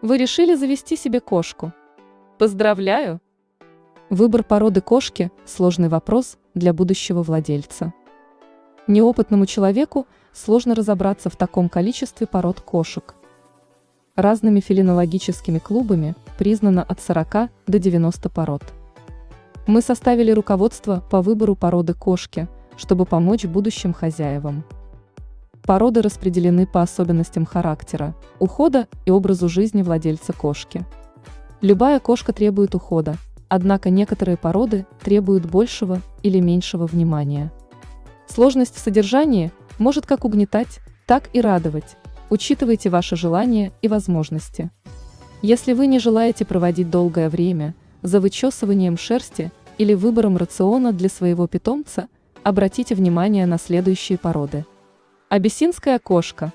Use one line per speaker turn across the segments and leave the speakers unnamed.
Вы решили завести себе кошку? Поздравляю! Выбор породы кошки – сложный вопрос для будущего владельца. Неопытному человеку сложно разобраться в таком количестве пород кошек. Разными фелинологическими клубами признано от 40 до 90 пород. Мы составили руководство по выбору породы кошки, чтобы помочь будущим хозяевам. Породы распределены по особенностям характера, ухода и образу жизни владельца кошки. Любая кошка требует ухода, однако некоторые породы требуют большего или меньшего внимания. Сложность в содержании может как угнетать, так и радовать. Учитывайте ваши желания и возможности. Если вы не желаете проводить долгое время за вычесыванием шерсти или выбором рациона для своего питомца, обратите внимание на следующие породы. Абиссинская кошка.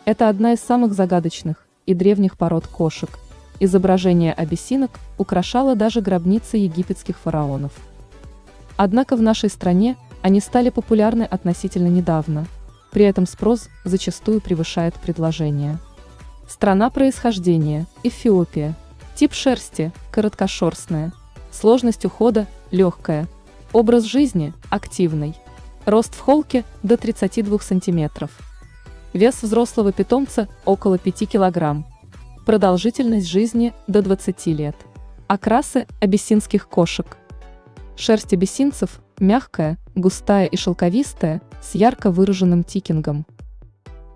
Это одна из самых загадочных и древних пород кошек. Изображение абиссинок украшало даже гробницы египетских фараонов. Однако в нашей стране они стали популярны относительно недавно, при этом спрос зачастую превышает предложение. Страна происхождения – Эфиопия. Тип шерсти – короткошерстная. Сложность ухода – легкая. Образ жизни – активный. Рост в холке – до 32 см. Вес взрослого питомца – около 5 кг. Продолжительность жизни – до 20 лет. Окрасы абиссинских кошек. Шерсть абиссинцев – мягкая, густая и шелковистая, с ярко выраженным тикингом.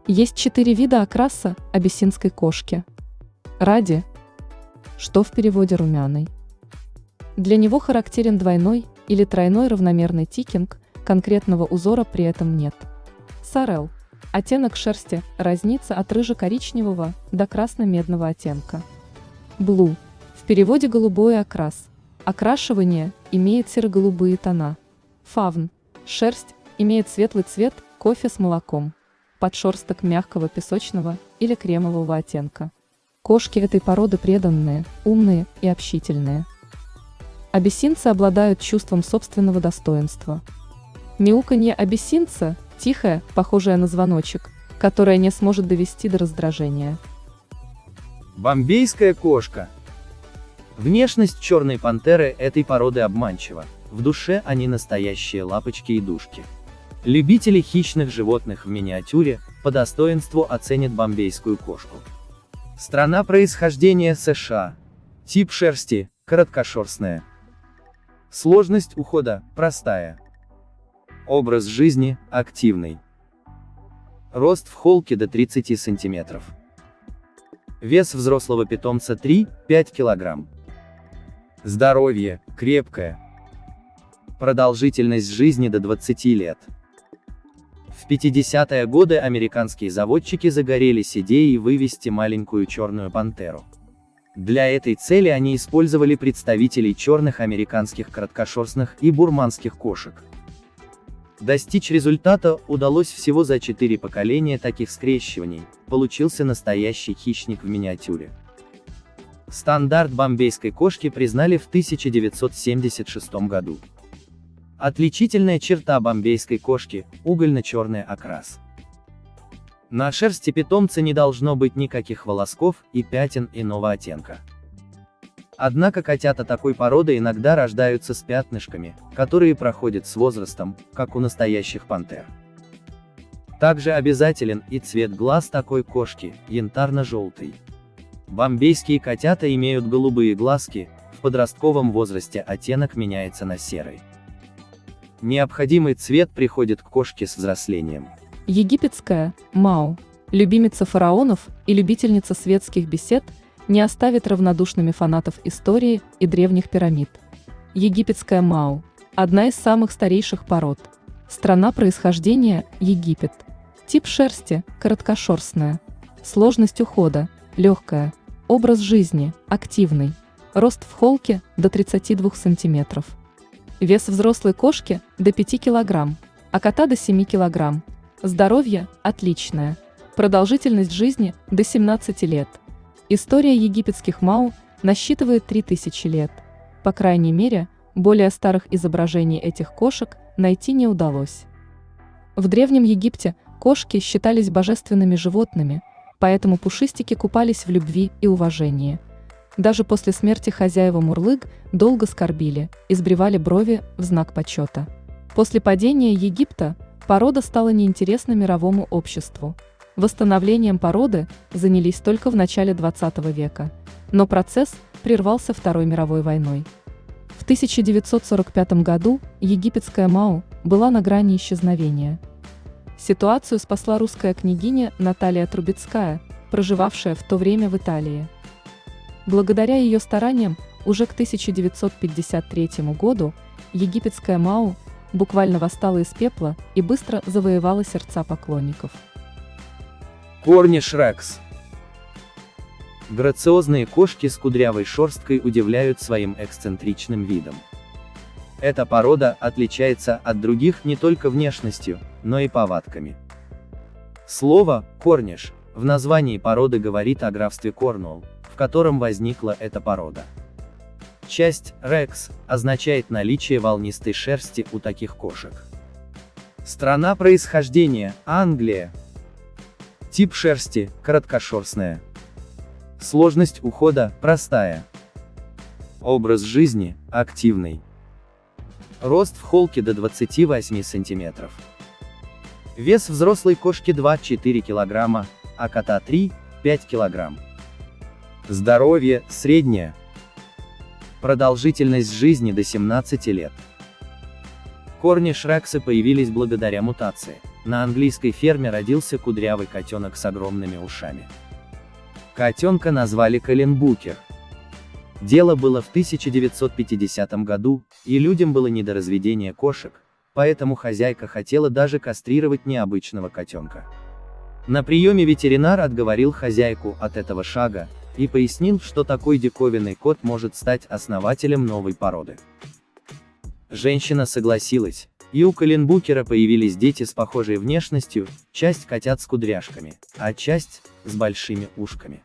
Есть 4 вида окраса абиссинской кошки. Ради, что в переводе румяный. Для него характерен двойной или тройной равномерный тикинг, конкретного узора при этом нет. Сорел. Оттенок шерсти разнится от рыже-коричневого до красно-медного оттенка. Блу. В переводе голубой окрас. Окрашивание имеет серо-голубые тона. Фавн. Шерсть имеет светлый цвет кофе с молоком. Подшерсток мягкого песочного или кремового оттенка. Кошки этой породы преданные, умные и общительные. Абиссинцы обладают чувством собственного достоинства. Мяуканье абиссинца – тихое, похожее на звоночек, которое не сможет довести до раздражения.
Бомбейская кошка. Внешность черной пантеры этой породы обманчива. В душе они настоящие лапочки и душки. Любители хищных животных в миниатюре по достоинству оценят бомбейскую кошку. Страна происхождения США. Тип шерсти – короткошерстная. Сложность ухода – простая. Образ жизни – активный. Рост в холке до 30 см. Вес взрослого питомца 3-5 кг. Здоровье – крепкое. Продолжительность жизни до 20 лет. В 50-е годы американские заводчики загорелись идеей вывести маленькую черную пантеру. Для этой цели они использовали представителей черных американских короткошерстных и бурманских кошек. Достичь результата удалось всего за 4 поколения таких скрещиваний, получился настоящий хищник в миниатюре. Стандарт бомбейской кошки признали в 1976 году. Отличительная черта бомбейской кошки – угольно-черный окрас. На шерсти питомца не должно быть никаких волосков и пятен иного оттенка. Однако котята такой породы иногда рождаются с пятнышками, которые проходят с возрастом, как у настоящих пантер. Также обязателен и цвет глаз такой кошки – янтарно-желтый. Бомбейские котята имеют голубые глазки, в подростковом возрасте оттенок меняется на серый. Необходимый цвет приходит к кошке с взрослением.
Египетская Мау, любимица фараонов и любительница светских бесед, не оставит равнодушными фанатов истории и древних пирамид. Египетская Мау – одна из самых старейших пород. Страна происхождения – Египет. Тип шерсти – короткошерстная. Сложность ухода – легкая. Образ жизни – активный. Рост в холке – до 32 см. Вес взрослой кошки – до 5 кг, а кота до 7 кг. Здоровье – отличное. Продолжительность жизни – до 17 лет. История египетских Мау насчитывает 3000 лет. По крайней мере, более старых изображений этих кошек найти не удалось. В Древнем Египте кошки считались божественными животными, поэтому пушистики купались в любви и уважении. Даже после смерти хозяева Мурлык долго скорбили и сбривали брови в знак почета. После падения Египта порода стала неинтересна мировому обществу. Восстановлением породы занялись только в начале XX века, но процесс прервался Второй мировой войной. В 1945 году египетская Мау была на грани исчезновения. Ситуацию спасла русская княгиня Наталья Трубецкая, проживавшая в то время в Италии. Благодаря ее стараниям уже к 1953 году египетская Мау буквально восстала из пепла и быстро завоевала сердца поклонников.
Корниш рекс. Грациозные кошки с кудрявой шерсткой удивляют своим эксцентричным видом. Эта порода отличается от других не только внешностью, но и повадками. Слово «корниш» в названии породы говорит о графстве Корнуолл, в котором возникла эта порода. Часть «рекс» означает наличие волнистой шерсти у таких кошек. Страна происхождения – Англия. Тип шерсти – короткошерстная. Сложность ухода – простая. Образ жизни – активный. Рост в холке до 28 см. Вес взрослой кошки 2-4 кг, а кота 3-5 кг. Здоровье – среднее. Продолжительность жизни до 17 лет. Корниш рексы появились благодаря мутации. На английской ферме родился кудрявый котенок с огромными ушами. Котенка назвали Колин Букер. Дело было в 1950 году, и людям было не до разведения кошек, поэтому хозяйка хотела даже кастрировать необычного котенка. На приеме ветеринар отговорил хозяйку от этого шага и пояснил, что такой диковинный кот может стать основателем новой породы. Женщина согласилась, и у Колин Букера появились дети с похожей внешностью, часть котят с кудряшками, а часть с большими ушками.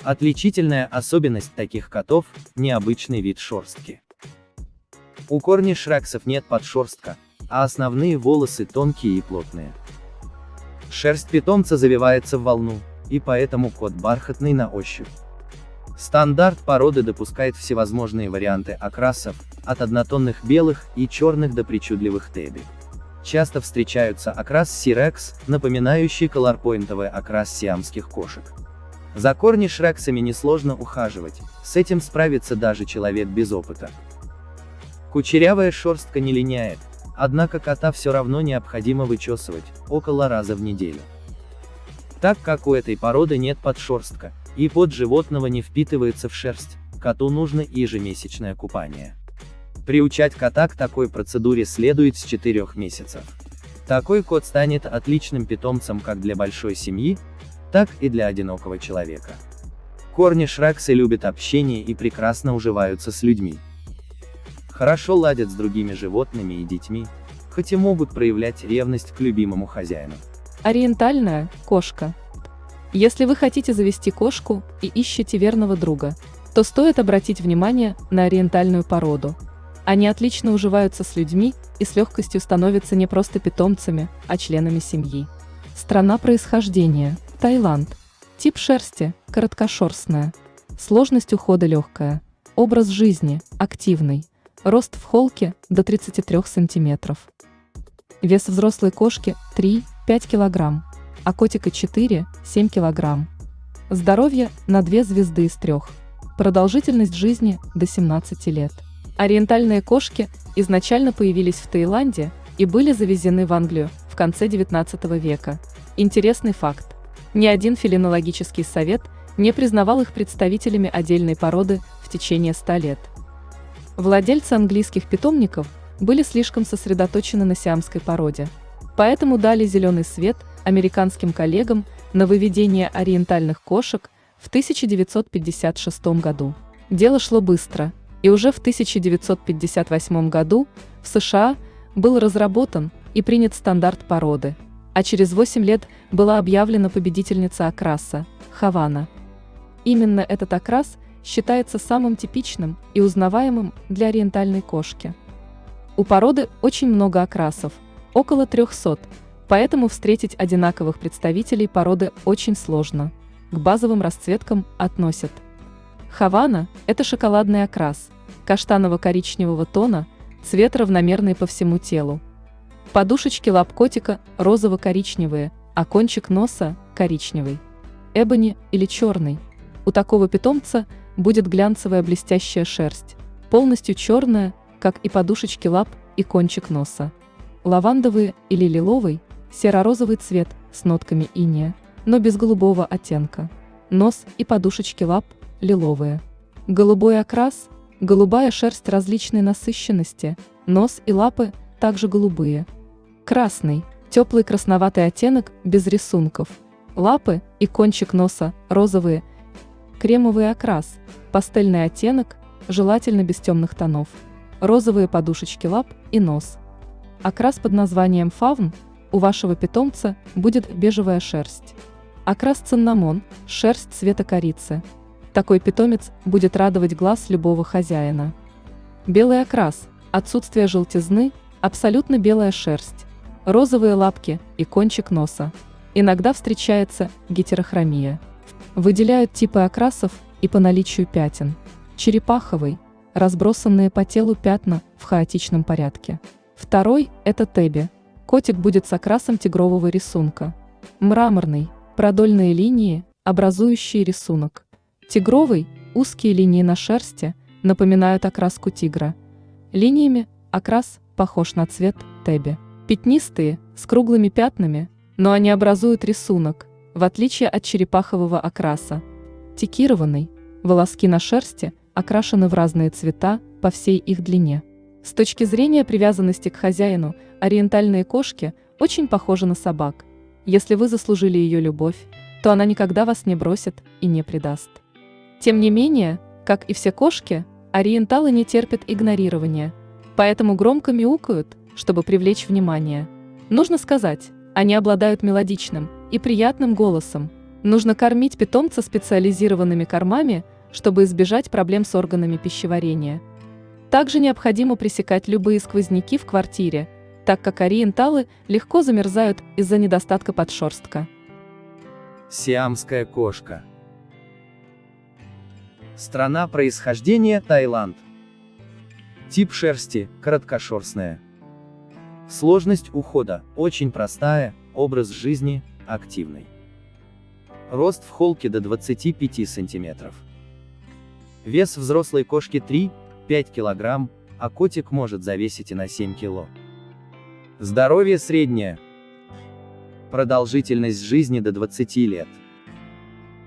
Отличительная особенность таких котов – необычный вид шерстки. У корниш рексов нет подшерстка, а основные волосы тонкие и плотные. Шерсть питомца завивается в волну, и поэтому кот бархатный на ощупь. Стандарт породы допускает всевозможные варианты окрасов, от однотонных белых и черных до причудливых тэби. Часто встречаются окрас Си-рекс, напоминающий колорпойнтовый окрас сиамских кошек. За корниш рексами несложно ухаживать, с этим справится даже человек без опыта. Кучерявая шерстка не линяет, однако кота все равно необходимо вычесывать, около раза в неделю. Так как у этой породы нет подшерстка, и пот животного не впитывается в шерсть, коту нужно ежемесячное купание. Приучать кота к такой процедуре следует с 4 месяцев. Такой кот станет отличным питомцем как для большой семьи, так и для одинокого человека. Корниш рексы любят общение и прекрасно уживаются с людьми. Хорошо ладят с другими животными и детьми, хоть и могут проявлять ревность к любимому хозяину.
Ориентальная кошка. Если вы хотите завести кошку и ищете верного друга, то стоит обратить внимание на ориентальную породу. Они отлично уживаются с людьми и с легкостью становятся не просто питомцами, а членами семьи. Страна происхождения – Таиланд. Тип шерсти – короткошерстная. Сложность ухода легкая. Образ жизни – активный. Рост в холке – до 33 см. Вес взрослой кошки – 3-5 кг, а котика 4-7 кг. Здоровье – на 2 звезды из 3. Продолжительность жизни – до 17 лет. Ориентальные кошки изначально появились в Таиланде и были завезены в Англию в конце XIX века. Интересный факт. Ни один фелинологический совет не признавал их представителями отдельной породы в течение 100 лет. Владельцы английских питомников были слишком сосредоточены на сиамской породе, поэтому дали зеленый свет американским коллегам на выведение ориентальных кошек в 1956 году. Дело шло быстро, и уже в 1958 году в США был разработан и принят стандарт породы, а через 8 лет была объявлена победительница окраса – Хавана. Именно этот окрас считается самым типичным и узнаваемым для ориентальной кошки. У породы очень много окрасов, около 300, Поэтому встретить одинаковых представителей породы очень сложно. К базовым расцветкам относят: Хавана – это шоколадный окрас, каштаново-коричневого тона, цвет равномерный по всему телу. Подушечки лап котика розово-коричневые, а кончик носа – коричневый. Эбони или черный. У такого питомца будет глянцевая блестящая шерсть, полностью черная, как и подушечки лап и кончик носа. Лавандовый или лиловый, серо-розовый цвет с нотками инея, но без голубого оттенка. Нос и подушечки лап – лиловые. Голубой окрас, голубая шерсть различной насыщенности, нос и лапы также голубые. Красный, теплый красноватый оттенок без рисунков. Лапы и кончик носа – розовые. Кремовый окрас, пастельный оттенок, желательно без темных тонов. Розовые подушечки лап и нос. Окрас под названием фавн у вашего питомца будет бежевая шерсть. Окрас циннамон – шерсть цвета корицы. Такой питомец будет радовать глаз любого хозяина. Белый окрас – отсутствие желтизны, абсолютно белая шерсть, розовые лапки и кончик носа. Иногда встречается гетерохромия. Выделяют типы окрасов и по наличию пятен. Черепаховый – разбросанные по телу пятна в хаотичном порядке. Второй – это Тэби. Котик будет с окрасом тигрового рисунка. Мраморный – продольные линии, образующие рисунок. Тигровый – узкие линии на шерсти, напоминают окраску тигра. Линиями окрас похож на цвет Тэби. Пятнистые, с круглыми пятнами, но они образуют рисунок, в отличие от черепахового окраса. Текированный – волоски на шерсти окрашены в разные цвета по всей их длине. С точки зрения привязанности к хозяину, ориентальные кошки очень похожи на собак. Если вы заслужили ее любовь, то она никогда вас не бросит и не предаст. Тем не менее, как и все кошки, ориенталы не терпят игнорирования, поэтому громко мяукают, чтобы привлечь внимание. Нужно сказать, они обладают мелодичным и приятным голосом. Нужно кормить питомца специализированными кормами, чтобы избежать проблем с органами пищеварения. Также необходимо пресекать любые сквозняки в квартире, так как ориенталы легко замерзают из-за недостатка подшерстка.
Сиамская кошка. Страна происхождения – Таиланд. Тип шерсти – короткошерстная. Сложность ухода – очень простая, образ жизни – активный. Рост в холке до 25 см. Вес взрослой кошки 3–5 кг, а котик может завесить и на 7 кг. Здоровье среднее. Продолжительность жизни до 20 лет.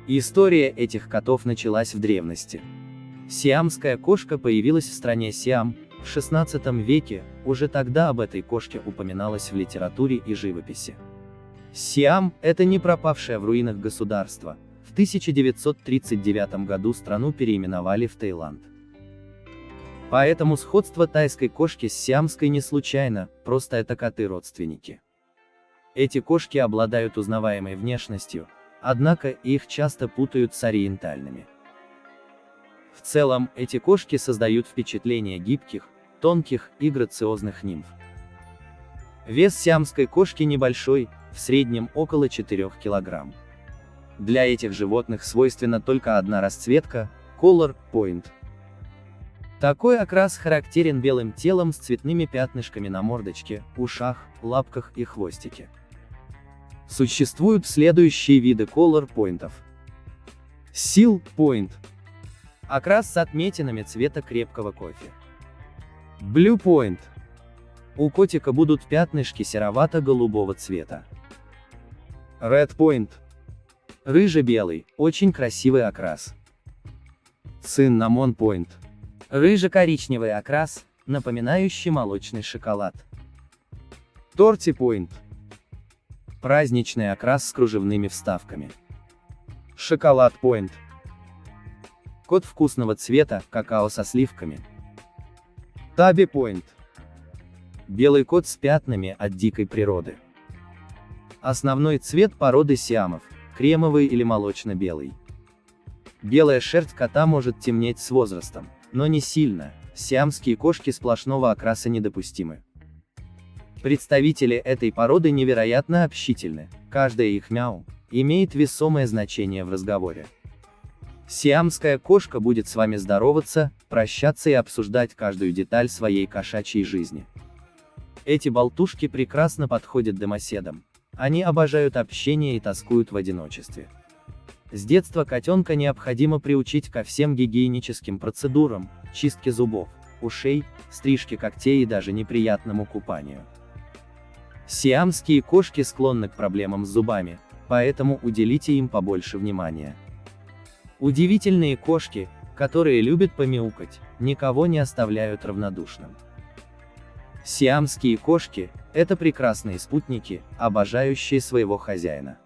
История этих котов началась в древности. Сиамская кошка появилась в стране Сиам в XVI веке, уже тогда об этой кошке упоминалось в литературе и живописи. Сиам – это не пропавшее в руинах государство. В 1939 году страну переименовали в Таиланд. Поэтому сходство тайской кошки с сиамской не случайно, просто это коты-родственники. Эти кошки обладают узнаваемой внешностью, однако их часто путают с ориентальными. В целом, эти кошки создают впечатление гибких, тонких и грациозных нимф. Вес сиамской кошки небольшой, в среднем около 4 кг. Для этих животных свойственна только одна расцветка – Color Point. Такой окрас характерен белым телом с цветными пятнышками на мордочке, ушах, лапках и хвостике. Существуют следующие виды Color Point'ов. Seal Point. Окрас с отметинами цвета крепкого кофе. Blue Point. У котика будут пятнышки серовато-голубого цвета. Red Point. Рыже-белый, очень красивый окрас. Cinnamon Point. Рыже-коричневый окрас, напоминающий молочный шоколад. Torty Point. Праздничный окрас с кружевными вставками. Шоколад Point. Кот вкусного цвета, какао со сливками. Tabby Point. Белый кот с пятнами от дикой природы. Основной цвет породы сиамов – кремовый или молочно-белый. Белая шерсть кота может темнеть с возрастом, но не сильно, сиамские кошки сплошного окраса недопустимы. Представители этой породы невероятно общительны, каждое их мяу имеет весомое значение в разговоре. Сиамская кошка будет с вами здороваться, прощаться и обсуждать каждую деталь своей кошачьей жизни. Эти болтушки прекрасно подходят домоседам. Они обожают общение и тоскуют в одиночестве. С детства котенка необходимо приучить ко всем гигиеническим процедурам, чистке зубов, ушей, стрижке когтей и даже неприятному купанию. Сиамские кошки склонны к проблемам с зубами, поэтому уделите им побольше внимания. Удивительные кошки, которые любят помяукать, никого не оставляют равнодушным. Сиамские кошки – это прекрасные спутники, обожающие своего хозяина.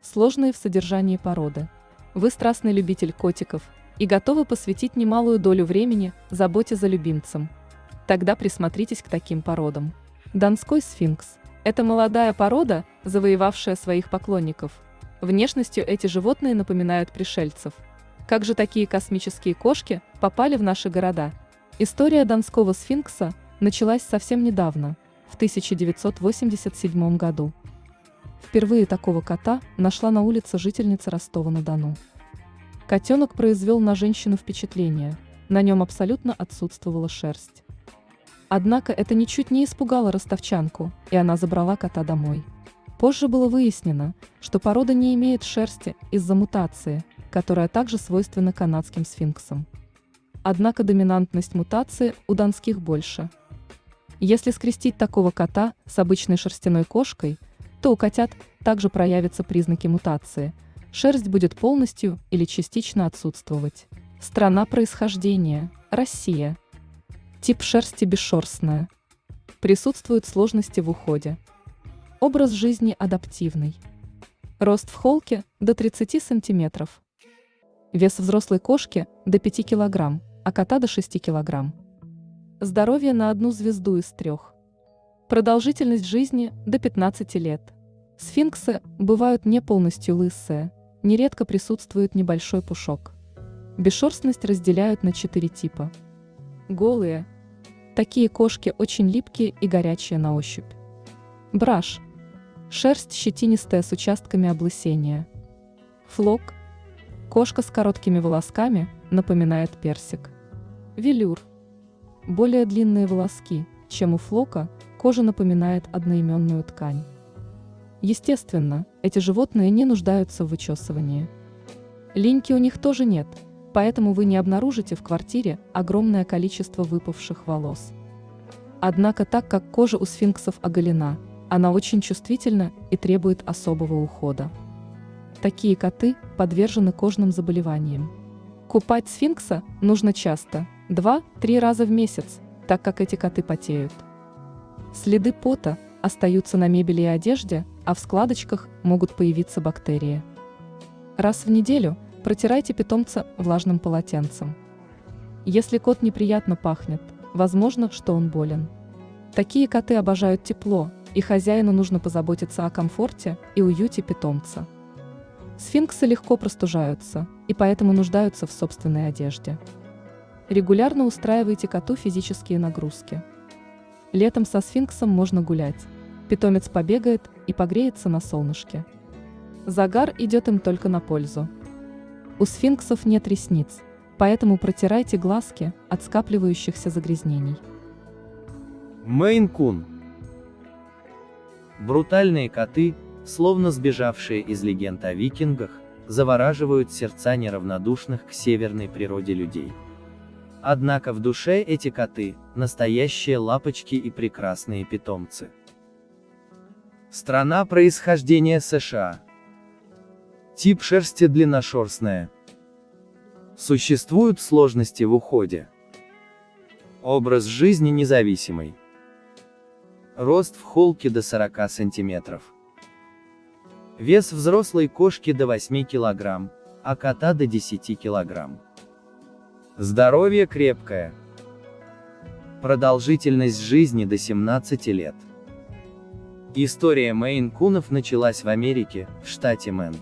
Сложные в содержании породы. Вы страстный любитель котиков и готовы посвятить немалую долю времени заботе за любимцем. Тогда присмотритесь к таким породам. Донской сфинкс – это молодая порода, завоевавшая своих поклонников. Внешностью эти животные напоминают пришельцев. Как же такие космические кошки попали в наши города? История донского сфинкса началась совсем недавно, в 1987 году. Впервые такого кота нашла на улице жительница Ростова-на-Дону. Котенок произвел на женщину впечатление, на нем абсолютно отсутствовала шерсть. Однако это ничуть не испугало ростовчанку, и она забрала кота домой. Позже было выяснено, что порода не имеет шерсти из-за мутации, которая также свойственна канадским сфинксам. Однако доминантность мутации у донских больше. Если скрестить такого кота с обычной шерстяной кошкой, то у котят также проявятся признаки мутации. Шерсть будет полностью или частично отсутствовать. Страна происхождения – Россия. Тип шерсти бесшерстная. Присутствуют сложности в уходе. Образ жизни адаптивный. Рост в холке до 30 см. Вес взрослой кошки до 5 кг, а кота до 6 кг. Здоровье на 1 звезду из 3. Продолжительность жизни до 15 лет. Сфинксы бывают не полностью лысые, нередко присутствует небольшой пушок. Бесшерстность разделяют на 4 типа. Голые. Такие кошки очень липкие и горячие на ощупь. Браш. Шерсть щетинистая с участками облысения. Флок. Кошка с короткими волосками, напоминает персик. Велюр. Более длинные волоски, чем у флока, кожа напоминает одноименную ткань. Естественно, эти животные не нуждаются в вычесывании. Линьки у них тоже нет, поэтому вы не обнаружите в квартире огромное количество выпавших волос. Однако так как кожа у сфинксов оголена, она очень чувствительна и требует особого ухода. Такие коты подвержены кожным заболеваниям. Купать сфинкса нужно часто, 2-3 раза в месяц, так как эти коты потеют. Следы пота остаются на мебели и одежде, а в складочках могут появиться бактерии. Раз в неделю протирайте питомца влажным полотенцем. Если кот неприятно пахнет, возможно, что он болен. Такие коты обожают тепло, и хозяину нужно позаботиться о комфорте и уюте питомца. Сфинксы легко простужаются, и поэтому нуждаются в собственной одежде. Регулярно устраивайте коту физические нагрузки. Летом со сфинксом можно гулять. Питомец побегает и погреется на солнышке. Загар идет им только на пользу. У сфинксов нет ресниц, поэтому протирайте глазки от скапливающихся загрязнений.
Мейн-кун. Брутальные коты, словно сбежавшие из легенд о викингах, завораживают сердца неравнодушных к северной природе людей. Однако в душе эти коты – настоящие лапочки и прекрасные питомцы. Страна происхождения США. Тип шерсти длинношерстная. Существуют сложности в уходе. Образ жизни независимый. Рост в холке до 40 см. Вес взрослой кошки до 8 кг, а кота до 10 кг. Здоровье крепкое. Продолжительность жизни до 17 лет. История мейн-кунов началась в Америке, в штате Мэн.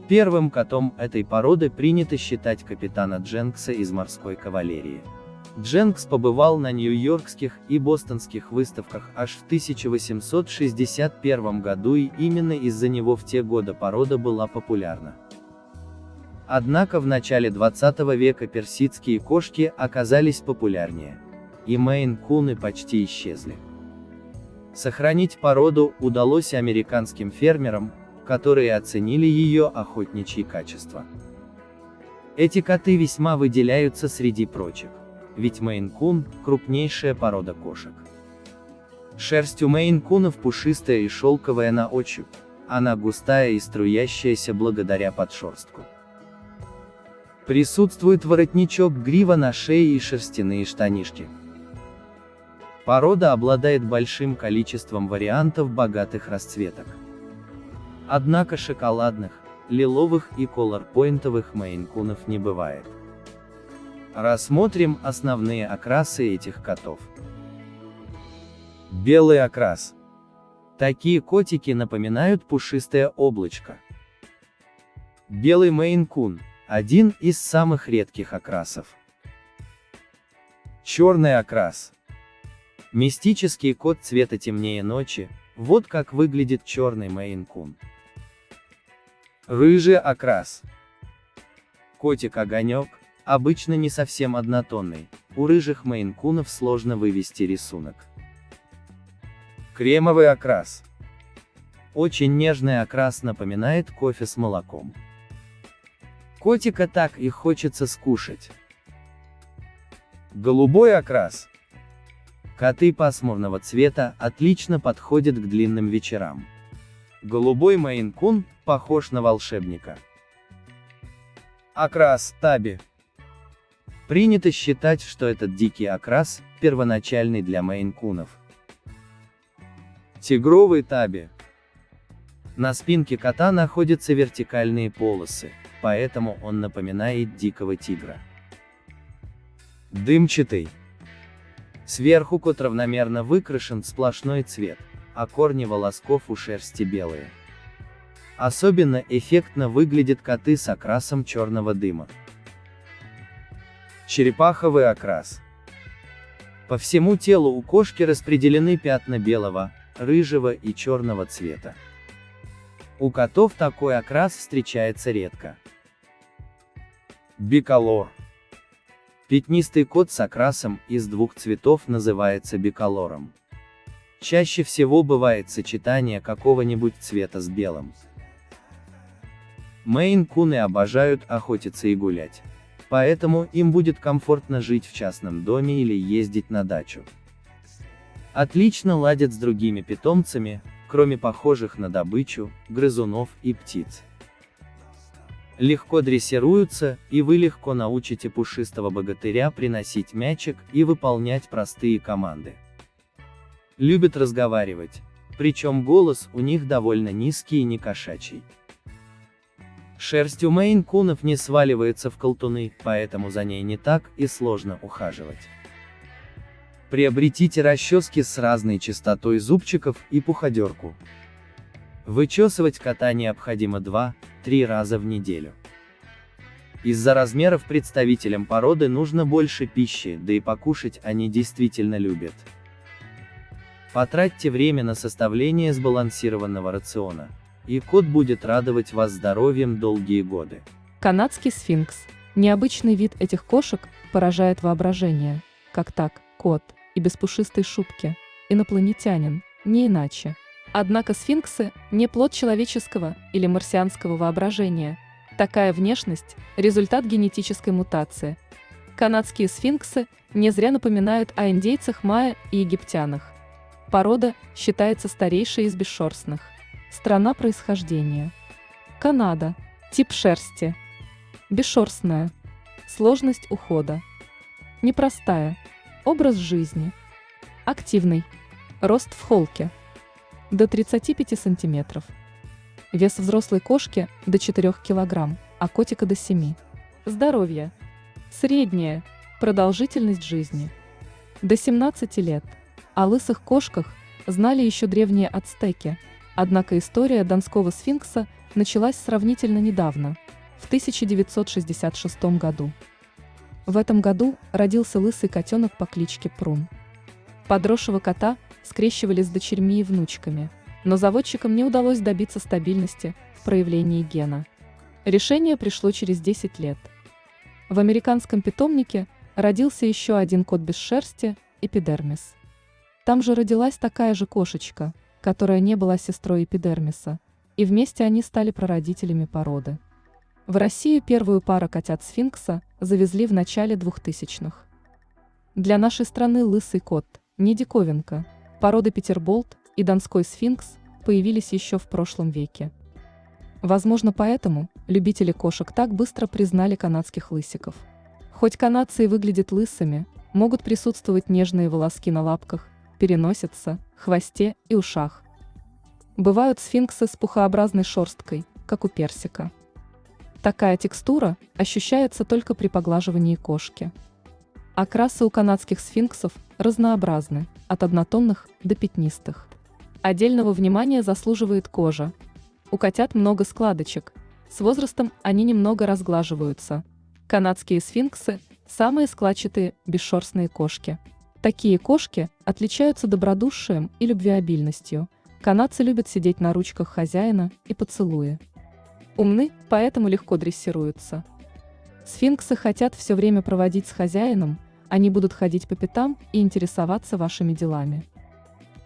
Первым котом этой породы принято считать капитана Дженкса из морской кавалерии. Дженкс побывал на нью-йоркских и бостонских выставках аж в 1861 году, и именно из-за него в те годы порода была популярна. Однако в начале 20 века персидские кошки оказались популярнее, и мейн-куны почти исчезли. Сохранить породу удалось американским фермерам, которые оценили ее охотничьи качества. Эти коты весьма выделяются среди прочих, ведь мейн-кун – крупнейшая порода кошек. Шерсть у мейн-кунов пушистая и шелковая на ощупь, она густая и струящаяся благодаря подшерстку. Присутствует воротничок, грива на шее и шерстяные штанишки. Порода обладает большим количеством вариантов богатых расцветок. Однако шоколадных, лиловых и колор-пойнтовых мейн-кунов не бывает. Рассмотрим основные окрасы этих котов. Белый окрас. Такие котики напоминают пушистое облачко. Белый мейн-кун – один из самых редких окрасов. Черный окрас. Мистический кот цвета темнее ночи, вот как выглядит черный мейн-кун. Рыжий окрас. Котик-огонек, обычно не совсем однотонный, у рыжих мейн-кунов сложно вывести рисунок. Кремовый окрас. Очень нежный окрас, напоминает кофе с молоком. Котика так и хочется скушать. Голубой окрас. Коты пасмурного цвета отлично подходят к длинным вечерам. Голубой мейн-кун похож на волшебника. Окрас таби. Принято считать, что этот дикий окрас первоначальный для мейн-кунов. Тигровый таби. На спинке кота находятся вертикальные полосы, поэтому он напоминает дикого тигра. Дымчатый. Сверху кот равномерно выкрашен в сплошной цвет, а корни волосков у шерсти белые. Особенно эффектно выглядят коты с окрасом черного дыма. Черепаховый окрас. По всему телу у кошки распределены пятна белого, рыжего и черного цвета. У котов такой окрас встречается редко. Биколор. Пятнистый кот с окрасом из двух цветов называется биколором. Чаще всего бывает сочетание какого-нибудь цвета с белым. Мейн-куны обожают охотиться и гулять, поэтому им будет комфортно жить в частном доме или ездить на дачу. Отлично ладят с другими питомцами, кроме похожих на добычу, грызунов и птиц. Легко дрессируются, и вы легко научите пушистого богатыря приносить мячик и выполнять простые команды. Любят разговаривать, причем голос у них довольно низкий и не кошачий. Шерсть у мейн-кунов не сваливается в колтуны, поэтому за ней не так и сложно ухаживать. Приобретите расчески с разной частотой зубчиков и пуходерку. Вычесывать кота необходимо 2-3 раза в неделю. Из-за размеров представителям породы нужно больше пищи, да и покушать они действительно любят. Потратьте время на составление сбалансированного рациона, и кот будет радовать вас здоровьем долгие годы.
Канадский сфинкс. Необычный вид этих кошек поражает воображение. Как так, кот, и без пушистой шубки. Инопланетянин, не иначе. Однако сфинксы – не плод человеческого или марсианского воображения. Такая внешность – результат генетической мутации. Канадские сфинксы не зря напоминают о индейцах майя и египтянах. Порода считается старейшей из бесшерстных. Страна происхождения. Канада. Тип шерсти. Бесшерстная. Сложность ухода. Непростая. Образ жизни. Активный. Рост в холке. До 35 см. Вес взрослой кошки до 4 кг, а котика до 7. Здоровье. Среднее. Продолжительность жизни. До 17 лет. О лысых кошках знали еще древние ацтеки, однако история донского сфинкса началась сравнительно недавно, в 1966 году. В этом году родился лысый котенок по кличке Прун. Подросшего кота скрещивали с дочерьми и внучками, но заводчикам не удалось добиться стабильности в проявлении гена. Решение пришло через 10 лет. В американском питомнике родился еще один кот без шерсти – эпидермис. Там же родилась такая же кошечка, которая не была сестрой эпидермиса, и вместе они стали прародителями породы. В Россию первую пару котят-сфинкса завезли в начале 2000-х. Для нашей страны лысый кот – не диковинка, породы Петерболт и донской сфинкс появились еще в прошлом веке. Возможно, поэтому любители кошек так быстро признали канадских лысиков. Хоть канадцы и выглядят лысыми, могут присутствовать нежные волоски на лапках, переносице, хвосте и ушах. Бывают сфинксы с пухообразной шерсткой, как у персика. Такая текстура ощущается только при поглаживании кошки. Окрасы у канадских сфинксов разнообразны, от однотонных до пятнистых. Отдельного внимания заслуживает кожа. У котят много складочек, с возрастом они немного разглаживаются. Канадские сфинксы – самые складчатые, бесшерстные кошки. Такие кошки отличаются добродушием и любвеобильностью. Канадцы любят сидеть на ручках хозяина и поцелуи. Умны, поэтому легко дрессируются. Сфинксы хотят все время проводить с хозяином, они будут ходить по пятам и интересоваться вашими делами.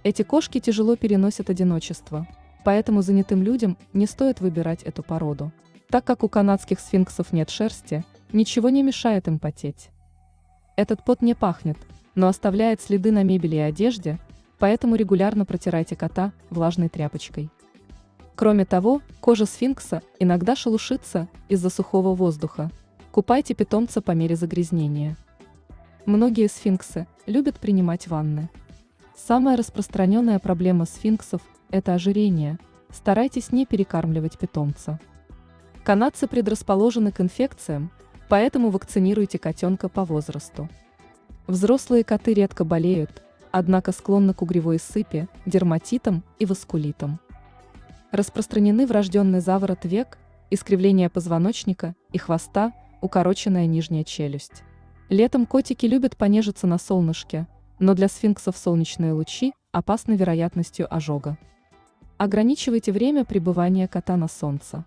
Эти кошки тяжело переносят одиночество, поэтому занятым людям не стоит выбирать эту породу. Так как у канадских сфинксов нет шерсти, ничего не мешает им потеть. Этот пот не пахнет, но оставляет следы на мебели и одежде, поэтому регулярно протирайте кота влажной тряпочкой. Кроме того, кожа сфинкса иногда шелушится из-за сухого воздуха. Купайте питомца по мере загрязнения. Многие сфинксы любят принимать ванны. Самая распространенная проблема сфинксов – это ожирение. Старайтесь не перекармливать питомца. Канадцы предрасположены к инфекциям, поэтому вакцинируйте котенка по возрасту. Взрослые коты редко болеют, однако склонны к угревой сыпи, дерматитам и васкулитам. Распространены врожденный заворот век, искривление позвоночника и хвоста, укороченная нижняя челюсть. Летом котики любят понежиться на солнышке, но для сфинксов солнечные лучи опасны вероятностью ожога. Ограничивайте время пребывания кота на солнце.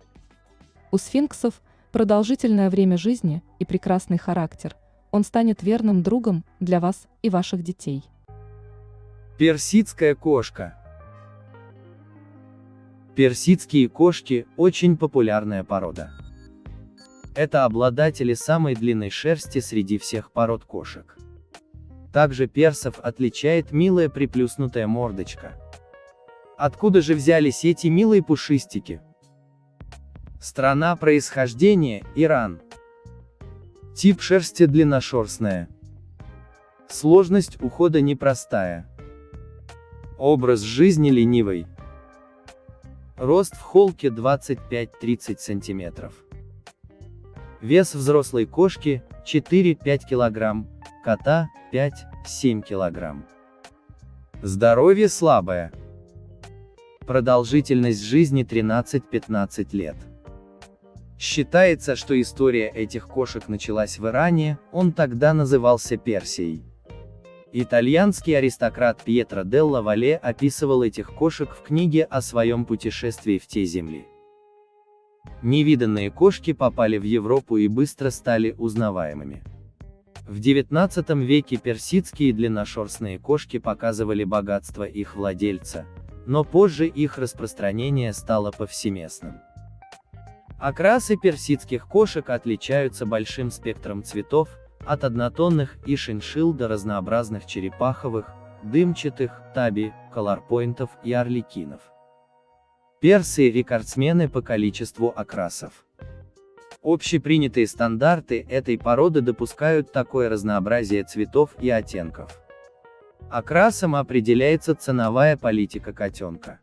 У сфинксов продолжительное время жизни и прекрасный характер, он станет верным другом для вас и ваших детей.
Персидская кошка. Персидские кошки – очень популярная порода. Это обладатели самой длинной шерсти среди всех пород кошек. Также персов отличает милая приплюснутая мордочка. Откуда же взялись эти милые пушистики? Страна происхождения – Иран. Тип шерсти длинношерстная. Сложность ухода непростая. Образ жизни ленивый. Рост в холке 25-30 см. Вес взрослой кошки 4-5 кг, кота 5-7 кг. Здоровье слабое. Продолжительность жизни 13-15 лет. Считается, что история этих кошек началась в Иране, он тогда назывался Персией. Итальянский аристократ Пьетро делла Вале описывал этих кошек в книге о своем путешествии в те земли. Невиданные кошки попали в Европу и быстро стали узнаваемыми. В XIX веке персидские длинношерстные кошки показывали богатство их владельца, но позже их распространение стало повсеместным. Окрасы персидских кошек отличаются большим спектром цветов, от однотонных и шиншилл до разнообразных черепаховых, дымчатых, таби, колорпойнтов и орликинов. Персы – рекордсмены по количеству окрасов. Общепринятые стандарты этой породы допускают такое разнообразие цветов и оттенков. Окрасом определяется ценовая политика котенка.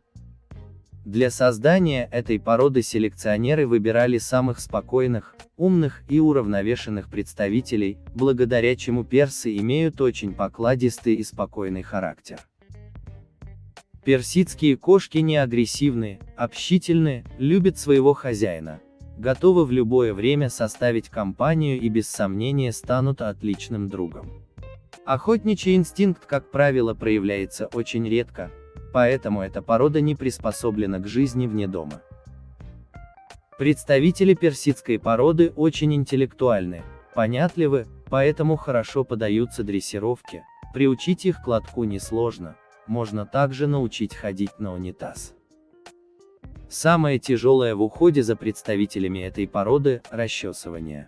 Для создания этой породы селекционеры выбирали самых спокойных, умных и уравновешенных представителей, благодаря чему персы имеют очень покладистый и спокойный характер. Персидские кошки не агрессивны, общительны, любят своего хозяина. готовы в любое время составить компанию и без сомнения станут отличным другом. Охотничий инстинкт, как правило, проявляется очень редко, поэтому эта порода не приспособлена к жизни вне дома. Представители персидской породы очень интеллектуальны, понятливы, поэтому хорошо поддаются дрессировке, приучить их к лотку несложно, можно также научить ходить на унитаз. Самое тяжелое в уходе за представителями этой породы – расчесывание.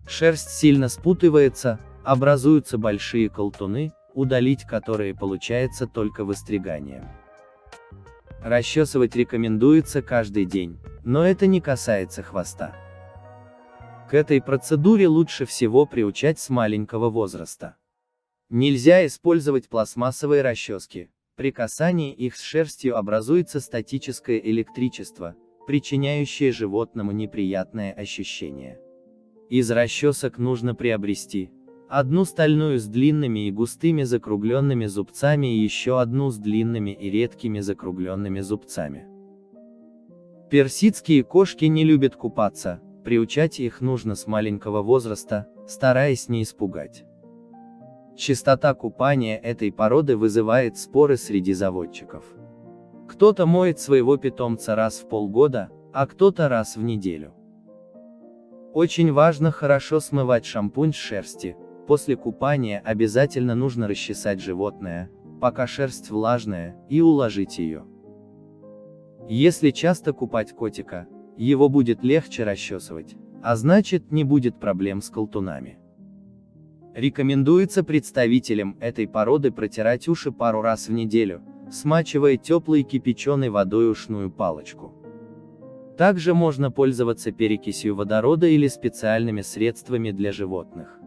Шерсть сильно спутывается, образуются большие колтуны, удалить которые получается только выстриганием. Расчесывать рекомендуется каждый день, но это не касается хвоста. К этой процедуре лучше всего приучать с маленького возраста. Нельзя использовать пластмассовые расчески. При касании их с шерстью образуется статическое электричество, причиняющее животному неприятное ощущение. Из расчесок нужно приобрести одну стальную с длинными и густыми закругленными зубцами и еще одну с длинными и редкими закругленными зубцами. Персидские кошки не любят купаться, приучать их нужно с маленького возраста, стараясь не испугать. Частота купания этой породы вызывает споры среди заводчиков. Кто-то моет своего питомца раз в полгода, а кто-то раз в неделю. Очень важно хорошо смывать шампунь с шерсти, после купания обязательно нужно расчесать животное, пока шерсть влажная, и уложить ее. Если часто купать котика, его будет легче расчесывать, а значит не будет проблем с колтунами. Рекомендуется представителям этой породы протирать уши пару раз в неделю, смачивая теплой кипяченой водой ушную палочку. Также можно пользоваться перекисью водорода или специальными средствами для животных.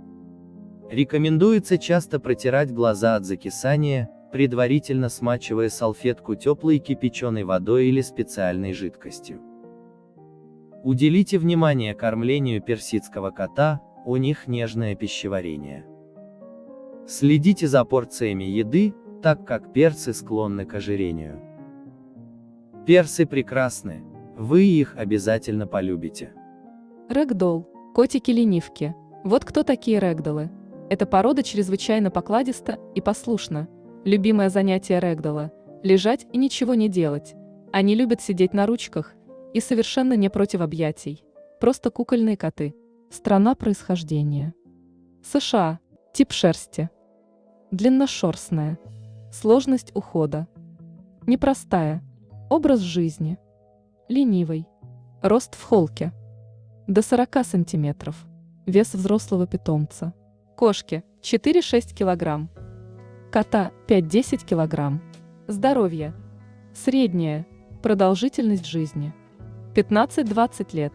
Рекомендуется часто протирать глаза от закисания, предварительно смачивая салфетку теплой кипяченой водой или специальной жидкостью. Уделите внимание кормлению персидского кота, у них нежное пищеварение. Следите за порциями еды, так как персы склонны к ожирению. Персы прекрасны, вы их обязательно полюбите.
Рэгдолл, котики-ленивки. Вот кто такие рэгдоллы. Эта порода чрезвычайно покладиста и послушна. Любимое занятие рэгдолла – лежать и ничего не делать. Они любят сидеть на ручках и совершенно не против объятий. Просто кукольные коты. Страна происхождения. США. Тип шерсти. Длинношерстная. Сложность ухода. Непростая. Образ жизни. Ленивый. Рост в холке. До 40 см. Вес взрослого питомца. Кошки 4-6 кг. Кота 5-10 кг. Здоровье. Среднее. Продолжительность жизни. 15-20 лет.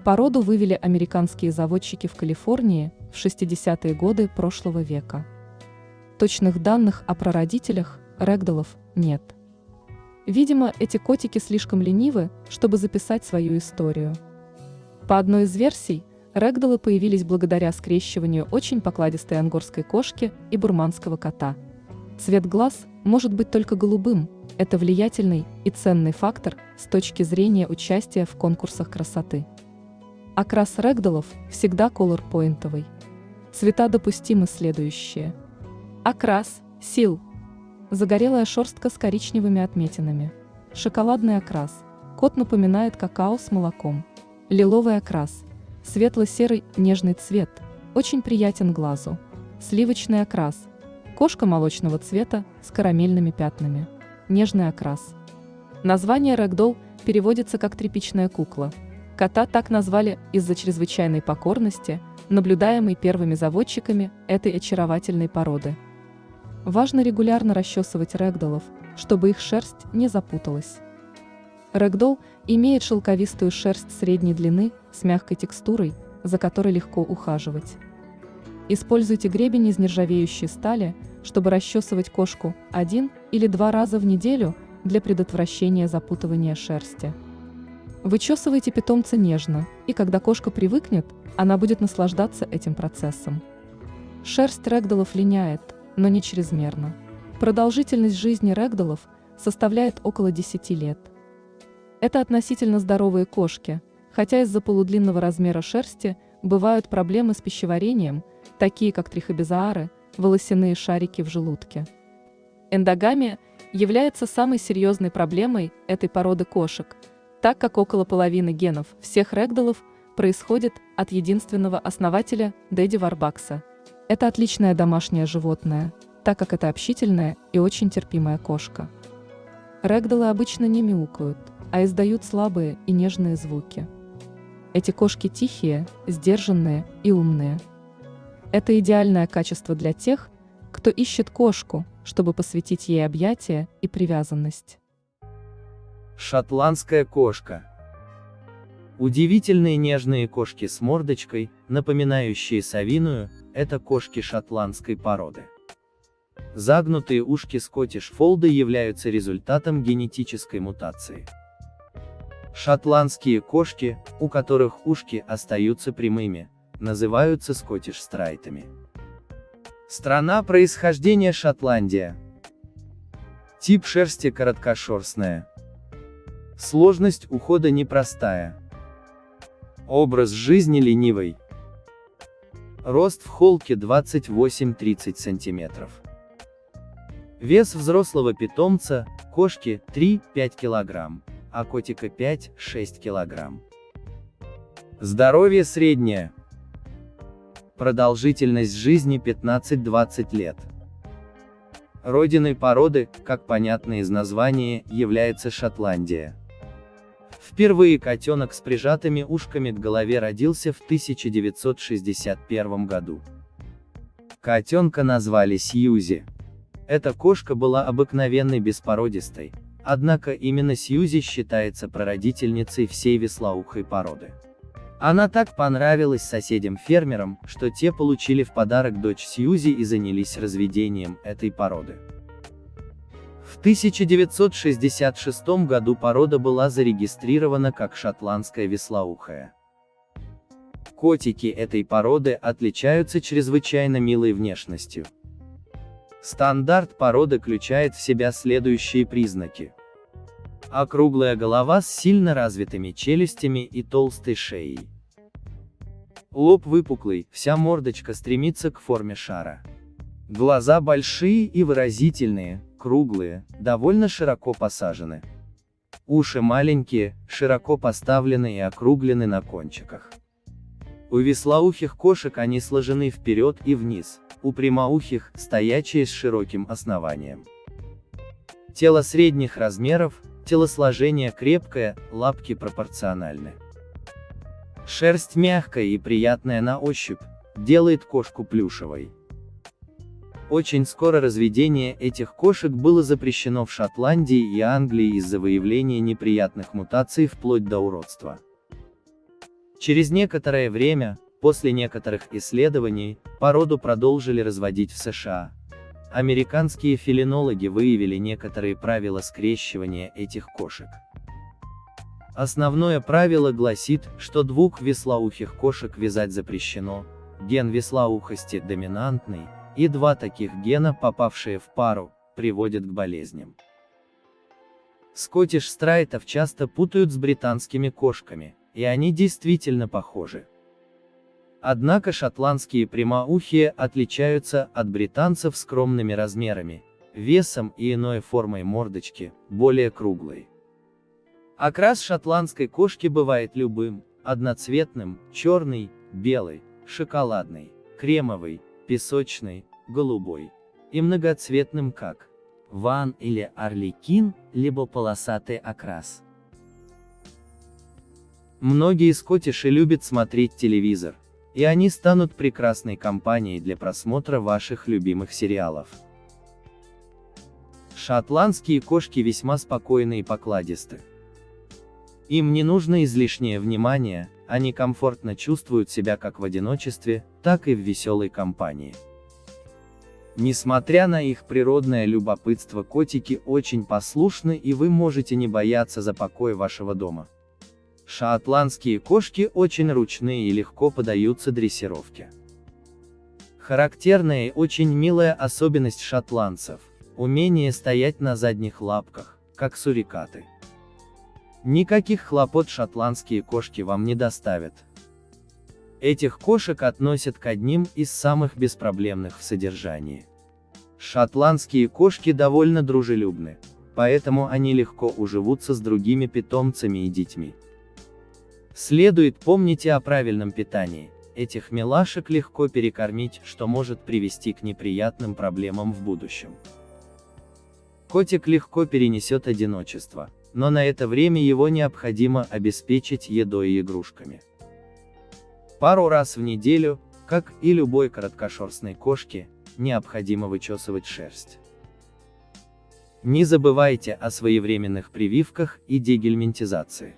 Породу вывели американские заводчики в Калифорнии в 60-е годы прошлого века. Точных данных о прародителях рэгдоллов нет. Видимо, эти котики слишком ленивы, чтобы записать свою историю. По одной из версий, рэгдоллы появились благодаря скрещиванию очень покладистой ангорской кошки и бурманского кота. Цвет глаз может быть только голубым, это влиятельный и ценный фактор с точки зрения участия в конкурсах красоты. Окрас рэгдоллов всегда колор-поинтовый. Цвета допустимы следующие. Окрас – сил. Загорелая шерстка с коричневыми отметинами. Шоколадный окрас. Кот напоминает какао с молоком. Лиловый окрас. Светло-серый нежный цвет. Очень приятен глазу. Сливочный окрас. Кошка молочного цвета с карамельными пятнами. Нежный окрас. Название рэгдолл переводится как тряпичная кукла. Кота так назвали из-за чрезвычайной покорности, наблюдаемой первыми заводчиками этой очаровательной породы. Важно регулярно расчесывать рэгдоллов, чтобы их шерсть не запуталась. Рэгдолл имеет шелковистую шерсть средней длины с мягкой текстурой, за которой легко ухаживать. Используйте гребень из нержавеющей стали, чтобы расчесывать кошку 1 или 2 раза в неделю для предотвращения запутывания шерсти. Вычесывайте питомца нежно, и когда кошка привыкнет, она будет наслаждаться этим процессом. Шерсть рэгдоллов линяет, но не чрезмерно. Продолжительность жизни рэгдоллов составляет около 10 лет. Это относительно здоровые кошки, Хотя из-за полудлинного размера шерсти бывают проблемы с пищеварением, такие как трихобизоары, волосяные шарики в желудке. Эндогамия является самой серьезной проблемой этой породы кошек, так как около половины генов всех рэгдоллов происходит от единственного основателя Дэдди Варбакса. Это отличное домашнее животное, так как это общительная и очень терпимая кошка. Рэгдоллы обычно не мяукают, а издают слабые и нежные звуки. Эти кошки тихие, сдержанные и умные. Это идеальное качество для тех, кто ищет кошку, чтобы посвятить ей объятия и привязанность.
Шотландская кошка. Удивительные нежные кошки с мордочкой, напоминающие совиную, это кошки шотландской породы. Загнутые ушки скоттиш-фолда являются результатом генетической мутации. Шотландские кошки, у которых ушки остаются прямыми, называются скоттиш-страйтами. Страна происхождения Шотландия. Тип шерсти короткошерстная. Сложность ухода непростая. Образ жизни ленивый. Рост в холке 28-30 см. Вес взрослого питомца, кошки, 3-5 кг, а котика 5-6 кг. Здоровье среднее. Продолжительность жизни 15-20 лет. Родиной породы, как понятно из названия, является Шотландия. Впервые котенок с прижатыми ушками к голове родился в 1961 году. Котенка назвали Сьюзи. Эта кошка была обыкновенной беспородистой, однако именно Сьюзи считается прародительницей всей вислоухой породы. Она так понравилась соседям-фермерам, что те получили в подарок дочь Сьюзи и занялись разведением этой породы. В 1966 году порода была зарегистрирована как шотландская вислоухая. Котики этой породы отличаются чрезвычайно милой внешностью. Стандарт породы включает в себя следующие признаки. Округлая голова с сильно развитыми челюстями и толстой шеей. Лоб выпуклый, вся мордочка стремится к форме шара. Глаза большие и выразительные, круглые, довольно широко посажены. Уши маленькие, широко поставлены и округлены на кончиках. У вислоухих кошек они сложены вперед и вниз, у прямоухих – стоячие с широким основанием. Тело средних размеров, телосложение крепкое, лапки пропорциональны. Шерсть мягкая и приятная на ощупь, делает кошку плюшевой. Очень скоро разведение этих кошек было запрещено в Шотландии и Англии из-за выявления неприятных мутаций вплоть до уродства. Через некоторое время, после некоторых исследований, породу продолжили разводить в США. Американские фелинологи выявили некоторые правила скрещивания этих кошек. Основное правило гласит, что двух вислоухих кошек вязать запрещено, ген вислоухости доминантный, и два таких гена, попавшие в пару, приводят к болезням. Скоттиш-страйтов часто путают с британскими кошками, и они действительно похожи. Однако шотландские прямоухие отличаются от британцев скромными размерами, весом и иной формой мордочки, более круглой. Окрас шотландской кошки бывает любым: одноцветным, черный, белый, шоколадный, кремовый, песочный, голубой, и многоцветным как ван или арлекин, либо полосатый окрас. Многие скоттиши любят смотреть телевизор, и они станут прекрасной компанией для просмотра ваших любимых сериалов. Шотландские кошки весьма спокойны и покладисты. Им не нужно излишнее внимание, они комфортно чувствуют себя как в одиночестве, так и в веселой компании. Несмотря на их природное любопытство, котики очень послушны, и вы можете не бояться за покой вашего дома. Шотландские кошки очень ручные и легко поддаются дрессировке. Характерная и очень милая особенность шотландцев – умение стоять на задних лапках, как сурикаты. Никаких хлопот шотландские кошки вам не доставят. Этих кошек относят к одним из самых беспроблемных в содержании. Шотландские кошки довольно дружелюбны, поэтому они легко уживутся с другими питомцами и детьми. Следует помнить и о правильном питании. Этих милашек легко перекормить, что может привести к неприятным проблемам в будущем. Котик легко перенесет одиночество, но на это время его необходимо обеспечить едой и игрушками. Пару раз в неделю, как и любой короткошерстной кошке, необходимо вычесывать шерсть. Не забывайте о своевременных прививках и дегельминтизации.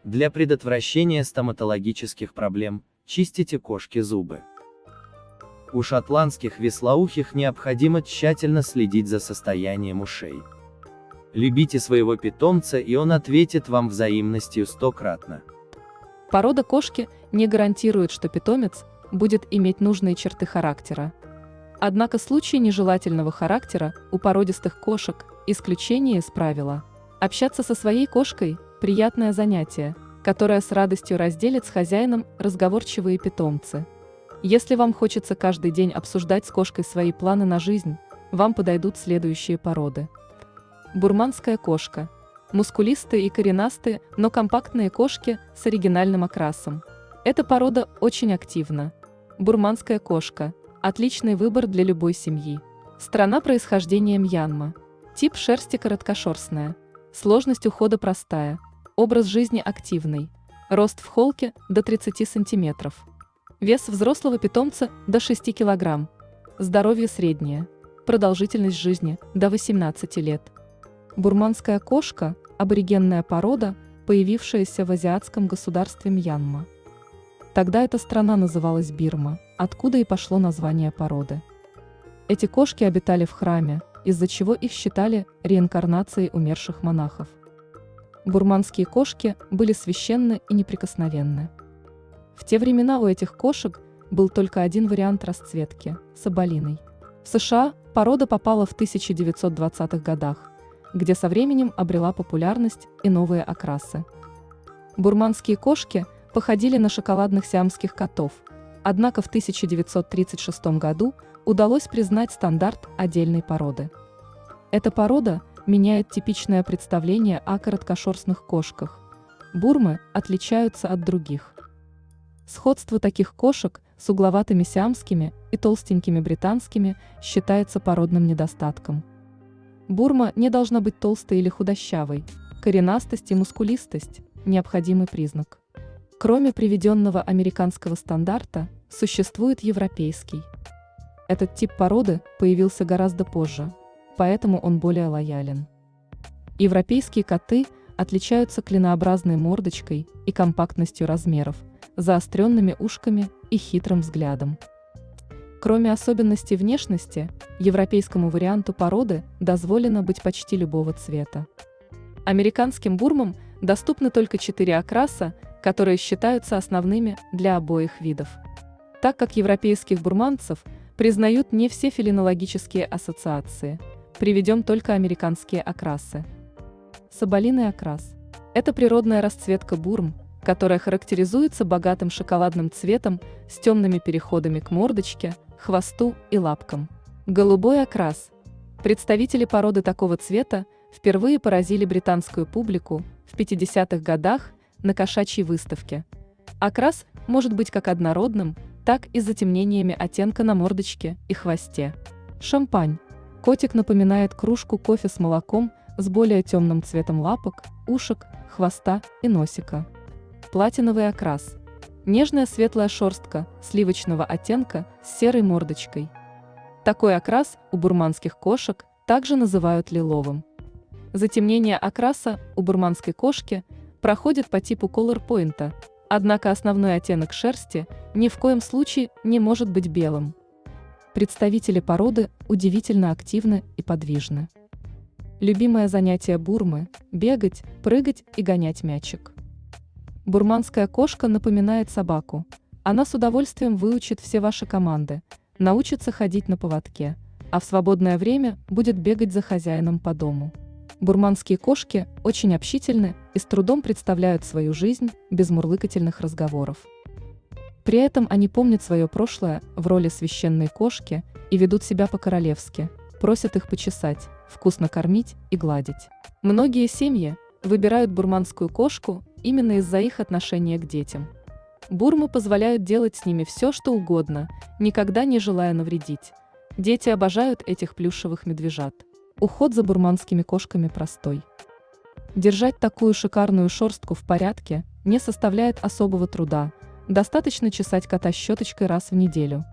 Для предотвращения стоматологических проблем, чистите кошке зубы. У шотландских вислоухих необходимо тщательно следить за состоянием ушей. Любите своего питомца, и он ответит вам взаимностью 100-кратно.
Порода кошки не гарантирует, что питомец будет иметь нужные черты характера. Однако случаи нежелательного характера у породистых кошек – исключение из правила. Общаться со своей кошкой – приятное занятие, которое с радостью разделят с хозяином разговорчивые питомцы. Если вам хочется каждый день обсуждать с кошкой свои планы на жизнь, вам подойдут следующие породы. Бурманская кошка. Мускулистые и коренастые, но компактные кошки с оригинальным окрасом. Эта порода очень активна. Бурманская кошка – отличный выбор для любой семьи. Страна происхождения Мьянма. Тип шерсти короткошерстная. Сложность ухода простая. Образ жизни активный. Рост в холке до 30 см. Вес взрослого питомца до 6 кг. Здоровье среднее. Продолжительность жизни до 18 лет. Бурманская кошка – аборигенная порода, появившаяся в азиатском государстве Мьянма. Тогда эта страна называлась Бирма, откуда и пошло название породы. Эти кошки обитали в храме, из-за чего их считали реинкарнацией умерших монахов. Бурманские кошки были священны и неприкосновенны. В те времена у этих кошек был только один вариант расцветки – соболиный. В США порода попала в 1920-х годах, где со временем обрела популярность и новые окрасы. Бурманские кошки походили на шоколадных сиамских котов, однако в 1936 году удалось признать стандарт отдельной породы. Эта порода меняет типичное представление о короткошерстных кошках. Бурмы отличаются от других. Сходство таких кошек с угловатыми сиамскими и толстенькими британскими считается породным недостатком. Бурма не должна быть толстой или худощавой, коренастость и мускулистость – необходимый признак. Кроме приведенного американского стандарта, существует европейский. Этот тип породы появился гораздо позже, поэтому он более лоялен. Европейские коты отличаются клинообразной мордочкой и компактностью размеров, заостренными ушками и хитрым взглядом. Кроме особенностей внешности, европейскому варианту породы дозволено быть почти любого цвета. Американским бурмам доступны только 4 окраса, которые считаются основными для обоих видов. Так как европейских бурманцев признают не все фелинологические ассоциации, приведем только американские окрасы. Соболиный окрас – это природная расцветка бурм, которая характеризуется богатым шоколадным цветом с темными переходами к мордочке, хвосту и лапкам. Голубой окрас. Представители породы такого цвета впервые поразили британскую публику в 50-х годах на кошачьей выставке. Окрас может быть как однородным, так и с затемнениями оттенка на мордочке и хвосте. Шампань. Котик напоминает кружку кофе с молоком с более темным цветом лапок, ушек, хвоста и носика. Платиновый окрас. Нежная светлая шерстка сливочного оттенка с серой мордочкой. Такой окрас у бурманских кошек также называют лиловым. Затемнение окраса у бурманской кошки проходит по типу колор-пойнта, однако основной оттенок шерсти ни в коем случае не может быть белым. Представители породы удивительно активны и подвижны. Любимое занятие бурмы – бегать, прыгать и гонять мячик. Бурманская кошка напоминает собаку. Она с удовольствием выучит все ваши команды, научится ходить на поводке, а в свободное время будет бегать за хозяином по дому. Бурманские кошки очень общительны и с трудом представляют свою жизнь без мурлыкательных разговоров. При этом они помнят свое прошлое в роли священной кошки и ведут себя по-королевски, просят их почесать, вкусно кормить и гладить. Многие семьи выбирают бурманскую кошку именно из-за их отношения к детям. Бурмы позволяют делать с ними все, что угодно, никогда не желая навредить. Дети обожают этих плюшевых медвежат. Уход за бурманскими кошками простой. Держать такую шикарную шерстку в порядке не составляет особого труда, достаточно чесать кота щеточкой раз в неделю.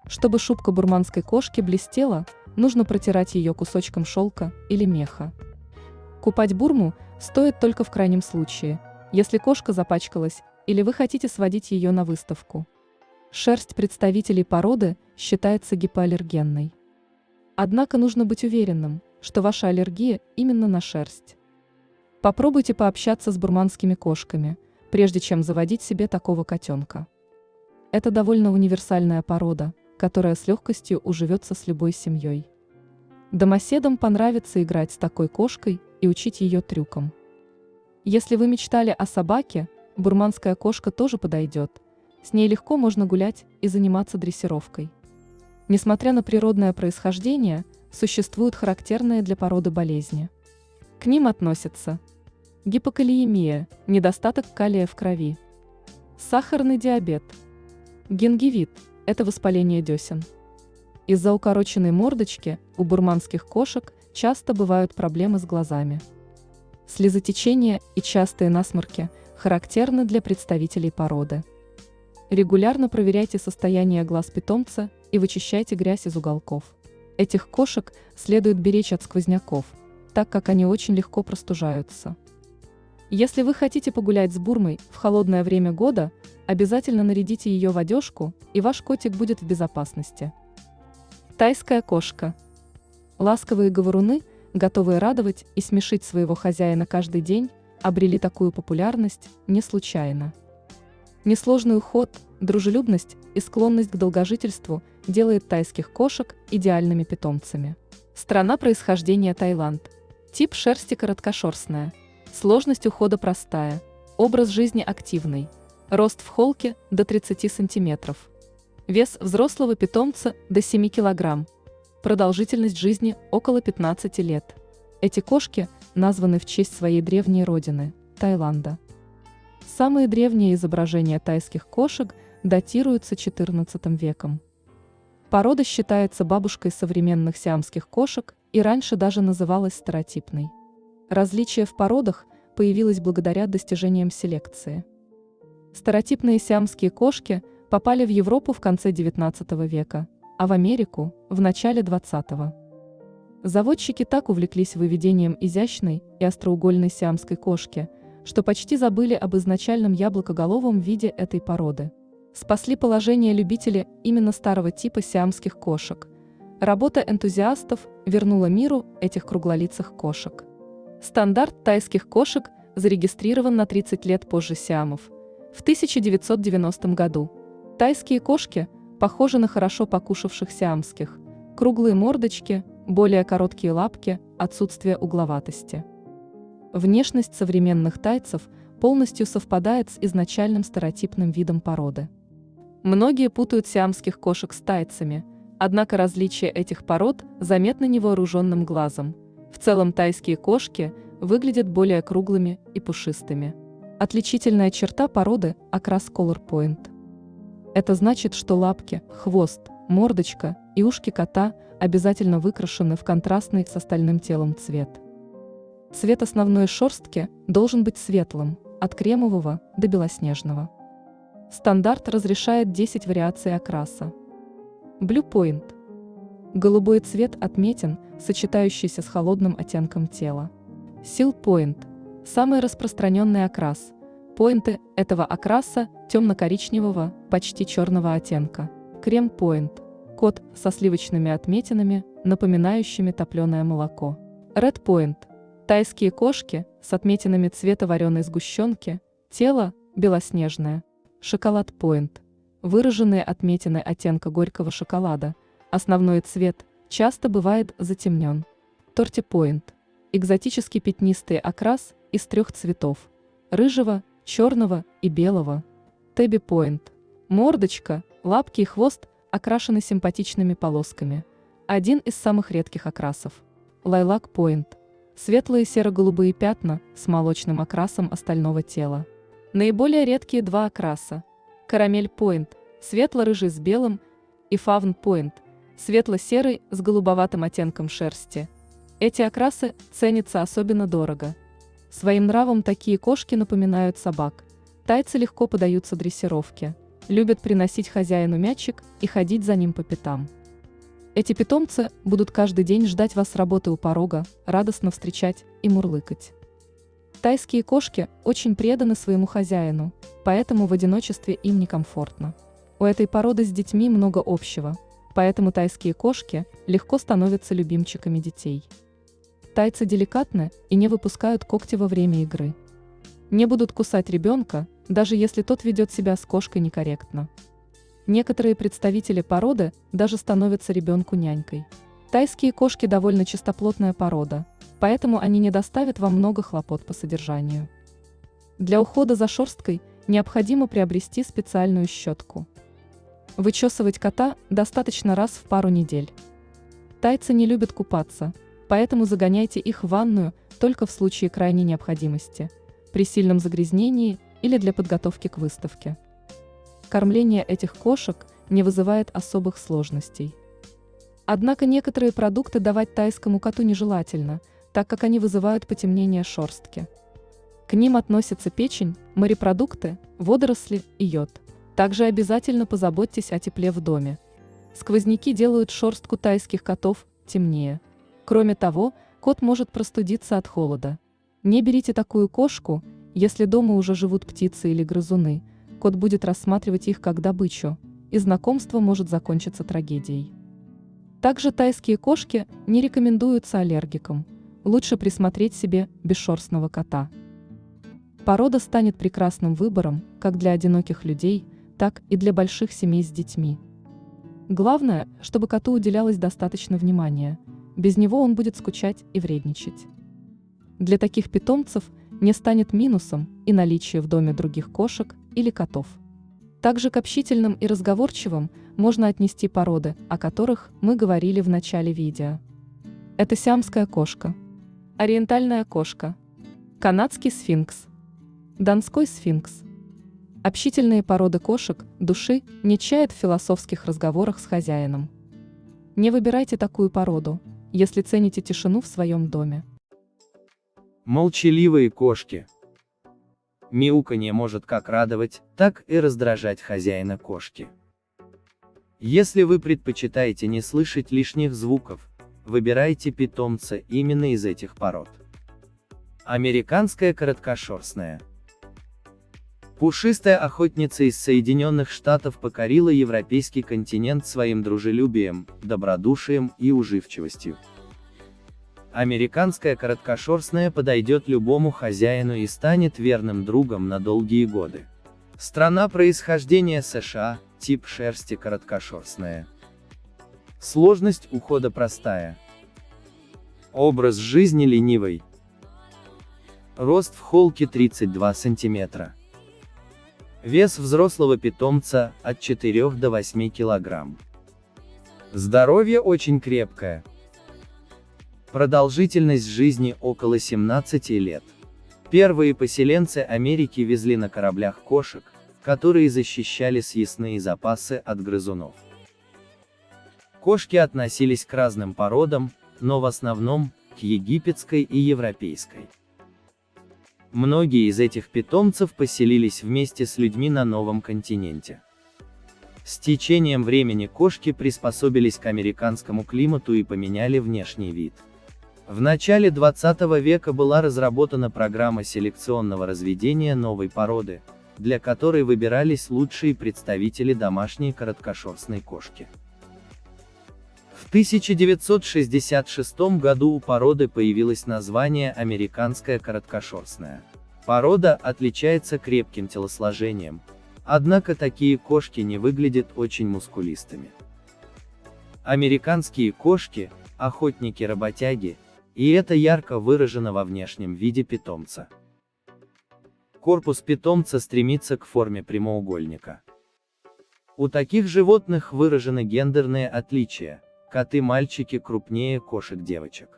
Чтобы шубка бурманской кошки блестела, нужно протирать ее кусочком шелка или меха. Купать бурму стоит только в крайнем случае, если кошка запачкалась или вы хотите сводить ее на выставку. Шерсть представителей породы считается гипоаллергенной. Однако нужно быть уверенным, что ваша аллергия именно на шерсть. Попробуйте пообщаться с бурманскими кошками, прежде чем заводить себе такого котенка. Это довольно универсальная порода, которая с легкостью уживется с любой семьей. Домоседам понравится играть с такой кошкой и учить ее трюкам. Если вы мечтали о собаке, бурманская кошка тоже подойдет. С ней легко можно гулять и заниматься дрессировкой. Несмотря на природное происхождение, существуют характерные для породы болезни. К ним относятся гипокалиемия, недостаток калия в крови, сахарный диабет, гингивит – это воспаление десен. Из-за укороченной мордочки у бурманских кошек часто бывают проблемы с глазами. Слезотечение и частые насморки характерны для представителей породы. Регулярно проверяйте состояние глаз питомца и вычищайте грязь из уголков. Этих кошек следует беречь от сквозняков, так как они очень легко простужаются. Если вы хотите погулять с бурмой в холодное время года, обязательно нарядите ее в одежку, и ваш котик будет в безопасности. Тайская кошка. Ласковые говоруны, готовые радовать и смешить своего хозяина каждый день, обрели такую популярность не случайно. Несложный уход, дружелюбность и склонность к долгожительству делает тайских кошек идеальными питомцами. Страна происхождения Таиланд. Тип шерсти короткошерстная. Сложность ухода простая. Образ жизни активный. Рост в холке до 30 см. Вес взрослого питомца до 7 кг. Продолжительность жизни около 15 лет. Эти кошки названы в честь своей древней родины – Таиланда. Самые древние изображения тайских кошек датируются XIV веком. Порода считается бабушкой современных сиамских кошек и раньше даже называлась старотипной. Различие в породах появилось благодаря достижениям селекции. Старотипные сиамские кошки попали в Европу в конце XIX века, а в Америку – в начале XX. Заводчики так увлеклись выведением изящной и остроугольной сиамской кошки, что почти забыли об изначальном яблокоголовом виде этой породы. Спасли положение любители именно старого типа сиамских кошек. Работа энтузиастов вернула миру этих круглолицых кошек. Стандарт тайских кошек зарегистрирован на 30 лет позже сиамов. В 1990 году. Тайские кошки похожи на хорошо покушавших сиамских. Круглые мордочки, более короткие лапки, отсутствие угловатости. Внешность современных тайцев полностью совпадает с изначальным стереотипным видом породы. Многие путают сиамских кошек с тайцами, однако различие этих пород заметно невооруженным глазом. В целом тайские кошки выглядят более круглыми и пушистыми. Отличительная черта породы – окрас color point. Это значит, что лапки, хвост, мордочка и ушки кота обязательно выкрашены в контрастный с остальным телом цвет. Цвет основной шерстки должен быть светлым, от кремового до белоснежного. Стандарт разрешает 10 вариаций окраса. Blue Point. Голубой цвет отметин, сочетающийся с холодным оттенком тела. Seal Point. Самый распространенный окрас. Поинты этого окраса темно-коричневого, почти черного оттенка. Крем Point. Кот со сливочными отметинами, напоминающими топленое молоко. Red Point. Тайские кошки с отметинами цвета вареной сгущенки, тело белоснежное. Шоколад Point. Выраженные отметины оттенка горького шоколада. Основной цвет часто бывает затемнен. Торти Point. экзотический пятнистый окрас из 3 цветов – рыжего, черного и белого. Тэби Пойнт. Мордочка, лапки и хвост окрашены симпатичными полосками. Один из самых редких окрасов. Лайлак Пойнт. Светлые серо-голубые пятна с молочным окрасом остального тела. Наиболее редкие 2 окраса. Карамель Пойнт, светло-рыжий с белым, и Фавн Пойнт, светло-серый с голубоватым оттенком шерсти. Эти окрасы ценятся особенно дорого. Своим нравом такие кошки напоминают собак. Тайцы легко поддаются дрессировке, любят приносить хозяину мячик и ходить за ним по пятам. Эти питомцы будут каждый день ждать вас с работы у порога, радостно встречать и мурлыкать. Тайские кошки очень преданы своему хозяину, поэтому в одиночестве им некомфортно. У этой породы с детьми много общего, поэтому тайские кошки легко становятся любимчиками детей. Тайцы деликатны и не выпускают когти во время игры. Не будут кусать ребенка, даже если тот ведет себя с кошкой некорректно. Некоторые представители породы даже становятся ребенку нянькой. Тайские кошки довольно чистоплотная порода, поэтому они не доставят вам много хлопот по содержанию. Для ухода за шерсткой необходимо приобрести специальную щетку. Вычесывать кота достаточно раз в пару недель. Тайцы не любят купаться, поэтому загоняйте их в ванную только в случае крайней необходимости, при сильном загрязнении или для подготовки к выставке. Кормление этих кошек не вызывает особых сложностей. Однако некоторые продукты давать тайскому коту нежелательно, так как они вызывают потемнение шерстки. К ним относятся печень, морепродукты, водоросли и йод. Также обязательно позаботьтесь о тепле в доме. Сквозняки делают шерстку тайских котов темнее. Кроме того, кот может простудиться от холода. Не берите такую кошку, если дома уже живут птицы или грызуны. Кот будет рассматривать их как добычу, и знакомство может закончиться трагедией. Также тайские кошки не рекомендуются аллергикам. Лучше присмотреть себе бесшерстного кота. Порода станет прекрасным выбором как для одиноких людей, так и для больших семей с детьми. Главное, чтобы коту уделялось достаточно внимания. Без него он будет скучать и вредничать. Для таких питомцев не станет минусом и наличие в доме других кошек или котов. Также к общительным и разговорчивым можно отнести породы, о которых мы говорили в начале видео. Это сиамская кошка, ориентальная кошка, канадский сфинкс, донской сфинкс. Общительные породы кошек души не чают в философских разговорах с хозяином. Не выбирайте такую породу, если цените тишину в своем доме.
Молчаливые кошки. Мяуканье может как радовать, так и раздражать хозяина кошки. Если вы предпочитаете не слышать лишних звуков, выбирайте питомца именно из этих пород. Американская короткошерстная. Пушистая охотница из Соединенных Штатов покорила европейский континент своим дружелюбием, добродушием и уживчивостью. Американская короткошерстная подойдет любому хозяину и станет верным другом на долгие годы. Страна происхождения США, тип шерсти короткошерстная. Сложность ухода простая. Образ жизни ленивый. Рост в холке 32 см. Вес взрослого питомца от 4 до 8 кг. Здоровье очень крепкое. Продолжительность жизни около 17 лет. Первые поселенцы Америки везли на кораблях кошек, которые защищали съестные запасы от грызунов. Кошки относились к разным породам, но в основном к египетской и европейской. Многие из этих питомцев поселились вместе с людьми на новом континенте. С течением времени кошки приспособились к американскому климату и поменяли внешний вид. В начале 20 века была разработана программа селекционного разведения новой породы, для которой выбирались лучшие представители домашней короткошерстной кошки. В 1966 году у породы появилось название американская короткошерстная. Порода отличается крепким телосложением, однако такие кошки не выглядят очень мускулистыми. Американские кошки, охотники-работяги, И это ярко выражено во внешнем виде питомца. Корпус питомца стремится к форме прямоугольника. У таких животных выражены гендерные отличия. Коты-мальчики крупнее кошек-девочек.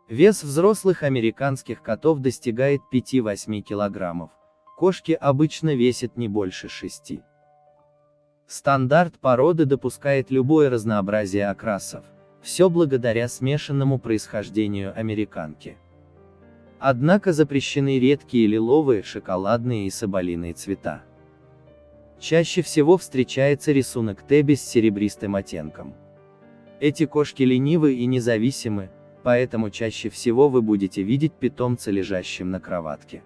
Вес взрослых американских котов достигает 5-8 килограммов. Кошки обычно весят не больше 6. Стандарт породы допускает любое разнообразие окрасов. Все благодаря смешанному происхождению американки. Однако запрещены редкие лиловые, шоколадные и соболиные цвета. Чаще всего встречается рисунок Теби с серебристым оттенком. Эти кошки ленивы и независимы, поэтому чаще всего вы будете видеть питомца лежащим на кроватке.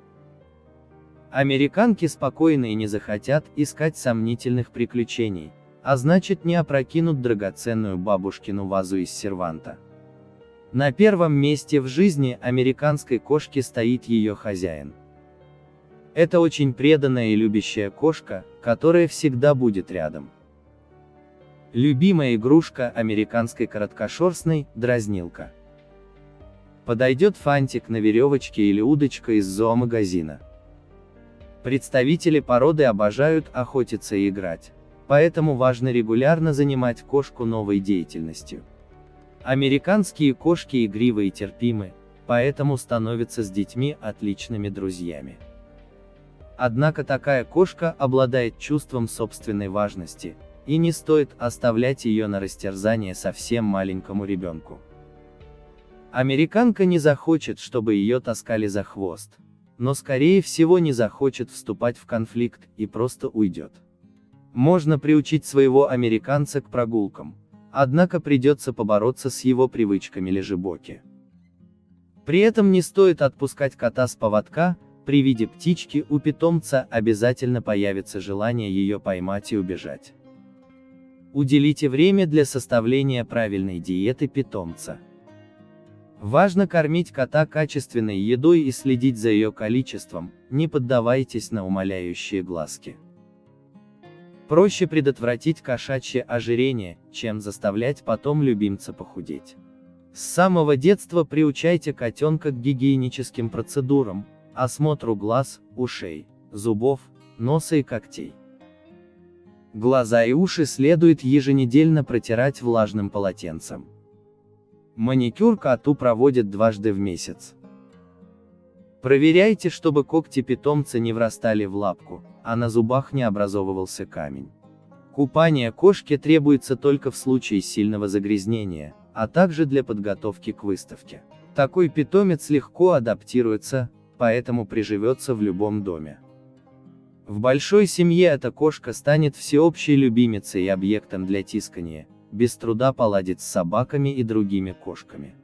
Американки спокойны и не захотят искать сомнительных приключений, а значит не опрокинут драгоценную бабушкину вазу из серванта. На первом месте в жизни американской кошки стоит ее хозяин. Это очень преданная и любящая кошка, которая всегда будет рядом. Любимая игрушка американской короткошерстной – дразнилка. Подойдет фантик на веревочке или удочка из зоомагазина. Представители породы обожают охотиться и играть, поэтому важно регулярно занимать кошку новой деятельностью. Американские кошки игривы и терпимы, поэтому становятся с детьми отличными друзьями. Однако такая кошка обладает чувством собственной важности, и не стоит оставлять ее на растерзание совсем маленькому ребенку. Американка не захочет, чтобы ее таскали за хвост, но скорее всего не захочет вступать в конфликт и просто уйдет. Можно приучить своего американца к прогулкам, однако придется побороться с его привычками лежебоки. При этом не стоит отпускать кота с поводка. При виде птички у питомца обязательно появится желание ее поймать и убежать. Уделите время для составления правильной диеты питомца. Важно кормить кота качественной едой и следить за ее количеством, не поддавайтесь на умоляющие глазки. Проще предотвратить кошачье ожирение, чем заставлять потом любимца похудеть. С самого детства приучайте котенка к гигиеническим процедурам, осмотру глаз, ушей, зубов, носа и когтей. Глаза и уши следует еженедельно протирать влажным полотенцем. Маникюр коту проводят дважды в месяц. Проверяйте, чтобы когти питомца не врастали в лапку, а на зубах не образовывался камень. Купание кошки требуется только в случае сильного загрязнения, а также для подготовки к выставке. Такой питомец легко адаптируется, поэтому приживется в любом доме. В большой семье эта кошка станет всеобщей любимицей и объектом для тискания, без труда поладит с собаками и другими кошками.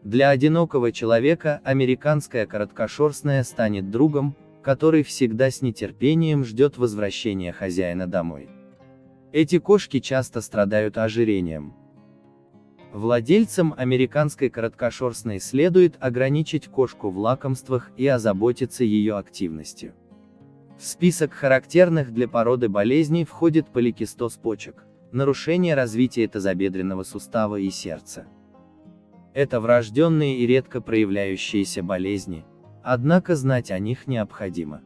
Для одинокого человека американская короткошерстная станет другом, который всегда с нетерпением ждет возвращения хозяина домой. Эти кошки часто страдают ожирением. Владельцам американской короткошерстной следует ограничить кошку в лакомствах и озаботиться ее активностью. В список характерных для породы болезней входит поликистоз почек, нарушение развития тазобедренного сустава и сердца. Это врожденные и редко проявляющиеся болезни, однако знать о них необходимо.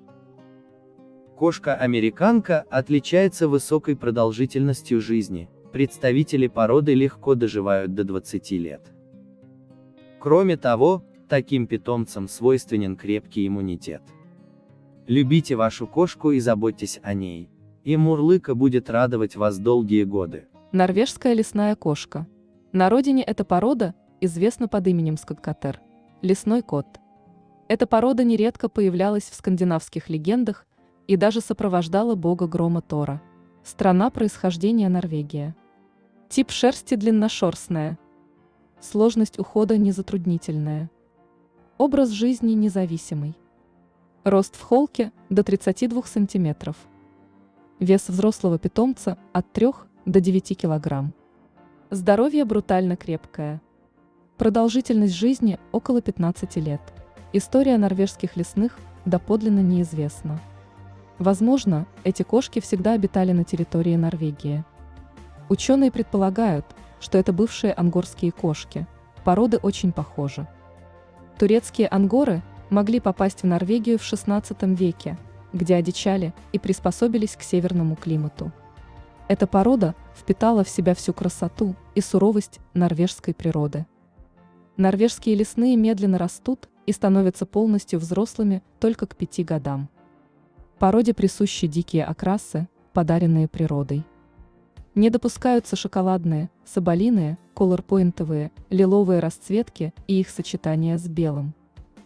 Кошка-американка отличается высокой продолжительностью жизни. Представители породы легко доживают до 20 лет. Кроме того, таким питомцам свойственен крепкий иммунитет. Любите вашу кошку и заботьтесь о ней, и мурлыка будет радовать вас долгие годы.
Норвежская лесная кошка. На родине эта порода известна под именем скоткатер – лесной кот. Эта порода нередко появлялась в скандинавских легендах и даже сопровождала бога грома Тора. Страна происхождения Норвегия. Тип шерсти длинношерстная. Сложность ухода незатруднительная. Образ жизни независимый. Рост в холке до 32 см. Вес взрослого питомца от 3 до 9 кг. Здоровье брутально крепкое. Продолжительность жизни около 15 лет. История норвежских лесных доподлинно неизвестна. Возможно, эти кошки всегда обитали на территории Норвегии. Ученые предполагают, что это бывшие ангорские кошки, породы очень похожи. Турецкие ангоры могли попасть в Норвегию в XVI веке, где одичали и приспособились к северному климату. Эта порода впитала в себя всю красоту и суровость норвежской природы. Норвежские лесные медленно растут и становятся полностью взрослыми только к 5 годам. Породе присущи дикие окрасы, подаренные природой. Не допускаются шоколадные, соболиные, колорпоинтовые, лиловые расцветки и их сочетание с белым.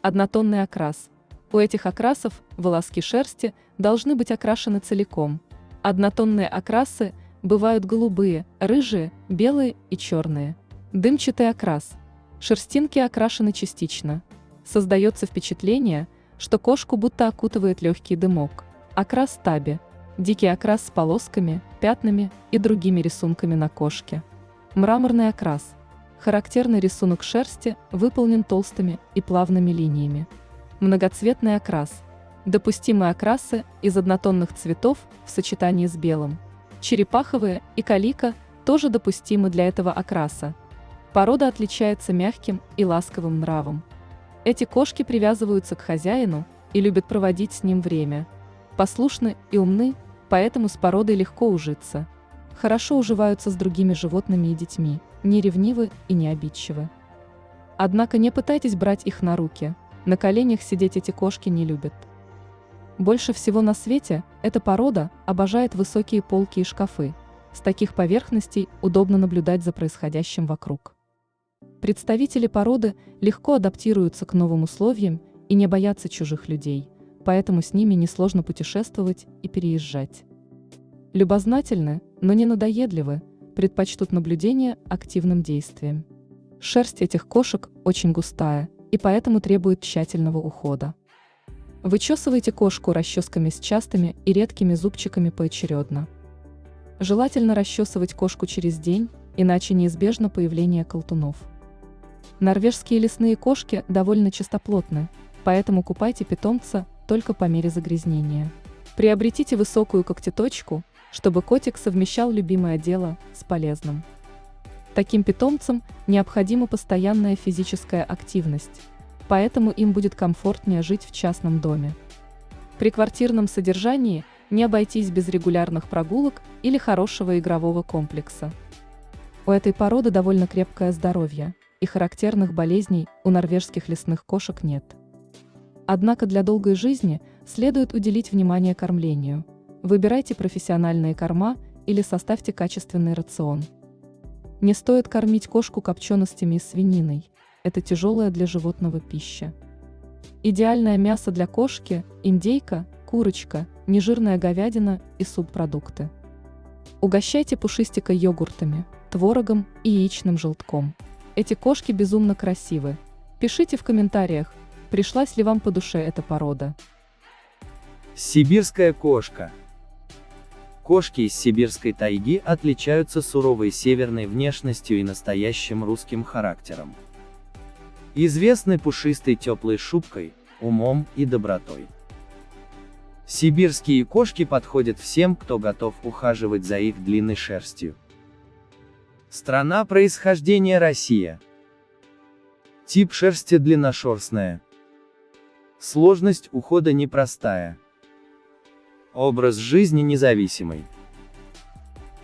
Однотонный окрас. У этих окрасов волоски шерсти должны быть окрашены целиком. Однотонные окрасы бывают голубые, рыжие, белые и черные. Дымчатый окрас. Шерстинки окрашены частично. Создается впечатление, что кошку будто окутывает легкий дымок. Окрас таби. Дикий окрас с полосками, пятнами и другими рисунками на кошке. Мраморный окрас. Характерный рисунок шерсти выполнен толстыми и плавными линиями. Многоцветный окрас. Допустимые окрасы из однотонных цветов в сочетании с белым. Черепаховые и калика тоже допустимы для этого окраса. Порода отличается мягким и ласковым нравом. Эти кошки привязываются к хозяину и любят проводить с ним время. Послушны и умны, поэтому с породой легко ужиться. Хорошо уживаются с другими животными и детьми, не ревнивы и не обидчивы. Однако не пытайтесь брать их на руки, на коленях сидеть эти кошки не любят. Больше всего на свете эта порода обожает высокие полки и шкафы. С таких поверхностей удобно наблюдать за происходящим вокруг. Представители породы легко адаптируются к новым условиям и не боятся чужих людей, поэтому с ними несложно путешествовать и переезжать. Любознательны, но не надоедливы, предпочтут наблюдение активным действием. Шерсть этих кошек очень густая и поэтому требует тщательного ухода. Вычесывайте кошку расческами с частыми и редкими зубчиками поочередно. Желательно расчесывать кошку через день, иначе неизбежно появление колтунов. Норвежские лесные кошки довольно чистоплотны, поэтому купайте питомца только по мере загрязнения. Приобретите высокую когтеточку, чтобы котик совмещал любимое дело с полезным. Таким питомцам необходима постоянная физическая активность, поэтому им будет комфортнее жить в частном доме. При квартирном содержании не обойтись без регулярных прогулок или хорошего игрового комплекса. У этой породы довольно крепкое здоровье, и характерных болезней у норвежских лесных кошек нет. Однако для долгой жизни следует уделить внимание кормлению. Выбирайте профессиональные корма или составьте качественный рацион. Не стоит кормить кошку копченостями и свининой. Это тяжелая для животного пища. Идеальное мясо для кошки – индейка, курочка, нежирная говядина и субпродукты. Угощайте пушистика йогуртами, творогом и яичным желтком. Эти кошки безумно красивы. Пишите в комментариях, пришлась ли вам по душе эта порода.
Сибирская кошка. Кошки из сибирской тайги отличаются суровой северной внешностью и настоящим русским характером. Известны пушистой теплой шубкой, умом и добротой. Сибирские кошки подходят всем, кто готов ухаживать за их длинной шерстью. Страна происхождения: Россия. Тип шерсти: длинношерстная. Сложность ухода непростая. Образ жизни независимый.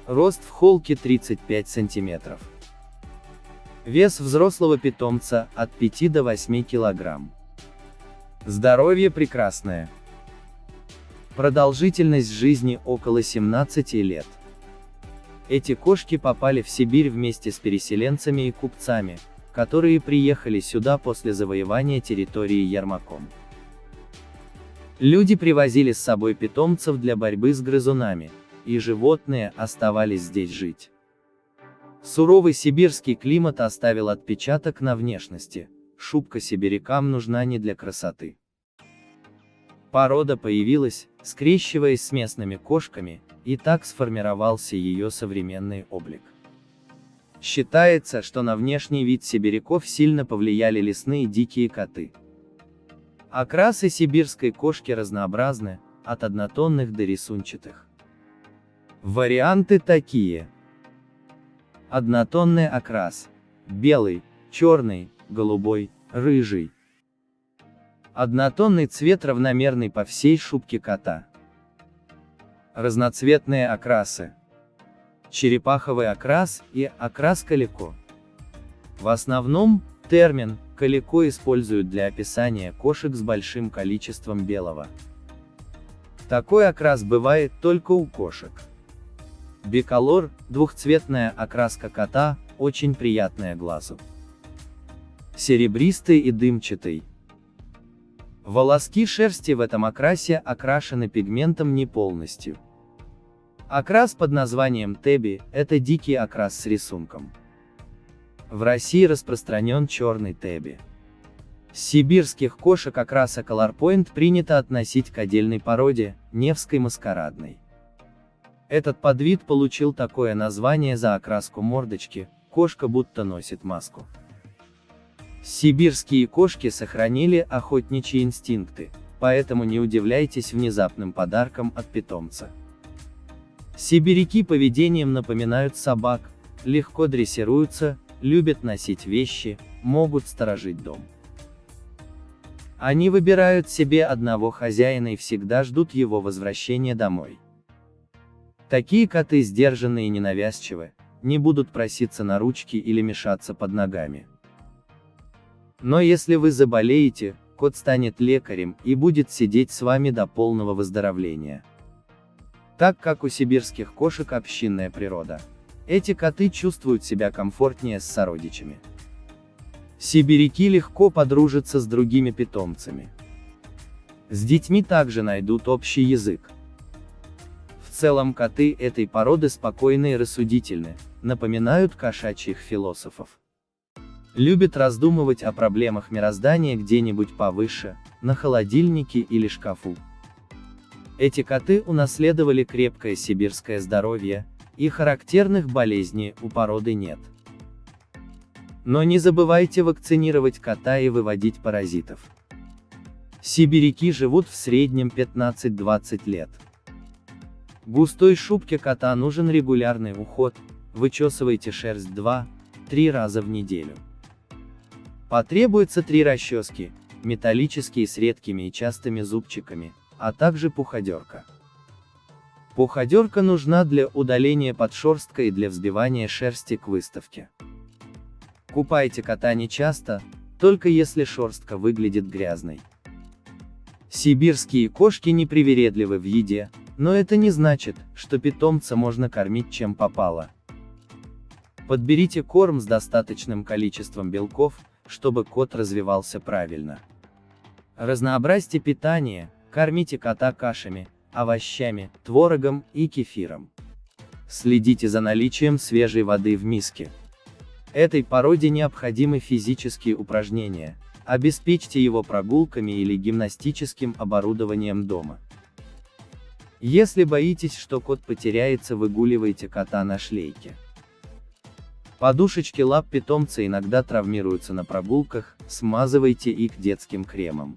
Рост в холке 35 см. Вес взрослого питомца от 5 до 8 кг. Здоровье прекрасное. Продолжительность жизни около 17 лет. Эти кошки попали в Сибирь вместе с переселенцами и купцами, которые приехали сюда после завоевания территории Ермаком. Люди привозили с собой питомцев для борьбы с грызунами, и животные оставались здесь жить. Суровый сибирский климат оставил отпечаток на внешности, шубка сибирякам нужна не для красоты. Порода появилась, скрещиваясь с местными кошками, и так сформировался ее современный облик. Считается, что на внешний вид сибиряков сильно повлияли лесные дикие коты. Окрасы сибирской кошки разнообразны, от однотонных до рисунчатых. Варианты такие. Однотонный окрас: белый, черный, голубой, рыжий. Однотонный цвет равномерный по всей шубке кота. Разноцветные окрасы. Черепаховый окрас и окрас калико. В основном, термин «калико» используют для описания кошек с большим количеством белого. Такой окрас бывает только у кошек. Биколор – двухцветная окраска кота, очень приятная глазу. Серебристый и дымчатый. Волоски шерсти в этом окрасе окрашены пигментом не полностью. Окрас под названием Теби – это дикий окрас с рисунком. В России распространен черный Теби. С сибирских кошек окраса Color Point принято относить к отдельной породе – Невской маскарадной. Этот подвид получил такое название за окраску мордочки, кошка будто носит маску. Сибирские кошки сохранили охотничьи инстинкты, поэтому не удивляйтесь внезапным подаркам от питомца. Сибиряки поведением напоминают собак, легко дрессируются, любят носить вещи, могут сторожить дом. Они выбирают себе одного хозяина и всегда ждут его возвращения домой. Такие коты сдержанные и ненавязчивы, не будут проситься на ручки или мешаться под ногами. Но если вы заболеете, кот станет лекарем и будет сидеть с вами до полного выздоровления. Так как у сибирских кошек общинная природа, эти коты чувствуют себя комфортнее с сородичами. Сибиряки легко подружатся с другими питомцами. С детьми также найдут общий язык. В целом коты этой породы спокойны и рассудительны, напоминают кошачьих философов. Любят раздумывать о проблемах мироздания где-нибудь повыше, на холодильнике или шкафу. Эти коты унаследовали крепкое сибирское здоровье, и характерных болезней у породы нет. Но не забывайте вакцинировать кота и выводить паразитов. Сибиряки живут в среднем 15-20 лет. Густой шубке кота нужен регулярный уход, вычесывайте шерсть 2-3 раза в неделю. Потребуется 3 расчески, металлические с редкими и частыми зубчиками, а также пуходерка. Пуходерка нужна для удаления подшерстка и для взбивания шерсти к выставке. Купайте кота нечасто, только если шерстка выглядит грязной. Сибирские кошки непривередливы в еде, но это не значит, что питомца можно кормить чем попало. Подберите корм с достаточным количеством белков, чтобы кот развивался правильно. Разнообразьте питание, кормите кота кашами, овощами, творогом и кефиром. Следите за наличием свежей воды в миске. Этой породе необходимы физические упражнения, обеспечьте его прогулками или гимнастическим оборудованием дома. Если боитесь, что кот потеряется, выгуливайте кота на шлейке. Подушечки лап питомца иногда травмируются на прогулках, смазывайте их детским кремом.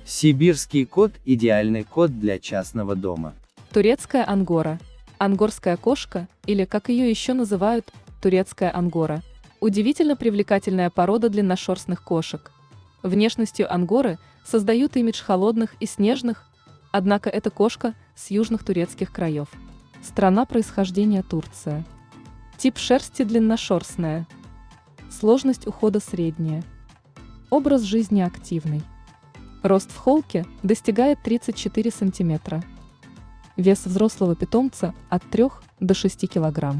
Сибирский кот – идеальный кот для частного дома.
Турецкая ангора. Ангорская кошка, или как ее еще называют, турецкая ангора. Удивительно привлекательная порода длинношерстных кошек. Внешностью ангоры создают имидж холодных и снежных, однако это кошка с южных турецких краев. Страна происхождения Турция. Тип шерсти длинношерстная. Сложность ухода средняя. Образ жизни активный. Рост в холке достигает 34 см. Вес взрослого питомца от 3 до 6 кг.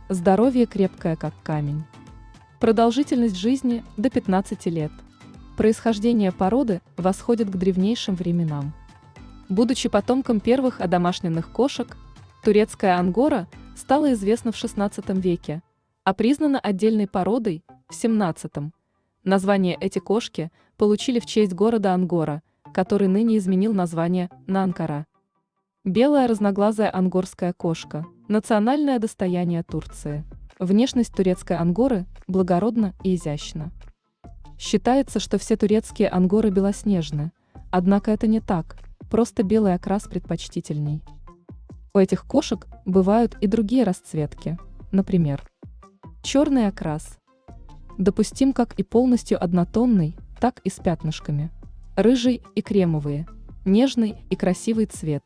Здоровье крепкое как камень. Продолжительность жизни до 15 лет. Происхождение породы восходит к древнейшим временам. Будучи потомком первых одомашненных кошек, турецкая ангора стала известна в XVI веке, а признана отдельной породой в XVII. Название эти кошки получили в честь города Ангора, который ныне изменил название на Анкара. Белая разноглазая ангорская кошка – национальное достояние Турции. Внешность турецкой ангоры благородна и изящна. Считается, что все турецкие ангоры белоснежны, однако это не так, просто белый окрас предпочтительней. У этих кошек бывают и другие расцветки, например, черный окрас. Допустим как и полностью однотонный, так и с пятнышками. Рыжий и кремовые, нежный и красивый цвет,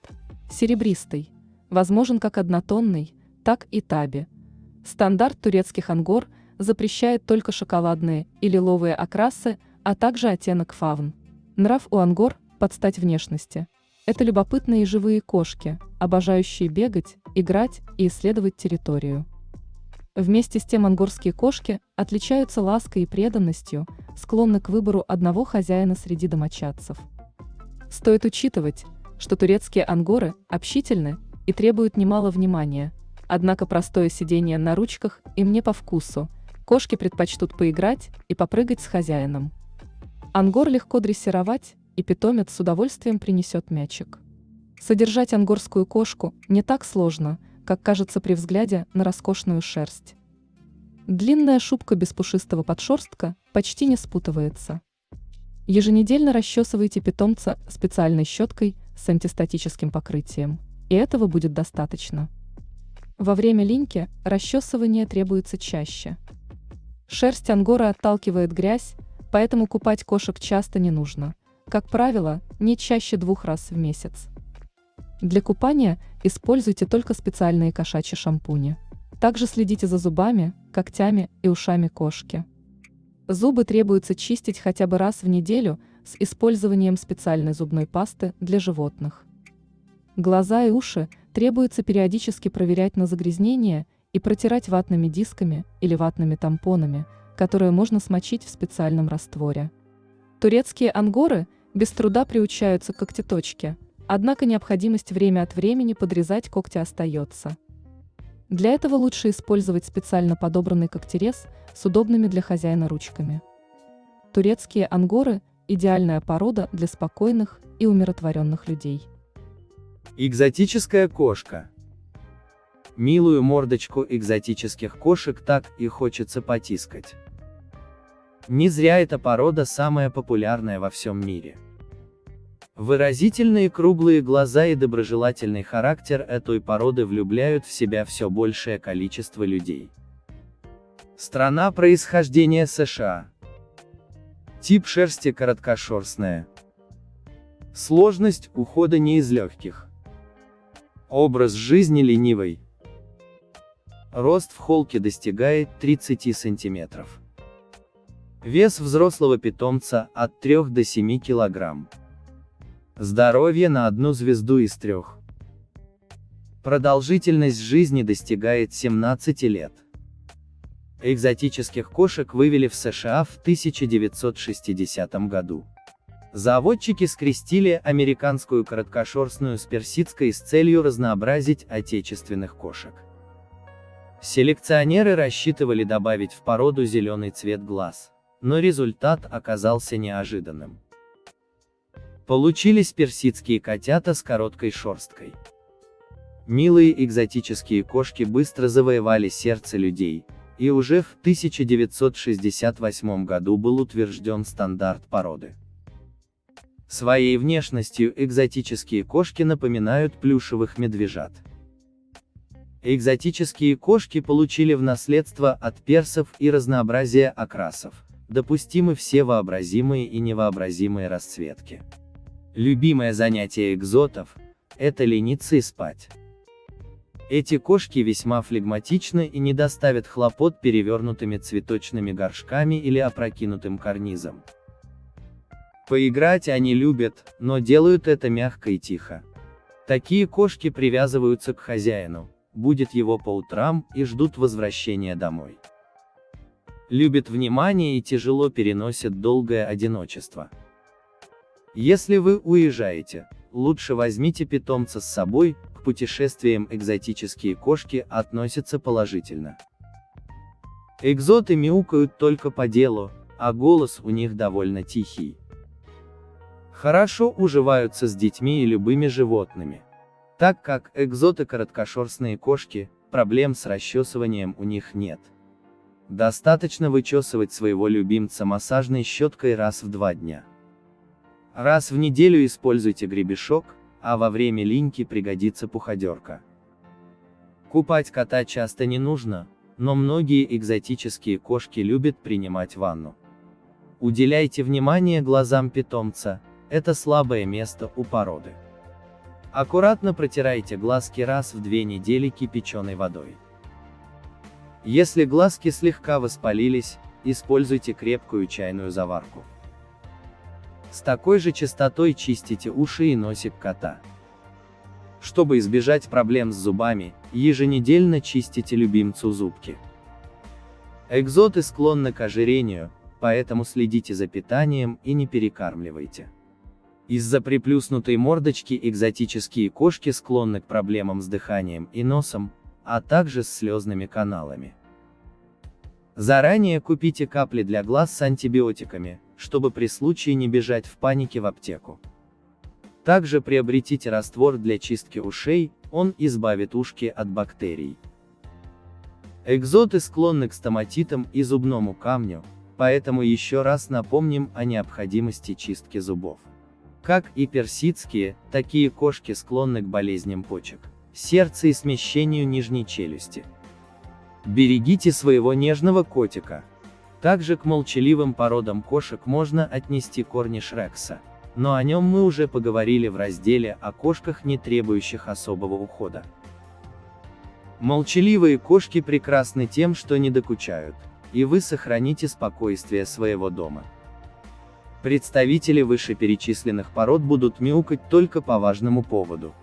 серебристый, возможен как однотонный, так и таби. Стандарт турецких ангор запрещает только шоколадные и лиловые окрасы, а также оттенок фавн. Нрав у ангор под стать внешности. Это любопытные живые кошки, обожающие бегать, играть и исследовать территорию. Вместе с тем ангорские кошки отличаются лаской и преданностью, склонны к выбору одного хозяина среди домочадцев. Стоит учитывать, что турецкие ангоры общительны и требуют немало внимания, однако простое сидение на ручках им не по вкусу, кошки предпочтут поиграть и попрыгать с хозяином. Ангор легко дрессировать, и питомец с удовольствием принесет мячик. Содержать ангорскую кошку не так сложно, как кажется при взгляде на роскошную шерсть. Длинная шубка без пушистого подшерстка почти не спутывается. Еженедельно расчесывайте питомца специальной щеткой с антистатическим покрытием, и этого будет достаточно. Во время линьки расчесывание требуется чаще. Шерсть ангоры отталкивает грязь, поэтому купать кошек часто не нужно. Как правило, не чаще 2 раз в месяц. Для купания используйте только специальные кошачьи шампуни. Также следите за зубами, когтями и ушами кошки. Зубы требуется чистить хотя бы раз в неделю с использованием специальной зубной пасты для животных. Глаза и уши требуется периодически проверять на загрязнения и протирать ватными дисками или ватными тампонами, которые можно смочить в специальном растворе. Турецкие ангоры без труда приучаются к когтеточке, однако необходимость время от времени подрезать когти остается. Для этого лучше использовать специально подобранный когтерез с удобными для хозяина ручками. Турецкие ангоры – идеальная порода для спокойных и умиротворенных людей.
Экзотическая кошка. Милую мордочку экзотических кошек так и хочется потискать. Не зря эта порода самая популярная во всем мире. Выразительные круглые глаза и доброжелательный характер этой породы влюбляют в себя все большее количество людей. Страна происхождения США. Тип шерсти короткошерстная. Сложность ухода не из легких. Образ жизни ленивый. Рост в холке достигает 30 сантиметров. Вес взрослого питомца от 3 до 7 кг. Здоровье на 1 звезду из 3. Продолжительность жизни достигает 17 лет. Экзотических кошек вывели в США в 1960 году. Заводчики скрестили американскую короткошерстную с персидской с целью разнообразить отечественных кошек. Селекционеры рассчитывали добавить в породу зеленый цвет глаз, но результат оказался неожиданным. Получились персидские котята с короткой шерсткой. Милые экзотические кошки быстро завоевали сердце людей, и уже в 1968 году был утвержден стандарт породы. Своей внешностью экзотические кошки напоминают плюшевых медвежат. Экзотические кошки получили в наследство от персов и разнообразие окрасов, допустимы все вообразимые и невообразимые расцветки. Любимое занятие экзотов – это лениться и спать. Эти кошки весьма флегматичны и не доставят хлопот перевернутыми цветочными горшками или опрокинутым карнизом. Поиграть они любят, но делают это мягко и тихо. Такие кошки привязываются к хозяину, будят его по утрам и ждут возвращения домой. Любят внимание и тяжело переносят долгое одиночество. Если вы уезжаете, лучше возьмите питомца с собой, к путешествиям экзотические кошки относятся положительно. Экзоты мяукают только по делу, а голос у них довольно тихий. Хорошо уживаются с детьми и любыми животными. Так как экзоты короткошерстные кошки, проблем с расчесыванием у них нет. Достаточно вычесывать своего любимца массажной щеткой раз в 2 дня. Раз в неделю используйте гребешок, а во время линьки пригодится пуходерка. Купать кота часто не нужно, но многие экзотические кошки любят принимать ванну. Уделяйте внимание глазам питомца, это слабое место у породы. Аккуратно протирайте глазки раз в 2 недели кипяченой водой. Если глазки слегка воспалились, используйте крепкую чайную заварку. С такой же частотой чистите уши и носик кота. Чтобы избежать проблем с зубами, еженедельно чистите любимцу зубки. Экзоты склонны к ожирению, поэтому следите за питанием и не перекармливайте. Из-за приплюснутой мордочки экзотические кошки склонны к проблемам с дыханием и носом, а также с слезными каналами. Заранее купите капли для глаз с антибиотиками, чтобы при случае не бежать в панике в аптеку. Также приобретите раствор для чистки ушей, он избавит ушки от бактерий. Экзоты склонны к стоматитам и зубному камню, поэтому еще раз напомним о необходимости чистки зубов. Как и персидские, такие кошки склонны к болезням почек, сердца и смещению нижней челюсти. Берегите своего нежного котика. Также к молчаливым породам кошек можно отнести корниш рекса, но о нем мы уже поговорили в разделе о кошках, не требующих особого ухода. Молчаливые кошки прекрасны тем, что не докучают, и вы сохраните спокойствие своего дома. Представители вышеперечисленных пород будут мяукать только по важному поводу.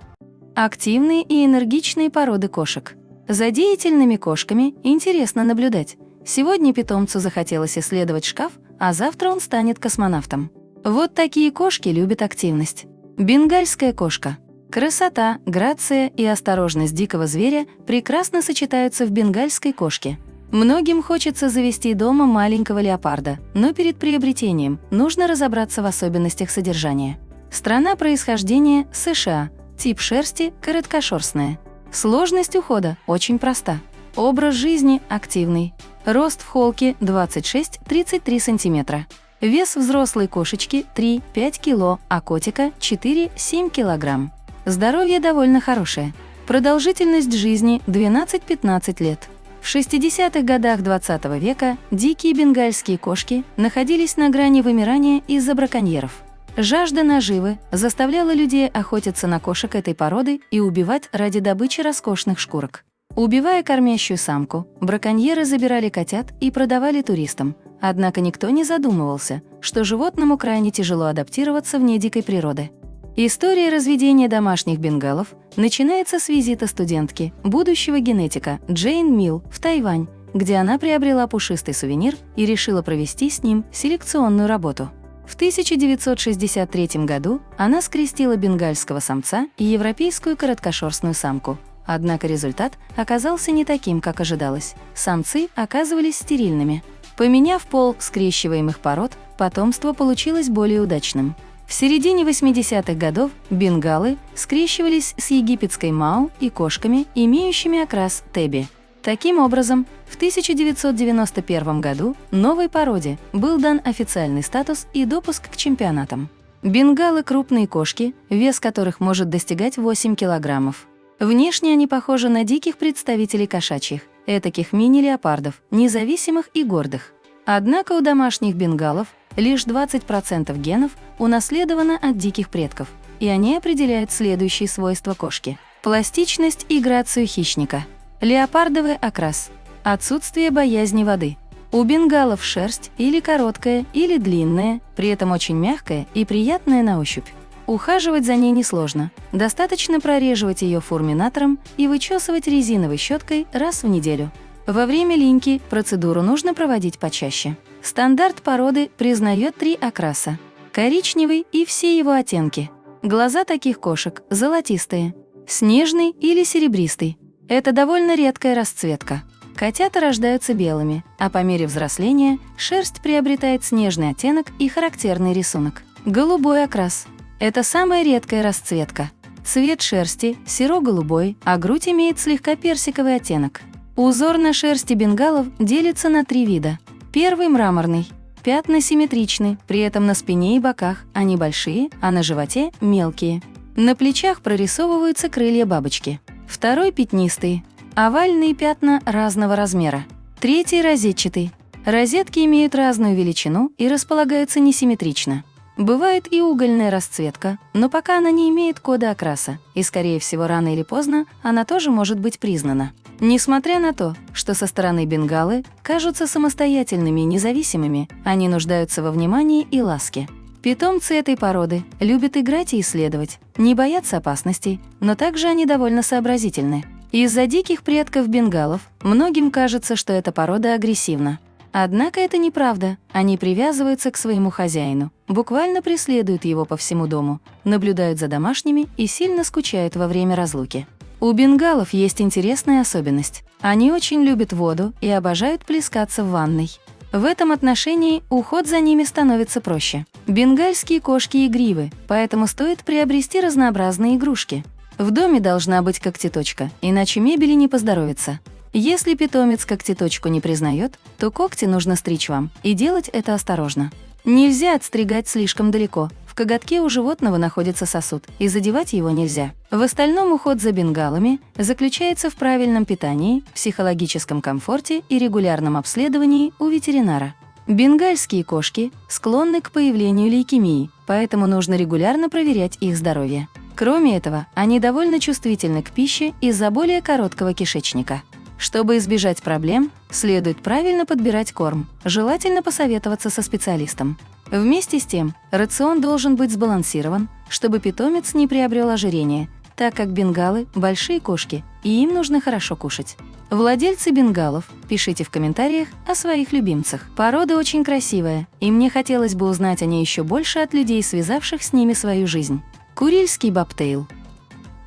Активные и энергичные породы кошек. За деятельными кошками интересно наблюдать. Сегодня питомцу захотелось исследовать шкаф, а завтра он станет космонавтом. Вот такие кошки любят активность. Бенгальская кошка. Красота, грация и осторожность дикого зверя прекрасно сочетаются в бенгальской кошке. Многим хочется завести дома маленького леопарда, но перед приобретением нужно разобраться в особенностях содержания. Страна происхождения – США. Тип шерсти – короткошерстная. Сложность ухода очень проста. Образ жизни – активный. Рост в холке 26-33 см. Вес взрослой кошечки 3-5 кг, а котика 4-7 кг. Здоровье довольно хорошее. Продолжительность жизни 12-15 лет. В 60-х годах 20 века дикие бенгальские кошки находились на грани вымирания из-за браконьеров. Жажда наживы заставляла людей охотиться на кошек этой породы и убивать ради добычи роскошных шкурок. Убивая кормящую самку, браконьеры забирали котят и продавали туристам. Однако никто не задумывался, что животному крайне тяжело адаптироваться вне дикой природы. История разведения домашних бенгалов начинается с визита студентки, будущего генетика Джейн Милл в Тайвань, где она приобрела пушистый сувенир и решила провести с ним селекционную работу. В 1963 году она скрестила бенгальского самца и европейскую короткошерстную самку. Однако результат оказался не таким, как ожидалось. Самцы оказывались стерильными. Поменяв пол скрещиваемых пород, потомство получилось более удачным. В середине 80-х годов бенгалы скрещивались с египетской мау и кошками, имеющими окрас теби. Таким образом, в 1991 году новой породе был дан официальный статус и допуск к чемпионатам. Бенгалы – крупные кошки, вес которых может достигать 8 килограммов. Внешне они похожи на диких представителей кошачьих, этаких мини-леопардов, независимых и гордых. Однако у домашних бенгалов лишь 20% генов унаследовано от диких предков, и они определяют следующие свойства кошки: пластичность и грацию хищника, леопардовый окрас, отсутствие боязни воды. У бенгалов шерсть или короткая, или длинная, при этом очень мягкая и приятная на ощупь. Ухаживать за ней несложно, достаточно прореживать ее фурминатором и вычесывать резиновой щеткой раз в неделю. Во время линьки процедуру нужно проводить почаще. Стандарт породы признает 3 окраса – коричневый и все его оттенки. Глаза таких кошек золотистые, снежный или серебристый. Это довольно редкая расцветка. Котята рождаются белыми, а по мере взросления шерсть приобретает снежный оттенок и характерный рисунок. Голубой окрас – это самая редкая расцветка. Цвет шерсти серо-голубой, а грудь имеет слегка персиковый оттенок. Узор на шерсти бенгалов делится на 3 вида. Первый – мраморный. Пятна симметричны, при этом на спине и боках они большие, а на животе – мелкие. На плечах прорисовываются крылья бабочки. Второй – пятнистый. Овальные пятна разного размера. Третий розетчатый. Розетки имеют разную величину и располагаются несимметрично. Бывает и угольная расцветка, но пока она не имеет кода окраса, и, скорее всего, рано или поздно она тоже может быть признана. Несмотря на то, что со стороны бенгалы кажутся самостоятельными и независимыми, они нуждаются во внимании и ласке. Питомцы этой породы любят играть и исследовать, не боятся опасностей, но также они довольно сообразительны. Из-за диких предков бенгалов многим кажется, что эта порода агрессивна. Однако это неправда, они привязываются к своему хозяину, буквально преследуют его по всему дому, наблюдают за домашними и сильно скучают во время разлуки. У бенгалов есть интересная особенность. Они очень любят воду и обожают плескаться в ванной. В этом отношении уход за ними становится проще. Бенгальские кошки игривы, поэтому стоит приобрести разнообразные игрушки. В доме должна быть когтеточка, иначе мебели не поздоровится. Если питомец когтеточку не признает, то когти нужно стричь вам, и делать это осторожно. Нельзя отстригать слишком далеко. В коготке у животного находится сосуд, и задевать его нельзя. В остальном уход за бенгалами заключается в правильном питании, психологическом комфорте и регулярном обследовании у ветеринара. Бенгальские кошки склонны к появлению лейкемии, поэтому нужно регулярно проверять их здоровье. Кроме этого, они довольно чувствительны к пище из-за более короткого кишечника. Чтобы избежать проблем, следует правильно подбирать корм, желательно посоветоваться со специалистом. Вместе с тем, рацион должен быть сбалансирован, чтобы питомец не приобрел ожирение, так как бенгалы – большие кошки, и им нужно хорошо кушать. Владельцы бенгалов, пишите в комментариях о своих любимцах. Порода очень красивая, и мне хотелось бы узнать о ней еще больше от людей, связавших с ними свою жизнь. Курильский бобтейл.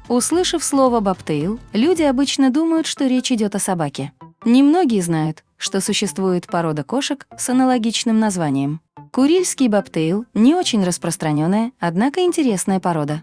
Услышав слово «бобтейл», люди обычно думают, что речь идет о собаке. Немногие знают, что существует порода кошек с аналогичным названием. Курильский бобтейл – не очень распространенная, однако интересная порода.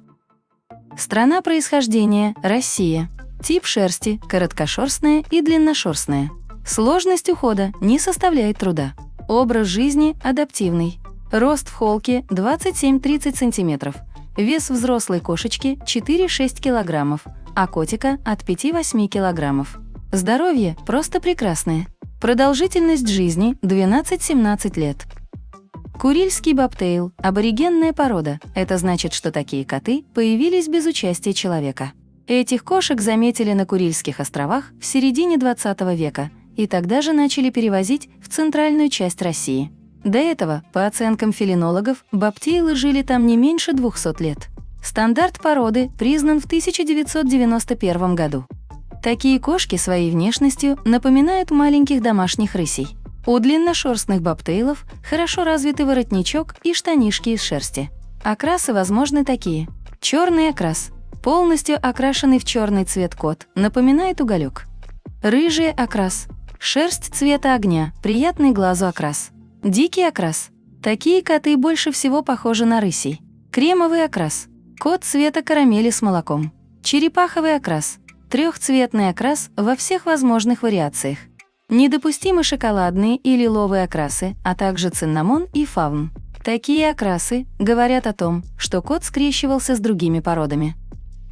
Страна происхождения – Россия. Тип шерсти – короткошерстная и длинношерстная. Сложность ухода не составляет труда. Образ жизни – адаптивный. Рост в холке – 27-30 см. Вес взрослой кошечки – 4-6 кг, а котика – от 5-8 кг. Здоровье просто прекрасное. Продолжительность жизни – 12-17 лет. Курильский бобтейл – аборигенная порода. Это значит, что такие коты появились без участия человека. Этих кошек заметили на Курильских островах в середине 20 века, и тогда же начали перевозить в центральную часть России. До этого, по оценкам фелинологов, бобтейлы жили там не меньше 200 лет. Стандарт породы признан в 1991 году. Такие кошки своей внешностью напоминают маленьких домашних рысей. У длинношерстных бобтейлов хорошо развиты воротничок и штанишки из шерсти. Окрасы возможны такие. Черный окрас. Полностью окрашенный в черный цвет кот напоминает уголек. Рыжий окрас. Шерсть цвета огня, приятный глазу окрас. Дикий окрас. Такие коты больше всего похожи на рысей. Кремовый окрас. Кот цвета карамели с молоком. Черепаховый окрас. Трехцветный окрас во всех возможных вариациях. Недопустимы шоколадные и лиловые окрасы, а также циннамон и фавн. Такие окрасы говорят о том, что кот скрещивался с другими породами.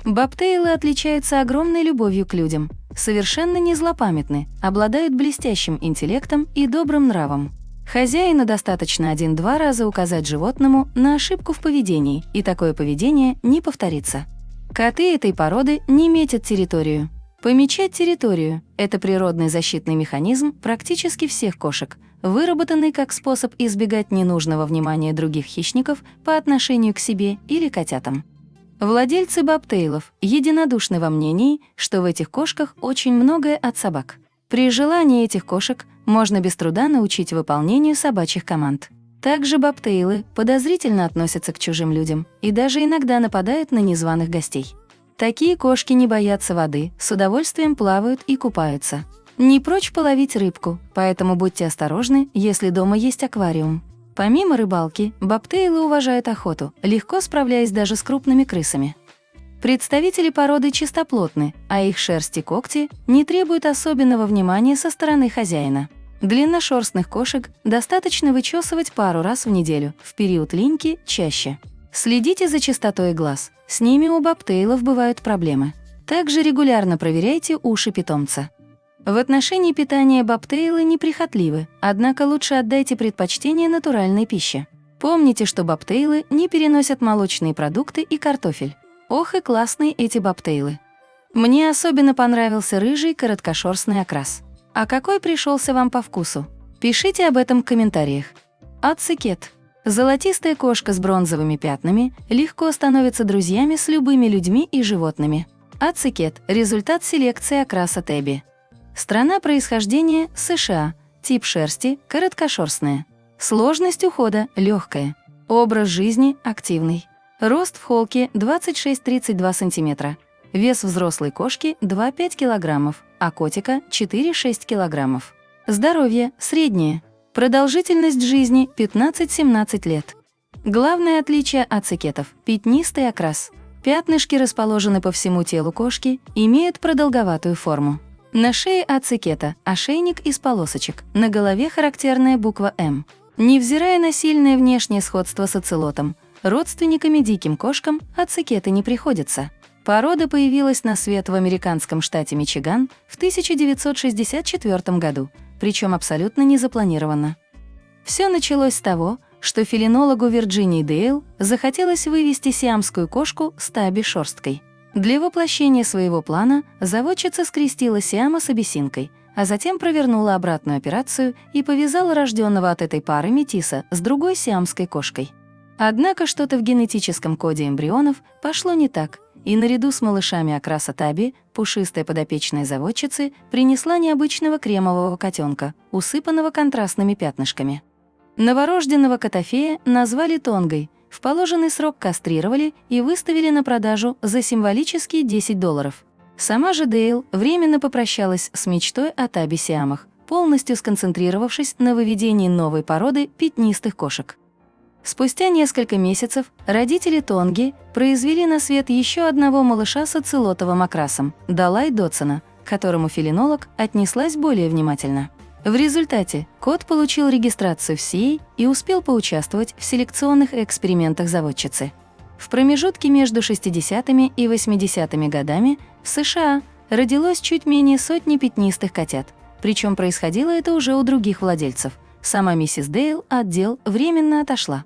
Бобтейлы отличаются огромной любовью к людям, совершенно не злопамятны, обладают блестящим интеллектом и добрым нравом. Хозяину достаточно 1-2 раза указать животному на ошибку в поведении, и такое поведение не повторится. Коты этой породы не метят территорию. Помечать территорию – это природный защитный механизм практически всех кошек, выработанный как способ избегать ненужного внимания других хищников по отношению к себе или котятам. Владельцы бобтейлов единодушны во мнении, что в этих кошках очень многое от собак. При желании этих кошек можно без труда научить выполнению собачьих команд. Также бобтейлы подозрительно относятся к чужим людям и даже иногда нападают на незваных гостей. Такие кошки не боятся воды, с удовольствием плавают и купаются. Не прочь половить рыбку, поэтому будьте осторожны, если дома есть аквариум. Помимо рыбалки, бобтейлы уважают охоту, легко справляясь даже с крупными крысами. Представители породы чистоплотны, а их шерсть и когти не требуют особенного внимания со стороны хозяина. Длинношерстных кошек достаточно вычесывать пару раз в неделю, в период линьки чаще. Следите за чистотой глаз, с ними у бобтейлов бывают проблемы. Также регулярно проверяйте уши питомца. В отношении питания бобтейлы неприхотливы, однако лучше отдайте предпочтение натуральной пище. Помните, что бобтейлы не переносят молочные продукты и картофель. Ох и классные эти бобтейлы. Мне особенно понравился рыжий короткошерстный окрас. А какой пришелся вам по вкусу? Пишите об этом в комментариях. Ацикет. Золотистая кошка с бронзовыми пятнами легко становится друзьями с любыми людьми и животными. Ацикет – результат селекции окраса Тэби. Страна происхождения – США. Тип шерсти – короткошерстная. Сложность ухода – легкая. Образ жизни – активный. Рост в холке – 26-32 см. Вес взрослой кошки – 2-5 кг, а котика – 4-6 кг. Здоровье – среднее. Продолжительность жизни – 15-17 лет. Главное отличие ацикетов – пятнистый окрас. Пятнышки расположены по всему телу кошки, имеют продолговатую форму. На шее ацикета ошейник из полосочек, на голове характерная буква «М». Невзирая на сильное внешнее сходство с оцелотом, родственниками диким кошкам ацикеты не приходятся. Порода появилась на свет в американском штате Мичиган в 1964 году, причем абсолютно незапланированно. Все началось с того, что фелинологу Вирджинии Дейл захотелось вывести сиамскую кошку с Таби шерсткой. Для воплощения своего плана заводчица скрестила Сиама с абиссинкой, а затем провернула обратную операцию и повязала рожденного от этой пары метиса с другой сиамской кошкой. Однако что-то в генетическом коде эмбрионов пошло не так, и наряду с малышами окраса Таби пушистая подопечная заводчицы принесла необычного кремового котенка, усыпанного контрастными пятнышками. Новорожденного котофея назвали Тонгой, в положенный срок кастрировали и выставили на продажу за символические $10. Сама же Дейл временно попрощалась с мечтой о Таби-сиамах, полностью сконцентрировавшись на выведении новой породы пятнистых кошек. Спустя несколько месяцев родители Тонги произвели на свет еще одного малыша с оцелотовым окрасом – Далай Дотсона, к которому фелинолог отнеслась более внимательно. В результате кот получил регистрацию в СИИ и успел поучаствовать в селекционных экспериментах заводчицы. В промежутке между 60-ми и 80-ми годами в США родилось чуть менее сотни пятнистых котят, причем происходило это уже у других владельцев. Сама миссис Дейл от дел временно отошла.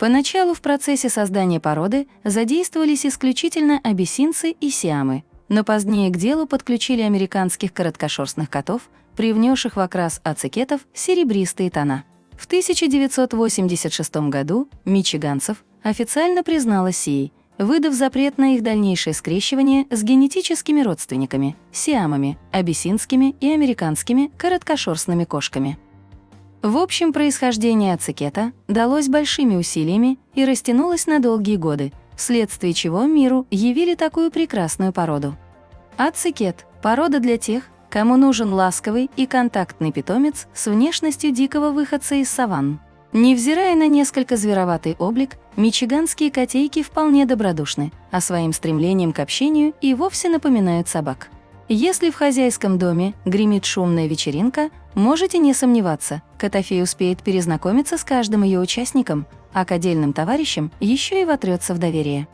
Поначалу в процессе создания породы задействовались исключительно абиссинцы и сиамы, но позднее к делу подключили американских короткошерстных котов, привнесших в окрас ацикетов серебристые тона. В 1986 году мичиганцев официально признала СИИ, выдав запрет на их дальнейшее скрещивание с генетическими родственниками – сиамами, абиссинскими и американскими короткошерстными кошками. В общем, происхождение ацикета далось большими усилиями и растянулось на долгие годы, вследствие чего миру явили такую прекрасную породу. Ацикет – порода для тех, кому нужен ласковый и контактный питомец с внешностью дикого выходца из саванн. Невзирая на несколько звероватый облик, мичиганские котейки вполне добродушны, а своим стремлением к общению и вовсе напоминают собак. Если в хозяйском доме гремит шумная вечеринка, можете не сомневаться, котофей успеет перезнакомиться с каждым ее участником, а к отдельным товарищам еще и вотрется в доверие.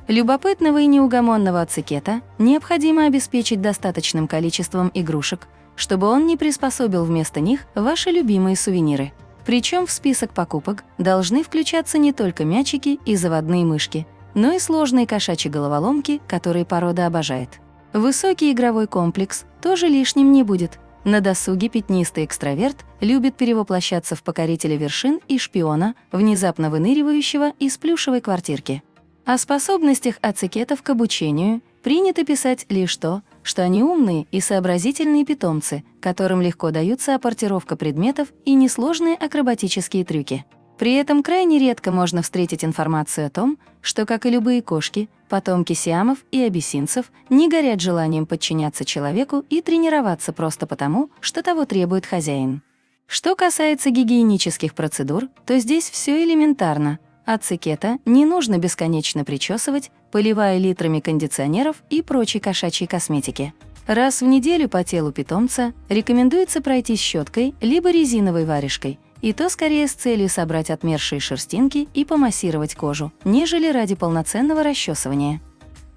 Любопытного и неугомонного ацикета необходимо обеспечить достаточным количеством игрушек, чтобы он не приспособил вместо них ваши любимые сувениры. Причем в список покупок должны включаться не только мячики и заводные мышки, но и сложные кошачьи головоломки, которые порода обожает. Высокий игровой комплекс тоже лишним не будет. На досуге пятнистый экстраверт любит перевоплощаться в покорителя вершин и шпиона, внезапно выныривающего из плюшевой квартирки. О способностях ацикетов к обучению принято писать лишь то, что они умные и сообразительные питомцы, которым легко даются апортировка предметов и несложные акробатические трюки. При этом крайне редко можно встретить информацию о том, что, как и любые кошки, потомки сиамов и абиссинцев не горят желанием подчиняться человеку и тренироваться просто потому, что того требует хозяин. Что касается гигиенических процедур, то здесь все элементарно. Ацикета не нужно бесконечно причесывать, поливая литрами кондиционеров и прочей кошачьей косметики. Раз в неделю по телу питомца рекомендуется пройтись щеткой либо резиновой варежкой, и то скорее с целью собрать отмершие шерстинки и помассировать кожу, нежели ради полноценного расчесывания.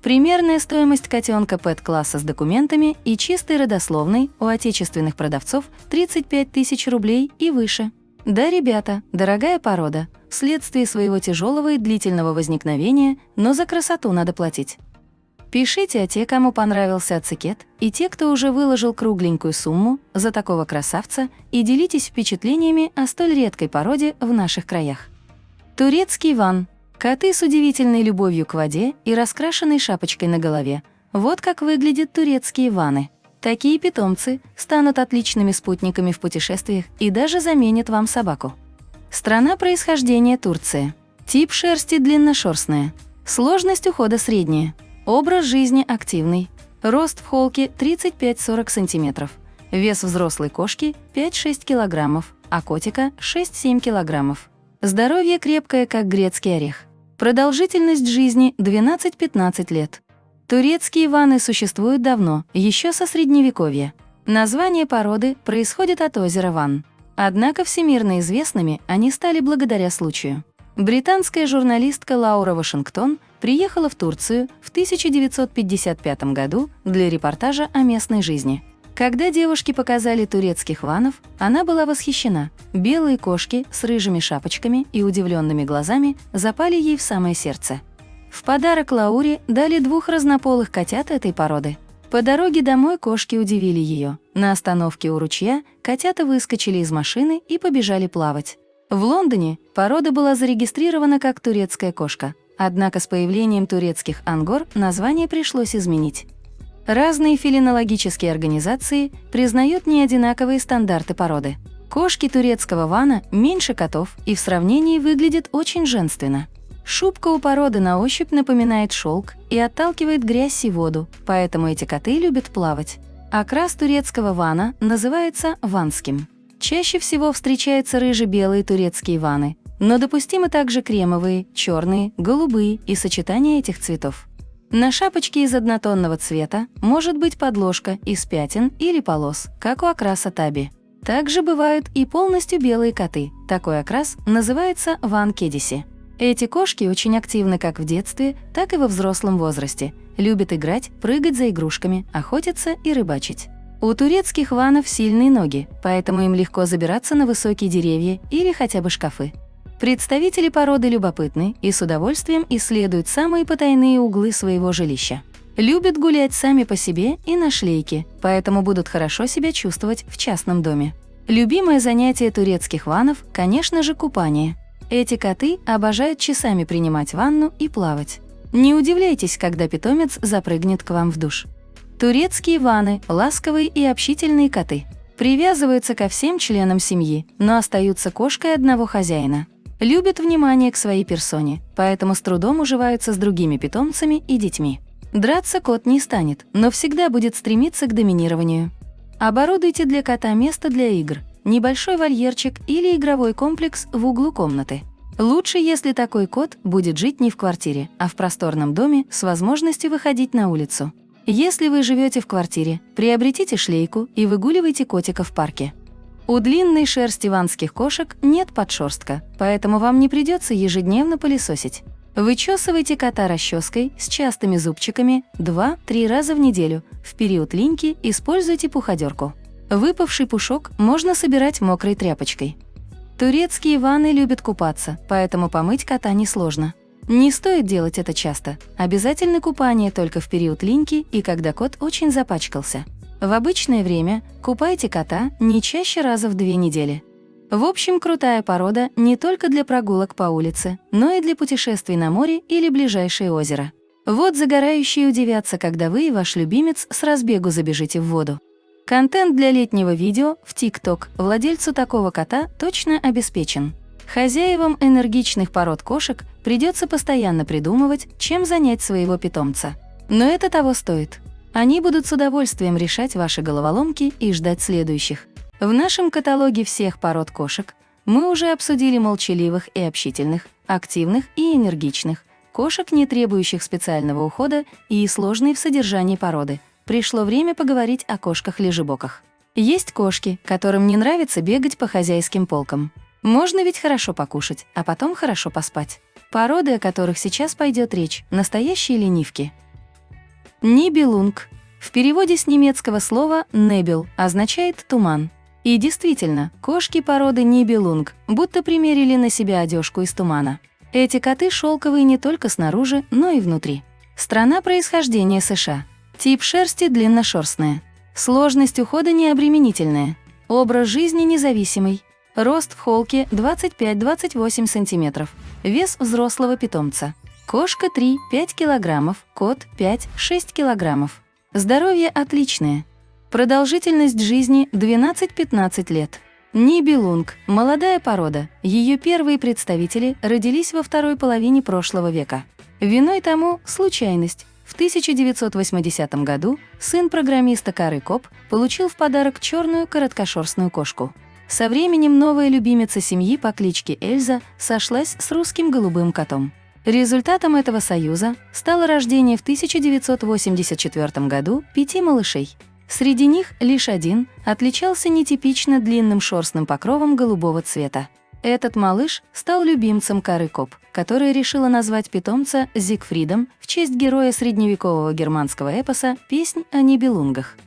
Примерная стоимость котенка пэт-класса с документами и чистой родословной у отечественных продавцов 35 тысяч рублей и выше. Да, ребята, дорогая порода, вследствие своего тяжелого и длительного возникновения, но за красоту надо платить. Пишите те, кому понравился ацикет, и те, кто уже выложил кругленькую сумму за такого красавца, и делитесь впечатлениями о столь редкой породе в наших краях. Турецкий ван. Коты с удивительной любовью к воде и раскрашенной шапочкой на голове. Вот как выглядят турецкие ваны. Такие питомцы станут отличными спутниками в путешествиях и даже заменят вам собаку. Страна происхождения Турция. Тип шерсти длинношерстная. Сложность ухода средняя. Образ жизни активный. Рост в холке 35-40 см. Вес взрослой кошки 5-6 кг, а котика 6-7 кг. Здоровье крепкое, как грецкий орех. Продолжительность жизни 12-15 лет. Турецкие ваны существуют давно, еще со Средневековья. Название породы происходит от озера Ван. Однако всемирно известными они стали благодаря случаю. Британская журналистка Лаура Вашингтон приехала в Турцию в 1955 году для репортажа о местной жизни. Когда девушки показали турецких ванов, она была восхищена. Белые кошки с рыжими шапочками и удивленными глазами запали ей в самое сердце. В подарок Лауре дали 2 разнополых котят этой породы. По дороге домой кошки удивили ее. На остановке у ручья котята выскочили из машины и побежали плавать. В Лондоне порода была зарегистрирована как турецкая кошка, однако с появлением турецких ангор название пришлось изменить. Разные фелинологические организации признают неодинаковые стандарты породы. Кошки турецкого вана меньше котов и в сравнении выглядят очень женственно. Шубка у породы на ощупь напоминает шелк и отталкивает грязь и воду, поэтому эти коты любят плавать. Окрас турецкого вана называется ванским. Чаще всего встречаются рыже-белые турецкие ваны, но допустимы также кремовые, черные, голубые и сочетания этих цветов. На шапочке из однотонного цвета может быть подложка из пятен или полос, как у окраса таби. Также бывают и полностью белые коты. Такой окрас называется ван кедиси. Эти кошки очень активны как в детстве, так и во взрослом возрасте. Любят играть, прыгать за игрушками, охотиться и рыбачить. У турецких ванов сильные ноги, поэтому им легко забираться на высокие деревья или хотя бы шкафы. Представители породы любопытны и с удовольствием исследуют самые потайные углы своего жилища. Любят гулять сами по себе и на шлейке, поэтому будут хорошо себя чувствовать в частном доме. Любимое занятие турецких ванов, конечно же, купание. Эти коты обожают часами принимать ванну и плавать. Не удивляйтесь, когда питомец запрыгнет к вам в душ. Турецкие ваны – ласковые и общительные коты. Привязываются ко всем членам семьи, но остаются кошкой одного хозяина. Любят внимание к своей персоне, поэтому с трудом уживаются с другими питомцами и детьми. Драться кот не станет, но всегда будет стремиться к доминированию. Оборудуйте для кота место для игр, небольшой вольерчик или игровой комплекс в углу комнаты. Лучше, если такой кот будет жить не в квартире, а в просторном доме с возможностью выходить на улицу. Если вы живете в квартире, приобретите шлейку и выгуливайте котика в парке. У длинной шерсти ванских кошек нет подшерстка, поэтому вам не придется ежедневно пылесосить. Вычесывайте кота расческой с частыми зубчиками 2-3 раза в неделю. В период линьки используйте пуходерку. Выпавший пушок можно собирать мокрой тряпочкой. Турецкие ваны любят купаться, поэтому помыть кота несложно. Не стоит делать это часто. Обязательно купание только в период линьки и когда кот очень запачкался. В обычное время купайте кота не чаще раза в 2 недели. В общем, крутая порода не только для прогулок по улице, но и для путешествий на море или ближайшее озеро. Вот загорающие удивятся, когда вы и ваш любимец с разбегу забежите в воду. Контент для летнего видео в TikTok владельцу такого кота точно обеспечен. Хозяевам энергичных пород кошек придется постоянно придумывать, чем занять своего питомца. Но это того стоит. Они будут с удовольствием решать ваши головоломки и ждать следующих. В нашем каталоге всех пород кошек мы уже обсудили молчаливых и общительных, активных и энергичных, кошек, не требующих специального ухода и сложной в содержании породы. Пришло время поговорить о кошках-лежебоках. Есть кошки, которым не нравится бегать по хозяйским полкам. Можно ведь хорошо покушать, а потом хорошо поспать. Породы, о которых сейчас пойдет речь, настоящие ленивки. Нибелунг в переводе с немецкого слова «небел» означает «туман». И действительно, кошки породы Нибелунг будто примерили на себя одежку из тумана. Эти коты шелковые не только снаружи, но и внутри. Страна происхождения США. Тип шерсти длинношерстная. Сложность ухода необременительная. Образ жизни независимый. Рост в холке 25-28 см. Вес взрослого питомца. Кошка 3-5 кг, кот 5-6 кг. Здоровье отличное. Продолжительность жизни 12-15 лет. Нибелунг – молодая порода. Ее первые представители родились во второй половине прошлого века. Виной тому случайность. В 1980 году сын программиста Кары Коп получил в подарок черную короткошерстную кошку. Со временем новая любимица семьи по кличке Эльза сошлась с русским голубым котом. Результатом этого союза стало рождение в 1984 году 5 малышей. Среди них лишь один отличался нетипично длинным шерстным покровом голубого цвета. Этот малыш стал любимцем Кары Коп, которая решила назвать питомца Зигфридом в честь героя средневекового германского эпоса «Песнь о Нибелунгах».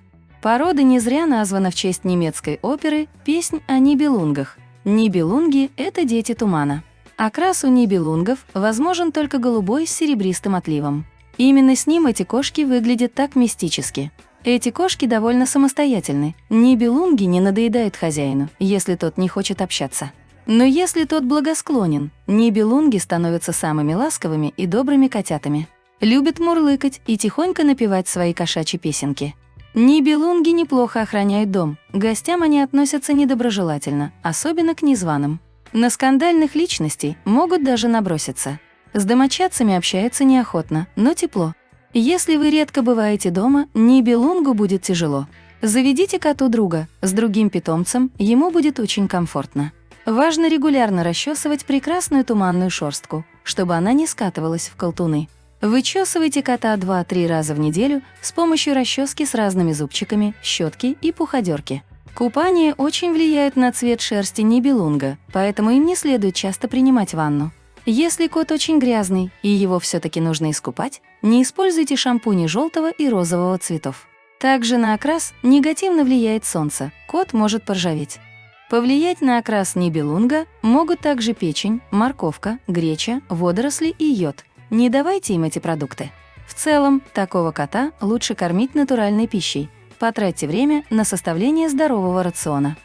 Порода не зря названа в честь немецкой оперы «Песнь о Нибелунгах». Нибелунги – это дети тумана. Окрас у нибелунгов возможен только голубой с серебристым отливом. Именно с ним эти кошки выглядят так мистически. Эти кошки довольно самостоятельны. Нибелунги не надоедают хозяину, если тот не хочет общаться. Но если тот благосклонен, нибелунги становятся самыми ласковыми и добрыми котятами. Любят мурлыкать и тихонько напевать свои кошачьи песенки. Нибелунги неплохо охраняют дом, к гостям они относятся недоброжелательно, особенно к незваным. На скандальных личностей могут даже наброситься. С домочадцами общаются неохотно, но тепло. Если вы редко бываете дома, нибелунгу будет тяжело. Заведите коту друга, с другим питомцем ему будет очень комфортно. Важно регулярно расчесывать прекрасную туманную шерстку, чтобы она не скатывалась в колтуны. Вычесывайте кота 2-3 раза в неделю с помощью расчески с разными зубчиками, щетки и пуходерки. Купание очень влияет на цвет шерсти нибелунга, поэтому им не следует часто принимать ванну. Если кот очень грязный и его все-таки нужно искупать, не используйте шампуни желтого и розового цветов. Также на окрас негативно влияет солнце, кот может поржаветь. Повлиять на окрас нибелунга могут также печень, морковка, греча, водоросли и йод. Не давайте им эти продукты. В целом, такого кота лучше кормить натуральной пищей. Потратьте время на составление здорового рациона.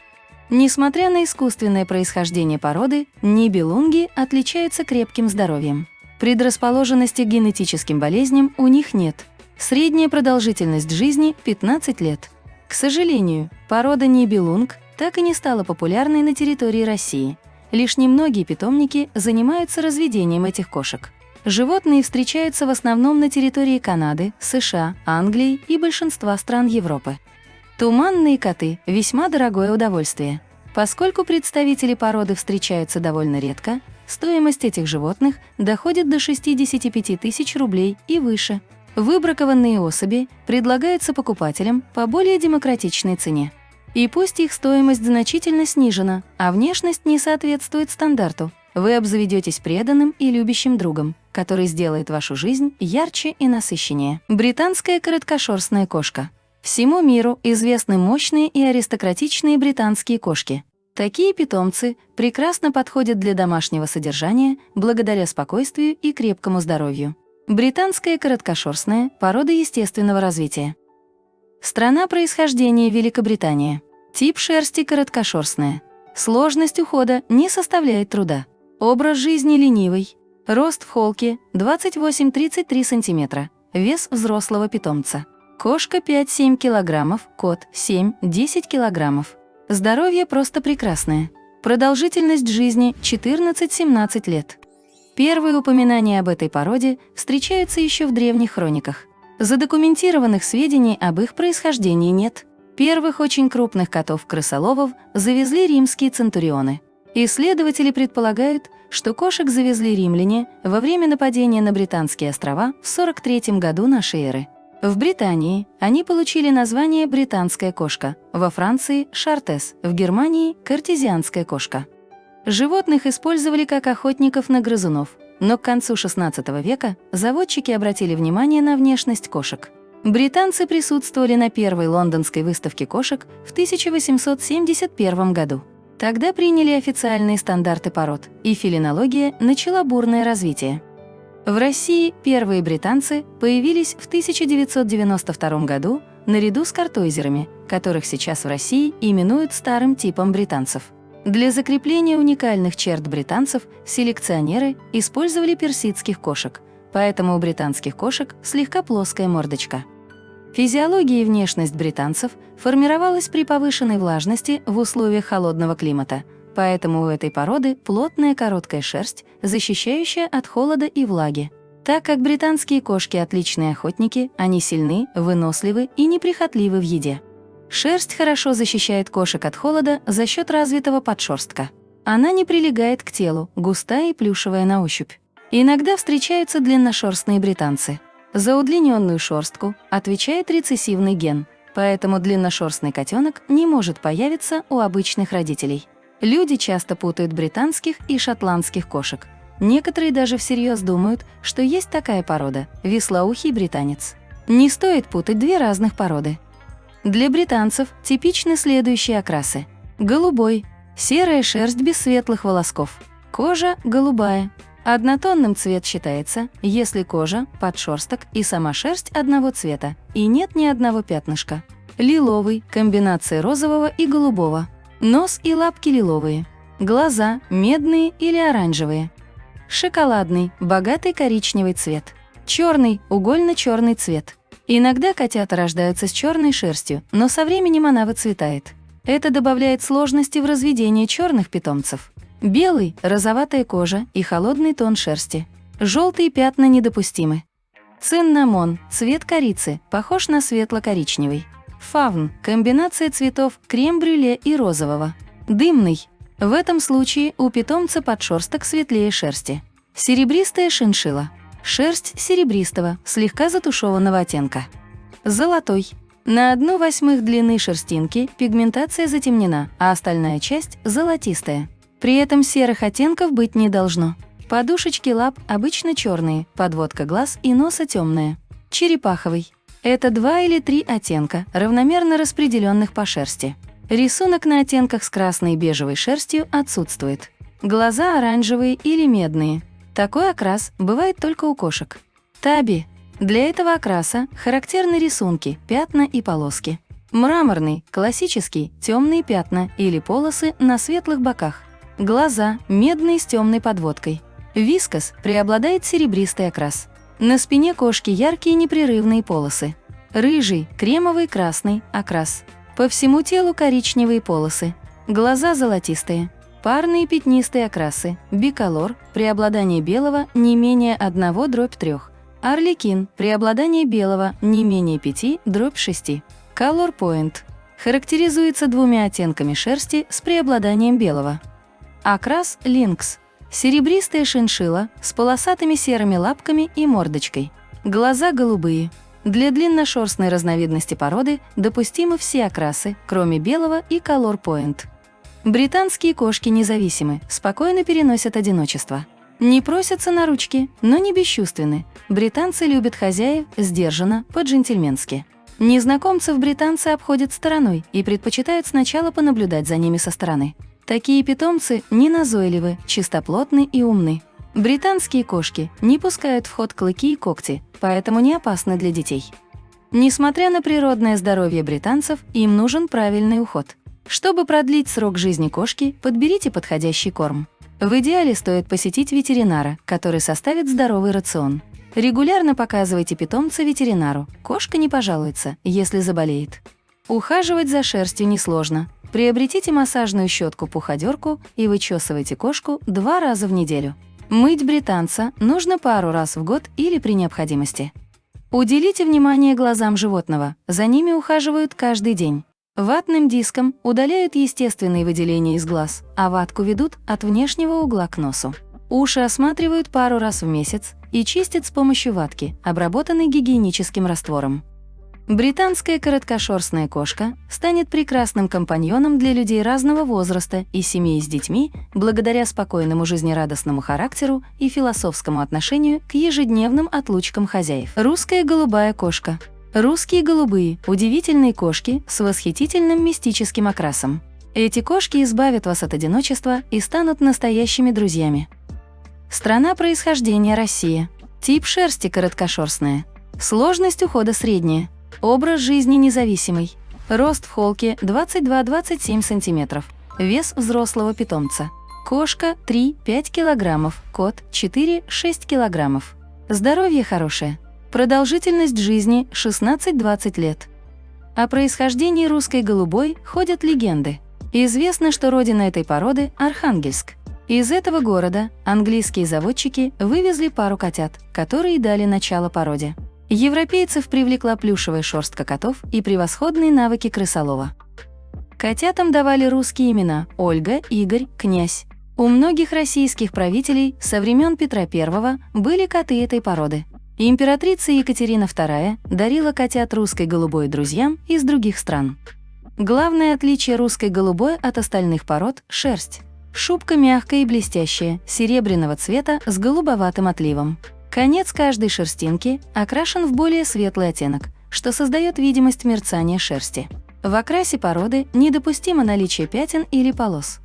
Несмотря на искусственное происхождение породы, нибелунги отличаются крепким здоровьем. Предрасположенности к генетическим болезням у них нет. Средняя продолжительность жизни – 15 лет. К сожалению, порода нибелунг так и не стала популярной на территории России. Лишь немногие питомники занимаются разведением этих кошек. Животные встречаются в основном на территории Канады, США, Англии и большинства стран Европы. Туманные коты – весьма дорогое удовольствие. Поскольку представители породы встречаются довольно редко, стоимость этих животных доходит до 65 тысяч рублей и выше. Выбракованные особи предлагаются покупателям по более демократичной цене. И пусть их стоимость значительно снижена, а внешность не соответствует стандарту, вы обзаведетесь преданным и любящим другом, который сделает вашу жизнь ярче и насыщеннее. Британская короткошерстная кошка. Всему миру известны мощные и аристократичные британские кошки. Такие питомцы прекрасно подходят для домашнего содержания благодаря спокойствию и крепкому здоровью. Британская короткошерстная – порода естественного развития. Страна происхождения – Великобритания. Тип шерсти – короткошерстная. Сложность ухода не составляет труда. Образ жизни ленивый. Рост в холке 28-33 см. Вес взрослого питомца. Кошка 5-7 кг, кот 7-10 кг. Здоровье просто прекрасное. Продолжительность жизни 14-17 лет. Первые упоминания об этой породе встречаются еще в древних хрониках. Задокументированных сведений об их происхождении нет. Первых очень крупных котов-крысоловов завезли римские центурионы. Исследователи предполагают, что кошек завезли римляне во время нападения на Британские острова в 43 году нашей эры. В Британии они получили название «британская кошка», во Франции – «шартес», в Германии – «картезианская кошка». Животных использовали как охотников на грызунов, но к концу XVI века заводчики обратили внимание на внешность кошек. Британцы присутствовали на первой лондонской выставке кошек в 1871 году. Тогда приняли официальные стандарты пород, и фелинология начала бурное развитие. В России первые британцы появились в 1992 году наряду с картойзерами, которых сейчас в России именуют старым типом британцев. Для закрепления уникальных черт британцев селекционеры использовали персидских кошек, поэтому у британских кошек слегка плоская мордочка. Физиология и внешность британцев формировалась при повышенной влажности в условиях холодного климата, поэтому у этой породы плотная короткая шерсть, защищающая от холода и влаги. Так как британские кошки отличные охотники, они сильны, выносливы и неприхотливы в еде. Шерсть хорошо защищает кошек от холода за счет развитого подшерстка. Она не прилегает к телу, густая и плюшевая на ощупь. Иногда встречаются длинношерстные британцы. За удлиненную шерстку отвечает рецессивный ген, поэтому длинношерстный котенок не может появиться у обычных родителей. Люди часто путают британских и шотландских кошек. Некоторые даже всерьез думают, что есть такая порода – вислоухий британец. Не стоит путать две разных породы. Для британцев типичны следующие окрасы. Голубой – серая шерсть без светлых волосков. Кожа – голубая. Однотонным цвет считается, если кожа, подшерсток и сама шерсть одного цвета, и нет ни одного пятнышка. Лиловый – комбинация розового и голубого. Нос и лапки лиловые. Глаза – медные или оранжевые. Шоколадный – богатый коричневый цвет. Черный – угольно-черный цвет. Иногда котята рождаются с черной шерстью, но со временем она выцветает. Это добавляет сложности в разведении черных питомцев. Белый – розоватая кожа и холодный тон шерсти. Желтые пятна недопустимы. Циннамон – цвет корицы, похож на светло-коричневый. Фавн – комбинация цветов крем-брюле и розового. Дымный – в этом случае у питомца подшерсток светлее шерсти. Серебристая шиншилла – шерсть серебристого, слегка затушеванного оттенка. Золотой – на 1/8 длины шерстинки пигментация затемнена, а остальная часть – золотистая. При этом серых оттенков быть не должно. Подушечки лап обычно черные, подводка глаз и носа темная. Черепаховый – это 2 или 3 оттенка, равномерно распределенных по шерсти. Рисунок на оттенках с красной и бежевой шерстью отсутствует. Глаза оранжевые или медные. Такой окрас бывает только у кошек. Таби – для этого окраса характерны рисунки, пятна и полоски. Мраморный – классический, темные пятна или полосы на светлых боках. Глаза медные с темной подводкой. Вискас преобладает серебристый окрас. На спине кошки яркие непрерывные полосы. Рыжий, кремовый, красный окрас. По всему телу коричневые полосы. Глаза золотистые. Парные пятнистые окрасы. Биколор преобладание белого не менее 1/3. Арлекин преобладание белого не менее 5/6. Color Point характеризуется 2 оттенками шерсти с преобладанием белого. Окрас линкс – серебристая шиншилла с полосатыми серыми лапками и мордочкой. Глаза голубые. Для длинношерстной разновидности породы допустимы все окрасы, кроме белого и Color Point. Британские кошки независимы, спокойно переносят одиночество. Не просятся на ручки, но не бесчувственны. Британцы любят хозяев сдержанно, по-джентльменски. Незнакомцев британцы обходят стороной и предпочитают сначала понаблюдать за ними со стороны. Такие питомцы неназойливы, чистоплотны и умны. Британские кошки не пускают в ход клыки и когти, поэтому не опасны для детей. Несмотря на природное здоровье британцев, им нужен правильный уход. Чтобы продлить срок жизни кошки, подберите подходящий корм. В идеале стоит посетить ветеринара, который составит здоровый рацион. Регулярно показывайте питомца ветеринару, кошка не пожалуется, если заболеет. Ухаживать за шерстью несложно. Приобретите массажную щетку-пуходерку и вычесывайте кошку 2 раза в неделю. Мыть британца нужно пару раз в год или при необходимости. Уделите внимание глазам животного, за ними ухаживают каждый день. Ватным диском удаляют естественные выделения из глаз, а ватку ведут от внешнего угла к носу. Уши осматривают пару раз в месяц и чистят с помощью ватки, обработанной гигиеническим раствором. Британская короткошерстная кошка станет прекрасным компаньоном для людей разного возраста и семей с детьми благодаря спокойному жизнерадостному характеру и философскому отношению к ежедневным отлучкам хозяев. Русская голубая кошка. Русские голубые – удивительные кошки с восхитительным мистическим окрасом. Эти кошки избавят вас от одиночества и станут настоящими друзьями. Страна происхождения – Россия. Тип шерсти – короткошерстная. Сложность ухода – средняя. Образ жизни независимый. Рост в холке 22-27 см. Вес взрослого питомца. Кошка 3-5 кг, кот 4-6 кг. Здоровье хорошее. Продолжительность жизни 16-20 лет. О происхождении русской голубой ходят легенды. Известно, что родина этой породы – Архангельск. Из этого города английские заводчики вывезли пару котят, которые дали начало породе. Европейцев привлекла плюшевая шерстка котов и превосходные навыки крысолова. Котятам давали русские имена – Ольга, Игорь, Князь. У многих российских правителей со времен Петра I были коты этой породы. Императрица Екатерина II дарила котят русской голубой друзьям из других стран. Главное отличие русской голубой от остальных пород – шерсть. Шубка мягкая и блестящая, серебряного цвета с голубоватым отливом. Конец каждой шерстинки окрашен в более светлый оттенок, что создает видимость мерцания шерсти. В окрасе породы недопустимо наличие пятен или полос.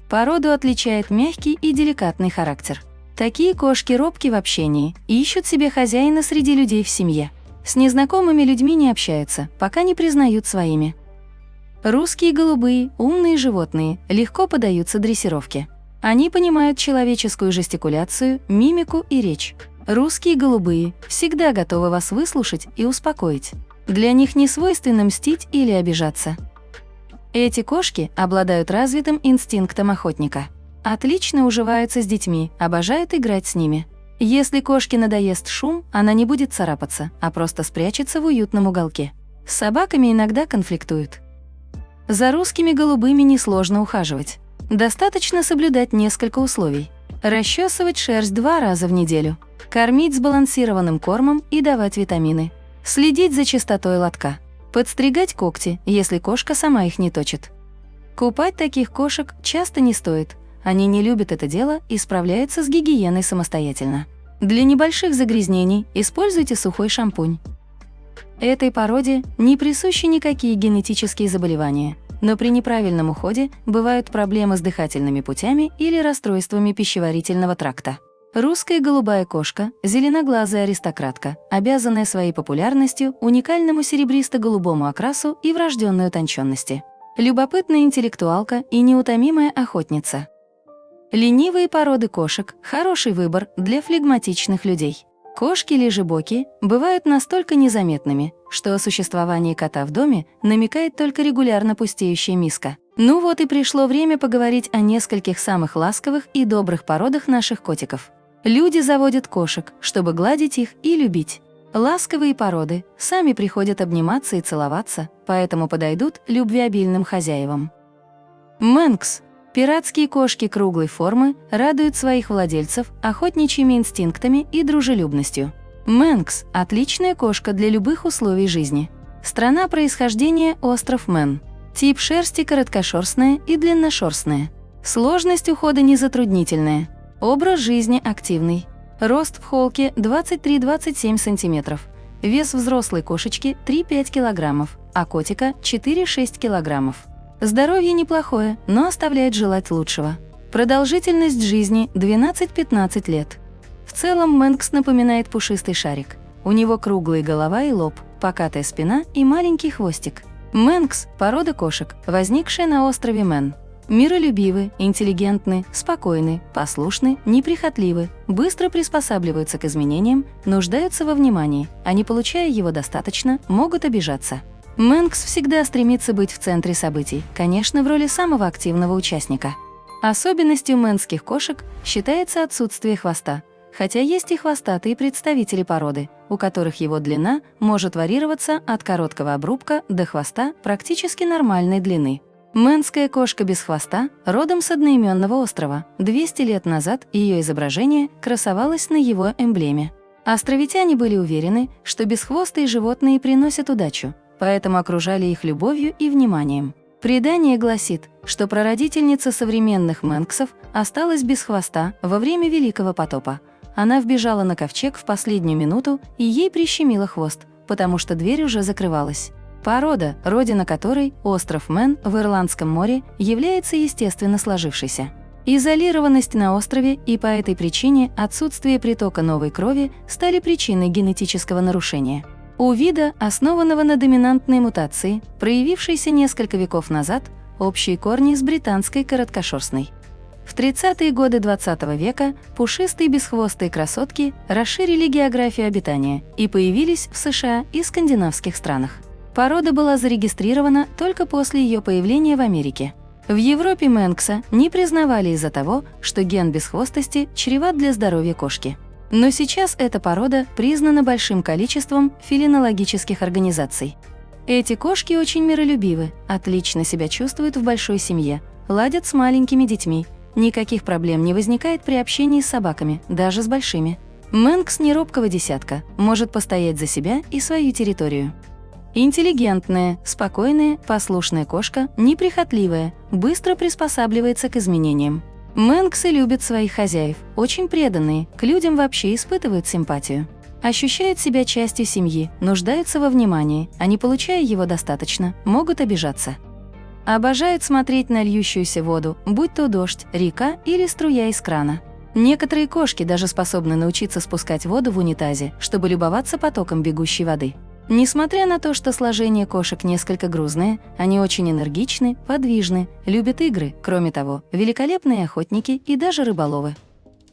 Породу отличает мягкий и деликатный характер. Такие кошки робки в общении, ищут себе хозяина среди людей в семье. С незнакомыми людьми не общаются, пока не признают своими. Русские голубые – умные животные, легко поддаются дрессировке. Они понимают человеческую жестикуляцию, мимику и речь. Русские голубые всегда готовы вас выслушать и успокоить. Для них не свойственно мстить или обижаться. Эти кошки обладают развитым инстинктом охотника. Отлично уживаются с детьми, обожают играть с ними. Если кошке надоест шум, она не будет царапаться, а просто спрячется в уютном уголке. С собаками иногда конфликтуют. За русскими голубыми несложно ухаживать. Достаточно соблюдать несколько условий. Расчесывать шерсть 2 раза в неделю. Кормить сбалансированным кормом и давать витамины. Следить за чистотой лотка. Подстригать когти, если кошка сама их не точит. Купать таких кошек часто не стоит. Они не любят это дело и справляются с гигиеной самостоятельно. Для небольших загрязнений используйте сухой шампунь. Этой породе не присущи никакие генетические заболевания, но при неправильном уходе бывают проблемы с дыхательными путями или расстройствами пищеварительного тракта. Русская голубая кошка – зеленоглазая аристократка, обязанная своей популярностью уникальному серебристо-голубому окрасу и врожденной утонченности. Любопытная интеллектуалка и неутомимая охотница. Ленивые породы кошек – хороший выбор для флегматичных людей. Кошки лежебоки бывают настолько незаметными, что о существовании кота в доме намекает только регулярно пустеющая миска. Ну вот и пришло время поговорить о нескольких самых ласковых и добрых породах наших котиков. Люди заводят кошек, чтобы гладить их и любить. Ласковые породы сами приходят обниматься и целоваться, поэтому подойдут любвеобильным хозяевам. Мэнкс. Пиратские кошки круглой формы радуют своих владельцев охотничьими инстинктами и дружелюбностью. Мэнкс – отличная кошка для любых условий жизни. Страна происхождения – остров Мэн. Тип шерсти короткошерстная и длинношерстная. Сложность ухода незатруднительная. Образ жизни активный. Рост в холке 23-27 см. Вес взрослой кошечки 3-5 кг, а котика 4-6 кг. Здоровье неплохое, но оставляет желать лучшего. Продолжительность жизни 12-15 лет. В целом Мэнкс напоминает пушистый шарик. У него круглая голова и лоб, покатая спина и маленький хвостик. Мэнкс – порода кошек, возникшая на острове Мэн. Миролюбивы, интеллигентны, спокойны, послушны, неприхотливы, быстро приспосабливаются к изменениям, нуждаются во внимании, а не получая его достаточно, могут обижаться. Мэнкс всегда стремится быть в центре событий, конечно, в роли самого активного участника. Особенностью мэнских кошек считается отсутствие хвоста, хотя есть и хвостатые представители породы, у которых его длина может варьироваться от короткого обрубка до хвоста практически нормальной длины. Мэнская кошка без хвоста родом с одноименного острова. 200 лет назад ее изображение красовалось на его эмблеме. Островитяне были уверены, что бесхвостые животные приносят удачу, поэтому окружали их любовью и вниманием. Предание гласит, что прародительница современных мэнксов осталась без хвоста во время Великого потопа. Она вбежала на ковчег в последнюю минуту, и ей прищемило хвост, потому что дверь уже закрывалась. Порода, родина которой, остров Мэн в Ирландском море, является естественно сложившейся. Изолированность на острове и по этой причине отсутствие притока новой крови стали причиной генетического нарушения. У вида, основанного на доминантной мутации, проявившейся несколько веков назад, общие корни с британской короткошерстной. В 30-е годы 20 века пушистые бесхвостые красотки расширили географию обитания и появились в США и скандинавских странах. Порода была зарегистрирована только после ее появления в Америке. В Европе Мэнкса не признавали из-за того, что ген бесхвостости чреват для здоровья кошки. Но сейчас эта порода признана большим количеством фелинологических организаций. Эти кошки очень миролюбивы, отлично себя чувствуют в большой семье, ладят с маленькими детьми. Никаких проблем не возникает при общении с собаками, даже с большими. Мэнкс не робкого десятка, может постоять за себя и свою территорию. Интеллигентная, спокойная, послушная кошка, неприхотливая, быстро приспосабливается к изменениям. Мэнксы любят своих хозяев, очень преданные, к людям вообще испытывают симпатию. Ощущают себя частью семьи, нуждаются во внимании, а не получая его достаточно, могут обижаться. Обожают смотреть на льющуюся воду, будь то дождь, река или струя из крана. Некоторые кошки даже способны научиться спускать воду в унитазе, чтобы любоваться потоком бегущей воды. Несмотря на то, что сложение кошек несколько грузное, они очень энергичны, подвижны, любят игры, кроме того, великолепные охотники и даже рыболовы.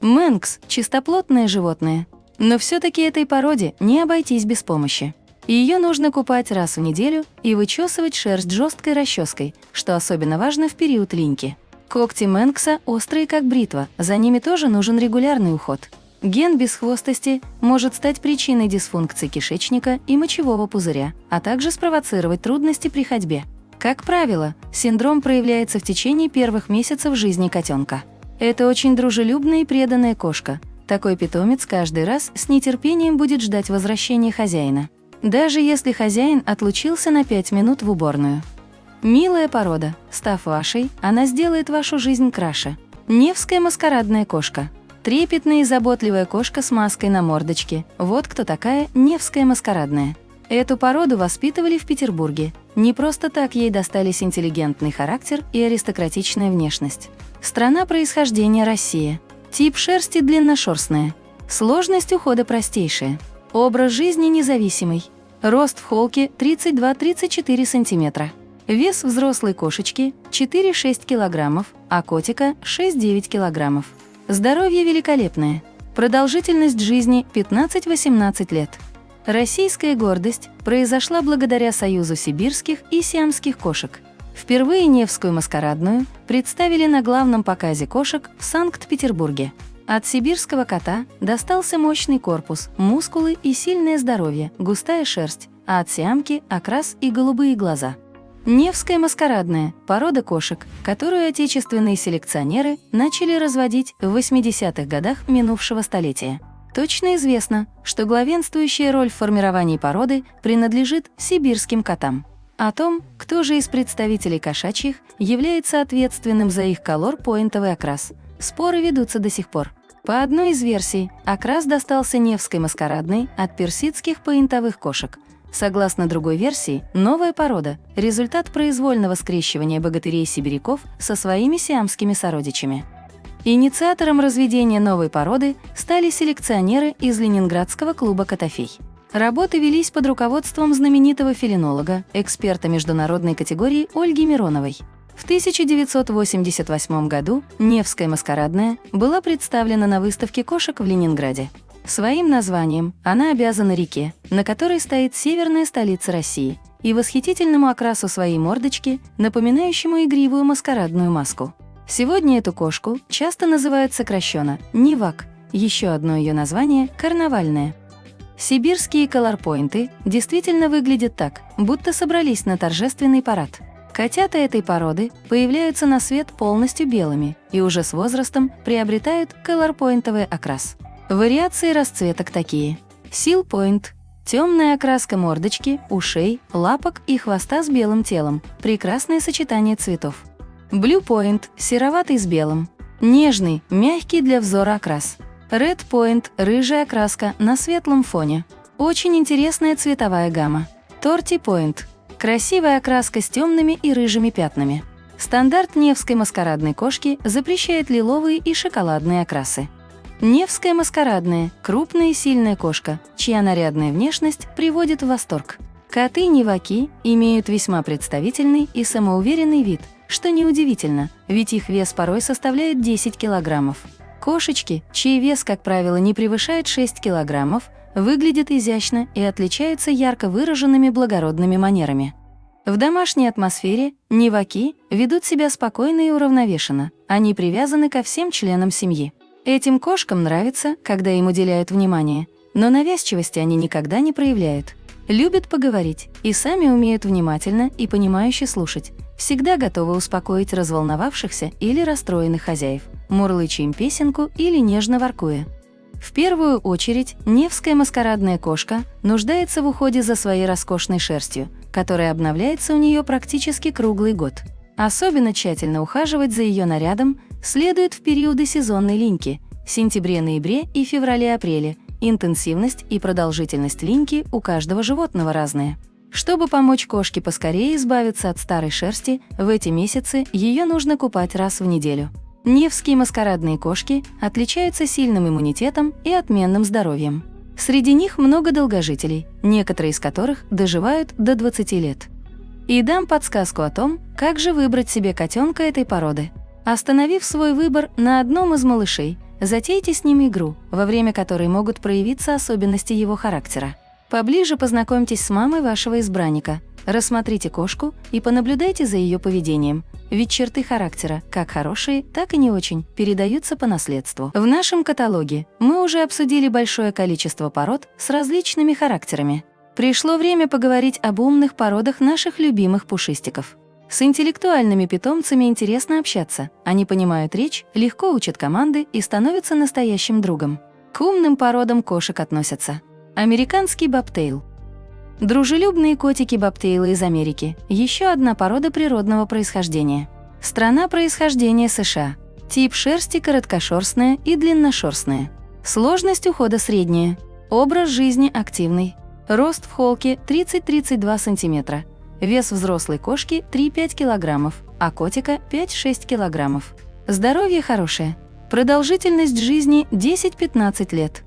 Мэнкс – чистоплотное животное. Но все-таки этой породе не обойтись без помощи. Ее нужно купать раз в неделю и вычесывать шерсть жесткой расческой, что особенно важно в период линьки. Когти Мэнкса острые как бритва, за ними тоже нужен регулярный уход. Ген бесхвостости может стать причиной дисфункции кишечника и мочевого пузыря, а также спровоцировать трудности при ходьбе. Как правило, синдром проявляется в течение первых месяцев жизни котенка. Это очень дружелюбная и преданная кошка. Такой питомец каждый раз с нетерпением будет ждать возвращения хозяина, даже если хозяин отлучился на 5 минут в уборную. Милая порода, став вашей, она сделает вашу жизнь краше. Невская маскарадная кошка. Трепетная и заботливая кошка с маской на мордочке. Вот кто такая Невская маскарадная. Эту породу воспитывали в Петербурге. Не просто так ей достались интеллигентный характер и аристократичная внешность. Страна происхождения Россия. Тип шерсти длинношерстная. Сложность ухода простейшая. Образ жизни независимый. Рост в холке 32-34 см. Вес взрослой кошечки 4-6 кг, а котика 6-9 кг. Здоровье великолепное. Продолжительность жизни 15-18 лет. Российская гордость произошла благодаря союзу сибирских и сиамских кошек. Впервые Невскую маскарадную представили на главном показе кошек в Санкт-Петербурге. От сибирского кота достался мощный корпус, мускулы и сильное здоровье, густая шерсть, а от сиамки – окрас и голубые глаза. Невская маскарадная – порода кошек, которую отечественные селекционеры начали разводить в 80-х годах минувшего столетия. Точно известно, что главенствующая роль в формировании породы принадлежит сибирским котам. О том, кто же из представителей кошачьих является ответственным за их колор-поинтовый окрас, споры ведутся до сих пор. По одной из версий, окрас достался Невской маскарадной от персидских поинтовых кошек. Согласно другой версии, новая порода – результат произвольного скрещивания богатырей-сибиряков со своими сиамскими сородичами. Инициатором разведения новой породы стали селекционеры из Ленинградского клуба «Котофей». Работы велись под руководством знаменитого фелинолога, эксперта международной категории Ольги Мироновой. В 1988 году Невская маскарадная была представлена на выставке кошек в Ленинграде. Своим названием она обязана реке, на которой стоит северная столица России, и восхитительному окрасу своей мордочки, напоминающему игривую маскарадную маску. Сегодня эту кошку часто называют сокращенно «Невак», еще одно ее название – «карнавальная». Сибирские колорпоинты действительно выглядят так, будто собрались на торжественный парад. Котята этой породы появляются на свет полностью белыми и уже с возрастом приобретают колорпоинтовый окрас. Вариации расцветок такие: сил-пойнт – темная окраска мордочки, ушей, лапок и хвоста с белым телом, прекрасное сочетание цветов. Блю-пойнт – сероватый с белым, нежный, мягкий для взора окрас. Ред-пойнт – рыжая окраска на светлом фоне. Очень интересная цветовая гамма. Торти Point. Красивая окраска с темными и рыжими пятнами. Стандарт невской маскарадной кошки запрещает лиловые и шоколадные окрасы. Невская маскарадная – крупная и сильная кошка, чья нарядная внешность приводит в восторг. Коты-неваки имеют весьма представительный и самоуверенный вид, что неудивительно, ведь их вес порой составляет 10 килограммов. Кошечки, чей вес, как правило, не превышает 6 килограммов, выглядят изящно и отличаются ярко выраженными благородными манерами. В домашней атмосфере неваки ведут себя спокойно и уравновешенно, они привязаны ко всем членам семьи. Этим кошкам нравится, когда им уделяют внимание, но навязчивости они никогда не проявляют. Любят поговорить и сами умеют внимательно и понимающе слушать, всегда готовы успокоить разволновавшихся или расстроенных хозяев, мурлыча им песенку или нежно воркуя. В первую очередь, невская маскарадная кошка нуждается в уходе за своей роскошной шерстью, которая обновляется у нее практически круглый год. Особенно тщательно ухаживать за ее нарядом следует в периоды сезонной линьки – сентябре-ноябре и феврале-апреле. Интенсивность и продолжительность линьки у каждого животного разные. Чтобы помочь кошке поскорее избавиться от старой шерсти, в эти месяцы ее нужно купать раз в неделю. Невские маскарадные кошки отличаются сильным иммунитетом и отменным здоровьем. Среди них много долгожителей, некоторые из которых доживают до 20 лет. И дам подсказку о том, как же выбрать себе котенка этой породы. Остановив свой выбор на одном из малышей, затейте с ним игру, во время которой могут проявиться особенности его характера. Поближе познакомьтесь с мамой вашего избранника, рассмотрите кошку и понаблюдайте за ее поведением, ведь черты характера, как хорошие, так и не очень, передаются по наследству. В нашем каталоге мы уже обсудили большое количество пород с различными характерами. Пришло время поговорить об умных породах наших любимых пушистиков. С интеллектуальными питомцами интересно общаться, они понимают речь, легко учат команды и становятся настоящим другом. К умным породам кошек относятся американский бобтейл. Дружелюбные котики-бобтейлы из Америки – еще одна порода природного происхождения. Страна происхождения США. Тип шерсти короткошерстная и длинношерстная. Сложность ухода средняя. Образ жизни активный. Рост в холке 30-32 см. Вес взрослой кошки 3-5 кг, а котика 5-6 кг. Здоровье хорошее. Продолжительность жизни 10-15 лет.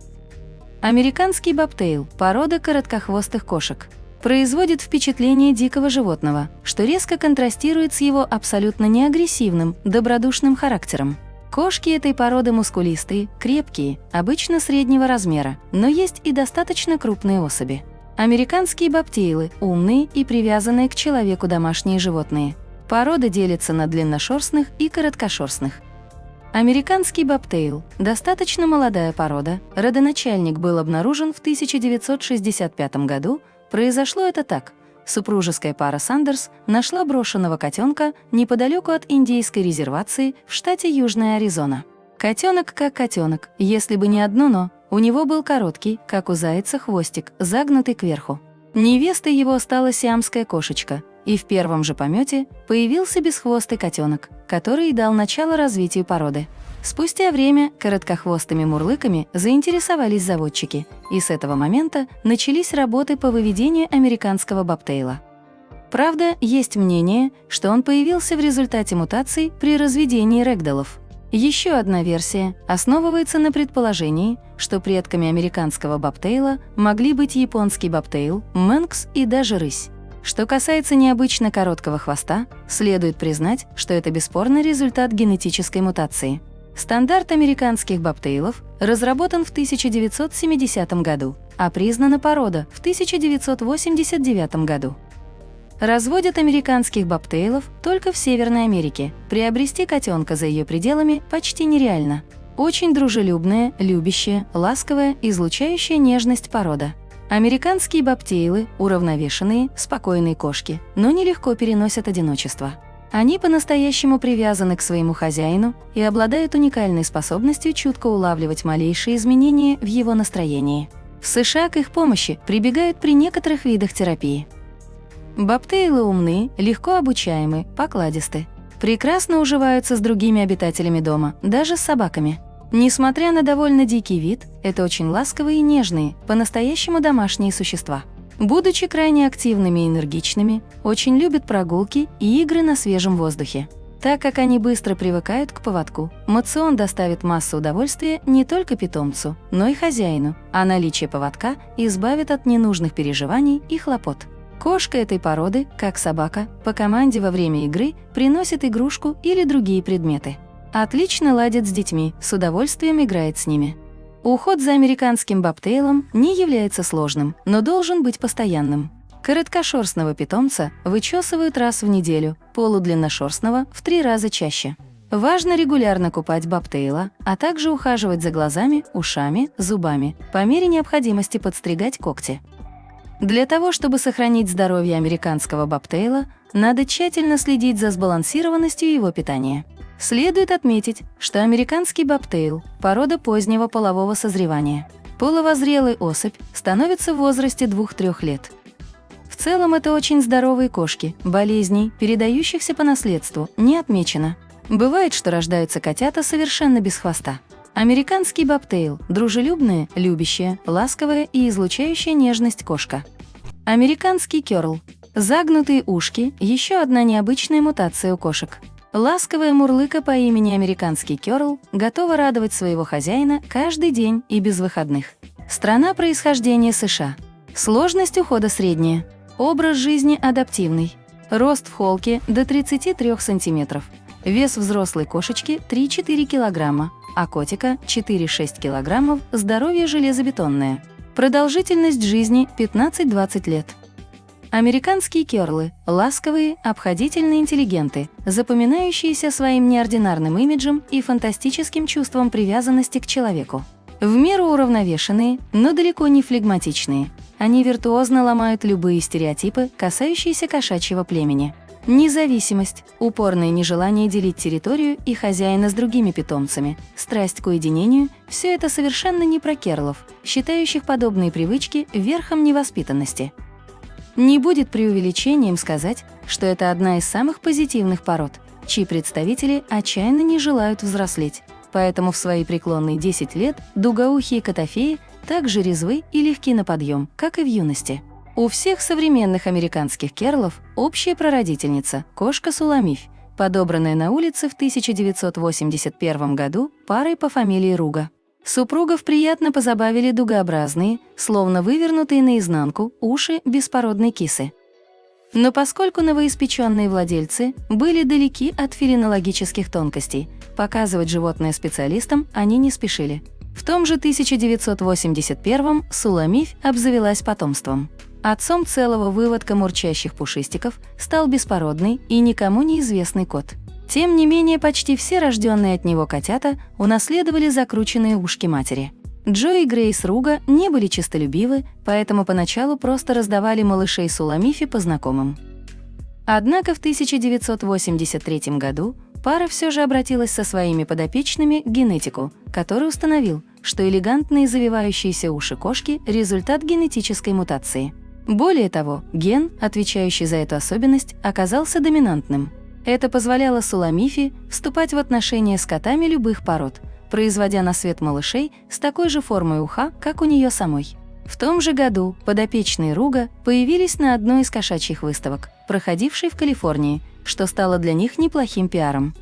Американский бобтейл – порода короткохвостых кошек. Производит впечатление дикого животного, что резко контрастирует с его абсолютно неагрессивным, добродушным характером. Кошки этой породы мускулистые, крепкие, обычно среднего размера, но есть и достаточно крупные особи. Американские бобтейлы – умные и привязанные к человеку домашние животные. Порода делится на длинношерстных и короткошерстных. Американский бобтейл – достаточно молодая порода, родоначальник был обнаружен в 1965 году, произошло это так. Супружеская пара Сандерс нашла брошенного котенка неподалеку от индейской резервации в штате Южная Аризона. Котенок как котенок, если бы не одно «но», у него был короткий, как у зайца, хвостик, загнутый кверху. Невестой его стала сиамская кошечка, и в первом же помете появился бесхвостый котенок, который и дал начало развитию породы. Спустя время короткохвостыми мурлыками заинтересовались заводчики, и с этого момента начались работы по выведению американского бобтейла. Правда, есть мнение, что он появился в результате мутаций при разведении рэгдоллов. Еще одна версия основывается на предположении, что предками американского бобтейла могли быть японский бобтейл, мэнкс и даже рысь. Что касается необычно короткого хвоста, следует признать, что это бесспорно результат генетической мутации. Стандарт американских бобтейлов разработан в 1970 году, а признана порода в 1989 году. Разводят американских бобтейлов только в Северной Америке. Приобрести котенка за ее пределами почти нереально. Очень дружелюбная, любящая, ласковая, излучающая нежность порода. Американские бобтейлы – уравновешенные, спокойные кошки, но нелегко переносят одиночество. Они по-настоящему привязаны к своему хозяину и обладают уникальной способностью чутко улавливать малейшие изменения в его настроении. В США к их помощи прибегают при некоторых видах терапии. Бобтейлы умны, легко обучаемы, покладисты. Прекрасно уживаются с другими обитателями дома, даже с собаками. Несмотря на довольно дикий вид, это очень ласковые и нежные, по-настоящему домашние существа. Будучи крайне активными и энергичными, очень любят прогулки и игры на свежем воздухе. Так как они быстро привыкают к поводку, моцион доставит массу удовольствия не только питомцу, но и хозяину, а наличие поводка избавит от ненужных переживаний и хлопот. Кошка этой породы, как собака, по команде во время игры приносит игрушку или другие предметы. Отлично ладит с детьми, с удовольствием играет с ними. Уход за американским бобтейлом не является сложным, но должен быть постоянным. Короткошерстного питомца вычесывают раз в неделю, полудлинношерстного – в 3 раза чаще. Важно регулярно купать бобтейла, а также ухаживать за глазами, ушами, зубами, по мере необходимости подстригать когти. Для того, чтобы сохранить здоровье американского бобтейла, надо тщательно следить за сбалансированностью его питания. Следует отметить, что американский бобтейл – порода позднего полового созревания. Половозрелый особь становится в возрасте 2-3 лет. В целом это очень здоровые кошки, болезней, передающихся по наследству, не отмечено. Бывает, что рождаются котята совершенно без хвоста. Американский бобтейл – дружелюбная, любящая, ласковая и излучающая нежность кошка. Американский кёрл – загнутые ушки – еще одна необычная мутация у кошек. Ласковая мурлыка по имени американский кёрл готова радовать своего хозяина каждый день и без выходных. Страна происхождения США. Сложность ухода средняя. Образ жизни адаптивный. Рост в холке до 33 см. Вес взрослой кошечки 3-4 кг, а котика 4-6 кг, здоровье железобетонное. Продолжительность жизни 15-20 лет. Американские кёрлы – ласковые, обходительные интеллигенты, запоминающиеся своим неординарным имиджем и фантастическим чувством привязанности к человеку. В меру уравновешенные, но далеко не флегматичные. Они виртуозно ломают любые стереотипы, касающиеся кошачьего племени. Независимость, упорное нежелание делить территорию и хозяина с другими питомцами, страсть к уединению – все это совершенно не про кёрлов, считающих подобные привычки верхом невоспитанности. Не будет преувеличением сказать, что это одна из самых позитивных пород, чьи представители отчаянно не желают взрослеть, поэтому в свои преклонные 10 лет дугоухие котофеи так же резвы и легки на подъем, как и в юности. У всех современных американских кёрлов общая прародительница – кошка Суламифь, подобранная на улице в 1981 году парой по фамилии Руга. Супругов приятно позабавили дугообразные, словно вывернутые наизнанку, уши беспородной кисы. Но поскольку новоиспеченные владельцы были далеки от фелинологических тонкостей, показывать животное специалистам они не спешили. В том же 1981-м Суламифь обзавелась потомством. Отцом целого выводка мурчащих пушистиков стал беспородный и никому неизвестный кот. Тем не менее, почти все рожденные от него котята унаследовали закрученные ушки матери. Джо и Грейс Руга не были честолюбивы, поэтому поначалу просто раздавали малышей Суламифи по знакомым. Однако в 1983 году пара все же обратилась со своими подопечными к генетику, который установил, что элегантные завивающиеся уши кошки – результат генетической мутации. Более того, ген, отвечающий за эту особенность, оказался доминантным. Это позволяло Суламифи вступать в отношения с котами любых пород, производя на свет малышей с такой же формой уха, как у нее самой. В том же году подопечные Руга появились на одной из кошачьих выставок, проходившей в Калифорнии, что стало для них неплохим пиаром.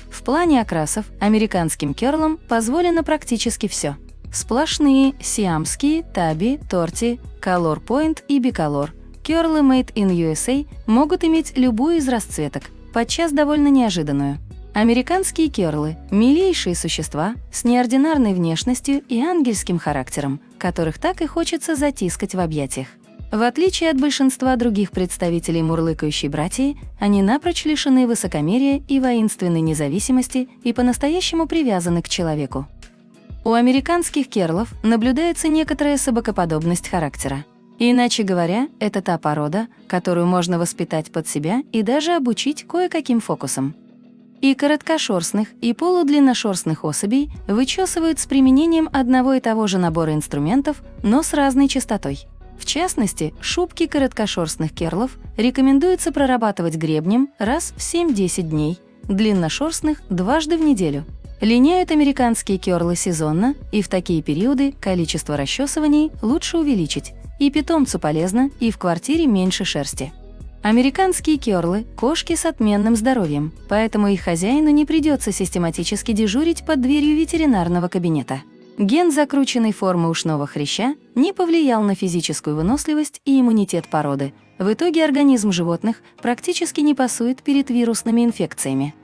В плане окрасов американским кёрлам позволено практически все. Сплошные сиамские, таби, торти, Color Point и Bicolor. Кёрлы Made in USA могут иметь любую из расцветок, подчас довольно неожиданную. Американские кёрлы – милейшие существа с неординарной внешностью и ангельским характером, которых так и хочется затискать в объятиях. В отличие от большинства других представителей мурлыкающей братьи, они напрочь лишены высокомерия и воинственной независимости и по-настоящему привязаны к человеку. У американских кёрлов наблюдается некоторая собакоподобность характера. Иначе говоря, это та порода, которую можно воспитать под себя и даже обучить кое-каким фокусам. И короткошерстных, и полудлинношерстных особей вычесывают с применением одного и того же набора инструментов, но с разной частотой. В частности, шубки короткошерстных кёрлов рекомендуется прорабатывать гребнем раз в 7-10 дней, длинношерстных – дважды в неделю. Линяют американские кёрлы сезонно, и в такие периоды количество расчесываний лучше увеличить. И питомцу полезно, и в квартире меньше шерсти. Американские кёрлы – кошки с отменным здоровьем, поэтому их хозяину не придется систематически дежурить под дверью ветеринарного кабинета. Ген закрученной формы ушного хряща не повлиял на физическую выносливость и иммунитет породы. В итоге организм животных практически не пасует перед вирусными инфекциями.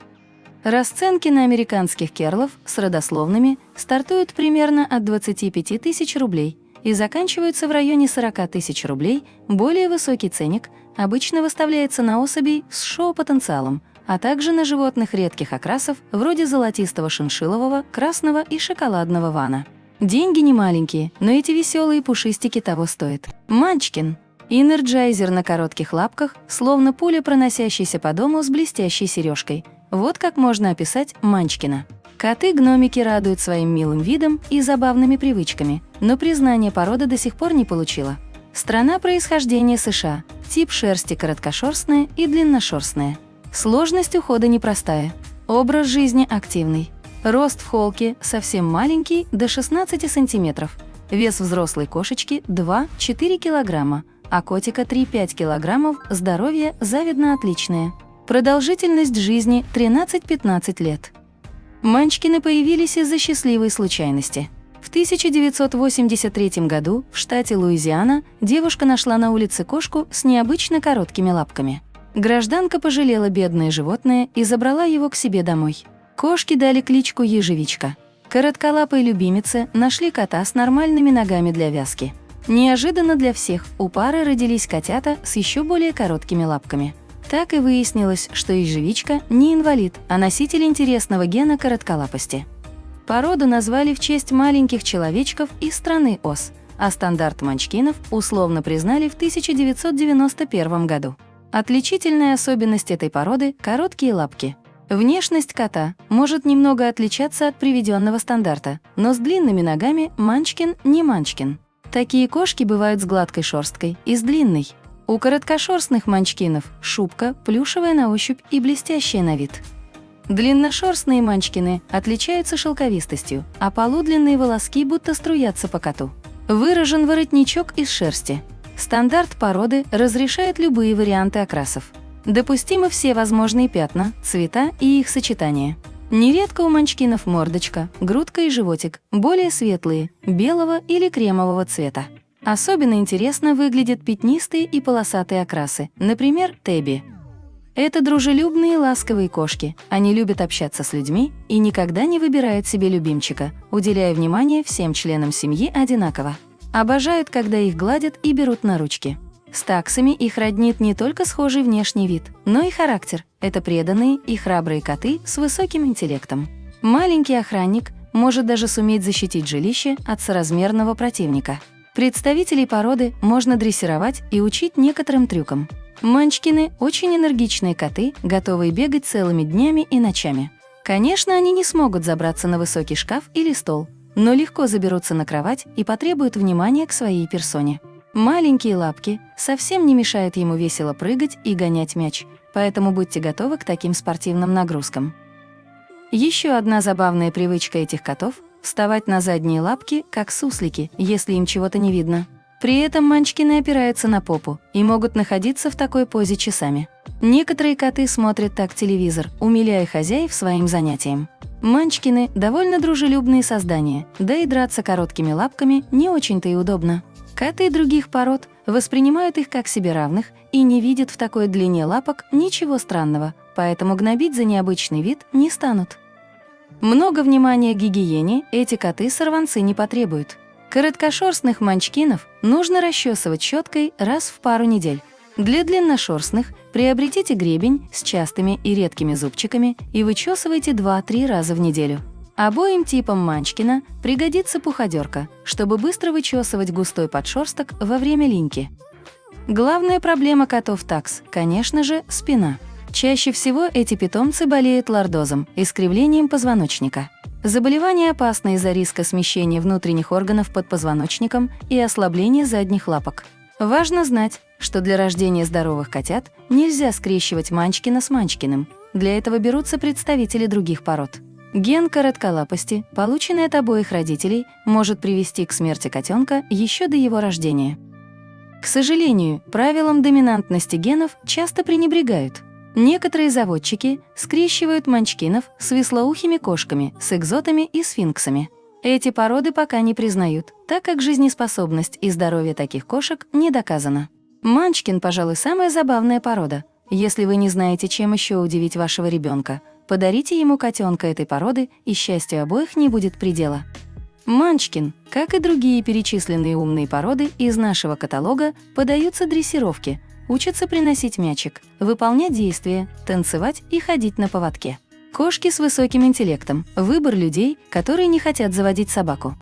Расценки на американских керлов с родословными стартуют примерно от 25 тысяч рублей и заканчиваются в районе 40 тысяч рублей. Более высокий ценник обычно выставляется на особей с шоу-потенциалом, а также на животных редких окрасов вроде золотистого шиншиллового, красного и шоколадного вана. Деньги не маленькие, но эти веселые пушистики того стоят. Манчкин – энерджайзер на коротких лапках, словно пуля, проносящаяся по дому с блестящей сережкой. Вот как можно описать Манчкина. Коты-гномики радуют своим милым видом и забавными привычками, но признание породы до сих пор не получила. Страна происхождения США, тип шерсти короткошерстная и длинношерстная. Сложность ухода непростая, образ жизни активный. Рост в холке совсем маленький, до 16 сантиметров. Вес взрослой кошечки 2-4 килограмма, а котика 3-5 килограммов, здоровье завидно отличное. Продолжительность жизни 13-15 лет. Манчкины появились из-за счастливой случайности. В 1983 году в штате Луизиана девушка нашла на улице кошку с необычно короткими лапками. Гражданка пожалела бедное животное и забрала его к себе домой. Кошки дали кличку Ежевичка. Коротколапой любимице нашли кота с нормальными ногами для вязки. Неожиданно для всех у пары родились котята с еще более короткими лапками. Так и выяснилось, что ежевичка не инвалид, а носитель интересного гена коротколапости. Породу назвали в честь маленьких человечков из страны Оз, а стандарт манчкинов условно признали в 1991 году. Отличительная особенность этой породы – короткие лапки. Внешность кота может немного отличаться от приведенного стандарта, но с длинными ногами манчкин не манчкин. Такие кошки бывают с гладкой шерсткой и с длинной. У короткошерстных манчкинов шубка плюшевая на ощупь и блестящая на вид. Длинношерстные манчкины отличаются шелковистостью, а полудлинные волоски будто струятся по коту. Выражен воротничок из шерсти. Стандарт породы разрешает любые варианты окрасов. Допустимы все возможные пятна, цвета и их сочетания. Нередко у манчкинов мордочка, грудка и животик более светлые, белого или кремового цвета. Особенно интересно выглядят пятнистые и полосатые окрасы, например, тэби. Это дружелюбные ласковые кошки, они любят общаться с людьми и никогда не выбирают себе любимчика, уделяя внимание всем членам семьи одинаково. Обожают, когда их гладят и берут на ручки. С таксами их роднит не только схожий внешний вид, но и характер. Это преданные и храбрые коты с высоким интеллектом. Маленький охранник может даже суметь защитить жилище от соразмерного противника. Представителей породы можно дрессировать и учить некоторым трюкам. Манчкины – очень энергичные коты, готовые бегать целыми днями и ночами. Конечно, они не смогут забраться на высокий шкаф или стол, но легко заберутся на кровать и потребуют внимания к своей персоне. Маленькие лапки совсем не мешают ему весело прыгать и гонять мяч, поэтому будьте готовы к таким спортивным нагрузкам. Еще одна забавная привычка этих котов – вставать на задние лапки, как суслики, если им чего-то не видно. При этом манчкины опираются на попу и могут находиться в такой позе часами. Некоторые коты смотрят так телевизор, умиляя хозяев своим занятием. Манчкины – довольно дружелюбные создания, да и драться короткими лапками не очень-то и удобно. Коты других пород воспринимают их как себе равных и не видят в такой длине лапок ничего странного, поэтому гнобить за необычный вид не станут. Много внимания к гигиене эти коты-сорванцы не потребуют. Короткошерстных манчкинов нужно расчесывать щеткой раз в пару недель. Для длинношерстных приобретите гребень с частыми и редкими зубчиками и вычесывайте 2-3 раза в неделю. Обоим типам манчкина пригодится пуходерка, чтобы быстро вычесывать густой подшерсток во время линьки. Главная проблема котов такс, конечно же, спина. Чаще всего эти питомцы болеют лордозом, искривлением позвоночника. Заболевание опасно из-за риска смещения внутренних органов под позвоночником и ослабления задних лапок. Важно знать, что для рождения здоровых котят нельзя скрещивать манчкина с манчкиным. Для этого берутся представители других пород. Ген коротколапости, полученный от обоих родителей, может привести к смерти котенка еще до его рождения. К сожалению, правилам доминантности генов часто пренебрегают. Некоторые заводчики скрещивают манчкинов с вислоухими кошками, с экзотами и сфинксами. Эти породы пока не признают, так как жизнеспособность и здоровье таких кошек не доказано. Манчкин, пожалуй, самая забавная порода. Если вы не знаете, чем еще удивить вашего ребенка, подарите ему котенка этой породы, и счастью обоих не будет предела. Манчкин, как и другие перечисленные умные породы из нашего каталога, поддаются дрессировке, учатся приносить мячик, выполнять действия, танцевать и ходить на поводке. Кошки с высоким интеллектом – выбор людей, которые не хотят заводить собаку.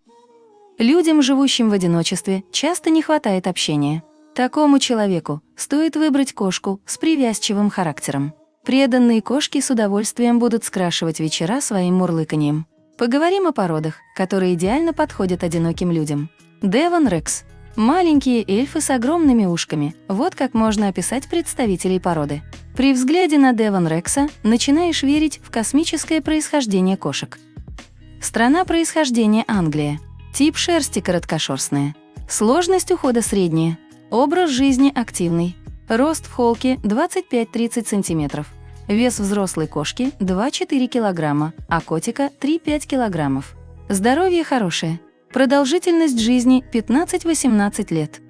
Людям, живущим в одиночестве, часто не хватает общения. Такому человеку стоит выбрать кошку с привязчивым характером. Преданные кошки с удовольствием будут скрашивать вечера своим мурлыканьем. Поговорим о породах, которые идеально подходят одиноким людям. Девон Рекс. Маленькие эльфы с огромными ушками. Вот как можно описать представителей породы. При взгляде на Девон Рекса начинаешь верить в космическое происхождение кошек. Страна происхождения Англия. Тип шерсти короткошерстная. Сложность ухода средняя. Образ жизни активный. Рост в холке 25-30 см. Вес взрослой кошки 2-4 кг, а котика 3-5 кг. Здоровье хорошее. Продолжительность жизни 15-18 лет.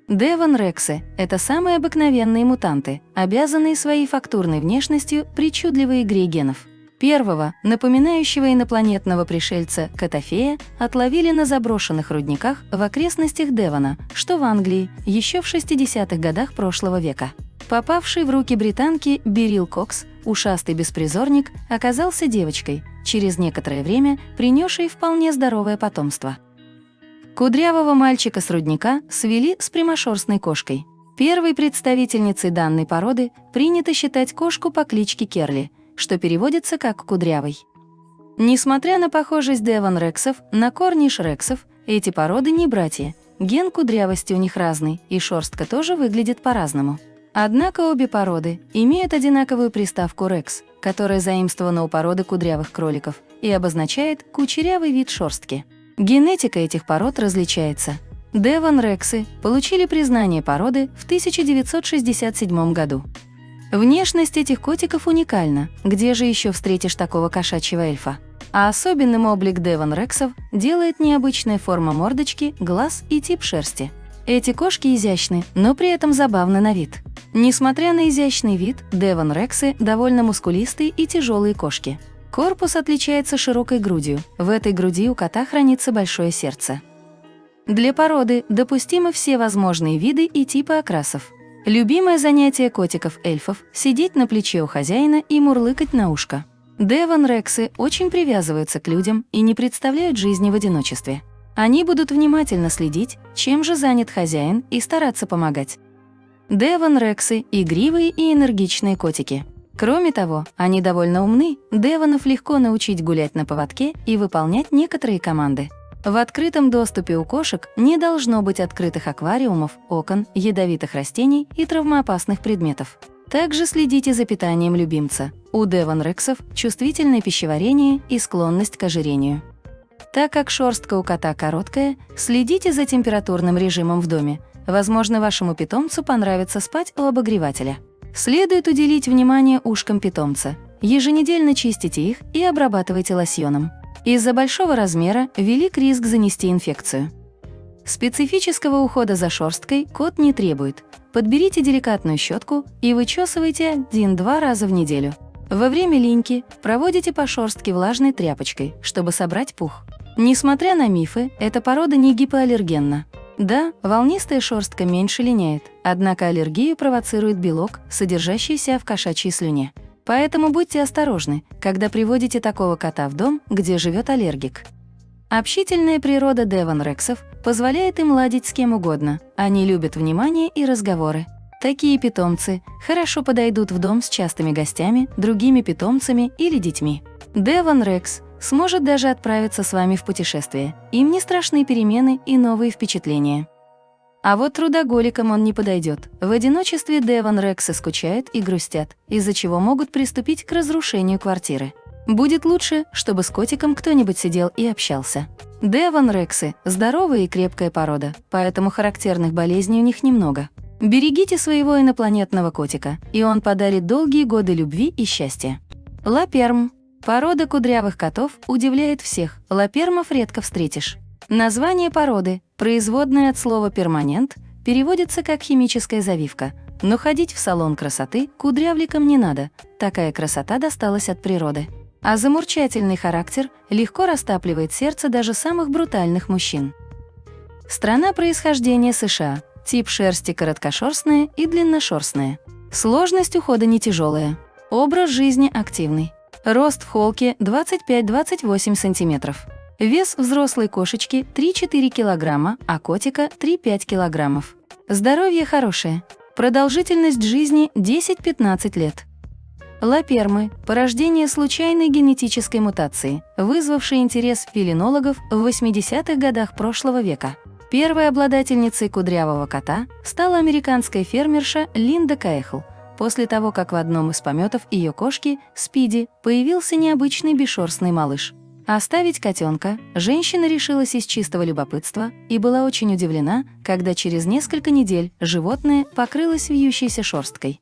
Девон Рексы – это самые обыкновенные мутанты, обязанные своей фактурной внешностью причудливой игре генов. Первого, напоминающего инопланетного пришельца Котофея, отловили на заброшенных рудниках в окрестностях Девона, что в Англии, еще в 60-х годах прошлого века. Попавший в руки британки Берил Кокс, ушастый беспризорник, оказался девочкой, через некоторое время принесшей вполне здоровое потомство. Кудрявого мальчика с рудника свели с прямошерстной кошкой. Первой представительницей данной породы принято считать кошку по кличке Керли, что переводится как «кудрявый». Несмотря на похожесть Девон Рексов на Корниш Рексов, эти породы не братья. Ген кудрявости у них разный, и шерстка тоже выглядит по-разному. Однако обе породы имеют одинаковую приставку «рекс», которая заимствована у породы кудрявых кроликов и обозначает кучерявый вид шерстки. Генетика этих пород различается. Девон Рексы получили признание породы в 1967 году. Внешность этих котиков уникальна, где же еще встретишь такого кошачьего эльфа? А особенным облик Девон Рексов делает необычная форма мордочки, глаз и тип шерсти. Эти кошки изящны, но при этом забавны на вид. Несмотря на изящный вид, Девон Рексы довольно мускулистые и тяжелые кошки. Корпус отличается широкой грудью, в этой груди у кота хранится большое сердце. Для породы допустимы все возможные виды и типы окрасов. Любимое занятие котиков-эльфов – сидеть на плече у хозяина и мурлыкать на ушко. Девон Рексы очень привязываются к людям и не представляют жизни в одиночестве. Они будут внимательно следить, чем же занят хозяин, и стараться помогать. Девон Рексы – игривые и энергичные котики. Кроме того, они довольно умны, девонов легко научить гулять на поводке и выполнять некоторые команды. В открытом доступе у кошек не должно быть открытых аквариумов, окон, ядовитых растений и травмоопасных предметов. Также следите за питанием любимца. У Девон Рексов чувствительное пищеварение и склонность к ожирению. Так как шерстка у кота короткая, следите за температурным режимом в доме. Возможно, вашему питомцу понравится спать у обогревателя. Следует уделить внимание ушкам питомца. Еженедельно чистите их и обрабатывайте лосьоном. Из-за большого размера велик риск занести инфекцию. Специфического ухода за шерсткой кот не требует. Подберите деликатную щетку и вычесывайте 1-2 раза в неделю. Во время линьки проводите по шерстке влажной тряпочкой, чтобы собрать пух. Несмотря на мифы, эта порода не гипоаллергенна. Да, волнистая шерстка меньше линяет, однако аллергию провоцирует белок, содержащийся в кошачьей слюне. Поэтому будьте осторожны, когда приводите такого кота в дом, где живет аллергик. Общительная природа Девон Рексов позволяет им ладить с кем угодно. Они любят внимание и разговоры. Такие питомцы хорошо подойдут в дом с частыми гостями, другими питомцами или детьми. Девон Рекс сможет даже отправиться с вами в путешествие. Им не страшны перемены и новые впечатления. А вот трудоголикам он не подойдет. В одиночестве Девон Рексы скучают и грустят, из-за чего могут приступить к разрушению квартиры. Будет лучше, чтобы с котиком кто-нибудь сидел и общался. Девон Рексы – здоровая и крепкая порода, поэтому характерных болезней у них немного. Берегите своего инопланетного котика, и он подарит долгие годы любви и счастья. Лаперм – порода кудрявых котов удивляет всех, лапермов редко встретишь. Название породы, производное от слова «перманент», переводится как «химическая завивка», но ходить в салон красоты кудрявликам не надо, такая красота досталась от природы. А замурчательный характер легко растапливает сердце даже самых брутальных мужчин. Страна происхождения США. Тип шерсти короткошерстная и длинношерстная. Сложность ухода не тяжелая. Образ жизни активный. Рост в холке 25-28 см. Вес взрослой кошечки 3-4 кг, а котика 3-5 кг. Здоровье хорошее. Продолжительность жизни 10-15 лет. Лапермы – порождение случайной генетической мутации, вызвавшей интерес фелинологов в 80-х годах прошлого века. Первой обладательницей кудрявого кота стала американская фермерша Линда Каэхл, после того, как в одном из пометов ее кошки, Спиди, появился необычный бесшерстный малыш. Оставить котенка женщина решилась из чистого любопытства и была очень удивлена, когда через несколько недель животное покрылось вьющейся шерсткой.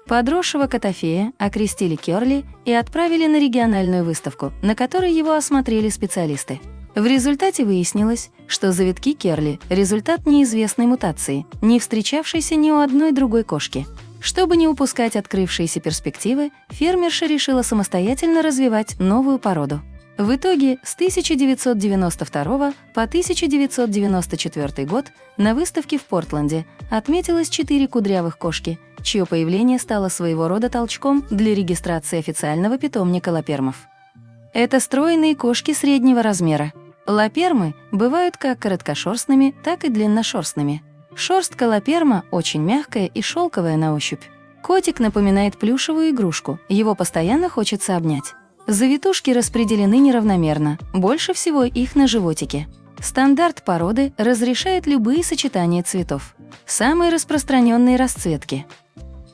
Подросшего котофея окрестили Керли и отправили на региональную выставку, на которой его осмотрели специалисты. В результате выяснилось, что завитки Керли – результат неизвестной мутации, не встречавшейся ни у одной другой кошки. Чтобы не упускать открывшиеся перспективы, фермерша решила самостоятельно развивать новую породу. В итоге с 1992 по 1994 год на выставке в Портленде отметилось 4 кудрявых кошки, чье появление стало своего рода толчком для регистрации официального питомника лапермов. Это стройные кошки среднего размера. Лапермы бывают как короткошерстными, так и длинношерстными. Шерстка лаперма очень мягкая и шелковая на ощупь. Котик напоминает плюшевую игрушку, его постоянно хочется обнять. Завитушки распределены неравномерно, больше всего их на животике. Стандарт породы разрешает любые сочетания цветов. Самые распространенные расцветки.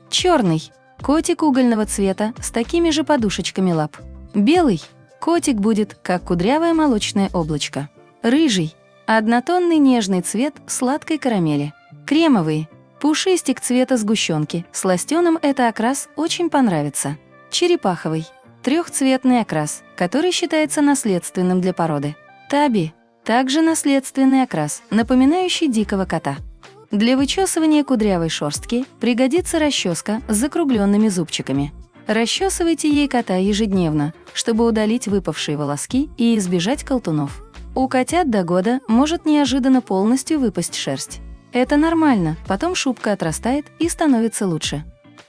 Черный – котик угольного цвета с такими же подушечками лап. Белый – котик будет как кудрявое молочное облачко. Рыжий – однотонный нежный цвет сладкой карамели. Кремовый – пушистик цвета сгущенки, сластеным это окрас очень понравится. Черепаховый – трехцветный окрас, который считается наследственным для породы. Таби – также наследственный окрас, напоминающий дикого кота. Для вычесывания кудрявой шерстки пригодится расческа с закругленными зубчиками. Расчесывайте ей кота ежедневно, чтобы удалить выпавшие волоски и избежать колтунов. У котят до года может неожиданно полностью выпасть шерсть. Это нормально, потом шубка отрастает и становится лучше.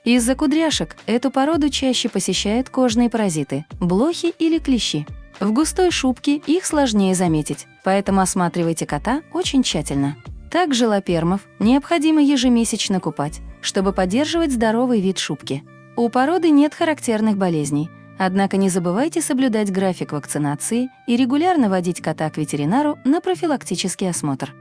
Из-за кудряшек эту породу чаще посещают кожные паразиты, блохи или клещи. В густой шубке их сложнее заметить, поэтому осматривайте кота очень тщательно. Также лапермов необходимо ежемесячно купать, чтобы поддерживать здоровый вид шубки. У породы нет характерных болезней, однако не забывайте соблюдать график вакцинации и регулярно водить кота к ветеринару на профилактический осмотр.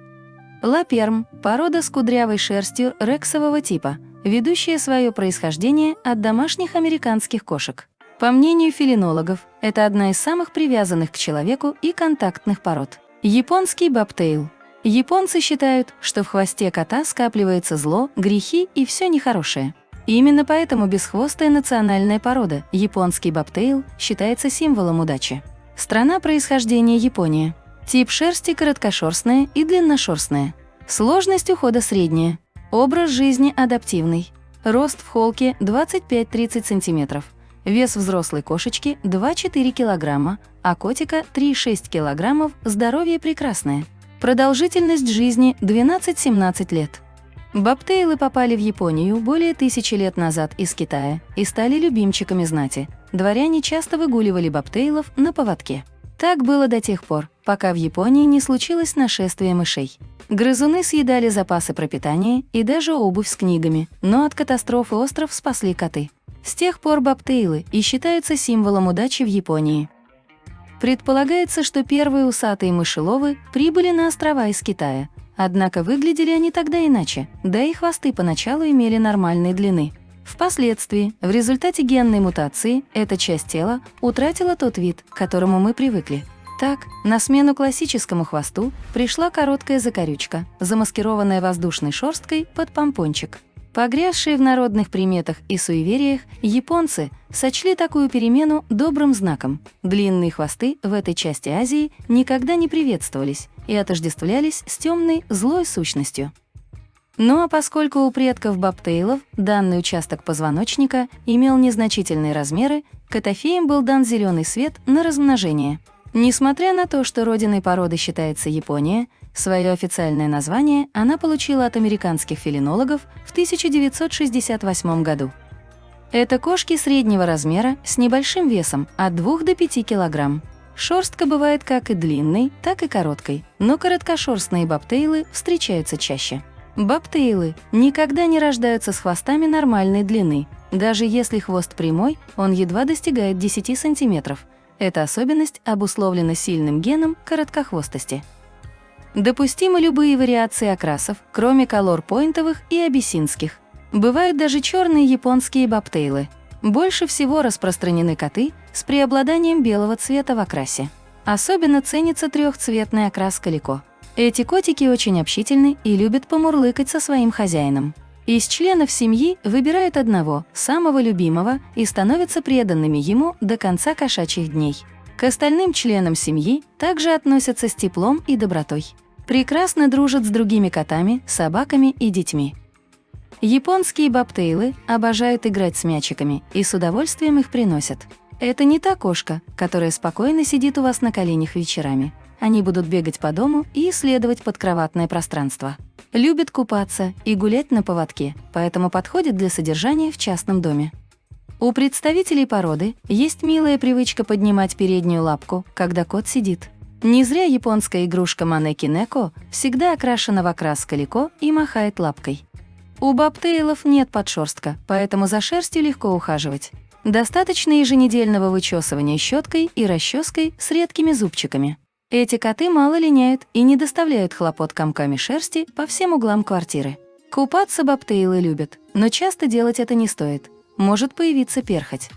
Лаперм – порода с кудрявой шерстью рексового типа, ведущая свое происхождение от домашних американских кошек. По мнению фелинологов, это одна из самых привязанных к человеку и контактных пород. Японский бобтейл. Японцы считают, что в хвосте кота скапливается зло, грехи и все нехорошее. Именно поэтому бесхвостая национальная порода, японский бобтейл, считается символом удачи. Страна происхождения Япония. Тип шерсти короткошерстная и длинношерстная. Сложность ухода средняя. Образ жизни адаптивный. Рост в холке 25-30 см. Вес взрослой кошечки 2-4 кг, а котика 3-6 кг, здоровье прекрасное. Продолжительность жизни 12-17 лет. Бобтейлы попали в Японию более 1000 лет назад из Китая и стали любимчиками знати. Дворяне часто выгуливали бобтейлов на поводке. Так было до тех пор, пока в Японии не случилось нашествие мышей. Грызуны съедали запасы пропитания и даже обувь с книгами, но от катастрофы остров спасли коты. С тех пор бобтейлы и считаются символом удачи в Японии. Предполагается, что первые усатые мышеловы прибыли на острова из Китая, однако выглядели они тогда иначе, да и хвосты поначалу имели нормальной длины. Впоследствии, в результате генной мутации, эта часть тела утратила тот вид, к которому мы привыкли. Так, на смену классическому хвосту пришла короткая закорючка, замаскированная воздушной шерсткой под помпончик. Погрязшие в народных приметах и суевериях, японцы сочли такую перемену добрым знаком. Длинные хвосты в этой части Азии никогда не приветствовались и отождествлялись с темной, злой сущностью. Ну а поскольку у предков бобтейлов данный участок позвоночника имел незначительные размеры, котофеям был дан зеленый свет на размножение. Несмотря на то, что родиной породы считается Япония, свое официальное название она получила от американских фелинологов в 1968 году. Это кошки среднего размера с небольшим весом от 2 до 5 килограмм. Шерстка бывает как и длинной, так и короткой, но короткошерстные бобтейлы встречаются чаще. Бобтейлы никогда не рождаются с хвостами нормальной длины. Даже если хвост прямой, он едва достигает 10 сантиметров. Эта особенность обусловлена сильным геном короткохвостости. Допустимы любые вариации окрасов, кроме колор-пойнтовых и абиссинских. Бывают даже черные японские бобтейлы. Больше всего распространены коты с преобладанием белого цвета в окрасе. Особенно ценится трехцветный окрас калико. Эти котики очень общительны и любят помурлыкать со своим хозяином. Из членов семьи выбирают одного, самого любимого, и становятся преданными ему до конца кошачьих дней. К остальным членам семьи также относятся с теплом и добротой. Прекрасно дружат с другими котами, собаками и детьми. Японские бобтейлы обожают играть с мячиками и с удовольствием их приносят. Это не та кошка, которая спокойно сидит у вас на коленях вечерами. Они будут бегать по дому и исследовать подкроватное пространство. Любят купаться и гулять на поводке, поэтому подходят для содержания в частном доме. У представителей породы есть милая привычка поднимать переднюю лапку, когда кот сидит. Не зря японская игрушка Манеки Неко всегда окрашена в окрас калико и махает лапкой. У бобтейлов нет подшерстка, поэтому за шерстью легко ухаживать. Достаточно еженедельного вычесывания щеткой и расческой с редкими зубчиками. Эти коты мало линяют и не доставляют хлопот комками шерсти по всем углам квартиры. Купаться бобтейлы любят, но часто делать это не стоит. Может появиться перхоть.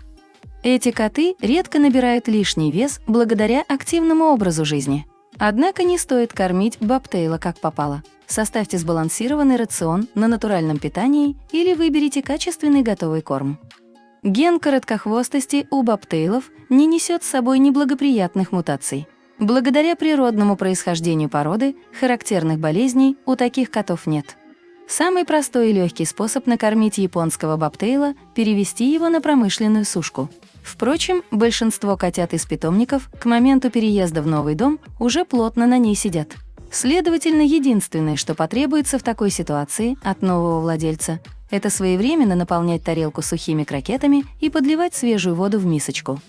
Эти коты редко набирают лишний вес благодаря активному образу жизни. Однако не стоит кормить бобтейла как попало. Составьте сбалансированный рацион на натуральном питании или выберите качественный готовый корм. Ген короткохвостости у бобтейлов не несет с собой неблагоприятных мутаций. Благодаря природному происхождению породы характерных болезней у таких котов нет. Самый простой и легкий способ накормить японского бобтейла – перевести его на промышленную сушку. Впрочем, большинство котят из питомников к моменту переезда в новый дом уже плотно на ней сидят. Следовательно, единственное, что потребуется в такой ситуации от нового владельца – это своевременно наполнять тарелку сухими крокетами и подливать свежую воду в мисочку.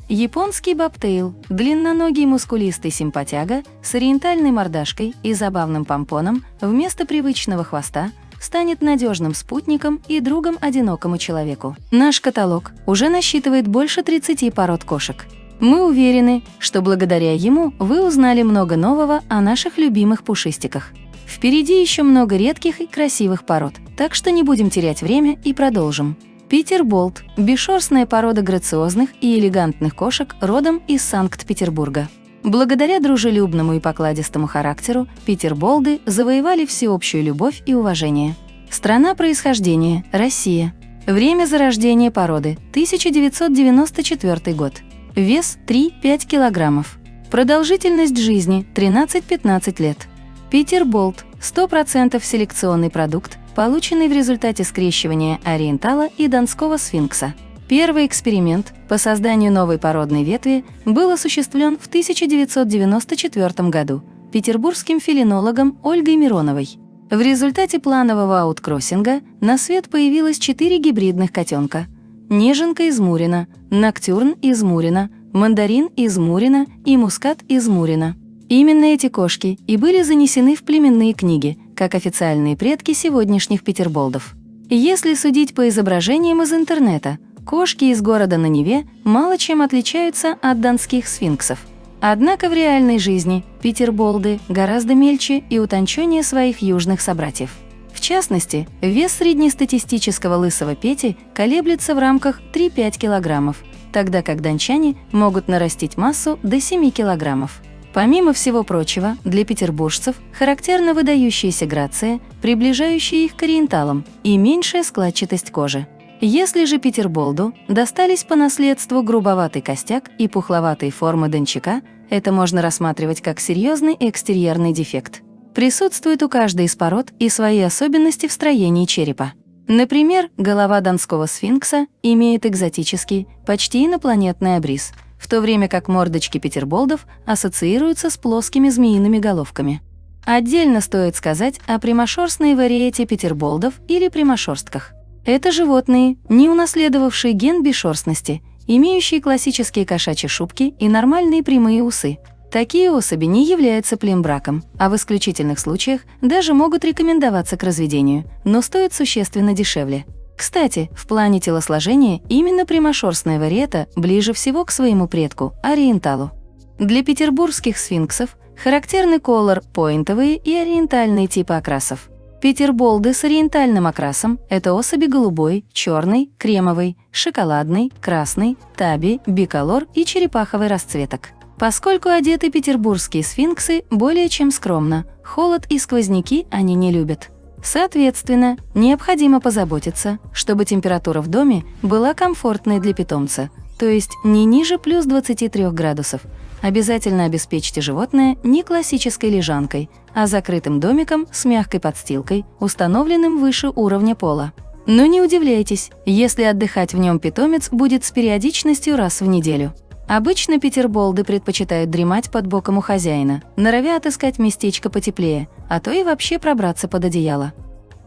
Японский бобтейл – длинноногий мускулистый симпатяга с ориентальной мордашкой и забавным помпоном вместо привычного хвоста станет надежным спутником и другом одинокому человеку. Наш каталог уже насчитывает больше 30 пород кошек. Мы уверены, что благодаря ему вы узнали много нового о наших любимых пушистиках. Впереди еще много редких и красивых пород, так что не будем терять время и продолжим. Питерболд – бесшерстная порода грациозных и элегантных кошек родом из Санкт-Петербурга. Благодаря дружелюбному и покладистому характеру питерболды завоевали всеобщую любовь и уважение. Страна происхождения – Россия. Время зарождения породы – 1994 год. Вес – 3-5 килограммов. Продолжительность жизни – 13-15 лет. Питерболд – 100% селекционный продукт, полученный в результате скрещивания ориентала и донского сфинкса. Первый эксперимент по созданию новой породной ветви был осуществлен в 1994 году петербургским фелинологом Ольгой Мироновой. В результате планового ауткроссинга на свет появилось 4 гибридных котенка: Неженка из Мурина, Ноктюрн из Мурина, Мандарин из Мурина и Мускат из Мурина. Именно эти кошки и были занесены в племенные книги, как официальные предки сегодняшних питерболдов. Если судить по изображениям из интернета, кошки из города на Неве мало чем отличаются от донских сфинксов. Однако в реальной жизни питерболды гораздо мельче и утонченнее своих южных собратьев. В частности, вес среднестатистического лысого Пети колеблется в рамках 3-5 килограммов, тогда как дончане могут нарастить массу до 7 килограммов. Помимо всего прочего, для петербуржцев характерна выдающаяся грация, приближающая их к ориенталам, и меньшая складчатость кожи. Если же Петерболду достались по наследству грубоватый костяк и пухловатые формы дончака, это можно рассматривать как серьезный экстерьерный дефект. Присутствует у каждой из пород и свои особенности в строении черепа. Например, голова донского сфинкса имеет экзотический, почти инопланетный обрис, в то время как мордочки петерболдов ассоциируются с плоскими змеиными головками. Отдельно стоит сказать о прямошерстной вариете петерболдов или прямошерстках. Это животные, не унаследовавшие ген бесшерстности, имеющие классические кошачьи шубки и нормальные прямые усы. Такие особи не являются плембраком, а в исключительных случаях даже могут рекомендоваться к разведению, но стоят существенно дешевле. Кстати, в плане телосложения именно прямошерстная вариета ближе всего к своему предку – ориенталу. Для петербургских сфинксов характерны колор-пойнтовые и ориентальные типы окрасов. Петерболды с ориентальным окрасом – это особи голубой, черной, кремовой, шоколадной, красной, таби, биколор и черепаховой расцветок. Поскольку одеты петербургские сфинксы более чем скромно, холод и сквозняки они не любят. Соответственно, необходимо позаботиться, чтобы температура в доме была комфортной для питомца, то есть не ниже плюс 23 градусов. Обязательно обеспечьте животное не классической лежанкой, а закрытым домиком с мягкой подстилкой, установленным выше уровня пола. Но не удивляйтесь, если отдыхать в нем питомец будет с периодичностью раз в неделю. Обычно петерболды предпочитают дремать под боком у хозяина, норовя отыскать местечко потеплее, а то и вообще пробраться под одеяло.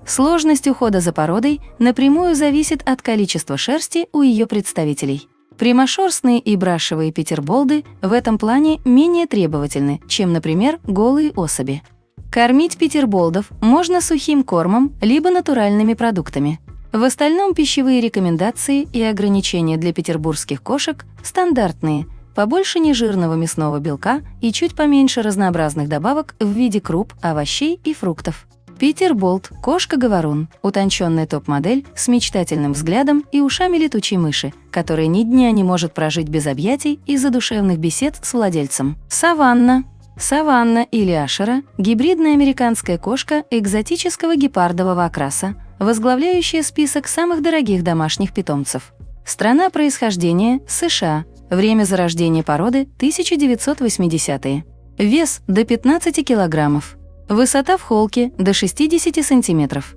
Сложность ухода за породой напрямую зависит от количества шерсти у ее представителей. Прямошерстные и брашевые петерболды в этом плане менее требовательны, чем, например, голые особи. Кормить петерболдов можно сухим кормом либо натуральными продуктами. В остальном пищевые рекомендации и ограничения для петербургских кошек стандартные: побольше нежирного мясного белка и чуть поменьше разнообразных добавок в виде круп, овощей и фруктов. Петерболд – кошка-говорун, утонченная топ-модель с мечтательным взглядом и ушами летучей мыши, которая ни дня не может прожить без объятий и задушевных бесед с владельцем. Саванна. Саванна или ашера – гибридная американская кошка экзотического гепардового окраса, возглавляющая список самых дорогих домашних питомцев. Страна происхождения – США. Время зарождения породы – 1980-е. Вес – до 15 килограммов. Высота в холке – до 60 сантиметров.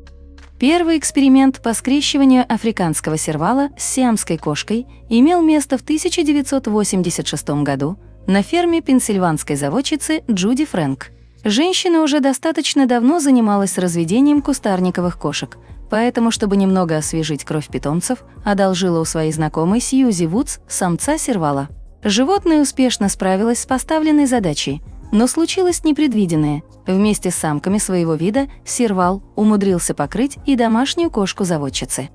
Первый эксперимент по скрещиванию африканского сервала с сиамской кошкой имел место в 1986 году на ферме пенсильванской заводчицы Джуди Фрэнк. Женщина уже достаточно давно занималась разведением кустарниковых кошек, поэтому, чтобы немного освежить кровь питомцев, одолжила у своей знакомой Сьюзи Вудс самца сервала. Животное успешно справилось с поставленной задачей, но случилось непредвиденное. Вместе с самками своего вида сервал умудрился покрыть и домашнюю кошку заводчицы.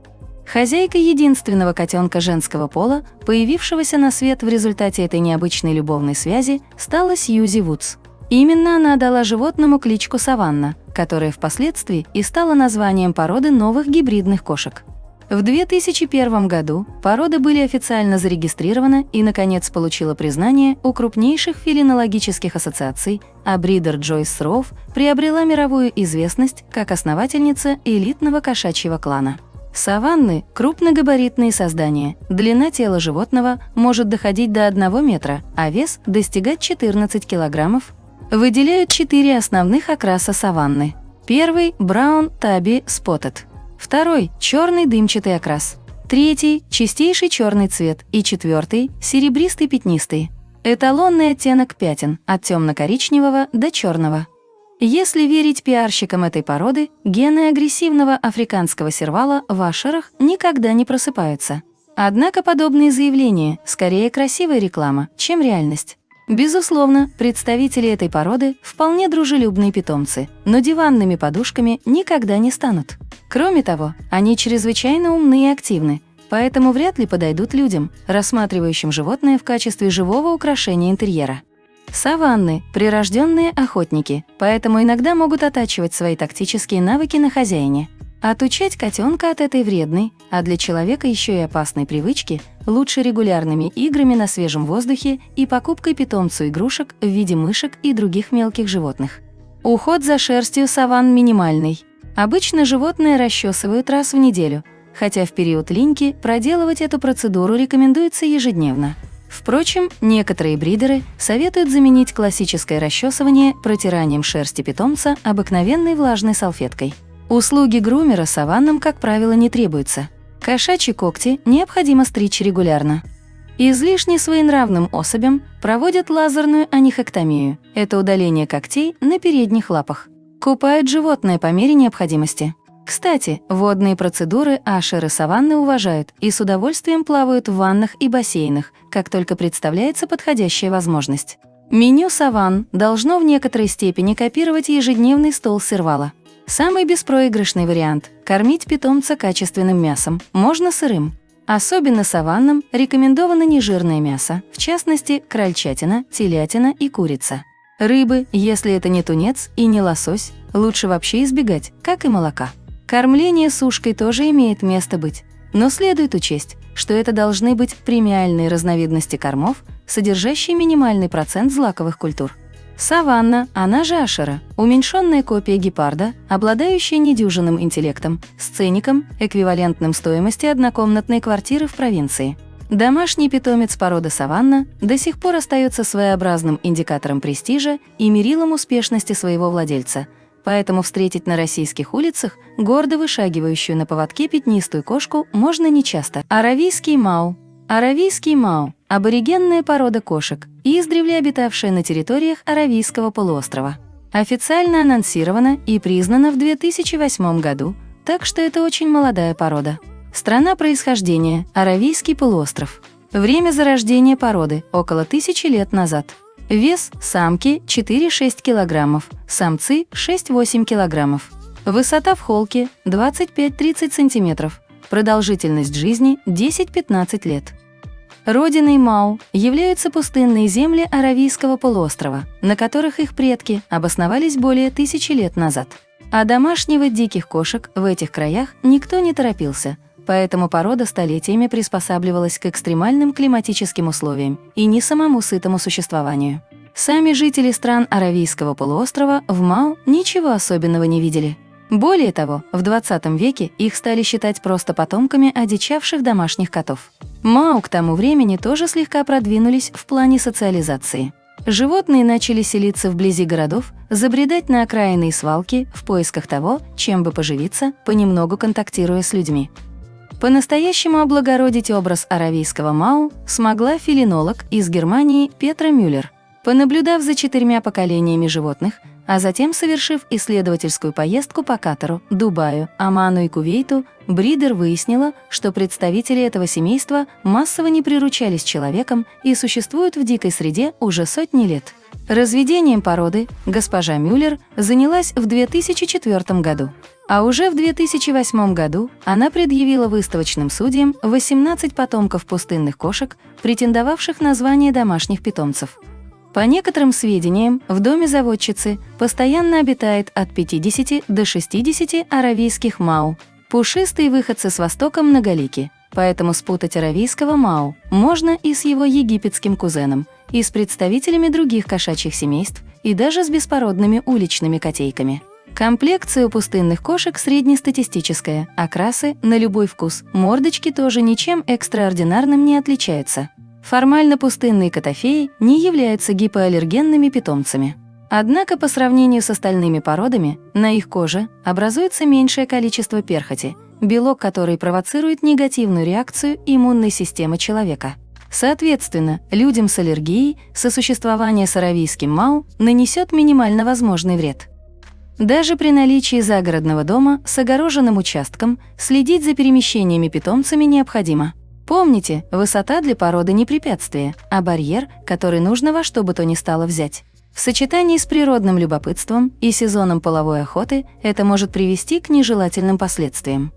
Хозяйкой единственного котенка женского пола, появившегося на свет в результате этой необычной любовной связи, стала Сьюзи Вудс. Именно она дала животному кличку Саванна, которая впоследствии и стала названием породы новых гибридных кошек. В 2001 году породы были официально зарегистрированы и, наконец, получила признание у крупнейших фелинологических ассоциаций, а бридер Джойс Сроуф приобрела мировую известность как основательница элитного кошачьего клана. Саванны – крупногабаритные создания. Длина тела животного может доходить до 1 метра, а вес достигать 14 килограммов. Выделяют 4 основных окраса саванны. Первый – Brown Tabby Spotted. Второй – черный дымчатый окрас. Третий – чистейший черный цвет. И четвертый – серебристый пятнистый. Эталонный оттенок пятен от темно-коричневого до черного. Если верить пиарщикам этой породы, гены агрессивного африканского сервала в ашерах никогда не просыпаются. Однако подобные заявления – скорее красивая реклама, чем реальность. Безусловно, представители этой породы вполне дружелюбные питомцы, но диванными подушками никогда не станут. Кроме того, они чрезвычайно умны и активны, поэтому вряд ли подойдут людям, рассматривающим животное в качестве живого украшения интерьера. Саванны – прирожденные охотники, поэтому иногда могут оттачивать свои тактические навыки на хозяине. Отучать котенка от этой вредной, а для человека еще и опасной привычки лучше регулярными играми на свежем воздухе и покупкой питомцу игрушек в виде мышек и других мелких животных. Уход за шерстью саванн минимальный. Обычно животные расчесывают раз в неделю, хотя в период линьки проделывать эту процедуру рекомендуется ежедневно. Впрочем, некоторые бридеры советуют заменить классическое расчесывание протиранием шерсти питомца обыкновенной влажной салфеткой. Услуги грумера саваннам, как правило, не требуются. Кошачьи когти необходимо стричь регулярно. Излишне своенравным особям проводят лазерную анихектомию – это удаление когтей на передних лапах. Купают животное по мере необходимости. Кстати, водные процедуры ашеры саванны уважают и с удовольствием плавают в ваннах и бассейнах, как только представляется подходящая возможность. Меню саванн должно в некоторой степени копировать ежедневный стол сервала. Самый беспроигрышный вариант – кормить питомца качественным мясом, можно сырым. Особенно саваннам рекомендовано нежирное мясо, в частности, крольчатина, телятина и курица. Рыбы, если это не тунец и не лосось, лучше вообще избегать, как и молока. Кормление сушкой тоже имеет место быть, но следует учесть, что это должны быть премиальные разновидности кормов, содержащие минимальный процент злаковых культур. Саванна, она же ашера, уменьшенная копия гепарда, обладающая недюжинным интеллектом, с ценником, эквивалентным стоимости однокомнатной квартиры в провинции. Домашний питомец породы саванна до сих пор остается своеобразным индикатором престижа и мерилом успешности своего владельца, поэтому встретить на российских улицах гордо вышагивающую на поводке пятнистую кошку можно нечасто. Аравийский мау. Аравийский мау – аборигенная порода кошек, издревле обитавшая на территориях Аравийского полуострова. Официально анонсирована и признана в 2008 году, так что это очень молодая порода. Страна происхождения – Аравийский полуостров. Время зарождения породы – около 1000 лет назад. Вес – самки – 4-6 кг, самцы – 6-8 кг. Высота в холке – 25-30 см. Продолжительность жизни – 10-15 лет. Родиной мау являются пустынные земли Аравийского полуострова, на которых их предки обосновались более 1000 лет назад. А домашнего диких кошек в этих краях никто не торопился, поэтому порода столетиями приспосабливалась к экстремальным климатическим условиям и не самому сытому существованию. Сами жители стран Аравийского полуострова в мау ничего особенного не видели. Более того, в 20 веке их стали считать просто потомками одичавших домашних котов. Мау к тому времени тоже слегка продвинулись в плане социализации. Животные начали селиться вблизи городов, забредать на окраины и свалки в поисках того, чем бы поживиться, понемногу контактируя с людьми. По-настоящему облагородить образ аравийского мау смогла фелинолог из Германии Петра Мюллер. Понаблюдав за 4 поколениями животных, а затем совершив исследовательскую поездку по Катару, Дубаю, Оману и Кувейту, бридер выяснила, что представители этого семейства массово не приручались человеком и существуют в дикой среде уже сотни лет. Разведением породы госпожа Мюллер занялась в 2004 году. А уже в 2008 году она предъявила выставочным судьям 18 потомков пустынных кошек, претендовавших на звание домашних питомцев. По некоторым сведениям, в доме заводчицы постоянно обитает от 50 до 60 аравийских мау. Пушистые выходцы с востока многолики, поэтому спутать аравийского мау можно и с его египетским кузеном, и с представителями других кошачьих семейств, и даже с беспородными уличными котейками. Комплекция у пустынных кошек среднестатистическая, окрасы на любой вкус, мордочки тоже ничем экстраординарным не отличаются. Формально пустынные котофеи не являются гипоаллергенными питомцами. Однако по сравнению с остальными породами, на их коже образуется меньшее количество перхоти, белок который провоцирует негативную реакцию иммунной системы человека. Соответственно, людям с аллергией сосуществование с аравийским мау нанесет минимально возможный вред. Даже при наличии загородного дома с огороженным участком следить за перемещениями питомцами необходимо. Помните, высота для породы не препятствие, а барьер, который нужно во что бы то ни стало взять. В сочетании с природным любопытством и сезоном половой охоты это может привести к нежелательным последствиям.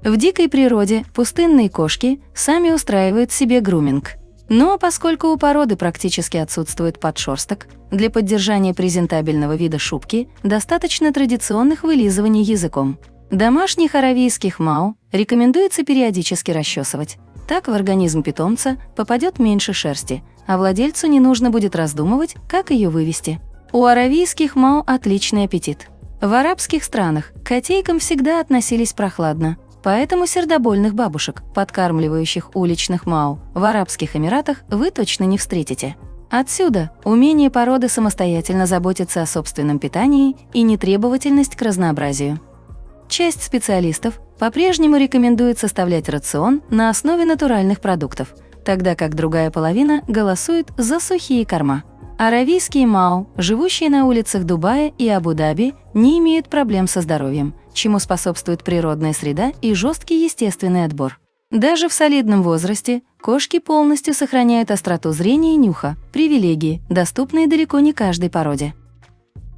В дикой природе пустынные кошки сами устраивают себе груминг. Но поскольку у породы практически отсутствует подшерсток, для поддержания презентабельного вида шубки достаточно традиционных вылизываний языком. Домашних аравийских мау рекомендуется периодически расчесывать. Так в организм питомца попадет меньше шерсти, а владельцу не нужно будет раздумывать, как ее вывести. У аравийских мау отличный аппетит. В арабских странах к котейкам всегда относились прохладно, поэтому сердобольных бабушек, подкармливающих уличных мау, в Арабских Эмиратах вы точно не встретите. Отсюда умение породы самостоятельно заботиться о собственном питании и нетребовательность к разнообразию. Часть специалистов по-прежнему рекомендует составлять рацион на основе натуральных продуктов, тогда как другая половина голосует за сухие корма. Аравийские мау, живущие на улицах Дубая и Абу-Даби, не имеют проблем со здоровьем, чему способствует природная среда и жесткий естественный отбор. Даже в солидном возрасте кошки полностью сохраняют остроту зрения и нюха, привилегии, доступные далеко не каждой породе.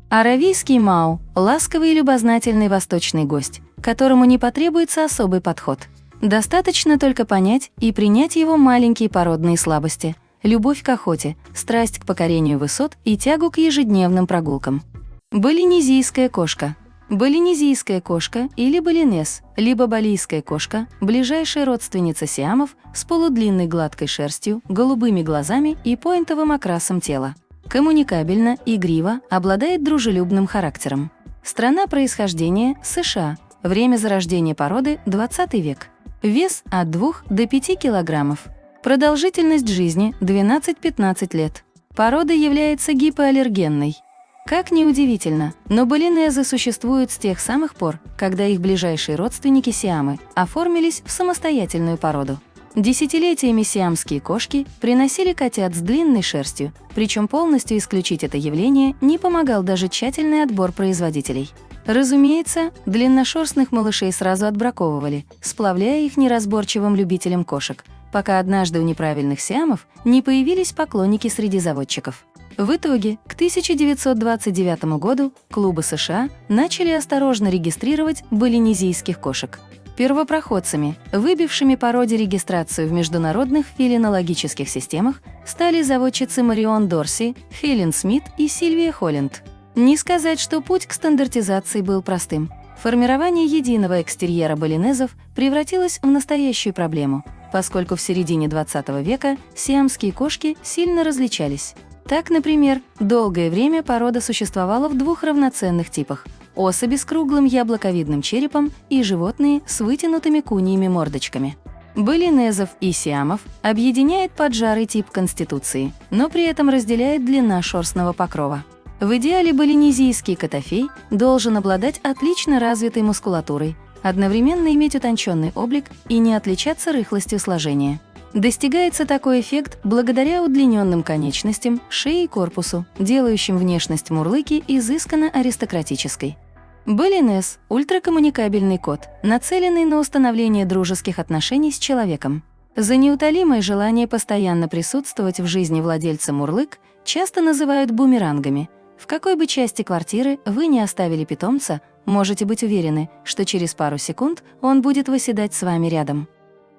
Аравийский мау – ласковый и любознательный восточный гость, которому не потребуется особый подход. Достаточно только понять и принять его маленькие породные слабости – любовь к охоте, страсть к покорению высот и тягу к ежедневным прогулкам. Балинезийская кошка. Балинезийская кошка или балинез, либо балийская кошка – ближайшая родственница сиамов с полудлинной гладкой шерстью, голубыми глазами и поинтовым окрасом тела. Коммуникабельна, игрива, обладает дружелюбным характером. Страна происхождения – США. Время зарождения породы – 20 век. Вес – от 2 до 5 килограммов. Продолжительность жизни – 12-15 лет. Порода является гипоаллергенной. Как ни удивительно, но балинезы существуют с тех самых пор, когда их ближайшие родственники сиамы оформились в самостоятельную породу. Десятилетиями сиамские кошки приносили котят с длинной шерстью, причем полностью исключить это явление не помогал даже тщательный отбор производителей. Разумеется, длинношерстных малышей сразу отбраковывали, сплавляя их неразборчивым любителям кошек, пока однажды у неправильных сиамов не появились поклонники среди заводчиков. В итоге, к 1929 году клубы США начали осторожно регистрировать балинезийских кошек. Первопроходцами, выбившими породе регистрацию в международных фелинологических системах, стали заводчицы Марион Дорси, Хелен Смит и Сильвия Холланд. Не сказать, что путь к стандартизации был простым. Формирование единого экстерьера балинезов превратилось в настоящую проблему, поскольку в середине 20 века сиамские кошки сильно различались. Так, например, долгое время порода существовала в двух равноценных типах – особи с круглым яблоковидным черепом и животные с вытянутыми куньими мордочками. Балинезов и сиамов объединяет поджарый тип конституции, но при этом разделяет длина шерстного покрова. В идеале балинезийский котофей должен обладать отлично развитой мускулатурой, одновременно иметь утонченный облик и не отличаться рыхлостью сложения. Достигается такой эффект благодаря удлиненным конечностям, шее и корпусу, делающим внешность мурлыки изысканно аристократической. Балинез – ультракоммуникабельный кот, нацеленный на установление дружеских отношений с человеком. За неутолимое желание постоянно присутствовать в жизни владельца мурлык часто называют бумерангами. В какой бы части квартиры вы не оставили питомца, можете быть уверены, что через пару секунд он будет восседать с вами рядом.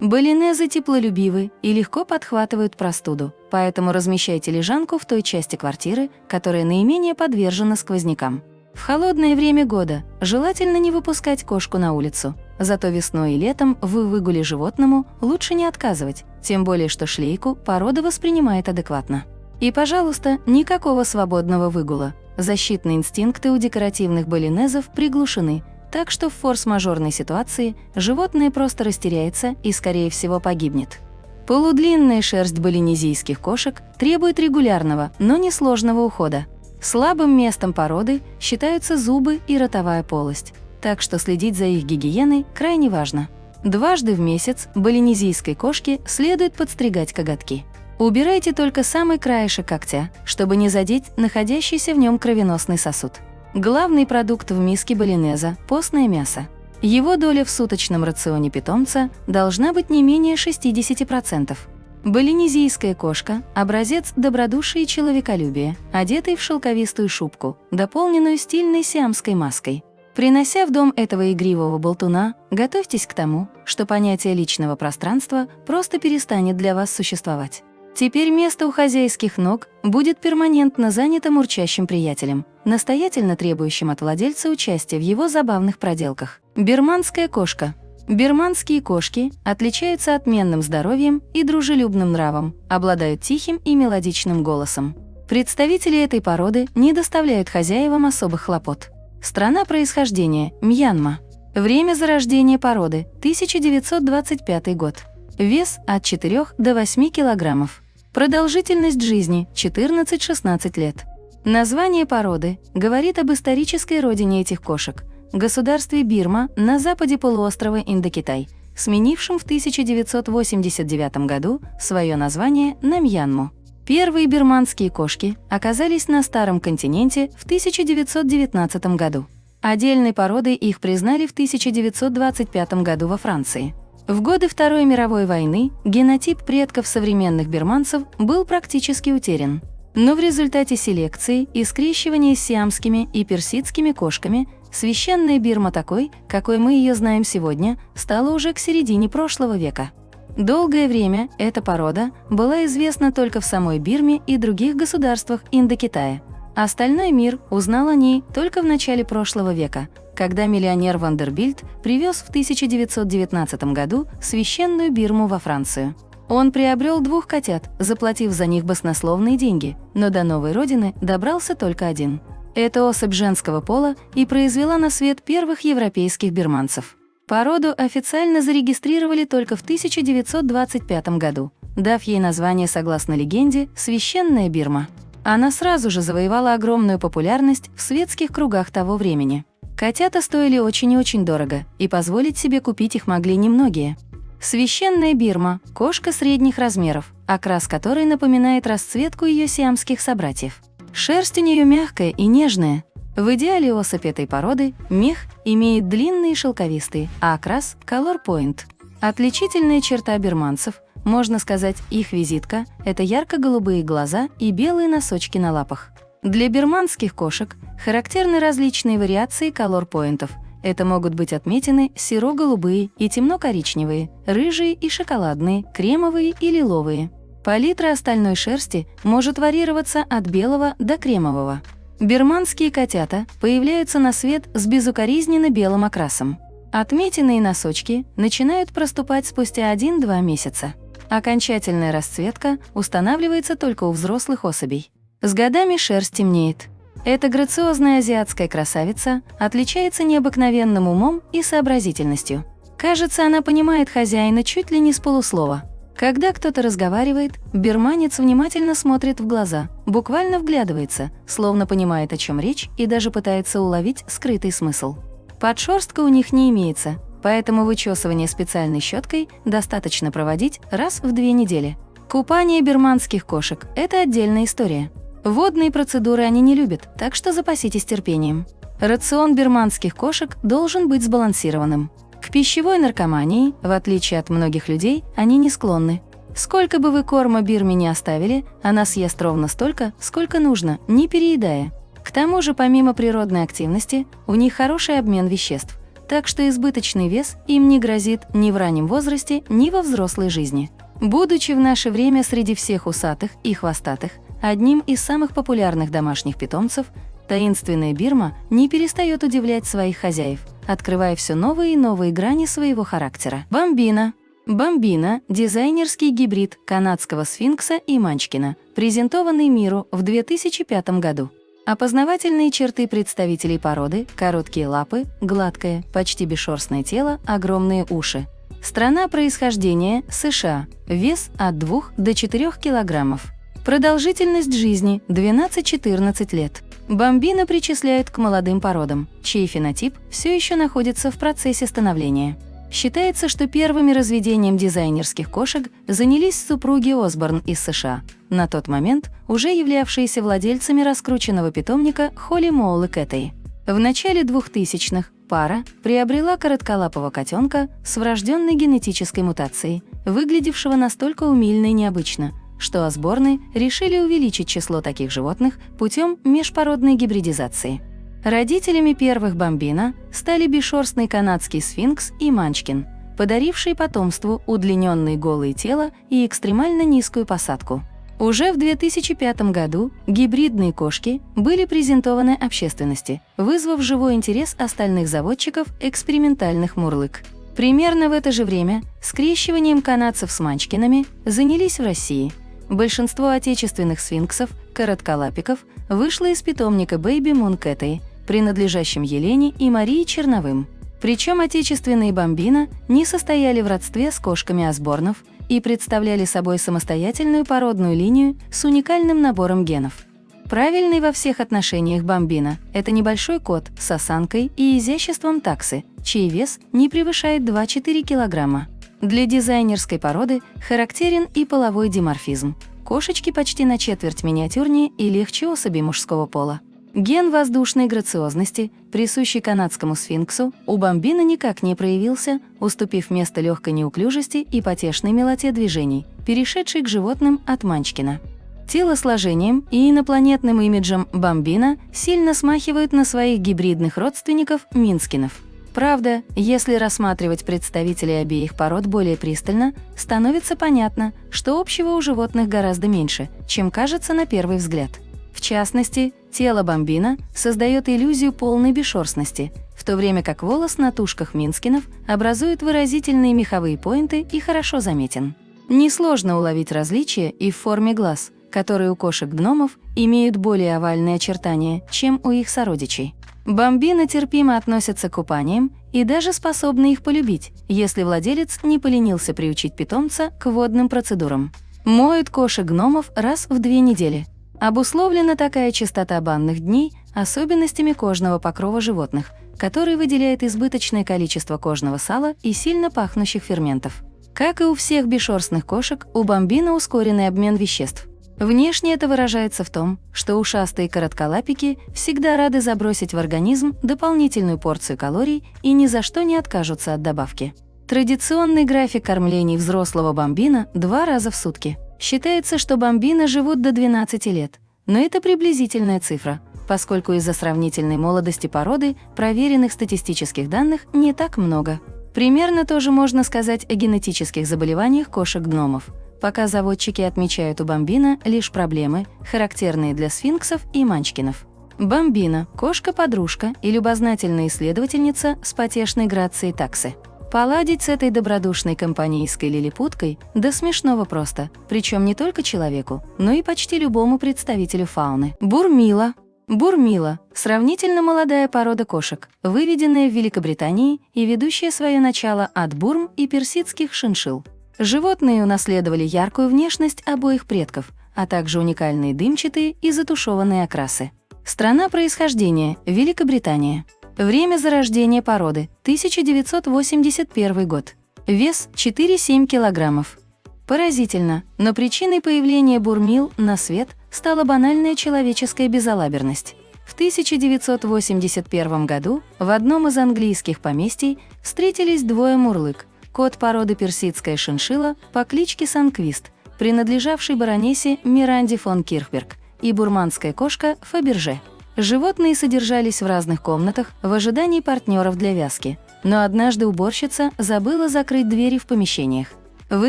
Балинезы теплолюбивы и легко подхватывают простуду, поэтому размещайте лежанку в той части квартиры, которая наименее подвержена сквознякам. В холодное время года желательно не выпускать кошку на улицу, зато весной и летом в выгуле животному лучше не отказывать, тем более что шлейку порода воспринимает адекватно. И, пожалуйста, никакого свободного выгула. Защитные инстинкты у декоративных балинезов приглушены, так что в форс-мажорной ситуации животное просто растеряется и, скорее всего, погибнет. Полудлинная шерсть балинезийских кошек требует регулярного, но несложного ухода. Слабым местом породы считаются зубы и ротовая полость, так что следить за их гигиеной крайне важно. Дважды в месяц балинезийской кошке следует подстригать коготки. Убирайте только самый краешек когтя, чтобы не задеть находящийся в нем кровеносный сосуд. Главный продукт в миске балинеза – постное мясо. Его доля в суточном рационе питомца должна быть не менее 60%. Балинезийская кошка – образец добродушия и человеколюбия, одетый в шелковистую шубку, дополненную стильной сиамской маской. Принося в дом этого игривого болтуна, готовьтесь к тому, что понятие личного пространства просто перестанет для вас существовать. Теперь место у хозяйских ног будет перманентно занято мурчащим приятелем, настоятельно требующим от владельца участия в его забавных проделках. Бирманская кошка. Бирманские кошки отличаются отменным здоровьем и дружелюбным нравом, обладают тихим и мелодичным голосом. Представители этой породы не доставляют хозяевам особых хлопот. Страна происхождения – Мьянма. Время зарождения породы – 1925 год. Вес – от 4 до 8 килограммов. Продолжительность жизни – 14-16 лет. Название породы говорит об исторической родине этих кошек – государстве Бирма на западе полуострова Индокитай, сменившем в 1989 году свое название на Мьянму. Первые бирманские кошки оказались на Старом континенте в 1919 году. Отдельной породой их признали в 1925 году во Франции. В годы Второй мировой войны генотип предков современных бирманцев был практически утерян. Но в результате селекции и скрещивания с сиамскими и персидскими кошками священная Бирма такой, какой мы ее знаем сегодня, стала уже к середине прошлого века. Долгое время эта порода была известна только в самой Бирме и других государствах Индокитая. Остальной мир узнал о ней только в начале прошлого века, когда миллионер Вандербильт привез в 1919 году священную Бирму во Францию. Он приобрел 2 котят, заплатив за них баснословные деньги, но до новой родины добрался только один. Эта особь женского пола и произвела на свет первых европейских бирманцев. Породу официально зарегистрировали только в 1925 году, дав ей название, согласно легенде, «Священная Бирма». Она сразу же завоевала огромную популярность в светских кругах того времени. Котята стоили очень и очень дорого, и позволить себе купить их могли немногие. Священная Бирма – кошка средних размеров, окрас которой напоминает расцветку ее сиамских собратьев. Шерсть у нее мягкая и нежная. В идеале особь этой породы мех имеет длинный и шелковистый, а окрас – color point. Отличительная черта бирманцев, можно сказать, их визитка – это ярко-голубые глаза и белые носочки на лапах. Для бирманских кошек характерны различные вариации color-поинтов. Это могут быть отметины серо-голубые и темно-коричневые, рыжие и шоколадные, кремовые и лиловые. Палитра остальной шерсти может варьироваться от белого до кремового. Бирманские котята появляются на свет с безукоризненно белым окрасом. Отметины и носочки начинают проступать спустя 1-2 месяца. Окончательная расцветка устанавливается только у взрослых особей. С годами шерсть темнеет. Эта грациозная азиатская красавица отличается необыкновенным умом и сообразительностью. Кажется, она понимает хозяина чуть ли не с полуслова. Когда кто-то разговаривает, бирманец внимательно смотрит в глаза, буквально вглядывается, словно понимает, о чем речь, и даже пытается уловить скрытый смысл. Подшерстка у них не имеется, поэтому вычесывание специальной щеткой достаточно проводить раз в 2 недели. Купание бирманских кошек – это отдельная история. Водные процедуры они не любят, так что запаситесь терпением. Рацион бирманских кошек должен быть сбалансированным. К пищевой наркомании, в отличие от многих людей, они не склонны. Сколько бы вы корма Бирме не оставили, она съест ровно столько, сколько нужно, не переедая. К тому же, помимо природной активности, у них хороший обмен веществ, так что избыточный вес им не грозит ни в раннем возрасте, ни во взрослой жизни. Будучи в наше время среди всех усатых и хвостатых одним из самых популярных домашних питомцев, таинственная Бирма не перестает удивлять своих хозяев, открывая все новые и новые грани своего характера. Бамбина. Бамбина – дизайнерский гибрид канадского сфинкса и манчкина, презентованный миру в 2005 году. Опознавательные черты представителей породы – короткие лапы, гладкое, почти бесшерстное тело, огромные уши. Страна происхождения – США, вес от 2 до 4 килограммов. Продолжительность жизни – 12-14 лет. Бамбина причисляют к молодым породам, чей фенотип все еще находится в процессе становления. Считается, что первыми разведением дизайнерских кошек занялись супруги Осборн из США, на тот момент уже являвшиеся владельцами раскрученного питомника Холли Моул и Кэтой. В начале 2000-х пара приобрела коротколапого котенка с врожденной генетической мутацией, выглядевшего настолько умильно и необычно, что Осборны решили увеличить число таких животных путем межпородной гибридизации. Родителями первых бамбина стали бесшерстный канадский сфинкс и манчкин. подарившие потомству удлиненные голые тела и экстремально низкую посадку. Уже в 2005 году гибридные кошки были презентованы общественности, вызвав живой интерес остальных заводчиков экспериментальных мурлык. Примерно в это же время скрещиванием канадцев с манчкинами занялись в России. Большинство отечественных сфинксов, коротколапиков, вышло из питомника Baby Moon Cat, принадлежащим Елене и Марии Черновым. Причем отечественные бомбино не состояли в родстве с кошками Осборнов и представляли собой самостоятельную породную линию с уникальным набором генов. Правильный во всех отношениях бомбино – это небольшой кот с осанкой и изяществом таксы, чей вес не превышает 2-4 килограмма. Для дизайнерской породы характерен и половой диморфизм. Кошечки почти на четверть миниатюрнее и легче особей мужского пола. Ген воздушной грациозности, присущий канадскому сфинксу, у бомбино никак не проявился, уступив место легкой неуклюжести и потешной милоте движений, перешедшей к животным от манчкина. Телосложением и инопланетным имиджем бомбино сильно смахивают на своих гибридных родственников минскинов. Правда, если рассматривать представителей обеих пород более пристально, становится понятно, что общего у животных гораздо меньше, чем кажется на первый взгляд. В частности, тело бомбино создает иллюзию полной бесшерстности, в то время как волос на тушках минскинов образует выразительные меховые поинты и хорошо заметен. Несложно уловить различия и в форме глаз, которые у кошек-гномов имеют более овальные очертания, чем у их сородичей. Бомбино терпимо относятся к купаниям и даже способны их полюбить, если владелец не поленился приучить питомца к водным процедурам. Моют кошек-гномов раз в 2 недели. Обусловлена такая частота банных дней особенностями кожного покрова животных, который выделяет избыточное количество кожного сала и сильно пахнущих ферментов. Как и у всех бесшерстных кошек, у бомбино ускоренный обмен веществ. Внешне это выражается в том, что ушастые коротколапики всегда рады забросить в организм дополнительную порцию калорий и ни за что не откажутся от добавки. Традиционный график кормлений взрослого бомбино 2 раза в сутки. Считается, что бомбино живут до 12 лет, но это приблизительная цифра, поскольку из-за сравнительной молодости породы проверенных статистических данных не так много. Примерно то же можно сказать о генетических заболеваниях кошек-гномов. Пока заводчики отмечают у бомбино лишь проблемы, характерные для сфинксов и манчкинов. Бомбино – кошка-подружка и любознательная исследовательница с потешной грацией таксы. Поладить с этой добродушной компанейской лилипуткой до смешного просто, причем не только человеку, но и почти любому представителю фауны. Бурмила. Бурмила – сравнительно молодая порода кошек, выведенная в Великобритании и ведущая свое начало от бурм и персидских шиншилл. Животные унаследовали яркую внешность обоих предков, а также уникальные дымчатые и затушеванные окрасы. Страна происхождения – Великобритания. Время зарождения породы – 1981 год. Вес – 4-7 килограммов. Поразительно, но причиной появления бурмил на свет стала банальная человеческая безалаберность. В 1981 году в одном из английских поместий встретились 2 мурлык. Кот породы персидская шиншилла по кличке Санквист, принадлежавший баронессе Миранде фон Кирхберг, и бурманская кошка Фаберже. Животные содержались в разных комнатах в ожидании партнеров для вязки, но однажды уборщица забыла закрыть двери в помещениях. В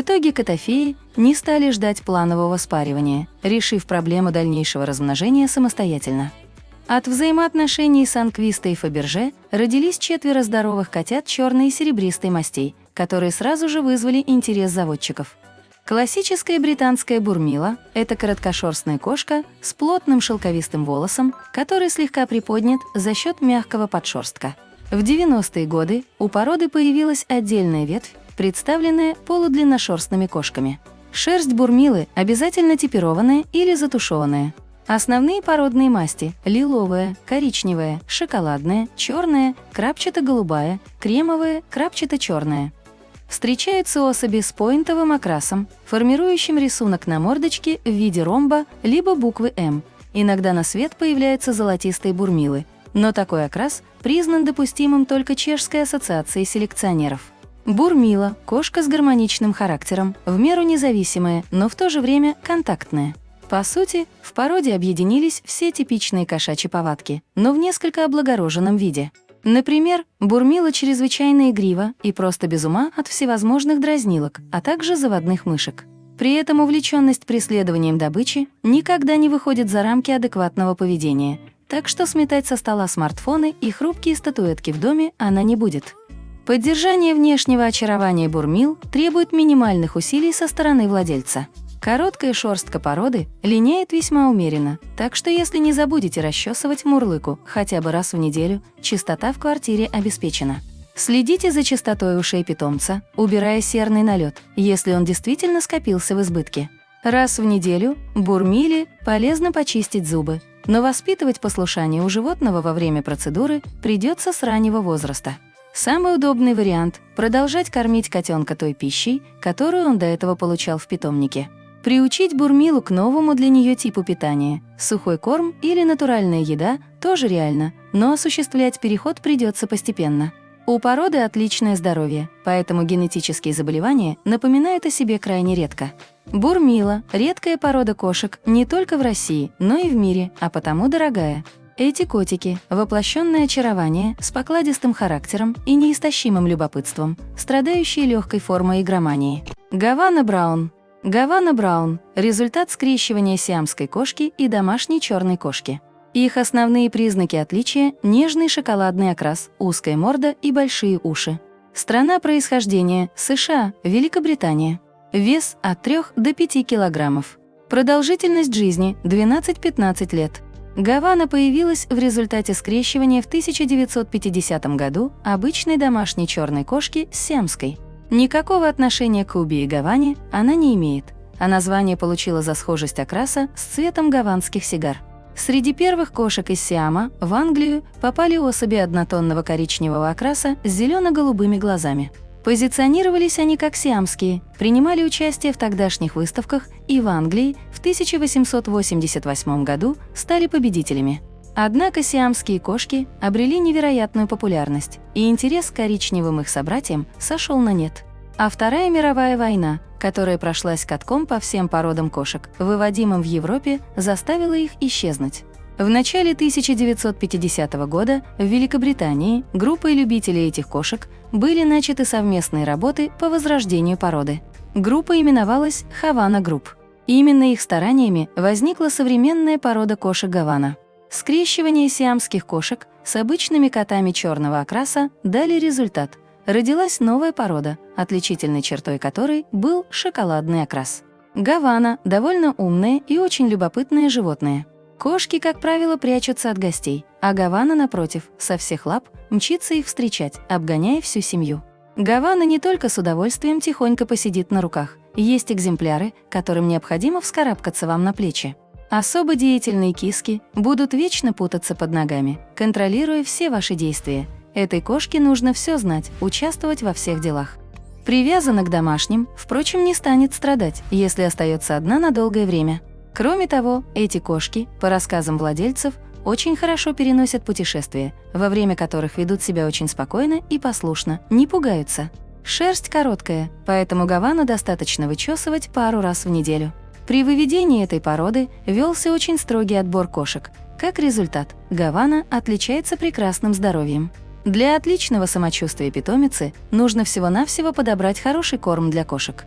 итоге котофеи не стали ждать планового спаривания, решив проблему дальнейшего размножения самостоятельно. От взаимоотношений Санквиста и Фаберже родились 4 здоровых котят черной и серебристой мастей, которые сразу же вызвали интерес заводчиков. Классическая британская бурмила – это короткошерстная кошка с плотным шелковистым волосом, который слегка приподнят за счет мягкого подшерстка. В 90-е годы у породы появилась отдельная ветвь, представленная полудлинношерстными кошками. Шерсть бурмилы обязательно типированная или затушеванная. Основные породные масти – лиловая, коричневая, шоколадная, черная, крапчато-голубая, кремовая, крапчато-черная. Встречаются особи с поинтовым окрасом, формирующим рисунок на мордочке в виде ромба либо буквы «М». Иногда на свет появляются золотистые бурмилы, но такой окрас признан допустимым только Чешской ассоциацией селекционеров. Бурмила – кошка с гармоничным характером, в меру независимая, но в то же время контактная. По сути, в породе объединились все типичные кошачьи повадки, но в несколько облагороженном виде. Например, Бурмила чрезвычайно игрива и просто без ума от всевозможных дразнилок, а также заводных мышек. При этом увлеченность преследованием добычи никогда не выходит за рамки адекватного поведения, так что сметать со стола смартфоны и хрупкие статуэтки в доме она не будет. Поддержание внешнего очарования Бурмил требует минимальных усилий со стороны владельца. Короткая шерстка породы линяет весьма умеренно, так что если не забудете расчесывать мурлыку хотя бы раз в неделю, чистота в квартире обеспечена. Следите за чистотой ушей питомца, убирая серный налет, если он действительно скопился в избытке. Раз в неделю Бурмиле полезно почистить зубы, но воспитывать послушание у животного во время процедуры придется с раннего возраста. Самый удобный вариант – продолжать кормить котенка той пищей, которую он до этого получал в питомнике. Приучить Бурмилу к новому для нее типу питания – сухой корм или натуральная еда – тоже реально, но осуществлять переход придется постепенно. У породы отличное здоровье, поэтому генетические заболевания напоминают о себе крайне редко. Бурмила – редкая порода кошек не только в России, но и в мире, а потому дорогая. Эти котики – воплощенное очарование с покладистым характером и неистощимым любопытством, страдающие легкой формой игромании. Гавана Браун. Гавана Браун – результат скрещивания сиамской кошки и домашней черной кошки. Их основные признаки отличия – нежный шоколадный окрас, узкая морда и большие уши. Страна происхождения – США, Великобритания. Вес – от 3 до 5 килограммов. Продолжительность жизни – 12-15 лет. Гавана появилась в результате скрещивания в 1950 году обычной домашней черной кошки с сиамской. Никакого отношения к Куби и Гаване она не имеет, а название получила за схожесть окраса с цветом гаванских сигар. Среди первых кошек из Сиама в Англию попали особи однотонного коричневого окраса с зелено-голубыми глазами. Позиционировались они как сиамские, принимали участие в тогдашних выставках и в Англии в 1888 году стали победителями. Однако сиамские кошки обрели невероятную популярность, и интерес к коричневым их собратьям сошел на нет. А Вторая мировая война, которая прошлась катком по всем породам кошек, выводимым в Европе, заставила их исчезнуть. В начале 1950 года в Великобритании группой любителей этих кошек были начаты совместные работы по возрождению породы. Группа именовалась Havana Group. Именно их стараниями возникла современная порода кошек Гавана. Скрещивание сиамских кошек с обычными котами черного окраса дали результат. Родилась новая порода, отличительной чертой которой был шоколадный окрас. Гавана – довольно умное и очень любопытное животное. Кошки, как правило, прячутся от гостей, а Гавана, напротив, со всех лап мчится их встречать, обгоняя всю семью. Гавана не только с удовольствием тихонько посидит на руках. Есть экземпляры, которым необходимо вскарабкаться вам на плечи. Особо деятельные киски будут вечно путаться под ногами, контролируя все ваши действия. Этой кошке нужно все знать, участвовать во всех делах. Привязана к домашним, впрочем, не станет страдать, если остается одна на долгое время. Кроме того, эти кошки, по рассказам владельцев, очень хорошо переносят путешествия, во время которых ведут себя очень спокойно и послушно, не пугаются. Шерсть короткая, поэтому Гавану достаточно вычесывать пару раз в неделю. При выведении этой породы велся очень строгий отбор кошек. Как результат, Гавана отличается прекрасным здоровьем. Для отличного самочувствия питомицы нужно всего-навсего подобрать хороший корм для кошек.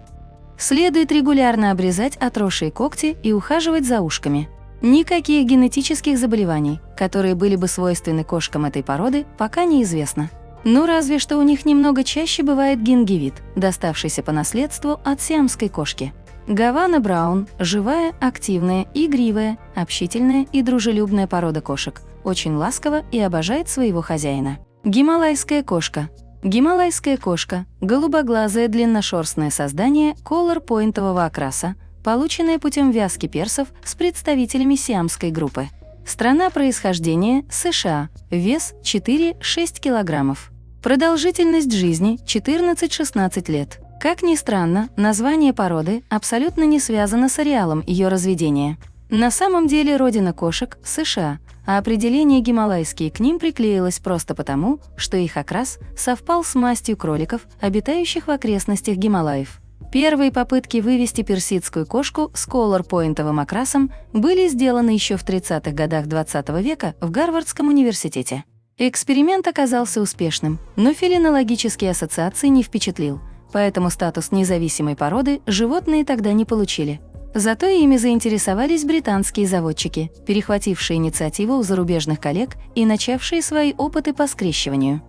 Следует регулярно обрезать отросшие когти и ухаживать за ушками. Никаких генетических заболеваний, которые были бы свойственны кошкам этой породы, пока неизвестно. Ну разве что у них немного чаще бывает гингивит, доставшийся по наследству от сиамской кошки. Гавана Браун – живая, активная, игривая, общительная и дружелюбная порода кошек, очень ласкова и обожает своего хозяина. Гималайская кошка. Гималайская кошка – голубоглазое длинношерстное создание колор-пойнтового окраса, полученное путем вязки персов с представителями сиамской группы. Страна происхождения – США, вес – 4-6 килограммов. Продолжительность жизни – 14-16 лет. Как ни странно, название породы абсолютно не связано с ареалом ее разведения. На самом деле родина кошек – США, а определение гималайские к ним приклеилось просто потому, что их окрас совпал с мастью кроликов, обитающих в окрестностях Гималаев. Первые попытки вывести персидскую кошку с колор-пойнтовым окрасом были сделаны еще в 30-х годах XX века в Гарвардском университете. Эксперимент оказался успешным, но фелинологические ассоциации не впечатлил, поэтому статус независимой породы животные тогда не получили. Зато ими заинтересовались британские заводчики, перехватившие инициативу у зарубежных коллег и начавшие свои опыты по скрещиванию.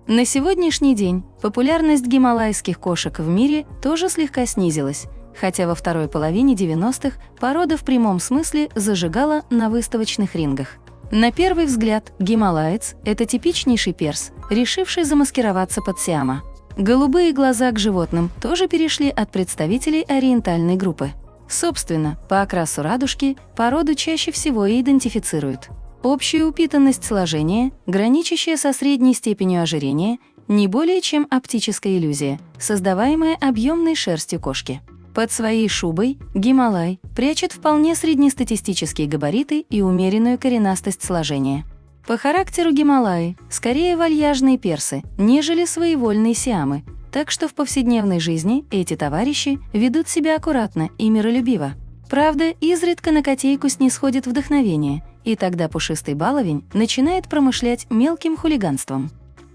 На сегодняшний день популярность гималайских кошек в мире тоже слегка снизилась, хотя во второй половине 90-х порода в прямом смысле зажигала на выставочных рингах. На первый взгляд, гималаец – это типичнейший перс, решивший замаскироваться под сиама. Голубые глаза к животным тоже перешли от представителей ориентальной группы. Собственно, по окрасу радужки породу чаще всего и идентифицируют. Общая упитанность сложения, граничащая со средней степенью ожирения, не более чем оптическая иллюзия, создаваемая объемной шерстью кошки. Под своей шубой гималай прячет вполне среднестатистические габариты и умеренную коренастость сложения. По характеру гималаи скорее вальяжные персы, нежели своевольные сиамы, так что в повседневной жизни эти товарищи ведут себя аккуратно и миролюбиво. Правда, изредка на котейку снисходит вдохновение, и тогда пушистый баловень начинает промышлять мелким хулиганством.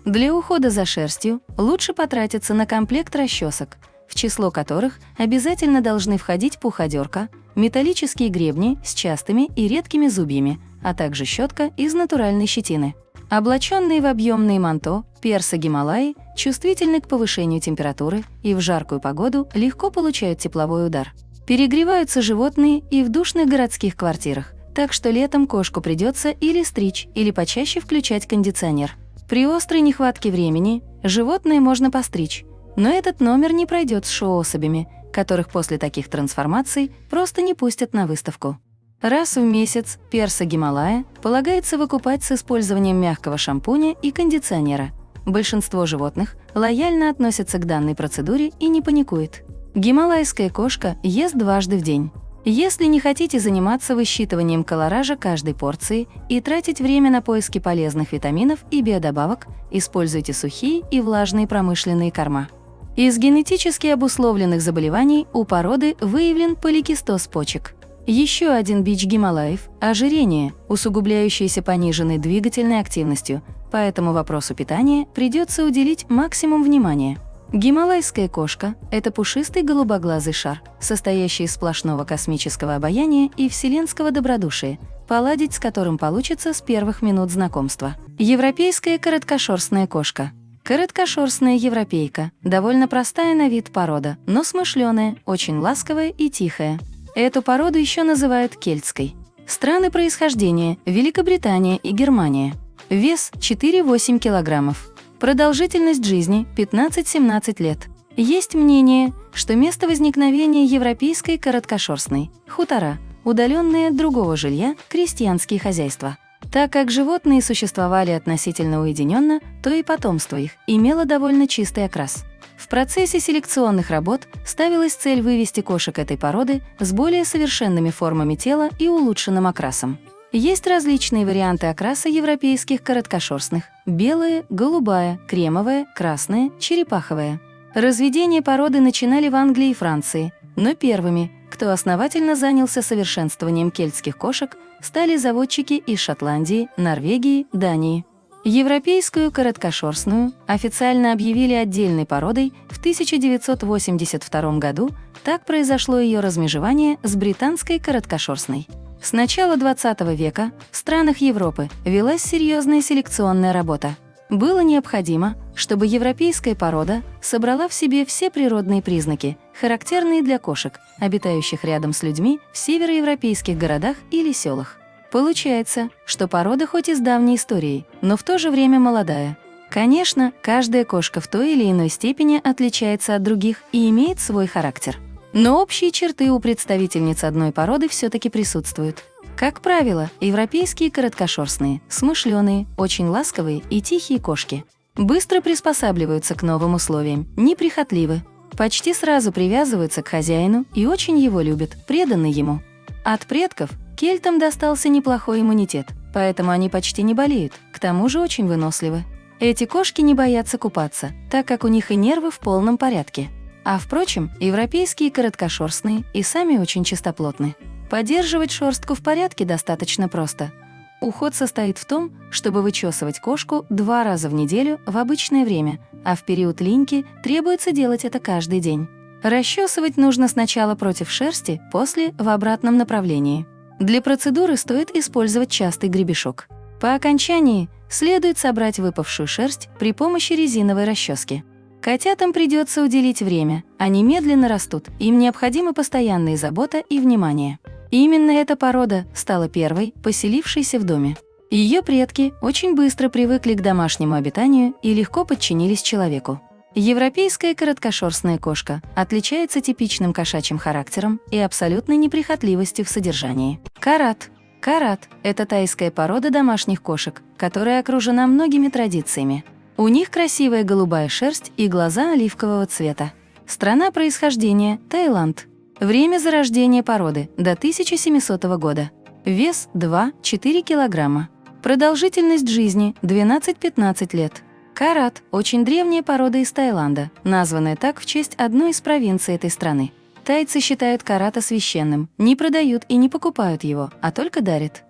Для ухода за шерстью лучше потратиться на комплект расчесок, в число которых обязательно должны входить пуходерка, металлические гребни с частыми и редкими зубьями, а также щетка из натуральной щетины. Облаченные в объемные манто, персы Гималаи чувствительны к повышению температуры и в жаркую погоду легко получают тепловой удар. Перегреваются животные и в душных городских квартирах, так что летом кошку придется или стричь, или почаще включать кондиционер. При острой нехватке времени животное можно постричь, но этот номер не пройдет с шоу-особями, которых после таких трансформаций просто не пустят на выставку. Раз в месяц перса Гималая полагается выкупать с использованием мягкого шампуня и кондиционера. Большинство животных лояльно относятся к данной процедуре и не паникует. Гималайская кошка ест дважды в день. Если не хотите заниматься высчитыванием калоража каждой порции и тратить время на поиски полезных витаминов и биодобавок, используйте сухие и влажные промышленные корма. Из генетически обусловленных заболеваний у породы выявлен поликистоз почек. Еще один бич Гималаев – ожирение, усугубляющееся пониженной двигательной активностью, поэтому вопросу питания придется уделить максимум внимания. Гималайская кошка – это пушистый голубоглазый шар, состоящий из сплошного космического обаяния и вселенского добродушия, поладить с которым получится с первых минут знакомства. Европейская короткошерстная кошка. Короткошерстная европейка – довольно простая на вид порода, но смышленая, очень ласковая и тихая. Эту породу еще называют кельтской. Страны происхождения – Великобритания и Германия. Вес – 4-8 килограммов. Продолжительность жизни – 15-17 лет. Есть мнение, что место возникновения европейской короткошерстной – хутора, удаленные от другого жилья, крестьянские хозяйства. Так как животные существовали относительно уединенно, то и потомство их имело довольно чистый окрас. В процессе селекционных работ ставилась цель вывести кошек этой породы с более совершенными формами тела и улучшенным окрасом. Есть различные варианты окраса европейских короткошерстных – белая, голубая, кремовая, красная, черепаховая. Разведение породы начинали в Англии и Франции, но первыми, кто основательно занялся совершенствованием кельтских кошек, стали заводчики из Шотландии, Норвегии, Дании. Европейскую короткошерстную официально объявили отдельной породой в 1982 году, так произошло ее размежевание с британской короткошерстной. С начала XX века в странах Европы велась серьезная селекционная работа. Было необходимо, чтобы европейская порода собрала в себе все природные признаки, характерные для кошек, обитающих рядом с людьми в североевропейских городах или селах. Получается, что порода хоть и с давней историей, но в то же время молодая. Конечно, каждая кошка в той или иной степени отличается от других и имеет свой характер. Но общие черты у представительниц одной породы все-таки присутствуют. Как правило, европейские короткошерстные, смышленые, очень ласковые и тихие кошки. Быстро приспосабливаются к новым условиям, неприхотливы. Почти сразу привязываются к хозяину и очень его любят, преданы ему. От предков кельтам достался неплохой иммунитет, поэтому они почти не болеют, к тому же очень выносливы. Эти кошки не боятся купаться, так как у них и нервы в полном порядке. А впрочем, европейские короткошерстные и сами очень чистоплотны. Поддерживать шерстку в порядке достаточно просто. Уход состоит в том, чтобы вычесывать кошку 2 раза в неделю в обычное время, а в период линьки требуется делать это каждый день. Расчесывать нужно сначала против шерсти, после в обратном направлении. Для процедуры стоит использовать частый гребешок. По окончании следует собрать выпавшую шерсть при помощи резиновой расчески. Котятам придется уделить время, они медленно растут, им необходима постоянная забота и внимание. Именно эта порода стала первой, поселившейся в доме. Ее предки очень быстро привыкли к домашнему обитанию и легко подчинились человеку. Европейская короткошерстная кошка отличается типичным кошачьим характером и абсолютной неприхотливостью в содержании. Карат. Карат – это тайская порода домашних кошек, которая окружена многими традициями. У них красивая голубая шерсть и глаза оливкового цвета. Страна происхождения – Таиланд. Время зарождения породы – до 1700 года. Вес – 2-4 килограмма. Продолжительность жизни – 12-15 лет. Карат – очень древняя порода из Таиланда, названная так в честь одной из провинций этой страны. Тайцы считают карата священным, не продают и не покупают его, а только дарят.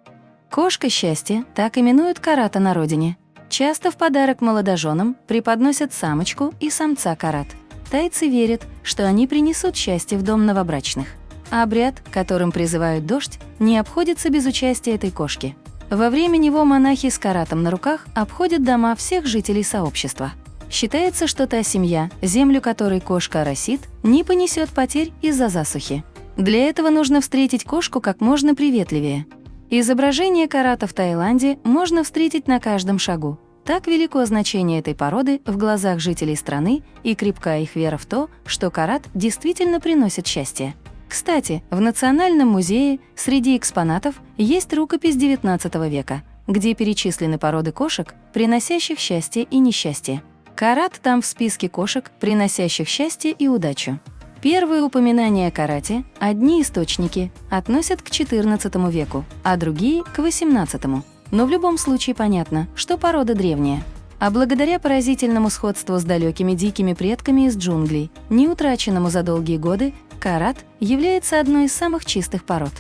Кошка счастья – так именуют карата на родине. Часто в подарок молодоженам преподносят самочку и самца карат. Тайцы верят, что они принесут счастье в дом новобрачных. Обряд, которым призывают дождь, не обходится без участия этой кошки. Во время него монахи с каратом на руках обходят дома всех жителей сообщества. Считается, что та семья, землю которой кошка оросит, не понесет потерь из-за засухи. Для этого нужно встретить кошку как можно приветливее. Изображение карата в Таиланде можно встретить на каждом шагу. Так велико значение этой породы в глазах жителей страны и крепка их вера в то, что карат действительно приносит счастье. Кстати, в Национальном музее среди экспонатов есть рукопись XIX века, где перечислены породы кошек, приносящих счастье и несчастье. Карат там в списке кошек, приносящих счастье и удачу. Первые упоминания о карате, одни источники, относят к XIV веку, а другие – к XVIII. Но в любом случае понятно, что порода древняя. А благодаря поразительному сходству с далекими дикими предками из джунглей, не утраченному за долгие годы, карат является одной из самых чистых пород.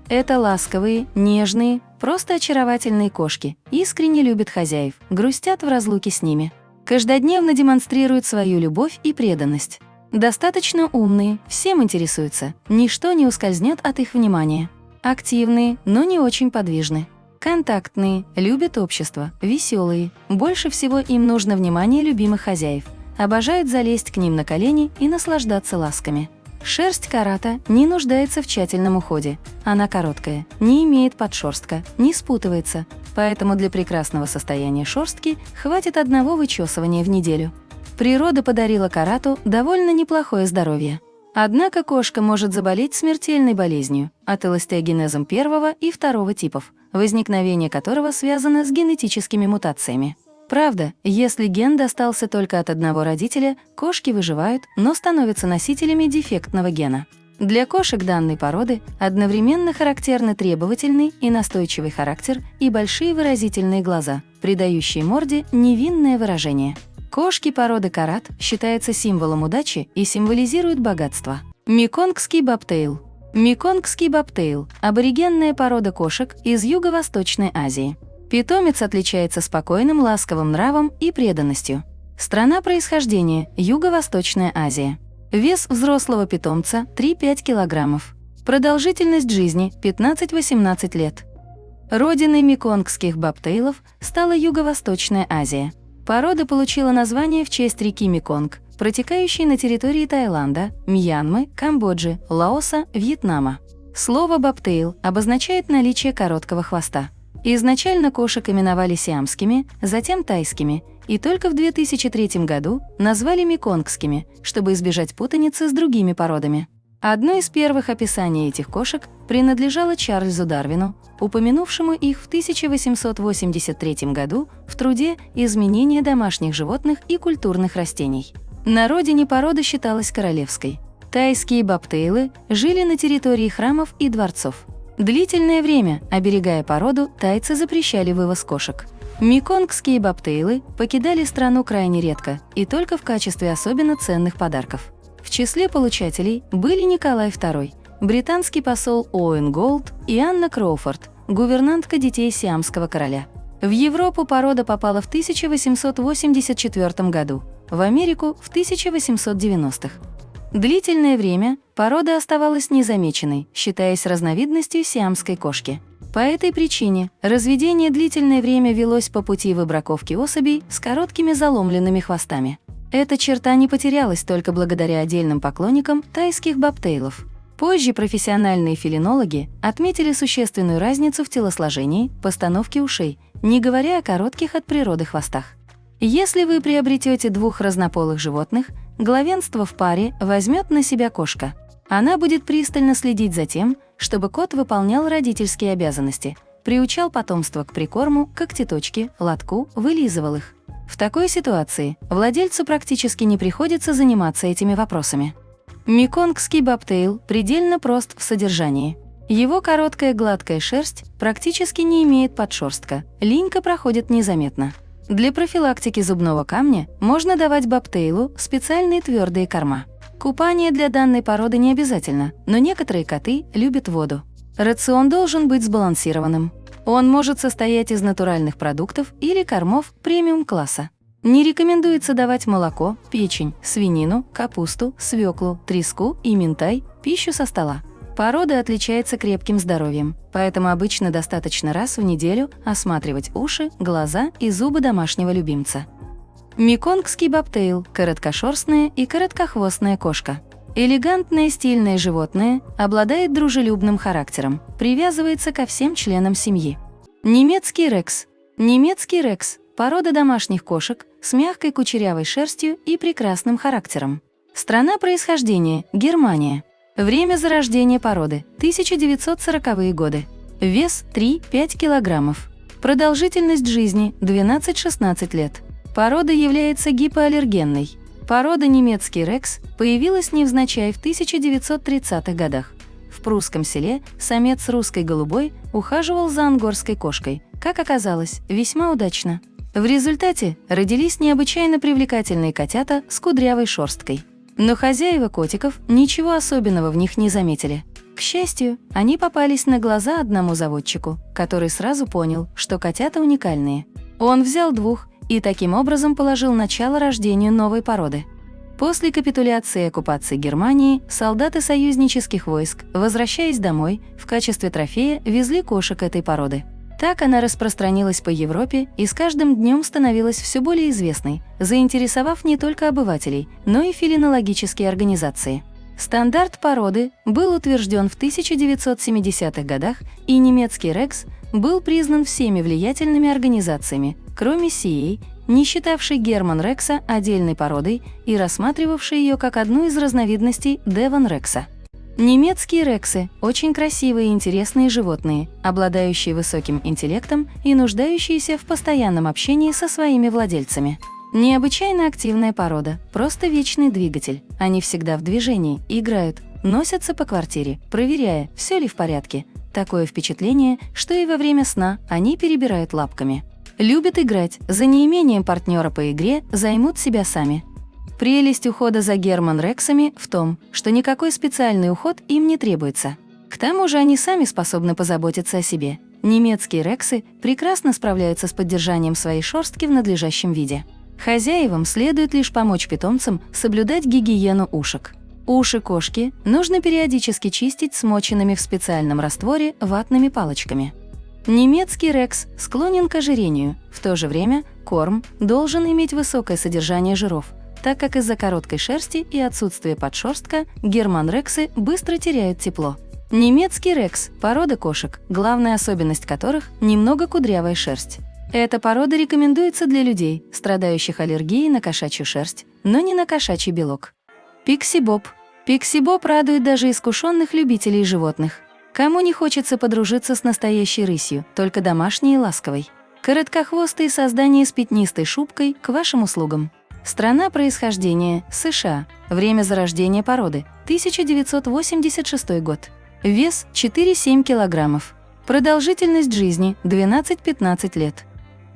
Это ласковые, нежные, просто очаровательные кошки, искренне любят хозяев, грустят в разлуке с ними. Каждодневно демонстрируют свою любовь и преданность. Достаточно умные, всем интересуются, ничто не ускользнет от их внимания. Активные, но не очень подвижны. Контактные, любят общество, веселые. Больше всего им нужно внимание любимых хозяев. Обожают залезть к ним на колени и наслаждаться ласками. Шерсть карата не нуждается в тщательном уходе. Она короткая, не имеет подшерстка, не спутывается, поэтому для прекрасного состояния шерстки хватит одного вычесывания в неделю. Природа подарила карату довольно неплохое здоровье. Однако кошка может заболеть смертельной болезнью – ателостеогенезом первого и второго типов, возникновение которого связано с генетическими мутациями. Правда, если ген достался только от одного родителя, кошки выживают, но становятся носителями дефектного гена. Для кошек данной породы одновременно характерны требовательный и настойчивый характер и большие выразительные глаза, придающие морде невинное выражение. Кошки породы карат считаются символом удачи и символизируют богатство. Меконгский бобтейл. Меконгский бобтейл – аборигенная порода кошек из Юго-Восточной Азии. Питомец отличается спокойным, ласковым нравом и преданностью. Страна происхождения – Юго-Восточная Азия. Вес взрослого питомца – 3-5 килограммов. Продолжительность жизни – 15-18 лет. Родиной меконгских бобтейлов стала Юго-Восточная Азия. Порода получила название в честь реки Меконг, протекающей на территории Таиланда, Мьянмы, Камбоджи, Лаоса, Вьетнама. Слово «бобтейл» обозначает наличие короткого хвоста. Изначально кошек именовали сиамскими, затем тайскими, и только в 2003 году назвали меконгскими, чтобы избежать путаницы с другими породами. Одно из первых описаний этих кошек принадлежало Чарльзу Дарвину, упомянувшему их в 1883 году в труде «Изменение домашних животных и культурных растений». На родине порода считалась королевской. Тайские бобтейлы жили на территории храмов и дворцов. Длительное время, оберегая породу, тайцы запрещали вывоз кошек. Меконгские бобтейлы покидали страну крайне редко и только в качестве особенно ценных подарков. В числе получателей были Николай II, британский посол Оуэн Голд и Анна Кроуфорд, гувернантка детей сиамского короля. В Европу порода попала в 1884 году, в Америку в 1890-х. Длительное время порода оставалась незамеченной, считаясь разновидностью сиамской кошки. По этой причине разведение длительное время велось по пути выбраковки особей с короткими заломленными хвостами. Эта черта не потерялась только благодаря отдельным поклонникам тайских бобтейлов. Позже профессиональные фелинологи отметили существенную разницу в телосложении, постановке ушей, не говоря о коротких от природы хвостах. Если вы приобретете двух разнополых животных, главенство в паре возьмет на себя кошка. Она будет пристально следить за тем, чтобы кот выполнял родительские обязанности, приучал потомство к прикорму, когтеточке, лотку, вылизывал их. В такой ситуации владельцу практически не приходится заниматься этими вопросами. Меконгский бобтейл предельно прост в содержании. Его короткая гладкая шерсть практически не имеет подшерстка, линька проходит незаметно. Для профилактики зубного камня можно давать бобтейлу специальные твердые корма. Купание для данной породы не обязательно, но некоторые коты любят воду. Рацион должен быть сбалансированным. Он может состоять из натуральных продуктов или кормов премиум-класса. Не рекомендуется давать молоко, печень, свинину, капусту, свеклу, треску и минтай, пищу со стола. Порода отличается крепким здоровьем, поэтому обычно достаточно раз в неделю осматривать уши, глаза и зубы домашнего любимца. Меконгский бобтейл – короткошерстная и короткохвостная кошка. Элегантное стильное животное, обладает дружелюбным характером, привязывается ко всем членам семьи. Немецкий рекс. Немецкий рекс – порода домашних кошек с мягкой кучерявой шерстью и прекрасным характером. Страна происхождения – Германия. Время зарождения породы – 1940-е годы. Вес – 3-5 килограммов. Продолжительность жизни – 12-16 лет. Порода является гипоаллергенной. Порода немецкий рекс появилась невзначай в 1930-х годах. В прусском селе самец русской голубой ухаживал за ангорской кошкой, как оказалось, весьма удачно. В результате родились необычайно привлекательные котята с кудрявой шерсткой. Но хозяева котиков ничего особенного в них не заметили. К счастью, они попались на глаза одному заводчику, который сразу понял, что котята уникальные. Он взял двух и таким образом положил начало рождению новой породы. После капитуляции и оккупации Германии солдаты союзнических войск, возвращаясь домой, в качестве трофея везли кошек этой породы. Так она распространилась по Европе и с каждым днем становилась все более известной, заинтересовав не только обывателей, но и фелинологические организации. Стандарт породы был утвержден в 1970-х годах, и немецкий рекс был признан всеми влиятельными организациями, кроме CA, не считавшей Герман рекса отдельной породой и рассматривавшей ее как одну из разновидностей Девон рекса. Немецкие рексы – очень красивые и интересные животные, обладающие высоким интеллектом и нуждающиеся в постоянном общении со своими владельцами. Необычайно активная порода, просто вечный двигатель. Они всегда в движении, играют, носятся по квартире, проверяя, все ли в порядке. Такое впечатление, что и во время сна они перебирают лапками. Любят играть, за неимением партнера по игре займут себя сами. Прелесть ухода за Герман рексами в том, что никакой специальный уход им не требуется. К тому же они сами способны позаботиться о себе. Немецкие рексы прекрасно справляются с поддержанием своей шерстки в надлежащем виде. Хозяевам следует лишь помочь питомцам соблюдать гигиену ушек. Уши кошки нужно периодически чистить смоченными в специальном растворе ватными палочками. Немецкий рекс склонен к ожирению, в то же время корм должен иметь высокое содержание жиров, так как из-за короткой шерсти и отсутствия подшерстка герман-рексы быстро теряют тепло. Немецкий рекс – порода кошек, главная особенность которых – немного кудрявая шерсть. Эта порода рекомендуется для людей, страдающих аллергией на кошачью шерсть, но не на кошачий белок. Пикси-боб. Пикси-боб радует даже искушенных любителей животных. Кому не хочется подружиться с настоящей рысью, только домашней и ласковой. Короткохвостые создания с пятнистой шубкой к вашим услугам. Страна происхождения – США. Время зарождения породы – 1986 год. Вес – 4-7 килограммов. Продолжительность жизни – 12-15 лет.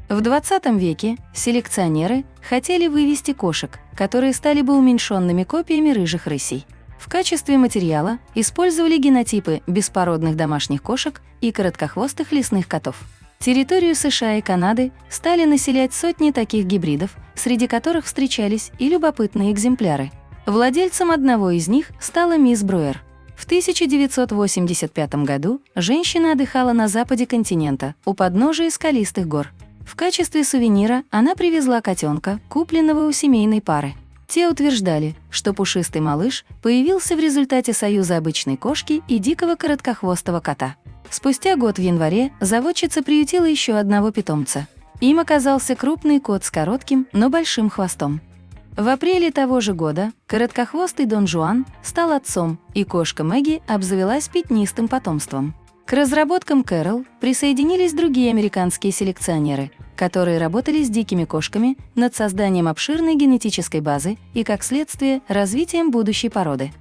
В 20 веке селекционеры хотели вывести кошек, которые стали бы уменьшенными копиями рыжих рысей. В качестве материала использовали генотипы беспородных домашних кошек и короткохвостых лесных котов. Территорию США и Канады стали населять сотни таких гибридов, среди которых встречались и любопытные экземпляры. Владельцем одного из них стала мисс Бруэр. В 1985 году женщина отдыхала на западе континента, у подножия скалистых гор. В качестве сувенира она привезла котенка, купленного у семейной пары. Те утверждали, что пушистый малыш появился в результате союза обычной кошки и дикого короткохвостого кота. Спустя год в январе заводчица приютила еще одного питомца. Им оказался крупный кот с коротким, но большим хвостом. В апреле того же года короткохвостый Дон Жуан стал отцом, и кошка Мэгги обзавелась пятнистым потомством. К разработкам Кэрол присоединились другие американские селекционеры, которые работали с дикими кошками над созданием обширной генетической базы и, как следствие, развитием будущей породы.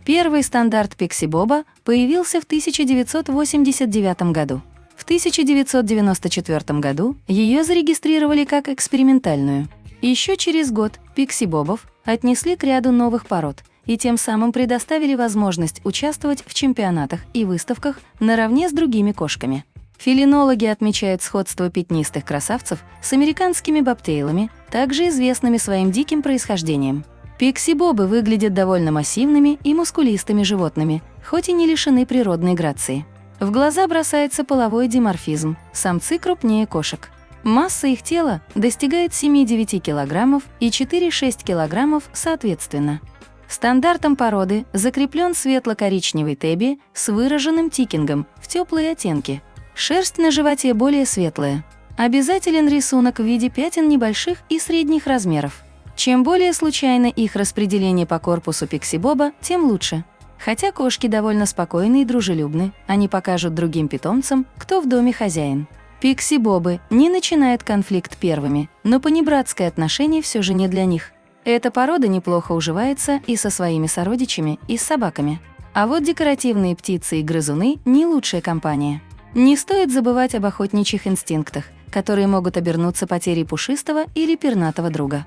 Первый стандарт Пикси Боба появился в 1989 году. В 1994 году ее зарегистрировали как экспериментальную. Еще через год Пикси Бобов отнесли к ряду новых пород и тем самым предоставили возможность участвовать в чемпионатах и выставках наравне с другими кошками. Фелинологи отмечают сходство пятнистых красавцев с американскими бобтейлами, также известными своим диким происхождением. Пикси-бобы выглядят довольно массивными и мускулистыми животными, хоть и не лишены природной грации. В глаза бросается половой диморфизм, самцы крупнее кошек. Масса их тела достигает 7-9 кг и 4-6 кг соответственно. Стандартом породы закреплен светло-коричневый тэби с выраженным тикингом в теплые оттенки. Шерсть на животе более светлая. Обязателен рисунок в виде пятен небольших и средних размеров. Чем более случайно их распределение по корпусу пикси-боба, тем лучше. Хотя кошки довольно спокойны и дружелюбны, они покажут другим питомцам, кто в доме хозяин. Пикси-бобы не начинают конфликт первыми, но понебратское отношение все же не для них. Эта порода неплохо уживается и со своими сородичами, и с собаками. А вот декоративные птицы и грызуны – не лучшая компания. Не стоит забывать об охотничьих инстинктах, которые могут обернуться потерей пушистого или пернатого друга.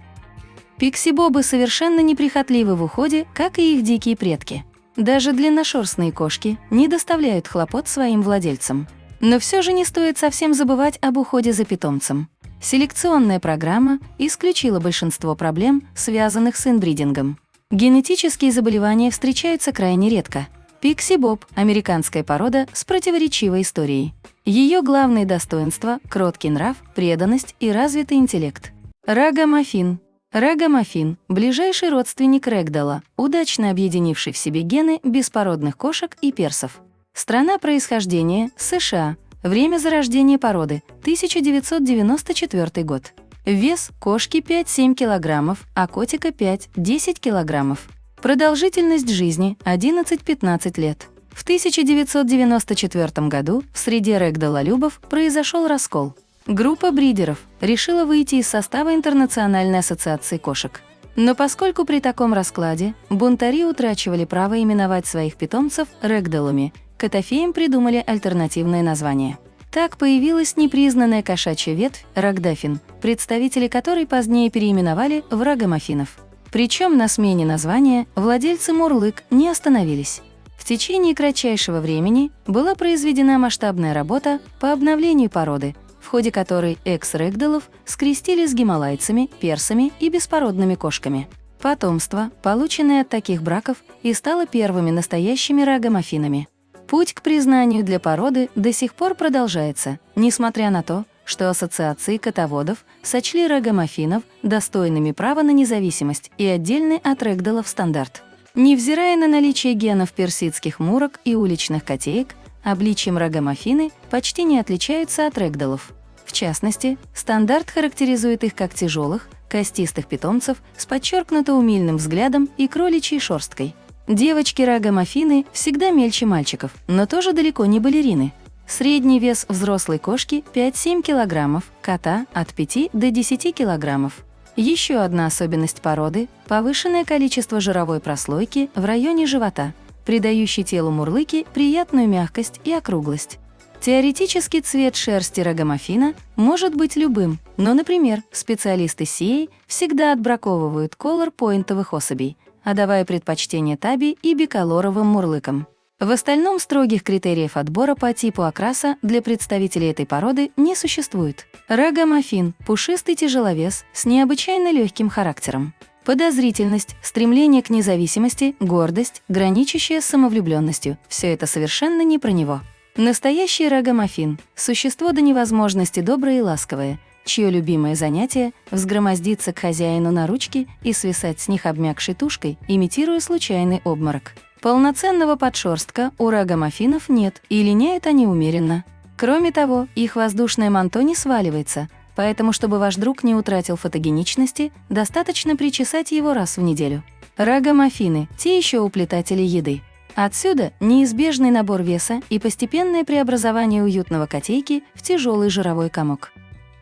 Пикси-бобы совершенно неприхотливы в уходе, как и их дикие предки. Даже длинношерстные кошки не доставляют хлопот своим владельцам. Но все же не стоит совсем забывать об уходе за питомцем. Селекционная программа исключила большинство проблем, связанных с инбридингом. Генетические заболевания встречаются крайне редко. Пикси-боб – американская порода с противоречивой историей. Ее главные достоинства – кроткий нрав, преданность и развитый интеллект. Рагамаффин. Рагамаффин – ближайший родственник рэгдолла, удачно объединивший в себе гены беспородных кошек и персов. Страна происхождения – США. Время зарождения породы – 1994 год. Вес кошки 5-7 кг, а котика 5-10 кг. Продолжительность жизни – 11-15 лет. В 1994 году в среде рэгдоллолюбов произошел раскол. Группа бридеров решила выйти из состава Интернациональной ассоциации кошек. Но поскольку при таком раскладе бунтари утрачивали право именовать своих питомцев рэгдоллами, котофеям придумали альтернативное название. Так появилась непризнанная кошачья ветвь рагдаффин, представители которой позднее переименовали в рагамаффинов. Причем на смене названия владельцы мурлык не остановились. В течение кратчайшего времени была произведена масштабная работа по обновлению породы, в ходе которой экс-рэгдоллов скрестили с гималайцами, персами и беспородными кошками. Потомство, полученное от таких браков, и стало первыми настоящими рагамаффинами. Путь к признанию для породы до сих пор продолжается, несмотря на то, что ассоциации котоводов сочли рагамаффинов достойными права на независимость и отдельный от рэгдоллов стандарт. Невзирая на наличие генов персидских мурок и уличных котеек, обличием рагамаффины почти не отличаются от рэгдоллов. В частности, стандарт характеризует их как тяжелых, костистых питомцев с подчеркнуто умильным взглядом и кроличьей шерсткой. Девочки-рагамаффины всегда мельче мальчиков, но тоже далеко не балерины. Средний вес взрослой кошки 5-7 кг, кота от 5 до 10 кг. Еще одна особенность породы – повышенное количество жировой прослойки в районе живота, придающей телу мурлыки приятную мягкость и округлость. Теоретически цвет шерсти рагамаффина может быть любым, но, например, специалисты CA всегда отбраковывают колор-пойнтовых особей, отдавая предпочтение таби и биколоровым мурлыкам. В остальном строгих критериев отбора по типу окраса для представителей этой породы не существует. Рагамаффин – пушистый тяжеловес с необычайно легким характером. Подозрительность, стремление к независимости, гордость, граничащая с самовлюбленностью – все это совершенно не про него. Настоящий рагамаффин – существо до невозможности доброе и ласковое, чье любимое занятие – взгромоздиться к хозяину на ручки и свисать с них обмякшей тушкой, имитируя случайный обморок. Полноценного подшерстка у рагамаффинов нет, и линяют они умеренно. Кроме того, их воздушное манто не сваливается, поэтому, чтобы ваш друг не утратил фотогеничности, достаточно причесать его раз в неделю. Рагамаффины – те еще уплетатели еды. Отсюда неизбежный набор веса и постепенное преобразование уютного котейки в тяжелый жировой комок.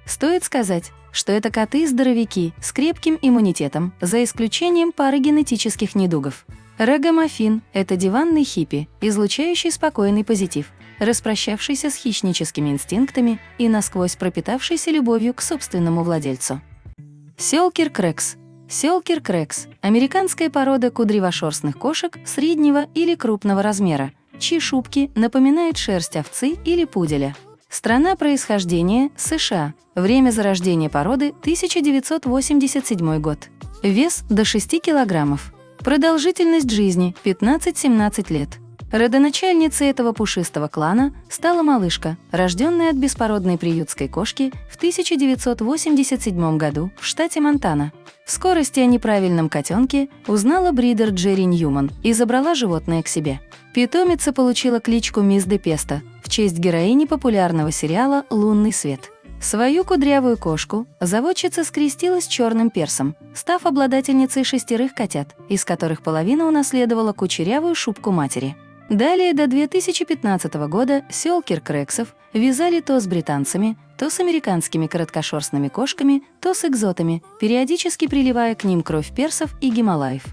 Стоит сказать, что это коты-здоровяки с крепким иммунитетом, за исключением пары генетических недугов. Рагамаффин – это диванный хиппи, излучающий спокойный позитив, распрощавшийся с хищническими инстинктами и насквозь пропитавшийся любовью к собственному владельцу. Сёлкер Крекс. Сёлкер Крекс – американская порода кудрявошерстных кошек среднего или крупного размера, чьи шубки напоминают шерсть овцы или пуделя. Страна происхождения – США. Время зарождения породы – 1987 год. Вес – до 6 килограммов. Продолжительность жизни – 15-17 лет. Родоначальницей этого пушистого клана стала малышка, рожденная от беспородной приютской кошки в 1987 году в штате Монтана. В скорости о неправильном котенке узнала бридер Джерри Ньюман и забрала животное к себе. Питомица получила кличку Мисс де Песто в честь героини популярного сериала «Лунный свет». Свою кудрявую кошку заводчица скрестила с черным персом, став обладательницей 6 котят, из которых половина унаследовала кучерявую шубку матери. Далее до 2015 года сёлкер Крексов вязали то с британцами, то с американскими короткошерстными кошками, то с экзотами, периодически приливая к ним кровь персов и гималаев.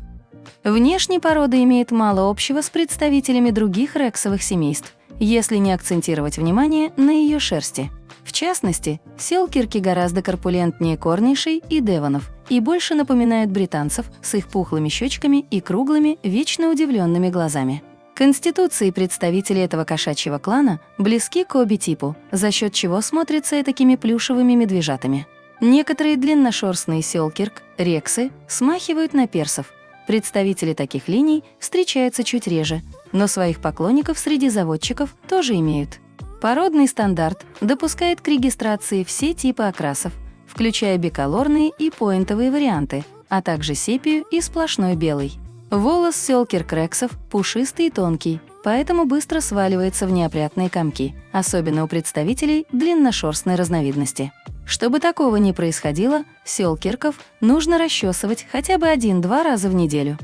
Внешне порода имеет мало общего с представителями других рексовых семейств, если не акцентировать внимание на ее шерсти. В частности, сёлкерки гораздо корпулентнее корнишей и девонов и больше напоминают британцев с их пухлыми щечками и круглыми, вечно удивленными глазами. Конституции представителей этого кошачьего клана близки к оби-типу, за счет чего смотрятся этакими плюшевыми медвежатами. Некоторые длинношерстные сёлкерк, рексы, смахивают на персов. Представители таких линий встречаются чуть реже, но своих поклонников среди заводчиков тоже имеют. Породный стандарт допускает к регистрации все типы окрасов, включая биколорные и поинтовые варианты, а также сепию и сплошной белый. Волос сёлкер Крексов пушистый и тонкий, поэтому быстро сваливается в неопрятные комки, особенно у представителей длинношерстной разновидности. Чтобы такого не происходило, сёлкерков нужно расчесывать хотя бы 1-2 раза в неделю.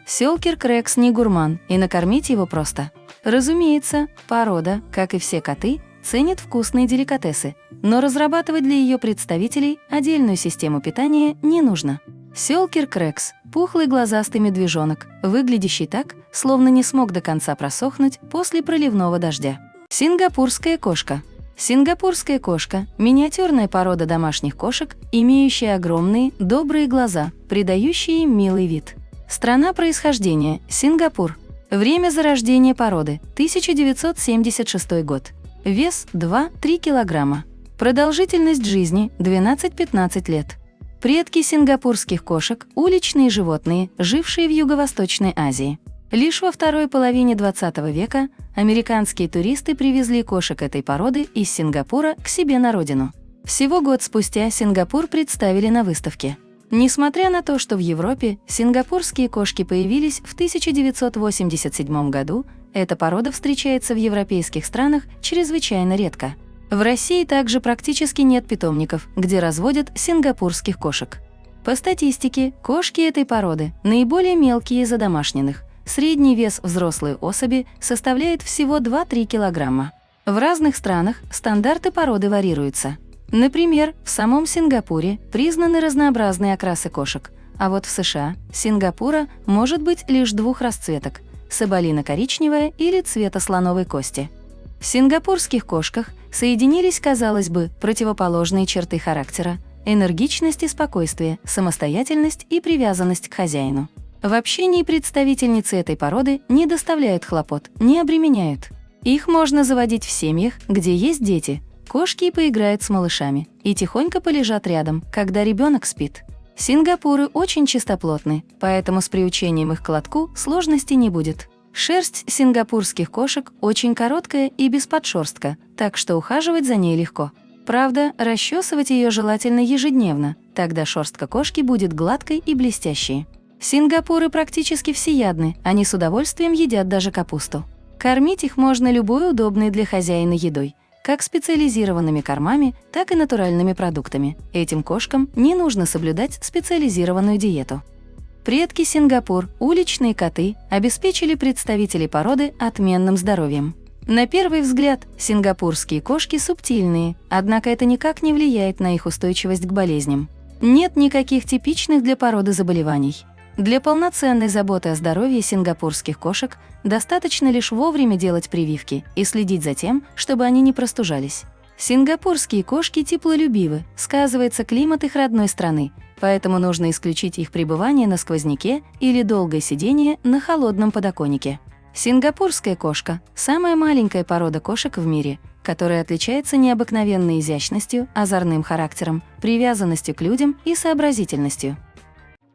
Сёлкер Крекс не гурман, и накормить его просто. Разумеется, порода, как и все коты, ценит вкусные деликатесы, но разрабатывать для ее представителей отдельную систему питания не нужно. Сёлкер Крекс – пухлый глазастый медвежонок, выглядящий так, словно не смог до конца просохнуть после проливного дождя. Сингапурская кошка. Сингапурская кошка – миниатюрная порода домашних кошек, имеющая огромные, добрые глаза, придающие им милый вид. Страна происхождения – Сингапур. Время зарождения породы – 1976 год. Вес – 2-3 килограмма. Продолжительность жизни – 12-15 лет. Предки сингапурских кошек – уличные животные, жившие в Юго-Восточной Азии. Лишь во второй половине XX века американские туристы привезли кошек этой породы из Сингапура к себе на родину. Всего год спустя Сингапур представили на выставке. Несмотря на то, что в Европе сингапурские кошки появились в 1987 году, эта порода встречается в европейских странах чрезвычайно редко. В России также практически нет питомников, где разводят сингапурских кошек. По статистике, кошки этой породы наиболее мелкие из одомашненных. Средний вес взрослой особи составляет всего 2-3 килограмма. В разных странах стандарты породы варьируются. Например, в самом Сингапуре признаны разнообразные окрасы кошек, а вот в США Сингапура может быть лишь 2 расцветок – соболино-коричневая или цвета слоновой кости. В сингапурских кошках соединились, казалось бы, противоположные черты характера – энергичность и спокойствие, самостоятельность и привязанность к хозяину. В общении представительницы этой породы не доставляют хлопот, не обременяют. Их можно заводить в семьях, где есть дети. Кошки и поиграют с малышами, и тихонько полежат рядом, когда ребенок спит. Сингапуры очень чистоплотны, поэтому с приучением их к лотку сложностей не будет. Шерсть сингапурских кошек очень короткая и без подшерстка, так что ухаживать за ней легко. Правда, расчесывать ее желательно ежедневно, тогда шерстка кошки будет гладкой и блестящей. Сингапуры практически всеядны, они с удовольствием едят даже капусту. Кормить их можно любой удобной для хозяина едой, как специализированными кормами, так и натуральными продуктами. Этим кошкам не нужно соблюдать специализированную диету. Предки Сингапур, уличные коты, обеспечили представителей породы отменным здоровьем. На первый взгляд, сингапурские кошки субтильные, однако это никак не влияет на их устойчивость к болезням. Нет никаких типичных для породы заболеваний. Для полноценной заботы о здоровье сингапурских кошек достаточно лишь вовремя делать прививки и следить за тем, чтобы они не простужались. Сингапурские кошки теплолюбивы, сказывается климат их родной страны, поэтому нужно исключить их пребывание на сквозняке или долгое сидение на холодном подоконнике. Сингапурская кошка – самая маленькая порода кошек в мире, которая отличается необыкновенной изящностью, озорным характером, привязанностью к людям и сообразительностью.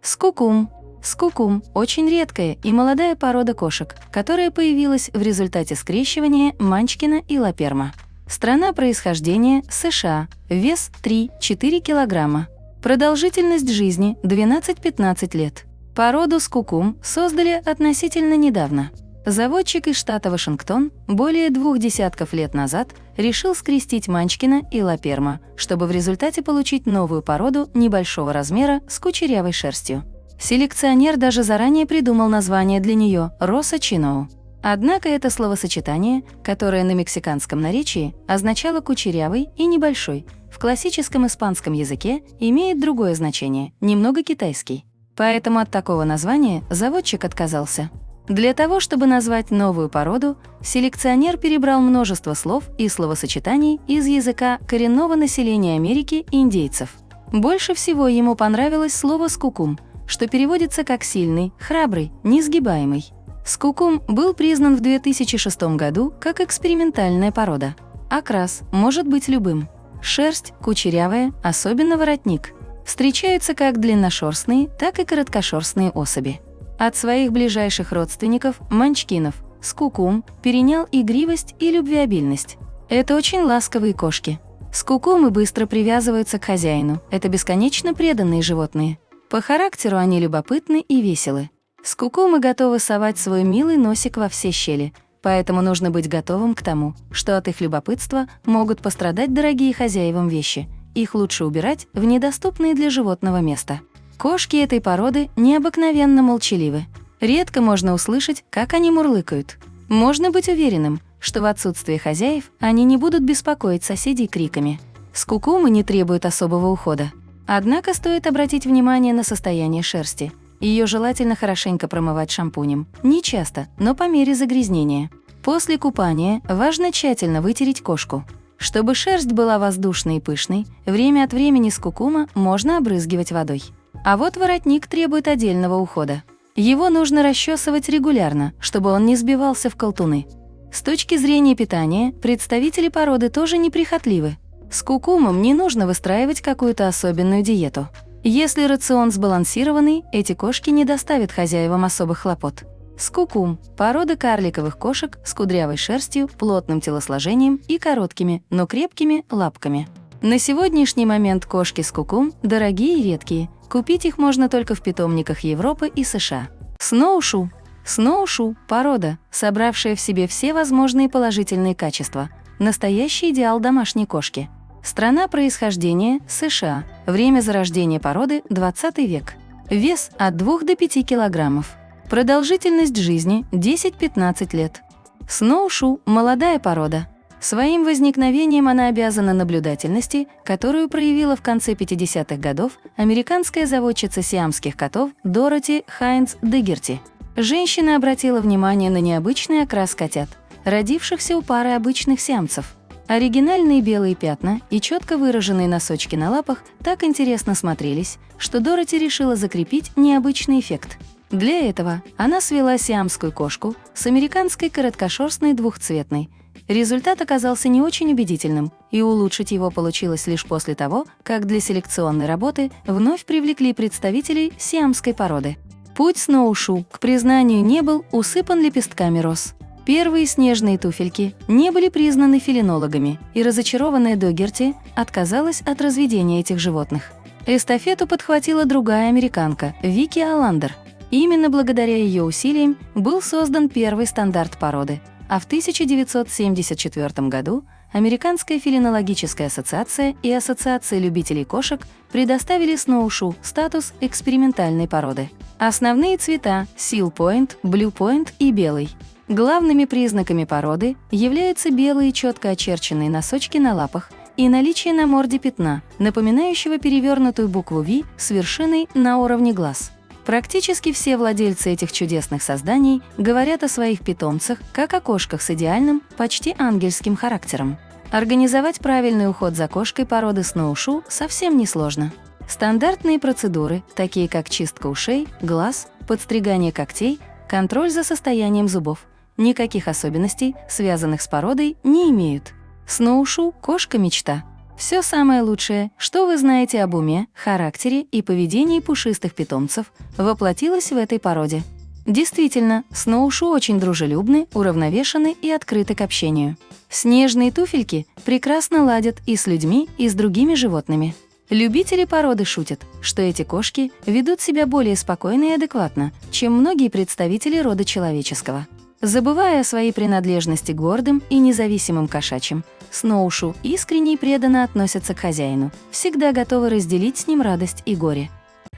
Скукум. Скукум – очень редкая и молодая порода кошек, которая появилась в результате скрещивания Манчкина и Лаперма. Страна происхождения – США, вес 3-4 килограмма. Продолжительность жизни – 12-15 лет. Породу скукум создали относительно недавно. Заводчик из штата Вашингтон более 2 десятков лет назад решил скрестить Манчкина и Лаперма, чтобы в результате получить новую породу небольшого размера с кучерявой шерстью. Селекционер даже заранее придумал название для нее – Роса Чиноу. Однако это словосочетание, которое на мексиканском наречии означало «кучерявый» и «небольшой», в классическом испанском языке имеет другое значение – немного китайский. Поэтому от такого названия заводчик отказался. Для того, чтобы назвать новую породу, селекционер перебрал множество слов и словосочетаний из языка коренного населения Америки индейцев. Больше всего ему понравилось слово «скукум», что переводится как «сильный», «храбрый», «несгибаемый». Скукум был признан в 2006 году как экспериментальная порода. Окрас может быть любым. Шерсть кучерявая, особенно воротник. Встречаются как длинношерстные, так и короткошерстные особи. От своих ближайших родственников, манчкинов, скукум перенял игривость и любвеобильность. Это очень ласковые кошки. Скукумы быстро привязываются к хозяину, это бесконечно преданные животные. По характеру они любопытны и веселы. Скукумы готовы совать свой милый носик во все щели, поэтому нужно быть готовым к тому, что от их любопытства могут пострадать дорогие хозяевам вещи. Их лучше убирать в недоступные для животного места. Кошки этой породы необыкновенно молчаливы. Редко можно услышать, как они мурлыкают. Можно быть уверенным, что в отсутствие хозяев они не будут беспокоить соседей криками. Скукумы не требуют особого ухода. Однако стоит обратить внимание на состояние шерсти. Ее желательно хорошенько промывать шампунем. Не часто, но по мере загрязнения. После купания важно тщательно вытереть кошку. Чтобы шерсть была воздушной и пышной, время от времени скукума можно обрызгивать водой. А вот воротник требует отдельного ухода. Его нужно расчесывать регулярно, чтобы он не сбивался в колтуны. С точки зрения питания, представители породы тоже неприхотливы. Скукумам не нужно выстраивать какую-то особенную диету. Если рацион сбалансированный, эти кошки не доставят хозяевам особых хлопот. Скукум – порода карликовых кошек с кудрявой шерстью, плотным телосложением и короткими, но крепкими лапками. На сегодняшний момент кошки скукум дорогие и редкие. Купить их можно только в питомниках Европы и США. Сноушу. Сноушу – порода, собравшая в себе все возможные положительные качества. Настоящий идеал домашней кошки. Страна происхождения – США. Время зарождения породы – 20 век. Вес – от 2 до 5 килограммов. Продолжительность жизни – 10-15 лет. Сноушу – молодая порода. Своим возникновением она обязана наблюдательности, которую проявила в конце 50-х годов американская заводчица сиамских котов Дороти Хайнц Дегерти. Женщина обратила внимание на необычный окрас котят, родившихся у пары обычных сиамцев. Оригинальные белые пятна и четко выраженные носочки на лапах так интересно смотрелись, что Дороти решила закрепить необычный эффект. Для этого она свела сиамскую кошку с американской короткошерстной двухцветной. Результат оказался не очень убедительным, и улучшить его получилось лишь после того, как для селекционной работы вновь привлекли представителей сиамской породы. Путь Сноушу к признанию не был усыпан лепестками роз. Первые снежные туфельки не были признаны фелинологами, и разочарованная Догерти отказалась от разведения этих животных. Эстафету подхватила другая американка, Вики Аландер. Именно благодаря ее усилиям был создан первый стандарт породы, а в 1974 году Американская фелинологическая ассоциация и Ассоциация любителей кошек предоставили Сноушу статус экспериментальной породы. Основные цвета – Seal Point, Blue Point и белый. Главными признаками породы являются белые четко очерченные носочки на лапах и наличие на морде пятна, напоминающего перевернутую букву V с вершиной на уровне глаз. Практически все владельцы этих чудесных созданий говорят о своих питомцах как о кошках с идеальным, почти ангельским характером. Организовать правильный уход за кошкой породы Сноушу совсем несложно. Стандартные процедуры, такие как чистка ушей, глаз, подстригание когтей, контроль за состоянием зубов, никаких особенностей, связанных с породой, не имеют. Сноушу – кошка-мечта. Все самое лучшее, что вы знаете об уме, характере и поведении пушистых питомцев, воплотилось в этой породе. Действительно, Сноушу очень дружелюбны, уравновешены и открыты к общению. Снежные туфельки прекрасно ладят и с людьми, и с другими животными. Любители породы шутят, что эти кошки ведут себя более спокойно и адекватно, чем многие представители рода человеческого. Забывая о своей принадлежности к гордым и независимым кошачьим, Сноушу искренне и преданно относятся к хозяину, всегда готовы разделить с ним радость и горе.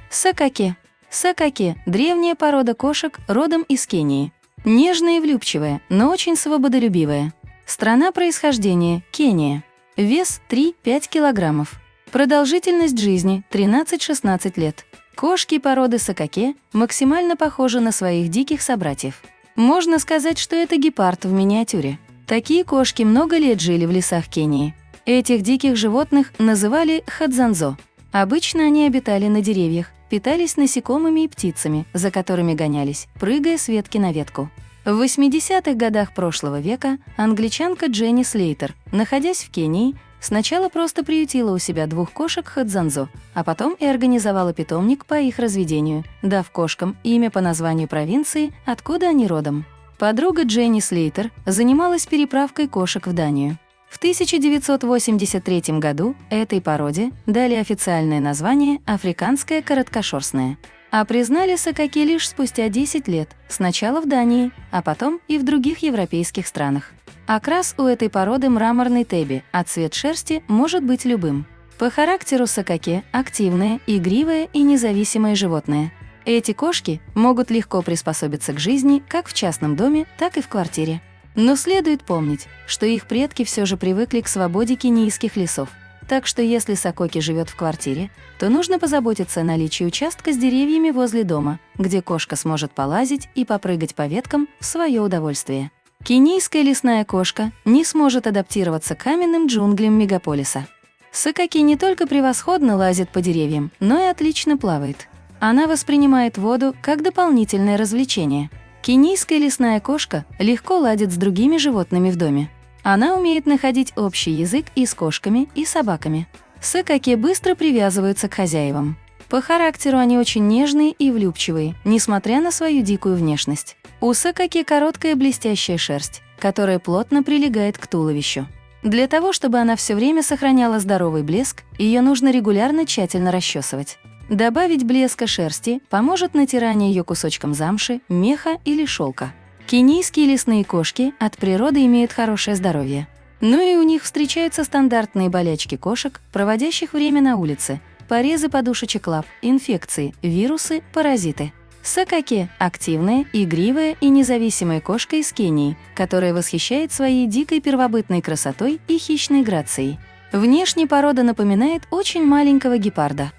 Сакаке. Сакаке – древняя порода кошек родом из Кении. Нежная и влюбчивая, но очень свободолюбивая. Страна происхождения – Кения. Вес – 3-5 килограммов. Продолжительность жизни – 13-16 лет. Кошки породы Сакаке максимально похожи на своих диких собратьев. Можно сказать, что это гепард в миниатюре. Такие кошки много лет жили в лесах Кении. Этих диких животных называли хадзанзо. Обычно они обитали на деревьях, питались насекомыми и птицами, за которыми гонялись, прыгая с ветки на ветку. В 80-х годах прошлого века англичанка Дженни Слейтер, находясь в Кении, сначала просто приютила у себя 2 кошек хадзанзо, а потом и организовала питомник по их разведению, дав кошкам имя по названию провинции, откуда они родом. Подруга Дженни Слейтер занималась переправкой кошек в Данию. В 1983 году этой породе дали официальное название «Африканская короткошерстная», а признали Сакаке лишь спустя 10 лет, сначала в Дании, а потом и в других европейских странах. Окрас у этой породы мраморный тэби, а цвет шерсти может быть любым. По характеру Сакаке – активное, игривое и независимое животное. Эти кошки могут легко приспособиться к жизни как в частном доме, так и в квартире. Но следует помнить, что их предки все же привыкли к свободе кенийских лесов, так что если Сакоки живет в квартире, то нужно позаботиться о наличии участка с деревьями возле дома, где кошка сможет полазить и попрыгать по веткам в свое удовольствие. Кенийская лесная кошка не сможет адаптироваться к каменным джунглям мегаполиса. Сакаке не только превосходно лазит по деревьям, но и отлично плавает. Она воспринимает воду как дополнительное развлечение. Кенийская лесная кошка легко ладит с другими животными в доме. Она умеет находить общий язык и с кошками, и собаками. Сакаке быстро привязываются к хозяевам. По характеру они очень нежные и влюбчивые, несмотря на свою дикую внешность. У Сакаке короткая блестящая шерсть, которая плотно прилегает к туловищу. Для того, чтобы она все время сохраняла здоровый блеск, ее нужно регулярно тщательно расчесывать. Добавить блеска шерсти поможет натирание ее кусочком замши, меха или шелка. Кенийские лесные кошки от природы имеют хорошее здоровье. Но и у них встречаются стандартные болячки кошек, проводящих время на улице, порезы подушечек лап, инфекции, вирусы, паразиты. Сакаке – активная, игривая и независимая кошка из Кении, которая восхищает своей дикой первобытной красотой и хищной грацией. Внешне порода напоминает очень маленького гепарда.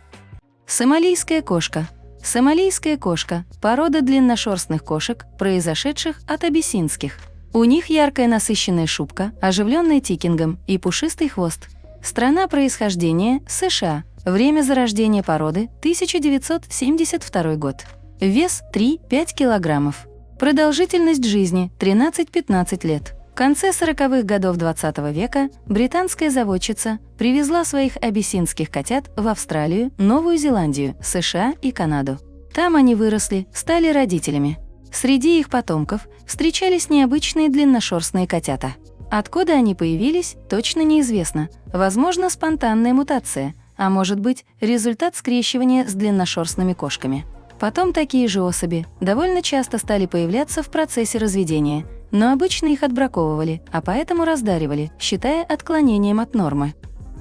Сомалийская кошка. Сомалийская кошка – порода длинношерстных кошек, произошедших от абиссинских. У них яркая насыщенная шубка, оживленная тикингом, и пушистый хвост. Страна происхождения – США. Время зарождения породы – 1972 год. Вес 3-5 килограммов. Продолжительность жизни 13-15 лет. В конце 40-х годов 20 века британская заводчица привезла своих абиссинских котят в Австралию, Новую Зеландию, США и Канаду. Там они выросли, стали родителями. Среди их потомков встречались необычные длинношерстные котята. Откуда они появились, точно неизвестно. Возможно, спонтанная мутация, а может быть, результат скрещивания с длинношерстными кошками. Потом такие же особи довольно часто стали появляться в процессе разведения, но обычно их отбраковывали, а поэтому раздаривали, считая отклонением от нормы.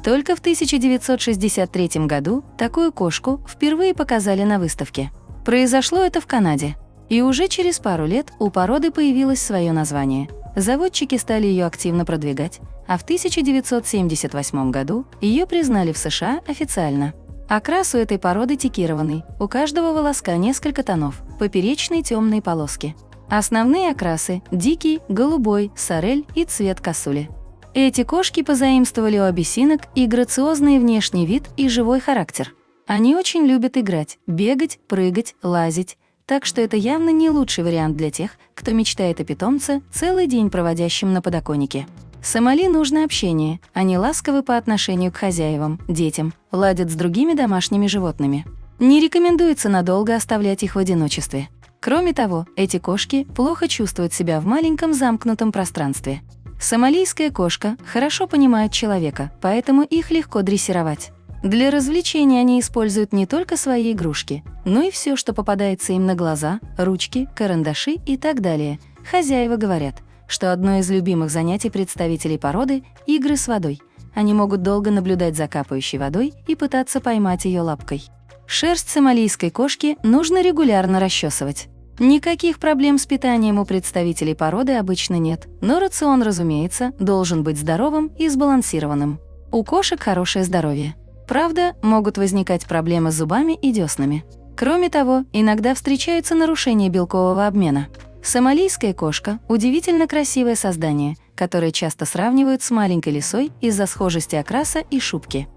Только в 1963 году такую кошку впервые показали на выставке. Произошло это в Канаде. И уже через пару лет у породы появилось свое название. Заводчики стали ее активно продвигать, а в 1978 году ее признали в США официально. Окрас у этой породы текированный, у каждого волоска несколько тонов, поперечные темные полоски. Основные окрасы – дикий, голубой, сорель и цвет косули. Эти кошки позаимствовали у абиссинок и грациозный внешний вид, и живой характер. Они очень любят играть, бегать, прыгать, лазить, так что это явно не лучший вариант для тех, кто мечтает о питомце, целый день проводящем на подоконнике. Сомали нужно общение, они ласковы по отношению к хозяевам, детям, ладят с другими домашними животными. Не рекомендуется надолго оставлять их в одиночестве. Кроме того, эти кошки плохо чувствуют себя в маленьком замкнутом пространстве. Сомалийская кошка хорошо понимает человека, поэтому их легко дрессировать. Для развлечения они используют не только свои игрушки, но и все, что попадается им на глаза, ручки, карандаши и так далее. Хозяева говорят, что одно из любимых занятий представителей породы – игры с водой. Они могут долго наблюдать за капающей водой и пытаться поймать ее лапкой. Шерсть сомалийской кошки нужно регулярно расчесывать. Никаких проблем с питанием у представителей породы обычно нет, но рацион, разумеется, должен быть здоровым и сбалансированным. У кошек хорошее здоровье. Правда, могут возникать проблемы с зубами и деснами. Кроме того, иногда встречаются нарушения белкового обмена. Сомалийская кошка – удивительно красивое создание, которое часто сравнивают с маленькой лисой из-за схожести окраса и шубки.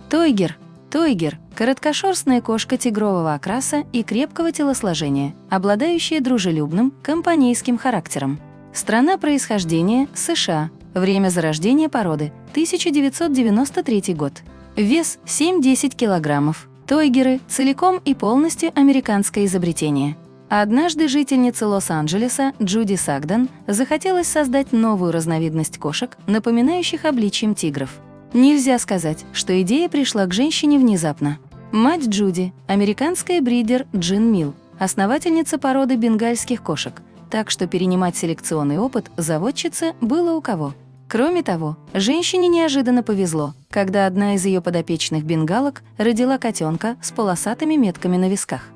Тойгер. Тойгер – короткошерстная кошка тигрового окраса и крепкого телосложения, обладающая дружелюбным, компанейским характером. Страна происхождения – США. Время зарождения породы – 1993 год. Вес 7-10 килограммов. Тойгеры – целиком и полностью американское изобретение. Однажды жительнице Лос-Анджелеса Джуди Сагден захотелось создать новую разновидность кошек, напоминающих обличьем тигров. Нельзя сказать, что идея пришла к женщине внезапно. Мать Джуди – американская бридер Джин Милл, основательница породы бенгальских кошек, так что перенимать селекционный опыт заводчице было у кого. Кроме того, женщине неожиданно повезло, когда одна из ее подопечных бенгалок родила котенка с полосатыми метками на висках.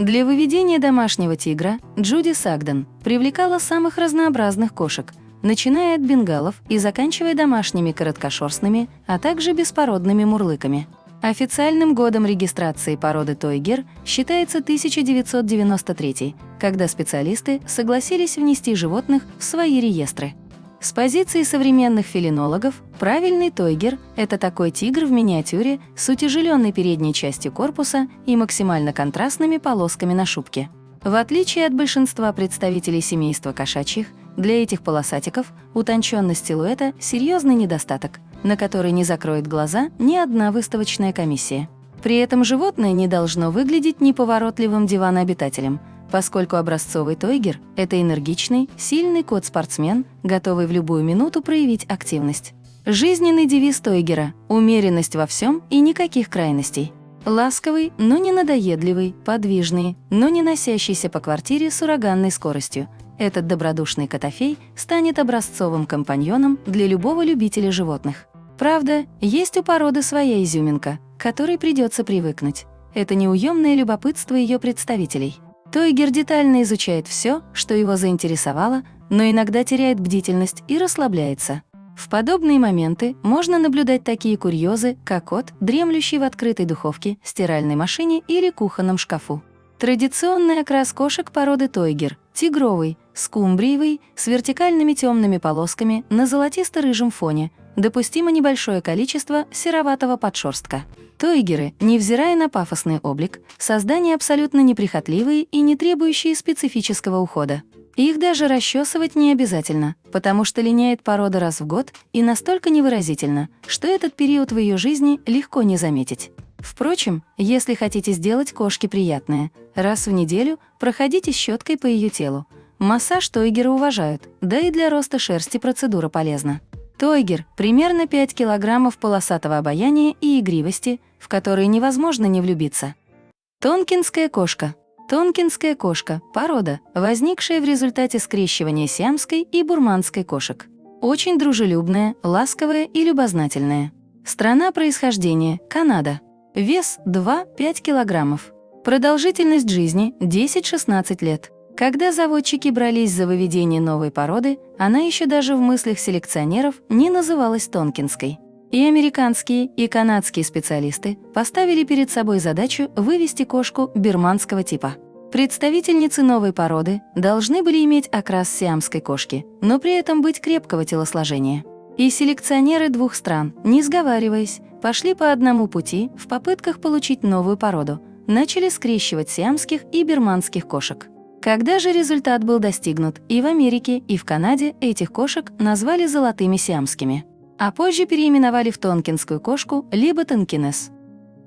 Для выведения домашнего тигра Джуди Сагден привлекала самых разнообразных кошек, начиная от бенгалов и заканчивая домашними короткошерстными, а также беспородными мурлыками. Официальным годом регистрации породы Тойгер считается 1993, когда специалисты согласились внести животных в свои реестры. С позиции современных фелинологов, правильный тойгер – это такой тигр в миниатюре с утяжеленной передней частью корпуса и максимально контрастными полосками на шубке. В отличие от большинства представителей семейства кошачьих, для этих полосатиков утонченность силуэта – серьезный недостаток, на который не закроет глаза ни одна выставочная комиссия. При этом животное не должно выглядеть неповоротливым диванообитателем, поскольку образцовый тойгер – это энергичный, сильный кот-спортсмен, готовый в любую минуту проявить активность. Жизненный девиз тойгера – умеренность во всем и никаких крайностей. Ласковый, но не надоедливый, подвижный, но не носящийся по квартире с ураганной скоростью. Этот добродушный котофей станет образцовым компаньоном для любого любителя животных. Правда, есть у породы своя изюминка, к которой придется привыкнуть. Это неуемное любопытство ее представителей. Тойгер детально изучает все, что его заинтересовало, но иногда теряет бдительность и расслабляется. В подобные моменты можно наблюдать такие курьезы, как кот, дремлющий в открытой духовке, стиральной машине или кухонном шкафу. Традиционный окрас кошек породы тойгер – тигровый, скумбриевый, с вертикальными темными полосками на золотисто-рыжем фоне, допустимо небольшое количество сероватого подшерстка. Тойгеры, невзирая на пафосный облик, создания абсолютно неприхотливые и не требующие специфического ухода. Их даже расчесывать не обязательно, потому что линяет порода раз в год и настолько невыразительно, что этот период в ее жизни легко не заметить. Впрочем, если хотите сделать кошке приятное, раз в неделю проходите щеткой по ее телу. Массаж тойгера уважают, да и для роста шерсти процедура полезна. Тойгер – примерно 5 килограммов полосатого обаяния и игривости, в которые невозможно не влюбиться. Тонкинская кошка. Тонкинская кошка – порода, возникшая в результате скрещивания сиамской и бурманской кошек. Очень дружелюбная, ласковая и любознательная. Страна происхождения – Канада. Вес – 2-5 килограммов. Продолжительность жизни – 10-16 лет. Когда заводчики брались за выведение новой породы, она еще даже в мыслях селекционеров не называлась тонкинской. И американские, и канадские специалисты поставили перед собой задачу вывести кошку бирманского типа. Представительницы новой породы должны были иметь окрас сиамской кошки, но при этом быть крепкого телосложения. И селекционеры двух стран, не сговариваясь, пошли по одному пути в попытках получить новую породу, начали скрещивать сиамских и бирманских кошек. Когда же результат был достигнут, и в Америке, и в Канаде этих кошек назвали золотыми сиамскими, а позже переименовали в тонкинскую кошку либо тонкинес.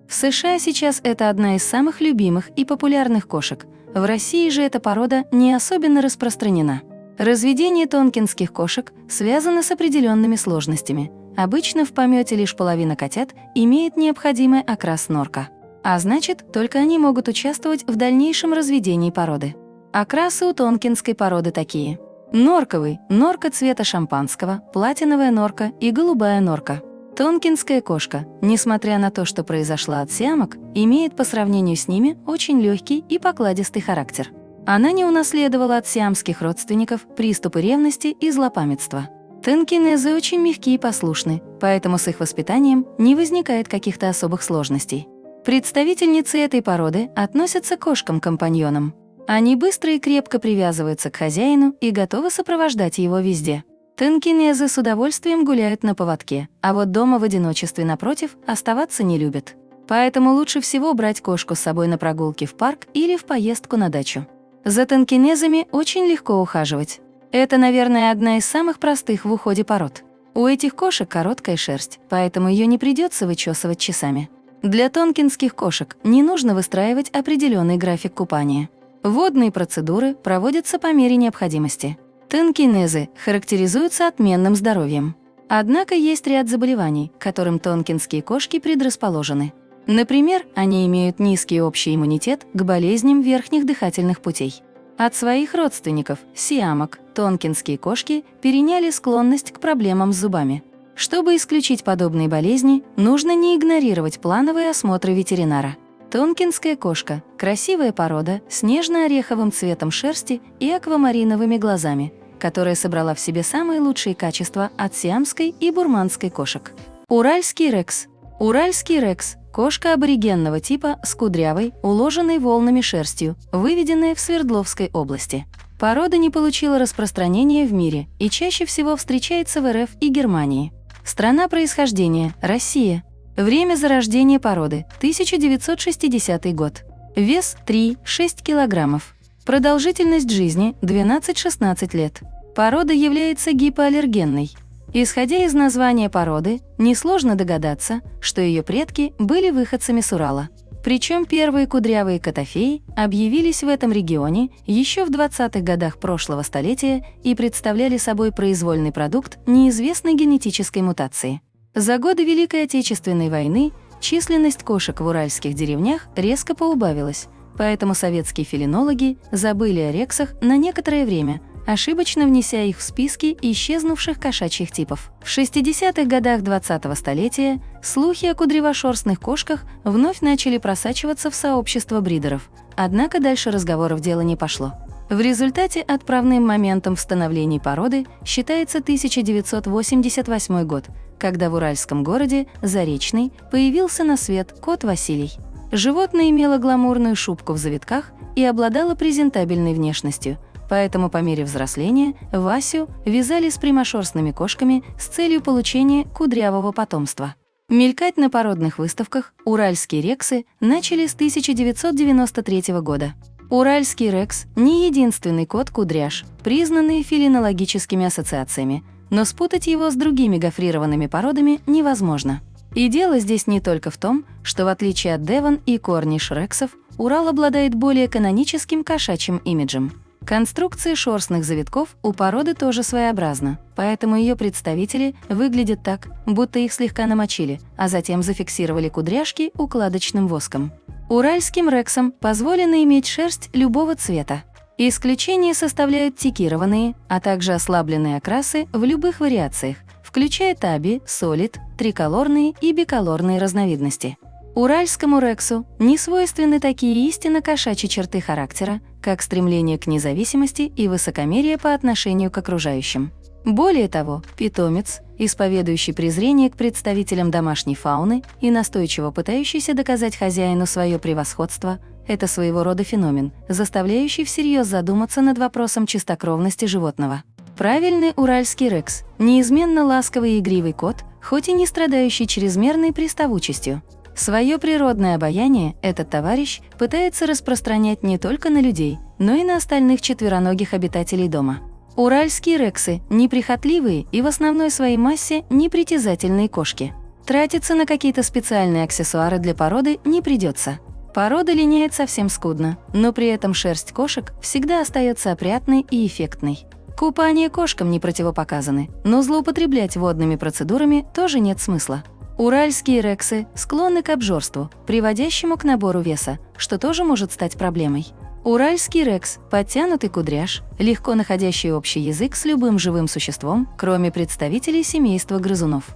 В США сейчас это одна из самых любимых и популярных кошек, в России же эта порода не особенно распространена. Разведение тонкинских кошек связано с определенными сложностями. Обычно в помете лишь половина котят имеет необходимый окрас норка, а значит, только они могут участвовать в дальнейшем разведении породы. Окрасы у тонкинской породы такие: норковый – норка цвета шампанского, платиновая норка и голубая норка. Тонкинская кошка, несмотря на то, что произошла от сиамок, имеет по сравнению с ними очень легкий и покладистый характер. Она не унаследовала от сиамских родственников приступы ревности и злопамятства. Тонкинезы очень мягкие и послушны, поэтому с их воспитанием не возникает каких-то особых сложностей. Представительницы этой породы относятся к кошкам-компаньонам. Они быстро и крепко привязываются к хозяину и готовы сопровождать его везде. Тонкинезы с удовольствием гуляют на поводке, а вот дома в одиночестве, напротив, оставаться не любят. Поэтому лучше всего брать кошку с собой на прогулки в парк или в поездку на дачу. За тонкинезами очень легко ухаживать. Это, наверное, одна из самых простых в уходе пород. У этих кошек короткая шерсть, поэтому ее не придется вычесывать часами. Для тонкинских кошек не нужно выстраивать определенный график купания. Водные процедуры проводятся по мере необходимости. Тонкинезы характеризуются отменным здоровьем. Однако есть ряд заболеваний, к которым тонкинские кошки предрасположены. Например, они имеют низкий общий иммунитет к болезням верхних дыхательных путей. От своих родственников, сиамок, тонкинские кошки переняли склонность к проблемам с зубами. Чтобы исключить подобные болезни, нужно не игнорировать плановые осмотры ветеринара. Тонкинская кошка – красивая порода с нежно-ореховым цветом шерсти и аквамариновыми глазами, которая собрала в себе самые лучшие качества от сиамской и бурманской кошек. Уральский рекс. Уральский рекс – кошка аборигенного типа с кудрявой, уложенной волнами шерстью, выведенная в Свердловской области. Порода не получила распространения в мире и чаще всего встречается в РФ и Германии. Страна происхождения – Россия. Время зарождения породы – 1960 год. Вес – 3-6 килограммов. Продолжительность жизни – 12-16 лет. Порода является гипоаллергенной. Исходя из названия породы, несложно догадаться, что ее предки были выходцами с Урала. Причем первые кудрявые котофеи объявились в этом регионе еще в 20-х годах прошлого столетия и представляли собой произвольный продукт неизвестной генетической мутации. За годы Великой Отечественной войны численность кошек в уральских деревнях резко поубавилась, поэтому советские фелинологи забыли о рексах на некоторое время, ошибочно внеся их в списки исчезнувших кошачьих типов. В 60-х годах 20-го столетия слухи о кудрявошерстных кошках вновь начали просачиваться в сообщество бридеров, однако дальше разговоров дело не пошло. В результате отправным моментом в становлении породы считается 1988 год, когда в уральском городе Заречный появился на свет кот Василий. Животное имело гламурную шубку в завитках и обладало презентабельной внешностью, поэтому по мере взросления Васю вязали с прямошерстными кошками с целью получения кудрявого потомства. Мелькать на породных выставках уральские рексы начали с 1993 года. Уральский рекс – не единственный кот-кудряш, признанный фелинологическими ассоциациями, но спутать его с другими гофрированными породами невозможно. И дело здесь не только в том, что в отличие от Девон и корниш-рексов, Урал обладает более каноническим кошачьим имиджем. Конструкция шерстных завитков у породы тоже своеобразна, поэтому ее представители выглядят так, будто их слегка намочили, а затем зафиксировали кудряшки укладочным воском. Уральским рексам позволено иметь шерсть любого цвета. Исключение составляют тикированные, а также ослабленные окрасы в любых вариациях, включая таби, солид, триколорные и биколорные разновидности. Уральскому рексу не свойственны такие истинно кошачьи черты характера, как стремление к независимости и высокомерие по отношению к окружающим. Более того, питомец, исповедующий презрение к представителям домашней фауны и настойчиво пытающийся доказать хозяину свое превосходство, это своего рода феномен, заставляющий всерьез задуматься над вопросом чистокровности животного. Правильный уральский рекс – неизменно ласковый и игривый кот, хоть и не страдающий чрезмерной приставучестью. Свое природное обаяние этот товарищ пытается распространять не только на людей, но и на остальных четвероногих обитателей дома. Уральские рексы – неприхотливые и в основной своей массе непритязательные кошки. Тратиться на какие-то специальные аксессуары для породы не придется. Порода линяет совсем скудно, но при этом шерсть кошек всегда остается опрятной и эффектной. Купание кошкам не противопоказаны, но злоупотреблять водными процедурами тоже нет смысла. Уральские рексы склонны к обжорству, приводящему к набору веса, что тоже может стать проблемой. Уральский рекс – подтянутый кудряш, легко находящий общий язык с любым живым существом, кроме представителей семейства грызунов.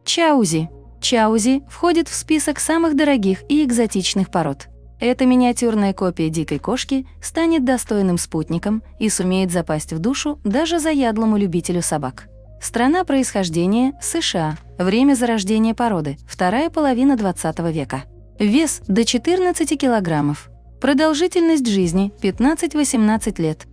Чаузи. Чаузи входит в список самых дорогих и экзотичных пород. Эта миниатюрная копия дикой кошки станет достойным спутником и сумеет запасть в душу даже заядлому любителю собак. Страна происхождения – США. Время зарождения породы – вторая половина 20 века. Вес – до 14 килограммов. Продолжительность жизни – 15-18 лет.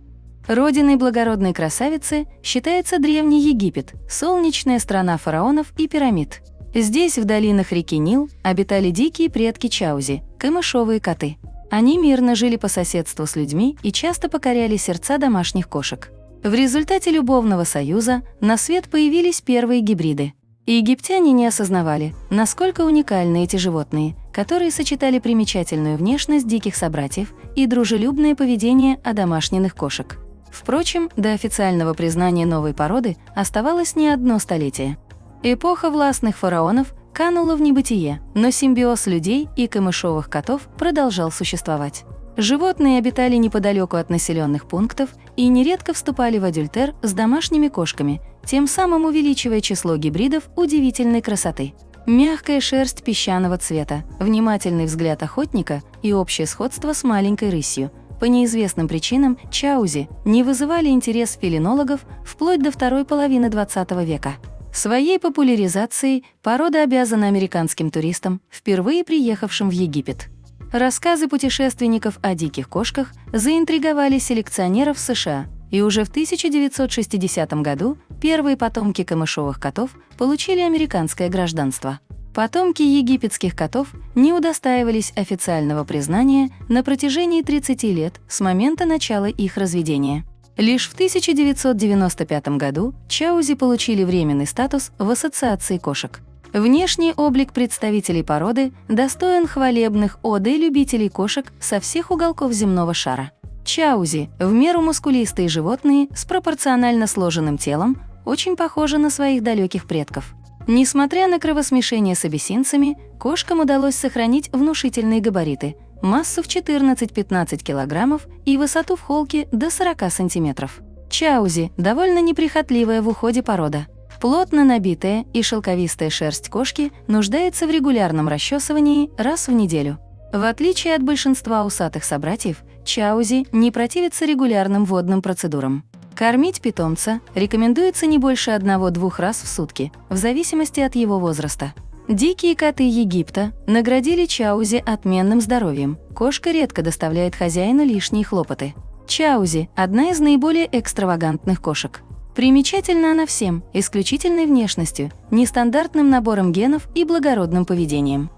Родиной благородной красавицы считается Древний Египет, солнечная страна фараонов и пирамид. Здесь, в долинах реки Нил, обитали дикие предки чаузи – камышовые коты. Они мирно жили по соседству с людьми и часто покоряли сердца домашних кошек. В результате любовного союза на свет появились первые гибриды. Египтяне не осознавали, насколько уникальны эти животные, которые сочетали примечательную внешность диких собратьев и дружелюбное поведение одомашненных кошек. Впрочем, до официального признания новой породы оставалось не одно столетие. Эпоха властных фараонов канула в небытие, но симбиоз людей и камышовых котов продолжал существовать. Животные обитали неподалеку от населенных пунктов и нередко вступали в адюльтер с домашними кошками, тем самым увеличивая число гибридов удивительной красоты. Мягкая шерсть песчаного цвета, внимательный взгляд охотника и общее сходство с маленькой рысью. По неизвестным причинам чаузи не вызывали интерес фелинологов вплоть до второй половины 20 века. Своей популяризацией порода обязана американским туристам, впервые приехавшим в Египет. Рассказы путешественников о диких кошках заинтриговали селекционеров США, и уже в 1960 году первые потомки камышовых котов получили американское гражданство. Потомки египетских котов не удостаивались официального признания на протяжении 30 лет с момента начала их разведения. Лишь в 1995 году чаузи получили временный статус в Ассоциации кошек. Внешний облик представителей породы достоин хвалебных од любителей кошек со всех уголков земного шара. Чаузи, в меру мускулистые животные с пропорционально сложенным телом, очень похожи на своих далеких предков. Несмотря на кровосмешение с абиссинцами, кошкам удалось сохранить внушительные габариты, массу в 14-15 килограммов и высоту в холке до 40 сантиметров. Чаузи – довольно неприхотливая в уходе порода. Плотно набитая и шелковистая шерсть кошки нуждается в регулярном расчесывании раз в неделю. В отличие от большинства усатых собратьев, чаузи не противится регулярным водным процедурам. Кормить питомца рекомендуется не больше 1-2 раз в сутки, в зависимости от его возраста. Дикие коты Египта наградили чаузи отменным здоровьем. Кошка редко доставляет хозяину лишние хлопоты. Чаузи – одна из наиболее экстравагантных кошек. Примечательна она всем, исключительной внешностью, нестандартным набором генов и благородным поведением.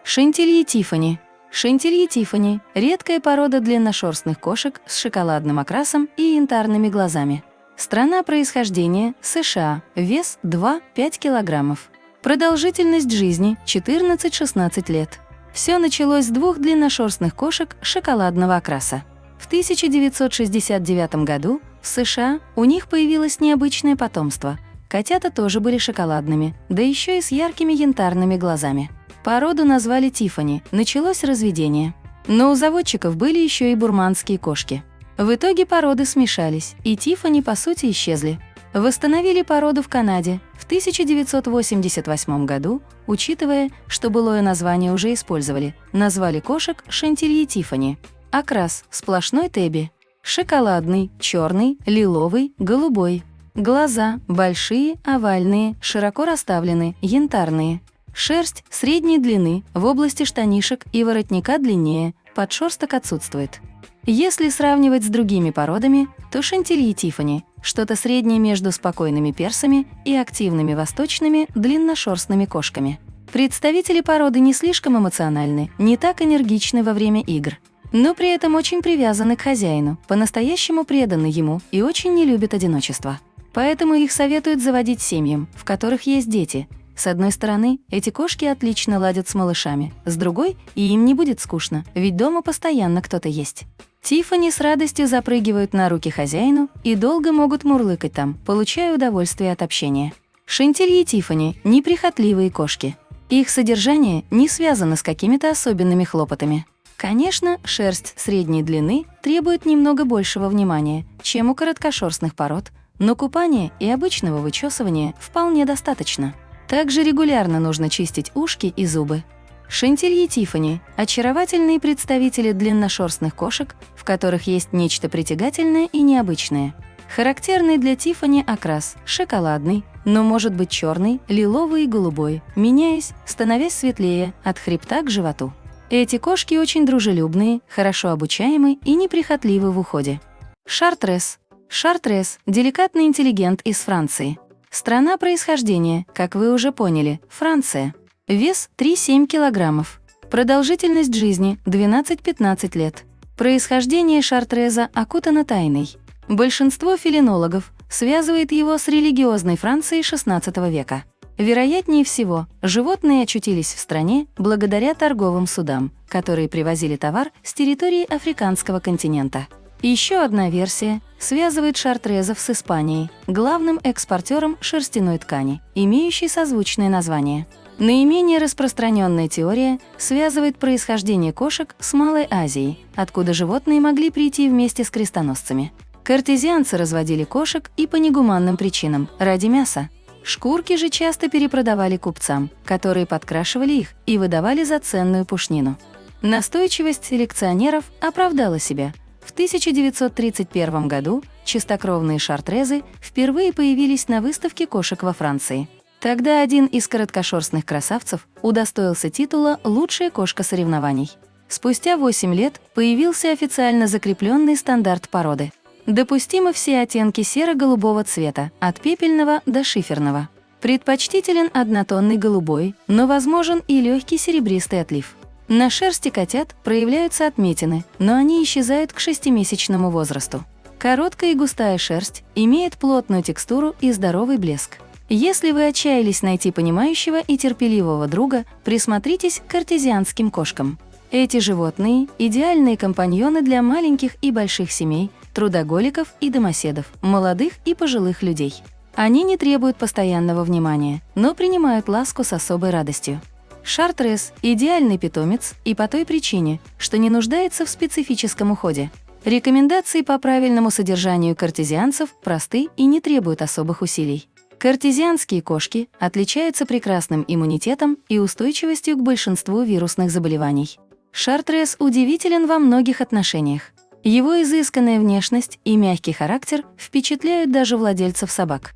Шантильи Тиффани. Шантильи Тиффани – редкая порода длинношерстных кошек с шоколадным окрасом и янтарными глазами. Страна происхождения – США, вес 2-5 килограммов. Продолжительность жизни – 14-16 лет. Все началось с двух длинношерстных кошек шоколадного окраса. В 1969 году в США у них появилось необычное потомство. Котята тоже были шоколадными, да еще и с яркими янтарными глазами. Породу назвали Тиффани, началось разведение. Но у заводчиков были еще и бурманские кошки. В итоге породы смешались, и Тиффани по сути исчезли. Восстановили породу в Канаде в 1988 году, учитывая, что былое название уже использовали, назвали кошек Шантильи Тиффани. Окрас – сплошной тэби. Шоколадный, черный, лиловый, голубой. Глаза – большие, овальные, широко расставлены, янтарные. Шерсть – средней длины, в области штанишек и воротника длиннее, подшерсток отсутствует. Если сравнивать с другими породами, то Шантильи Тиффани – что-то среднее между спокойными персами и активными восточными длинношерстными кошками. Представители породы не слишком эмоциональны, не так энергичны во время игр, но при этом очень привязаны к хозяину, по-настоящему преданы ему и очень не любят одиночество. Поэтому их советуют заводить семьям, в которых есть дети. С одной стороны, эти кошки отлично ладят с малышами, с другой, и им не будет скучно, ведь дома постоянно кто-то есть. Тиффани с радостью запрыгивают на руки хозяину и долго могут мурлыкать там, получая удовольствие от общения. Шантильи Тиффани – неприхотливые кошки. Их содержание не связано с какими-то особенными хлопотами. Конечно, шерсть средней длины требует немного большего внимания, чем у короткошерстных пород, но купания и обычного вычесывания вполне достаточно. Также регулярно нужно чистить ушки и зубы. Шантильи Тиффани – очаровательные представители длинношерстных кошек, в которых есть нечто притягательное и необычное. Характерный для Тиффани окрас – шоколадный, но может быть черный, лиловый и голубой, меняясь, становясь светлее от хребта к животу. Эти кошки очень дружелюбные, хорошо обучаемы и неприхотливы в уходе. Шартрез. Шартрез – деликатный интеллигент из Франции. Страна происхождения, как вы уже поняли, Франция. Вес 3-7 килограммов. Продолжительность жизни 12-15 лет. Происхождение шартреза окутано тайной. Большинство фелинологов связывает его с религиозной Францией XVI века. Вероятнее всего, животные очутились в стране благодаря торговым судам, которые привозили товар с территории африканского континента. Еще одна версия связывает шартрезов с Испанией, главным экспортером шерстяной ткани, имеющей созвучное название. Наименее распространенная теория связывает происхождение кошек с Малой Азией, откуда животные могли прийти вместе с крестоносцами. Картезианцы разводили кошек и по негуманным причинам, ради мяса. Шкурки же часто перепродавали купцам, которые подкрашивали их и выдавали за ценную пушнину. Настойчивость селекционеров оправдала себя. В 1931 году чистокровные шартрезы впервые появились на выставке кошек во Франции. Тогда один из короткошерстных красавцев удостоился титула «Лучшая кошка соревнований». Спустя 8 лет появился официально закрепленный стандарт породы. Допустимы все оттенки серо-голубого цвета, от пепельного до шиферного. Предпочтителен однотонный голубой, но возможен и легкий серебристый отлив. На шерсти котят проявляются отметины, но они исчезают к 6-месячному возрасту. Короткая и густая шерсть имеет плотную текстуру и здоровый блеск. Если вы отчаялись найти понимающего и терпеливого друга, присмотритесь к картезианским кошкам. Эти животные – идеальные компаньоны для маленьких и больших семей, трудоголиков и домоседов, молодых и пожилых людей. Они не требуют постоянного внимания, но принимают ласку с особой радостью. Шартрез – идеальный питомец и по той причине, что не нуждается в специфическом уходе. Рекомендации по правильному содержанию картезианцев просты и не требуют особых усилий. Картезианские кошки отличаются прекрасным иммунитетом и устойчивостью к большинству вирусных заболеваний. Шартрез удивителен во многих отношениях. Его изысканная внешность и мягкий характер впечатляют даже владельцев собак.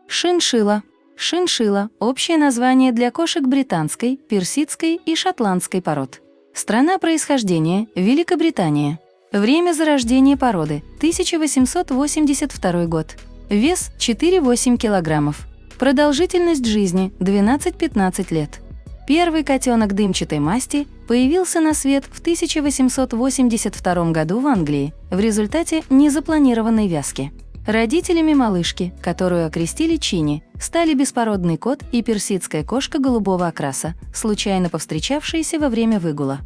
Шиншилла. Шиншилла – общее название для кошек британской, персидской и шотландской пород. Страна происхождения – Великобритания. Время зарождения породы – 1882 год. Вес – 4-8 килограммов. Продолжительность жизни – 12-15 лет. Первый котенок дымчатой масти появился на свет в 1882 году в Англии в результате незапланированной вязки. Родителями малышки, которую окрестили Чини, стали беспородный кот и персидская кошка голубого окраса, случайно повстречавшиеся во время выгула.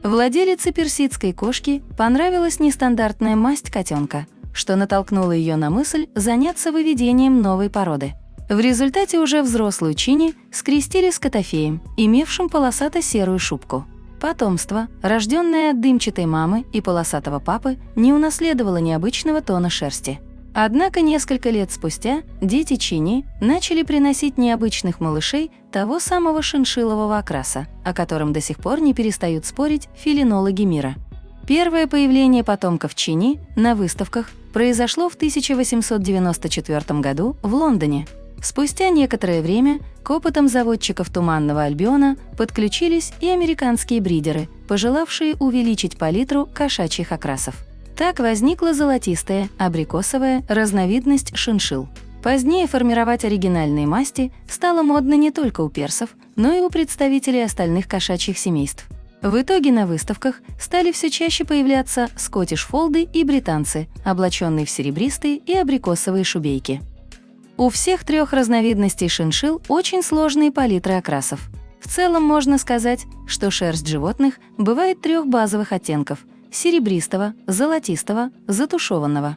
Владелице персидской кошки понравилась нестандартная масть котенка, что натолкнуло ее на мысль заняться выведением новой породы. В результате уже взрослую Чини скрестили с котофеем, имевшим полосато-серую шубку. Потомство, рожденное от дымчатой мамы и полосатого папы, не унаследовало необычного тона шерсти. Однако несколько лет спустя дети Чини начали приносить необычных малышей того самого шиншиллового окраса, о котором до сих пор не перестают спорить фелинологи мира. Первое появление потомков Чини на выставках произошло в 1894 году в Лондоне. Спустя некоторое время к опытам заводчиков Туманного Альбиона подключились и американские бридеры, пожелавшие увеличить палитру кошачьих окрасов. Так возникла золотистая, абрикосовая разновидность шиншилл. Позднее формировать оригинальные масти стало модно не только у персов, но и у представителей остальных кошачьих семейств. В итоге на выставках стали все чаще появляться скоттиш-фолды и британцы, облаченные в серебристые и абрикосовые шубейки. У всех трех разновидностей шиншилл очень сложные палитры окрасов. В целом можно сказать, что шерсть животных бывает трех базовых оттенков – серебристого, золотистого, затушеванного.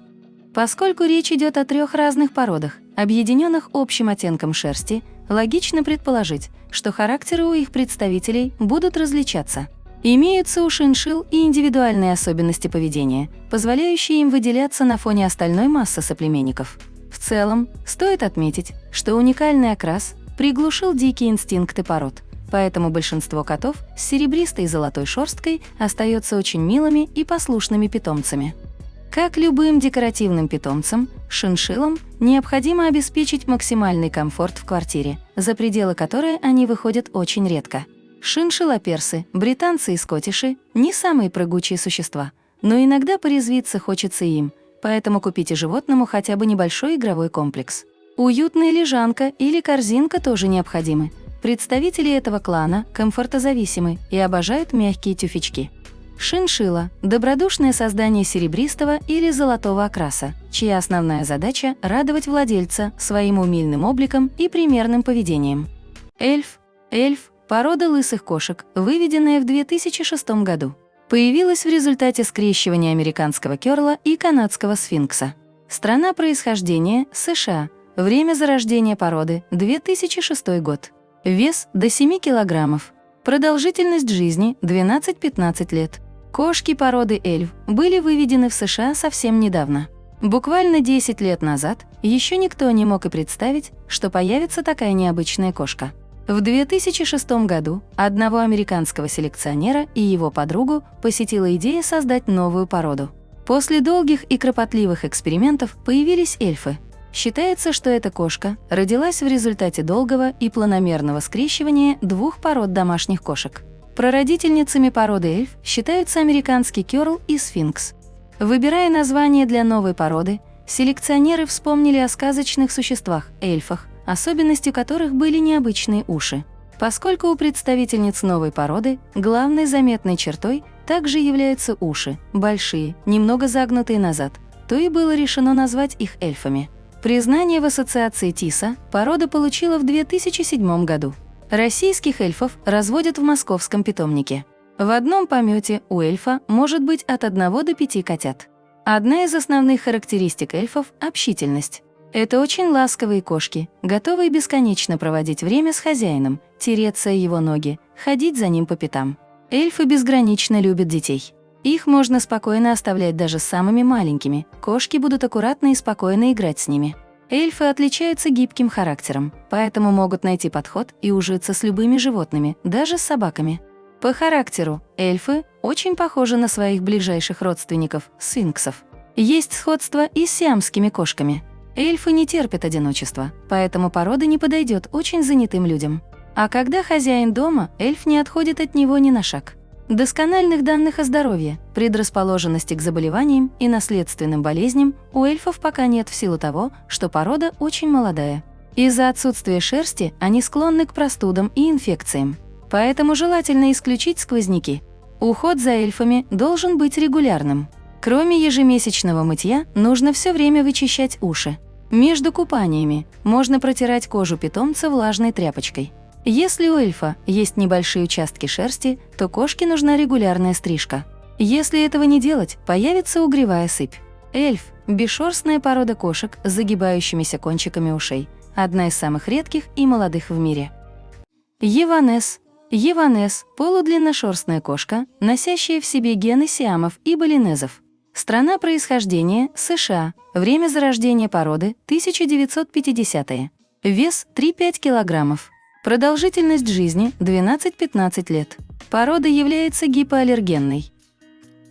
Поскольку речь идет о трех разных породах, объединенных общим оттенком шерсти, логично предположить, что характеры у их представителей будут различаться. Имеются у шиншилл и индивидуальные особенности поведения, позволяющие им выделяться на фоне остальной массы соплеменников. В целом, стоит отметить, что уникальный окрас приглушил дикие инстинкты пород, поэтому большинство котов с серебристой и золотой шерсткой остается очень милыми и послушными питомцами. Как любым декоративным питомцам, шиншиллам необходимо обеспечить максимальный комфорт в квартире, за пределы которой они выходят очень редко. Шиншиллоперсы, британцы и скоттиши – не самые прыгучие существа, но иногда порезвиться хочется им, поэтому купите животному хотя бы небольшой игровой комплекс. Уютная лежанка или корзинка тоже необходимы. Представители этого клана комфортозависимы и обожают мягкие тюфячки. Шиншилла – добродушное создание серебристого или золотого окраса, чья основная задача – радовать владельца своим умильным обликом и примерным поведением. Эльф – порода лысых кошек, выведенная в 2006 году. Появилась в результате скрещивания американского кёрла и канадского сфинкса. Страна происхождения – США. Время зарождения породы – 2006 год. Вес – до 7 килограммов. Продолжительность жизни – 12-15 лет. Кошки породы эльф были выведены в США совсем недавно. Буквально 10 лет назад еще никто не мог и представить, что появится такая необычная кошка. В 2006 году одного американского селекционера и его подругу посетила идея создать новую породу. После долгих и кропотливых экспериментов появились эльфы. Считается, что эта кошка родилась в результате долгого и планомерного скрещивания двух пород домашних кошек. Прародительницами породы эльф считаются американский кёрл и сфинкс. Выбирая название для новой породы, селекционеры вспомнили о сказочных существах – эльфах, особенностью которых были необычные уши. Поскольку у представительниц новой породы главной заметной чертой также являются уши – большие, немного загнутые назад, то и было решено назвать их эльфами. Признание в ассоциации ТИСа порода получила в 2007 году. Российских эльфов разводят в московском питомнике. В одном помете у эльфа может быть от 1 до 5 котят. Одна из основных характеристик эльфов – общительность. Это очень ласковые кошки, готовые бесконечно проводить время с хозяином, тереться о его ноги, ходить за ним по пятам. Эльфы безгранично любят детей. Их можно спокойно оставлять даже с самыми маленькими, кошки будут аккуратно и спокойно играть с ними. Эльфы отличаются гибким характером, поэтому могут найти подход и ужиться с любыми животными, даже с собаками. По характеру эльфы очень похожи на своих ближайших родственников – сфинксов. Есть сходство и с сиамскими кошками. Эльфы не терпят одиночества, поэтому порода не подойдет очень занятым людям. А когда хозяин дома, эльф не отходит от него ни на шаг. Доскональных данных о здоровье, предрасположенности к заболеваниям и наследственным болезням у эльфов пока нет в силу того, что порода очень молодая. Из-за отсутствия шерсти они склонны к простудам и инфекциям. Поэтому желательно исключить сквозняки. Уход за эльфами должен быть регулярным. Кроме ежемесячного мытья, нужно все время вычищать уши. Между купаниями можно протирать кожу питомца влажной тряпочкой. Если у эльфа есть небольшие участки шерсти, то кошке нужна регулярная стрижка. Если этого не делать, появится угревая сыпь. Эльф – бесшерстная порода кошек с загибающимися кончиками ушей, одна из самых редких и молодых в мире. Яванес. Яванес – полудлинношерстная кошка, носящая в себе гены сиамов и балинезов. Страна происхождения – США. Время зарождения породы – 1950-е. Вес – 3-5 килограммов. Продолжительность жизни – 12-15 лет. Порода является гипоаллергенной.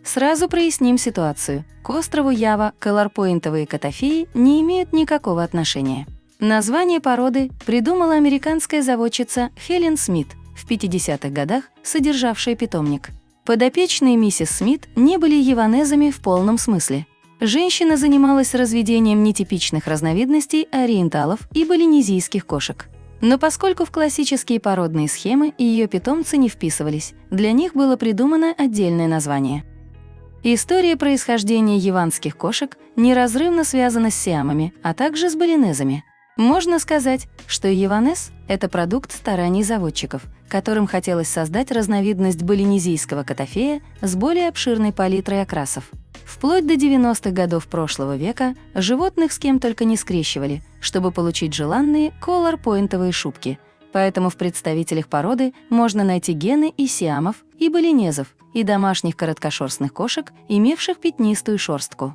Сразу проясним ситуацию. К острову Ява колорпоинтовые котофеи не имеют никакого отношения. Название породы придумала американская заводчица Хелен Смит, в 50-х годах содержавшая питомник. Подопечные миссис Смит не были яванезами в полном смысле. Женщина занималась разведением нетипичных разновидностей ориенталов и балинезийских кошек. Но поскольку в классические породные схемы ее питомцы не вписывались, для них было придумано отдельное название. История происхождения яванских кошек неразрывно связана с сиамами, а также с балинезами. Можно сказать, что яванез – это продукт стараний заводчиков, которым хотелось создать разновидность балинезийского котофея с более обширной палитрой окрасов. Вплоть до 90-х годов прошлого века животных с кем только не скрещивали, чтобы получить желанные колор-пойнтовые шубки. Поэтому в представителях породы можно найти гены и сиамов, и балинезов, и домашних короткошерстных кошек, имевших пятнистую шерстку.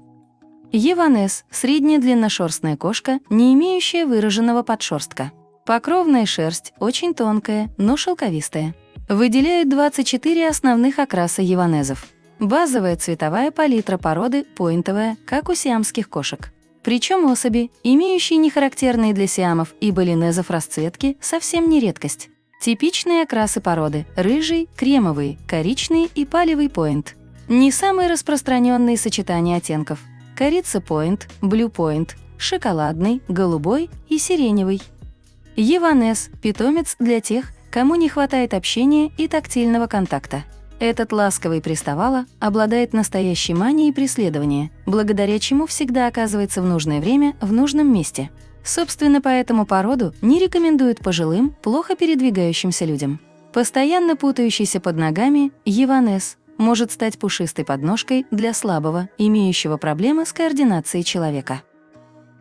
Яванес – средняя длинношерстная кошка, не имеющая выраженного подшерстка. Покровная шерсть очень тонкая, но шелковистая. Выделяют 24 основных окраса яванезов. Базовая цветовая палитра породы пойнтовая, как у сиамских кошек. Причем особи, имеющие нехарактерные для сиамов и балинезов расцветки, совсем не редкость. Типичные окрасы породы – рыжий, кремовый, коричневый и палевый пойнт. Не самые распространенные сочетания оттенков – корица пойнт, блю пойнт, шоколадный, голубой и сиреневый. Яванес – питомец для тех, кому не хватает общения и тактильного контакта. Этот ласковый приставала обладает настоящей манией преследования, благодаря чему всегда оказывается в нужное время в нужном месте. Собственно, поэтому породу не рекомендуют пожилым, плохо передвигающимся людям. Постоянно путающийся под ногами, яванес может стать пушистой подножкой для слабого, имеющего проблемы с координацией человека.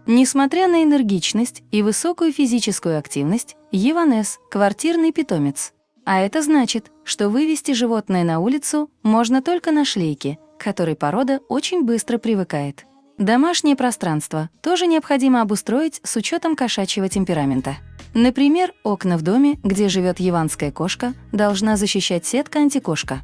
Несмотря на энергичность и высокую физическую активность, яванес – квартирный питомец. А это значит, что вывести животное на улицу можно только на шлейке, к которой порода очень быстро привыкает. Домашнее пространство тоже необходимо обустроить с учетом кошачьего темперамента. Например, окна в доме, где живет яванская кошка, должна защищать сетка антикошка.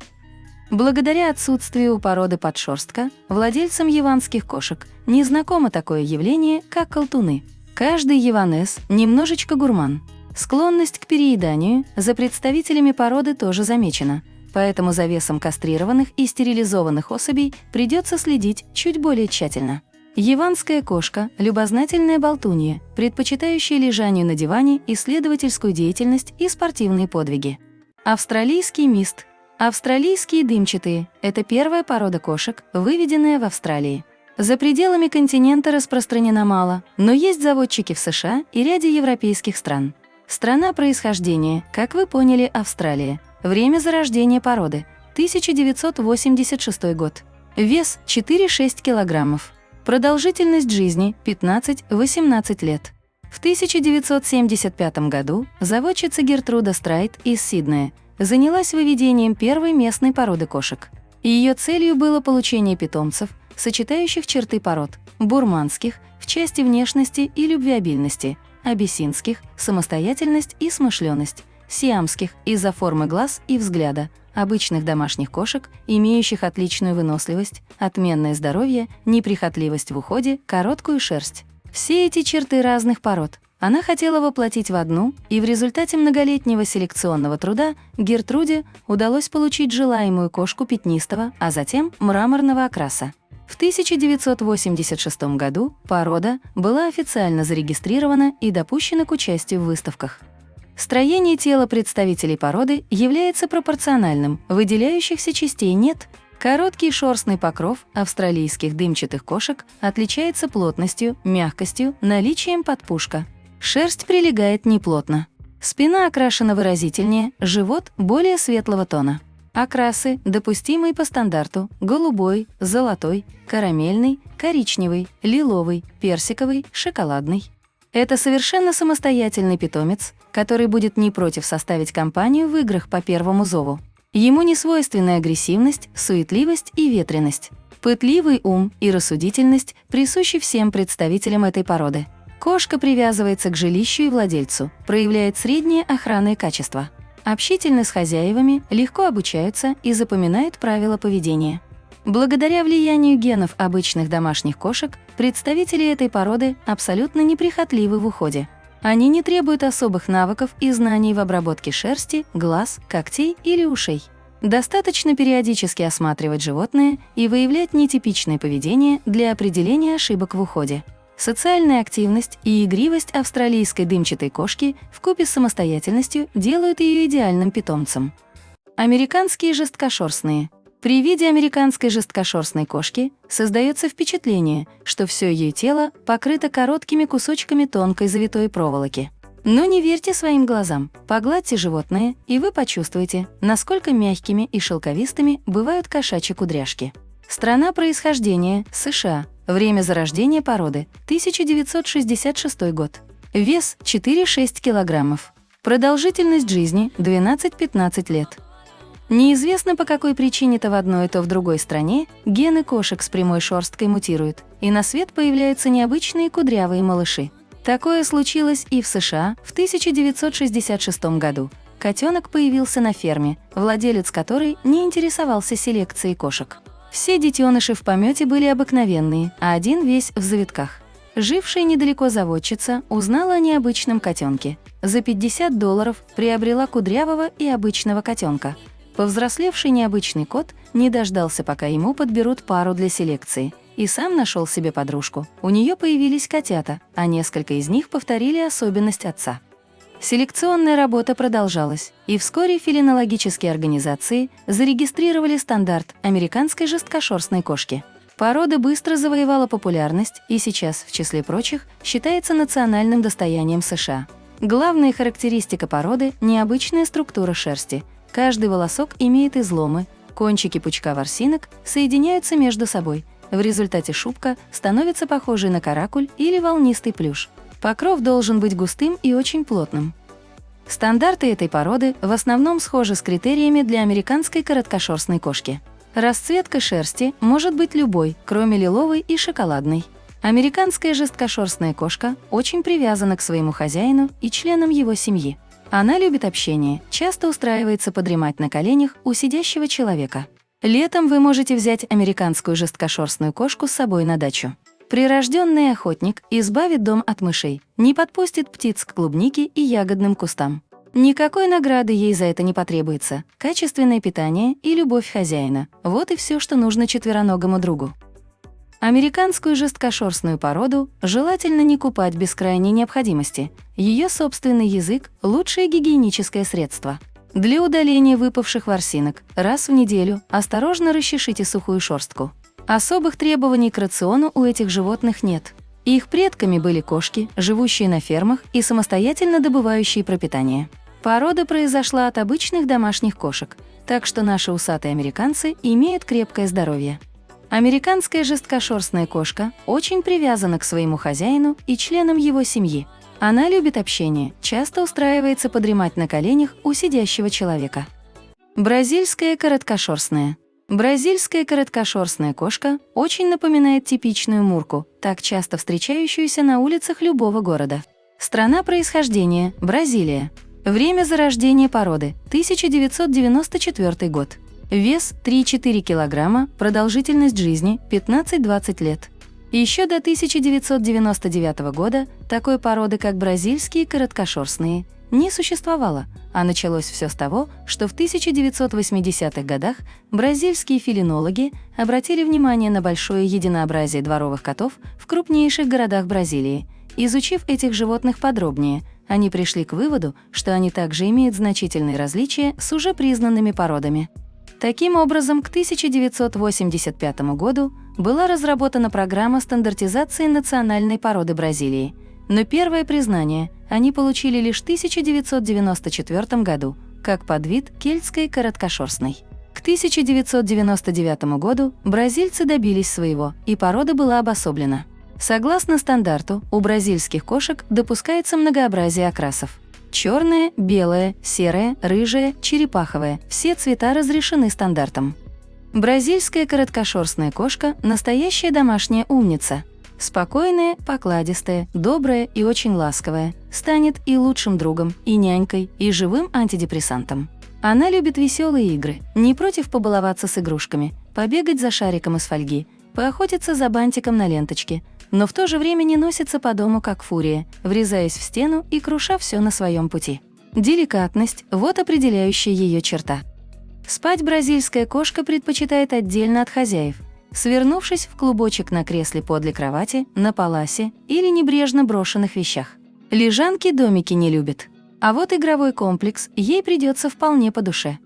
Благодаря отсутствию у породы подшерстка, владельцам яванских кошек не знакомо такое явление, как колтуны. Каждый яванес немножечко гурман. Склонность к перееданию за представителями породы тоже замечена, поэтому за весом кастрированных и стерилизованных особей придется следить чуть более тщательно. Яванская кошка – любознательная болтунья, предпочитающая лежанию на диване, исследовательскую деятельность и спортивные подвиги. Австралийский мист. Австралийские дымчатые – это первая порода кошек, выведенная в Австралии. За пределами континента распространена мало, но есть заводчики в США и ряде европейских стран. Страна происхождения, как вы поняли, Австралия. Время зарождения породы – 1986 год. Вес – 4-6 килограммов. Продолжительность жизни – 15-18 лет. В 1975 году заводчица Гертруда Страйт из Сиднея занялась выведением первой местной породы кошек. Ее целью было получение питомцев, сочетающих черты пород – бурманских в части внешности и любвеобильности, абиссинских – самостоятельность и смышленность, сиамских – из-за формы глаз и взгляда, обычных домашних кошек, имеющих отличную выносливость, отменное здоровье, неприхотливость в уходе, короткую шерсть. Все эти черты разных пород она хотела воплотить в одну, и в результате многолетнего селекционного труда Гертруде удалось получить желаемую кошку пятнистого, а затем мраморного окраса. В 1986 году порода была официально зарегистрирована и допущена к участию в выставках. Строение тела представителей породы является пропорциональным, выделяющихся частей нет. Короткий шерстный покров австралийских дымчатых кошек отличается плотностью, мягкостью, наличием подпушка. Шерсть прилегает неплотно. Спина окрашена выразительнее, живот более светлого тона. Окрасы, допустимые по стандарту: голубой, золотой, карамельный, коричневый, лиловый, персиковый, шоколадный. Это совершенно самостоятельный питомец, который будет не против составить компанию в играх по первому зову. Ему не свойственны агрессивность, суетливость и ветренность. Пытливый ум и рассудительность присущи всем представителям этой породы. Кошка привязывается к жилищу и владельцу, проявляет средние охранные качества. Общительны с хозяевами, легко обучаются и запоминают правила поведения. Благодаря влиянию генов обычных домашних кошек, представители этой породы абсолютно неприхотливы в уходе. Они не требуют особых навыков и знаний в обработке шерсти, глаз, когтей или ушей. Достаточно периодически осматривать животное и выявлять нетипичное поведение для определения ошибок в уходе. Социальная активность и игривость австралийской дымчатой кошки вкупе с самостоятельностью делают ее идеальным питомцем. Американские жесткошерстные. При виде американской жесткошерстной кошки создается впечатление, что все ее тело покрыто короткими кусочками тонкой завитой проволоки. Но не верьте своим глазам, погладьте животное, и вы почувствуете, насколько мягкими и шелковистыми бывают кошачьи кудряшки. Страна происхождения – США. Время зарождения породы – 1966 год. Вес – 4-6 килограммов. Продолжительность жизни – 12-15 лет. Неизвестно, по какой причине то в одной, то в другой стране гены кошек с прямой шерсткой мутируют, и на свет появляются необычные кудрявые малыши. Такое случилось и в США в 1966 году. Котенок появился на ферме, владелец которой не интересовался селекцией кошек. Все детеныши в помете были обыкновенные, а один весь в завитках. Жившая недалеко заводчица узнала о необычном котенке. За $50 приобрела кудрявого и обычного котенка. Повзрослевший необычный кот не дождался, пока ему подберут пару для селекции, и сам нашел себе подружку. У нее появились котята, а несколько из них повторили особенность отца. Селекционная работа продолжалась, и вскоре фелинологические организации зарегистрировали стандарт американской жесткошерстной кошки. Порода быстро завоевала популярность и сейчас, в числе прочих, считается национальным достоянием США. Главная характеристика породы – необычная структура шерсти. Каждый волосок имеет изломы, кончики пучка ворсинок соединяются между собой. В результате шубка становится похожей на каракуль или волнистый плюш. Покров должен быть густым и очень плотным. Стандарты этой породы в основном схожи с критериями для американской короткошерстной кошки. Расцветка шерсти может быть любой, кроме лиловой и шоколадной. Американская жесткошерстная кошка очень привязана к своему хозяину и членам его семьи. Она любит общение, часто устраивается подремать на коленях у сидящего человека. Летом вы можете взять американскую жесткошерстную кошку с собой на дачу. Прирожденный охотник избавит дом от мышей, не подпустит птиц к клубнике и ягодным кустам. Никакой награды ей за это не потребуется. Качественное питание и любовь хозяина – вот и все, что нужно четвероногому другу. Американскую жесткошерстную породу желательно не купать без крайней необходимости. Ее собственный язык – лучшее гигиеническое средство. Для удаления выпавших ворсинок раз в неделю осторожно расчешите сухую шерстку. Особых требований к рациону у этих животных нет. Их предками были кошки, живущие на фермах и самостоятельно добывающие пропитание. Порода произошла от обычных домашних кошек, так что наши усатые американцы имеют крепкое здоровье. Американская жесткошерстная кошка очень привязана к своему хозяину и членам его семьи. Она любит общение, часто устраивается подремать на коленях у сидящего человека. Бразильская короткошерстная. Бразильская короткошерстная кошка очень напоминает типичную мурку, так часто встречающуюся на улицах любого города. Страна происхождения – Бразилия. Время зарождения породы – 1994 год. Вес – 3-4 килограмма, продолжительность жизни – 15-20 лет. Еще до 1999 года такой породы, как бразильские короткошерстные, не существовало, а началось все с того, что в 1980-х годах бразильские фелинологи обратили внимание на большое единообразие дворовых котов в крупнейших городах Бразилии. Изучив этих животных подробнее, они пришли к выводу, что они также имеют значительные различия с уже признанными породами. Таким образом, к 1985 году была разработана программа стандартизации национальной породы Бразилии, но первое признание они получили лишь в 1994 году, как подвид кельтской короткошерстной. К 1999 году бразильцы добились своего, и порода была обособлена. Согласно стандарту, у бразильских кошек допускается многообразие окрасов. Черное, белое, серое, рыжее, черепаховое – все цвета разрешены стандартом. Бразильская короткошерстная кошка – настоящая домашняя умница. Спокойная, покладистая, добрая и очень ласковая, станет и лучшим другом, и нянькой, и живым антидепрессантом. Она любит веселые игры, не против побаловаться с игрушками, побегать за шариком из фольги, поохотиться за бантиком на ленточке, но в то же время не носится по дому как фурия, врезаясь в стену и круша все на своем пути. Деликатность – вот определяющая ее черта. Спать бразильская кошка предпочитает отдельно от хозяев, свернувшись в клубочек на кресле подле кровати, на паласе или небрежно брошенных вещах. Лежанки-домики не любит. А вот игровой комплекс ей придется вполне по душе.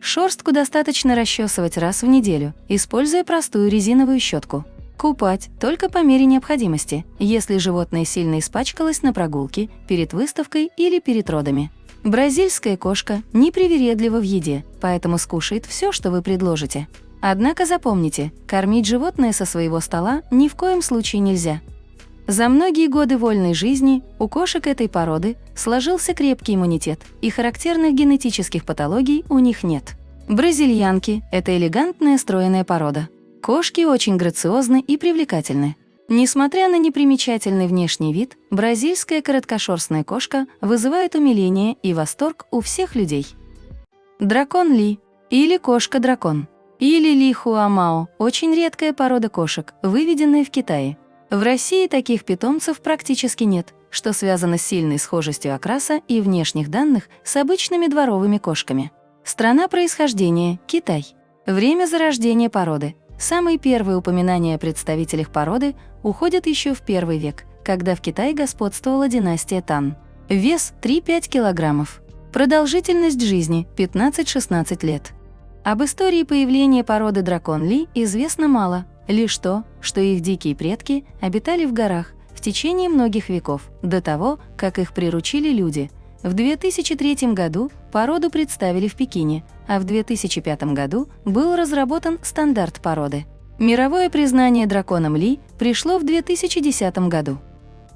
Шерстку достаточно расчесывать раз в неделю, используя простую резиновую щетку. Купать только по мере необходимости, если животное сильно испачкалось на прогулке, перед выставкой или перед родами. Бразильская кошка непривередлива в еде, поэтому скушает все, что вы предложите. Однако запомните, кормить животное со своего стола ни в коем случае нельзя. За многие годы вольной жизни у кошек этой породы сложился крепкий иммунитет, и характерных генетических патологий у них нет. Бразильянки – это элегантная стройная порода. Кошки очень грациозны и привлекательны. Несмотря на непримечательный внешний вид, бразильская короткошерстная кошка вызывает умиление и восторг у всех людей. Дракон Ли или кошка-дракон или Ли Хуамао – очень редкая порода кошек, выведенная в Китае. В России таких питомцев практически нет, что связано с сильной схожестью окраса и внешних данных с обычными дворовыми кошками. Страна происхождения – Китай. Время зарождения породы. Самые первые упоминания о представителях породы уходят еще в I век, когда в Китае господствовала династия Тан. Вес – 3-5 килограммов. Продолжительность жизни – 15-16 лет. Об истории появления породы дракон Ли известно мало, лишь то, что их дикие предки обитали в горах в течение многих веков, до того, как их приручили люди. В 2003 году породу представили в Пекине, а в 2005 году был разработан стандарт породы. Мировое признание драконом Ли пришло в 2010 году.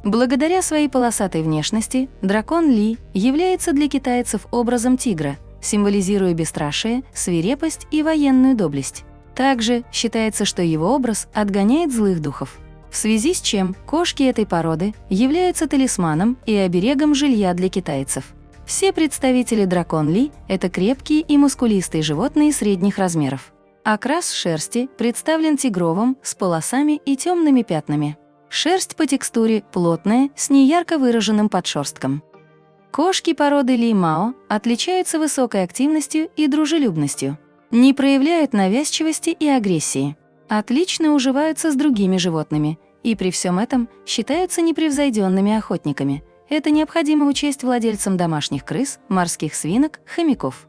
Благодаря своей полосатой внешности дракон Ли является для китайцев образом тигра, символизируя бесстрашие, свирепость и военную доблесть. Также считается, что его образ отгоняет злых духов. В связи с чем кошки этой породы являются талисманом и оберегом жилья для китайцев. Все представители дракон Ли – это крепкие и мускулистые животные средних размеров. Окрас шерсти представлен тигровым, с полосами и темными пятнами. Шерсть по текстуре плотная, с неярко выраженным подшерстком. Кошки породы Ли Мао отличаются высокой активностью и дружелюбностью. Не проявляют навязчивости и агрессии. Отлично уживаются с другими животными и при всем этом считаются непревзойденными охотниками. Это необходимо учесть владельцам домашних крыс, морских свинок, хомяков.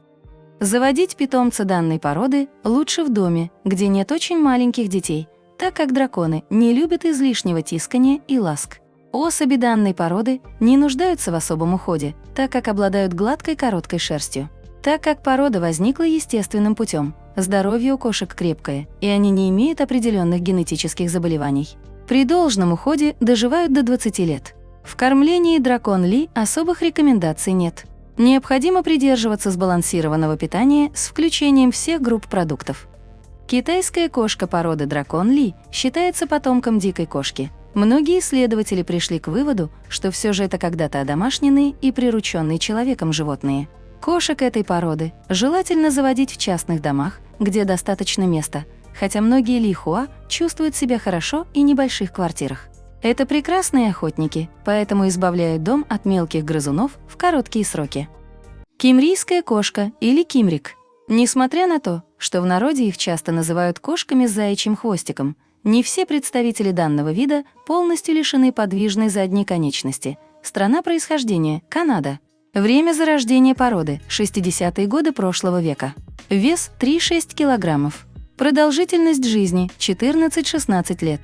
Заводить питомца данной породы лучше в доме, где нет очень маленьких детей, так как драконы не любят излишнего тискания и ласк. Особи данной породы не нуждаются в особом уходе, так как обладают гладкой короткой шерстью. Так как порода возникла естественным путем, здоровье у кошек крепкое, и они не имеют определенных генетических заболеваний. При должном уходе доживают до 20 лет. В кормлении дракон Ли особых рекомендаций нет. Необходимо придерживаться сбалансированного питания с включением всех групп продуктов. Китайская кошка породы дракон Ли считается потомком дикой кошки. Многие исследователи пришли к выводу, что все же это когда-то одомашненные и прирученные человеком животные. Кошек этой породы желательно заводить в частных домах, где достаточно места, хотя многие лихуа чувствуют себя хорошо и в небольших квартирах. Это прекрасные охотники, поэтому избавляют дом от мелких грызунов в короткие сроки. Кимрийская кошка или кимрик. Несмотря на то, что в народе их часто называют кошками с заячьим хвостиком, не все представители данного вида полностью лишены подвижной задней конечности. Страна происхождения – Канада. Время зарождения породы – 60-е годы прошлого века. Вес – 3-6 килограммов. Продолжительность жизни – 14-16 лет.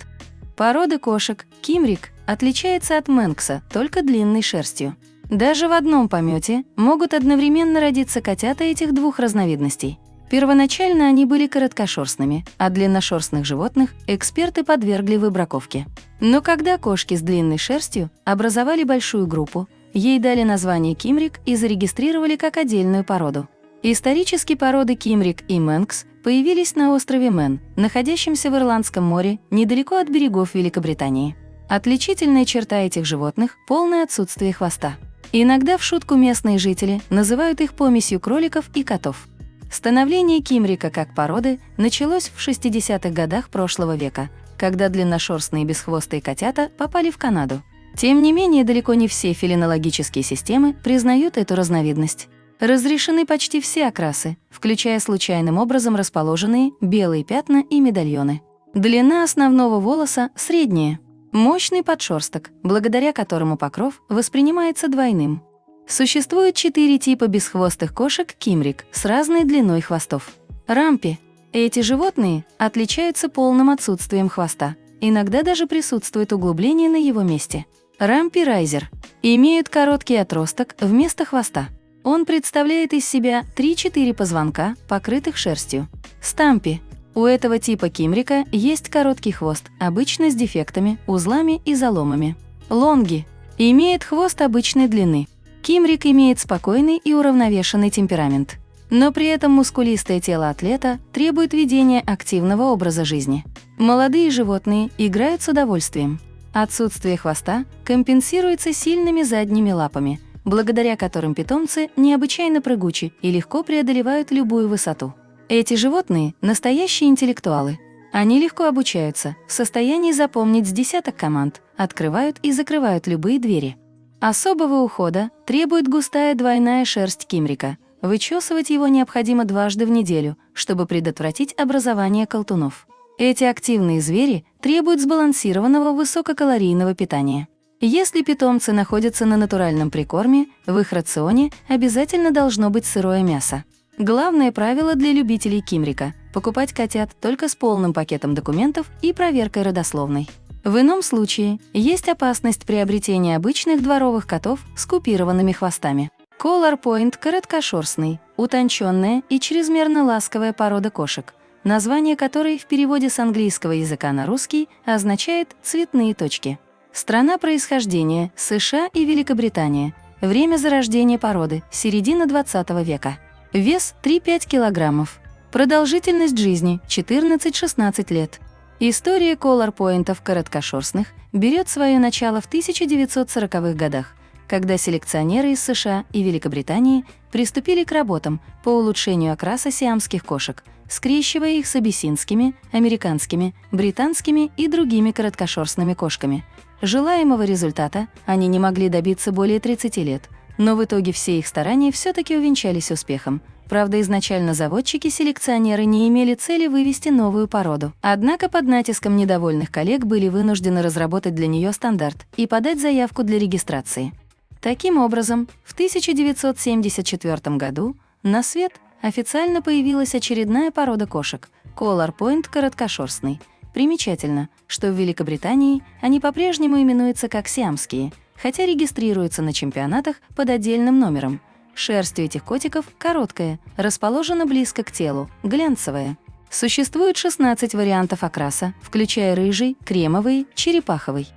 Порода кошек кимрик отличается от мэнкса только длинной шерстью. Даже в одном помете могут одновременно родиться котята этих двух разновидностей. Первоначально они были короткошерстными, а длинношерстных животных эксперты подвергли выбраковке. Но когда кошки с длинной шерстью образовали большую группу, ей дали название кимрик и зарегистрировали как отдельную породу. Исторически породы кимрик и мэнкс появились на острове Мэн, находящемся в Ирландском море, недалеко от берегов Великобритании. Отличительная черта этих животных – полное отсутствие хвоста. Иногда в шутку местные жители называют их помесью кроликов и котов. Становление кимрика как породы началось в 60-х годах прошлого века, когда длинношерстные бесхвостые котята попали в Канаду. Тем не менее, далеко не все фелинологические системы признают эту разновидность. Разрешены почти все окрасы, включая случайным образом расположенные белые пятна и медальоны. Длина основного волоса средняя. Мощный подшерсток, благодаря которому покров воспринимается двойным. Существует 4 типа бесхвостых кошек кимрик с разной длиной хвостов. Рампи. Эти животные отличаются полным отсутствием хвоста. Иногда даже присутствует углубление на его месте. Рампи райзер. Имеют короткий отросток вместо хвоста. Он представляет из себя 3-4 позвонка, покрытых шерстью. Стампи. У этого типа кимрика есть короткий хвост, обычно с дефектами, узлами и заломами. Лонги. Имеет хвост обычной длины. Кимрик имеет спокойный и уравновешенный темперамент. Но при этом мускулистое тело атлета требует ведения активного образа жизни. Молодые животные играют с удовольствием. Отсутствие хвоста компенсируется сильными задними лапами, благодаря которым питомцы необычайно прыгучи и легко преодолевают любую высоту. Эти животные – настоящие интеллектуалы. Они легко обучаются, в состоянии запомнить с десяток команд, открывают и закрывают любые двери. Особого ухода требует густая двойная шерсть кимрика. Вычесывать его необходимо дважды в неделю, чтобы предотвратить образование колтунов. Эти активные звери требуют сбалансированного высококалорийного питания. Если питомцы находятся на натуральном прикорме, в их рационе обязательно должно быть сырое мясо. Главное правило для любителей кимрика – покупать котят только с полным пакетом документов и проверкой родословной. В ином случае есть опасность приобретения обычных дворовых котов с купированными хвостами. Collar Point – короткошерстный, утонченная и чрезмерно ласковая порода кошек, название которой в переводе с английского языка на русский означает «цветные точки». Страна происхождения – США и Великобритания. Время зарождения породы – середина 20 века. Вес – 3-5 килограммов. Продолжительность жизни – 14-16 лет. История коллар-поинтов короткошерстных берет свое начало в 1940-х годах, когда селекционеры из США и Великобритании приступили к работам по улучшению окраса сиамских кошек, скрещивая их с абиссинскими, американскими, британскими и другими короткошерстными кошками. Желаемого результата они не могли добиться более 30 лет, но в итоге все их старания все-таки увенчались успехом. Правда, изначально заводчики-селекционеры не имели цели вывести новую породу. Однако под натиском недовольных коллег были вынуждены разработать для нее стандарт и подать заявку для регистрации. Таким образом, в 1974 году на свет официально появилась очередная порода кошек – Collar Point короткошерстный. Примечательно, что в Великобритании они по-прежнему именуются как сиамские, хотя регистрируются на чемпионатах под отдельным номером. Шерсть у этих котиков короткая, расположена близко к телу, глянцевая. Существует 16 вариантов окраса, включая рыжий, кремовый, черепаховый.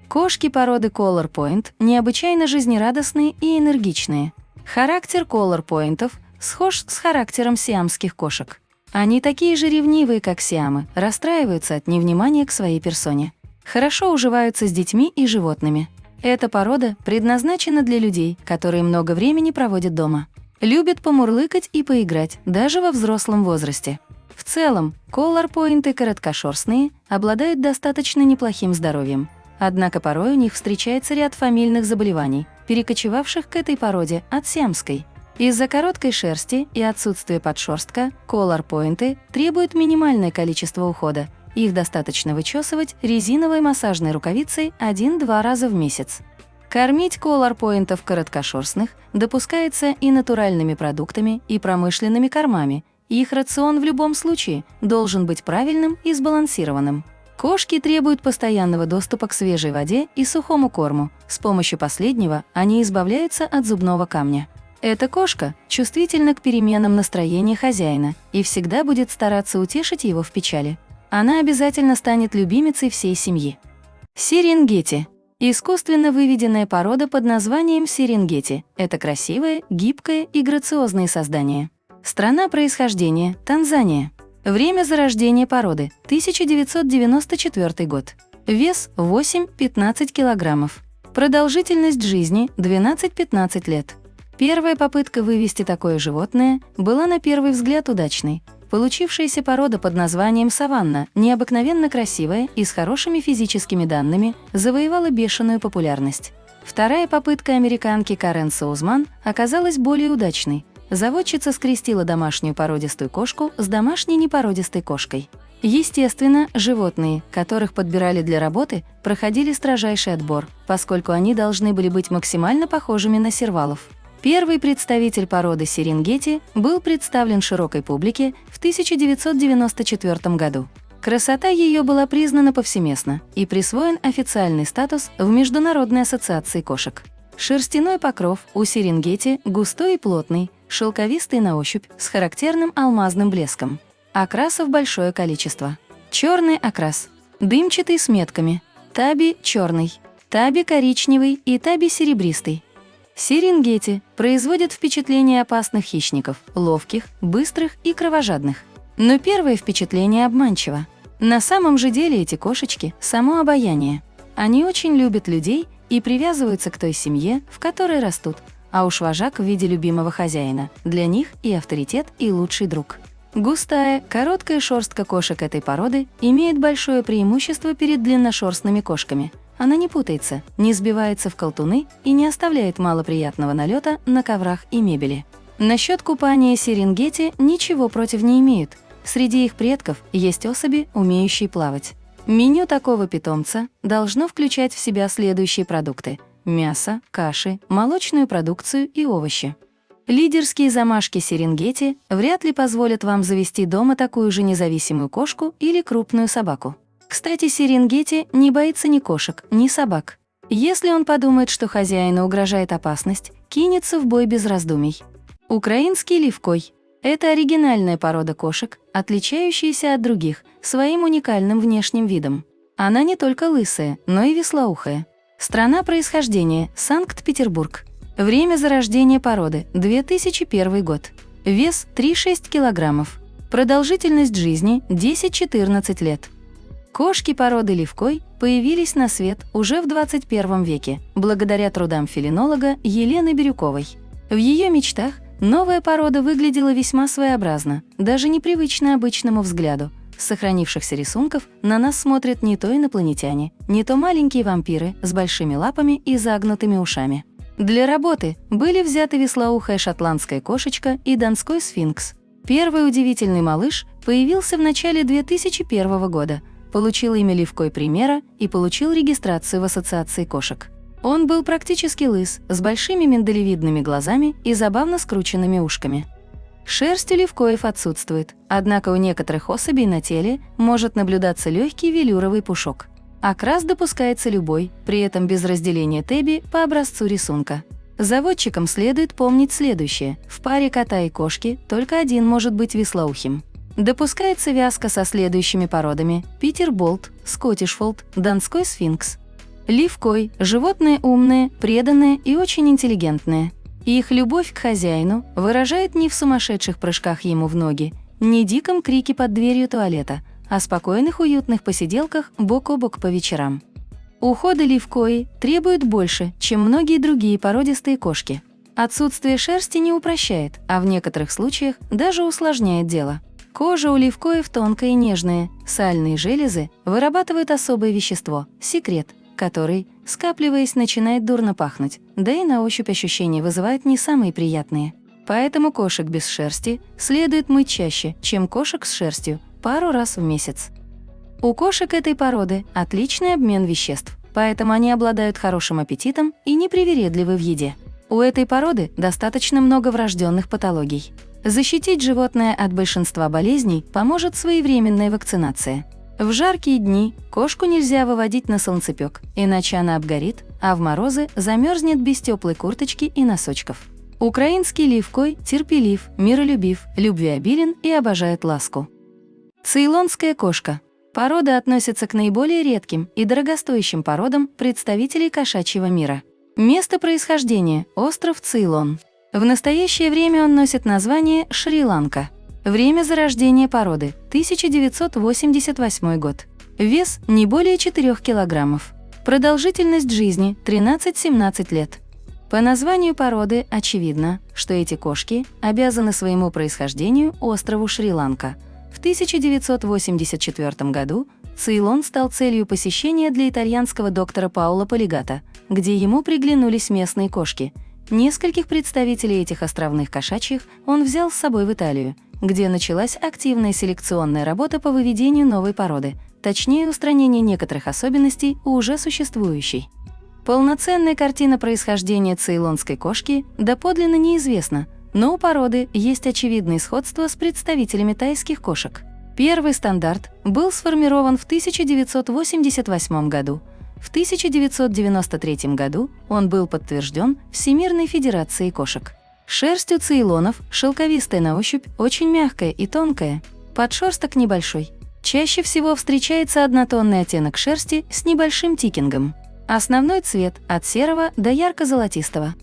Кошки породы Collar Point необычайно жизнерадостные и энергичные. Характер коллар-поинтов схож с характером сиамских кошек. Они такие же ревнивые, как сиамы, расстраиваются от невнимания к своей персоне. Хорошо уживаются с детьми и животными. Эта порода предназначена для людей, которые много времени проводят дома. Любят помурлыкать и поиграть, даже во взрослом возрасте. В целом, колор-пойнты короткошерстные обладают достаточно неплохим здоровьем. Однако порой у них встречается ряд фамильных заболеваний, перекочевавших к этой породе от сиамской. Из-за короткой шерсти и отсутствия подшерстка колор-пойнты требуют минимальное количество ухода. Их достаточно вычесывать резиновой массажной рукавицей 1-2 раза в месяц. Кормить колор-пойнтов короткошерстных допускается и натуральными продуктами, и промышленными кормами. Их рацион в любом случае должен быть правильным и сбалансированным. Кошки требуют постоянного доступа к свежей воде и сухому корму. С помощью последнего они избавляются от зубного камня. Эта кошка чувствительна к переменам настроения хозяина и всегда будет стараться утешить его в печали. Она обязательно станет любимицей всей семьи. Серенгети. Искусственно выведенная порода под названием серенгети – это красивое, гибкое и грациозное создание. Страна происхождения – Танзания. Время зарождения породы – 1994 год. Вес – 8-15 килограммов. Продолжительность жизни – 12-15 лет. Первая попытка вывести такое животное была на первый взгляд удачной. Получившаяся порода под названием саванна, необыкновенно красивая и с хорошими физическими данными, завоевала бешеную популярность. Вторая попытка американки Карен Саузман оказалась более удачной. Заводчица скрестила домашнюю породистую кошку с домашней непородистой кошкой. Естественно, животные, которых подбирали для работы, проходили строжайший отбор, поскольку они должны были быть максимально похожими на сервалов. Первый представитель породы серенгети был представлен широкой публике в 1994 году. Красота ее была признана повсеместно и присвоен официальный статус в Международной ассоциации кошек. Шерстяной покров у серенгети густой и плотный, шелковистый на ощупь, с характерным алмазным блеском. Окрасов большое количество. Черный окрас, дымчатый с метками, таби черный, таби коричневый и таби серебристый. Серенгети производят впечатление опасных хищников, ловких, быстрых и кровожадных. Но первое впечатление обманчиво. На самом же деле эти кошечки – само обаяние. Они очень любят людей и привязываются к той семье, в которой растут, а уж вожак в виде любимого хозяина для них и авторитет, и лучший друг. Густая, короткая шерстка кошек этой породы имеет большое преимущество перед длинношерстными кошками. Она не путается, не сбивается в колтуны и не оставляет малоприятного налета на коврах и мебели. Насчет купания серенгети ничего против не имеют. Среди их предков есть особи, умеющие плавать. Меню такого питомца должно включать в себя следующие продукты: мясо, каши, молочную продукцию и овощи. Лидерские замашки серенгети вряд ли позволят вам завести дома такую же независимую кошку или крупную собаку. Кстати, серенгети не боится ни кошек, ни собак. Если он подумает, что хозяину угрожает опасность, кинется в бой без раздумий. Украинский левкой – это оригинальная порода кошек, отличающаяся от других своим уникальным внешним видом. Она не только лысая, но и вислоухая. Страна происхождения – Санкт-Петербург. Время зарождения породы – 2001 год. Вес – 3-6 килограммов. Продолжительность жизни – 10-14 лет. Кошки породы левкой появились на свет уже в 21 веке, благодаря трудам фелинолога Елены Бирюковой. В ее мечтах новая порода выглядела весьма своеобразно, даже непривычно обычному взгляду. С сохранившихся рисунков на нас смотрят не то инопланетяне, не то маленькие вампиры с большими лапами и загнутыми ушами. Для работы были взяты вислоухая шотландская кошечка и донской сфинкс. Первый удивительный малыш появился в начале 2001 года, получил имя левкой примера и получил регистрацию в Ассоциации кошек. Он был практически лыс, с большими миндалевидными глазами и забавно скрученными ушками. Шерсть у левкоев отсутствует, однако у некоторых особей на теле может наблюдаться легкий велюровый пушок. Окрас допускается любой, при этом без разделения теби по образцу рисунка. Заводчикам следует помнить следующее: в паре кота и кошки только один может быть вислоухим. Допускается вязка со следующими породами: питерболт, скоттишфолд, донской сфинкс. Левкой – животное умное, преданное и очень интеллигентное. Их любовь к хозяину выражает не в сумасшедших прыжках ему в ноги, не диком крике под дверью туалета, а спокойных уютных посиделках бок о бок по вечерам. Ухода левкои требует больше, чем многие другие породистые кошки. Отсутствие шерсти не упрощает, а в некоторых случаях даже усложняет дело. Кожа у левкоев тонкая и нежная, сальные железы вырабатывают особое вещество – секрет, который, скапливаясь, начинает дурно пахнуть, да и на ощупь ощущения вызывает не самые приятные. Поэтому кошек без шерсти следует мыть чаще, чем кошек с шерстью, пару раз в месяц. У кошек этой породы отличный обмен веществ, поэтому они обладают хорошим аппетитом и непривередливы в еде. У этой породы достаточно много врожденных патологий. Защитить животное от большинства болезней поможет своевременная вакцинация. В жаркие дни кошку нельзя выводить на солнцепёк, иначе она обгорит, а в морозы замерзнет без теплой курточки и носочков. Украинский левкой терпелив, миролюбив, любвеобилен и обожает ласку. Цейлонская кошка. Порода относится к наиболее редким и дорогостоящим породам представителей кошачьего мира. Место происхождения – остров Цейлон. В настоящее время он носит название Шри-Ланка. Время зарождения породы – 1988 год. Вес – не более 4 килограммов. Продолжительность жизни – 13-17 лет. По названию породы очевидно, что эти кошки обязаны своему происхождению острову Шри-Ланка. В 1984 году Цейлон стал целью посещения для итальянского доктора Паоло Полигата, где ему приглянулись местные кошки. Нескольких представителей этих островных кошачьих он взял с собой в Италию, где началась активная селекционная работа по выведению новой породы, точнее устранение некоторых особенностей у уже существующей. Полноценная картина происхождения цейлонской кошки доподлинно неизвестна, но у породы есть очевидные сходства с представителями тайских кошек. Первый стандарт был сформирован в 1988 году. В 1993 году он был подтвержден Всемирной Федерацией кошек. Шерсть у цейлонов шелковистая на ощупь, очень мягкая и тонкая, подшерсток небольшой. Чаще всего встречается однотонный оттенок шерсти с небольшим тикингом. Основной цвет от серого до ярко-золотистого.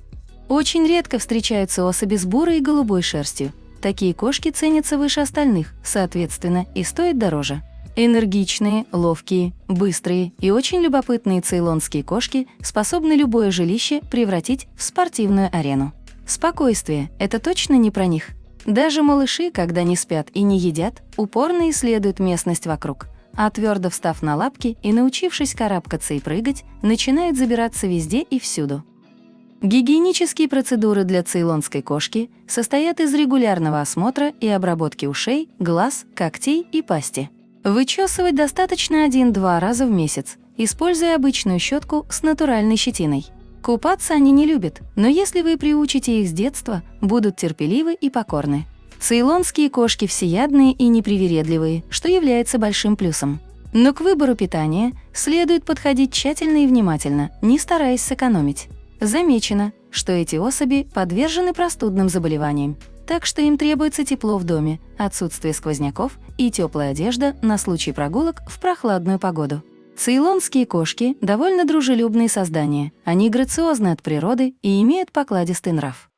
Очень редко встречаются особи с бурой и голубой шерстью. Такие кошки ценятся выше остальных, соответственно, и стоят дороже. Энергичные, ловкие, быстрые и очень любопытные цейлонские кошки способны любое жилище превратить в спортивную арену. Спокойствие – это точно не про них. Даже малыши, когда не спят и не едят, упорно исследуют местность вокруг, а твердо встав на лапки и научившись карабкаться и прыгать, начинают забираться везде и всюду. Гигиенические процедуры для цейлонской кошки состоят из регулярного осмотра и обработки ушей, глаз, когтей и пасти. Вычесывать достаточно 1-2 раза в месяц, используя обычную щетку с натуральной щетиной. Купаться они не любят, но если вы приучите их с детства, будут терпеливы и покорны. Цейлонские кошки всеядные и непривередливые, что является большим плюсом. Но к выбору питания следует подходить тщательно и внимательно, не стараясь сэкономить. Замечено, что эти особи подвержены простудным заболеваниям, так что им требуется тепло в доме, отсутствие сквозняков и теплая одежда на случай прогулок в прохладную погоду. Цейлонские кошки – довольно дружелюбные создания, они грациозны от природы и имеют покладистый нрав.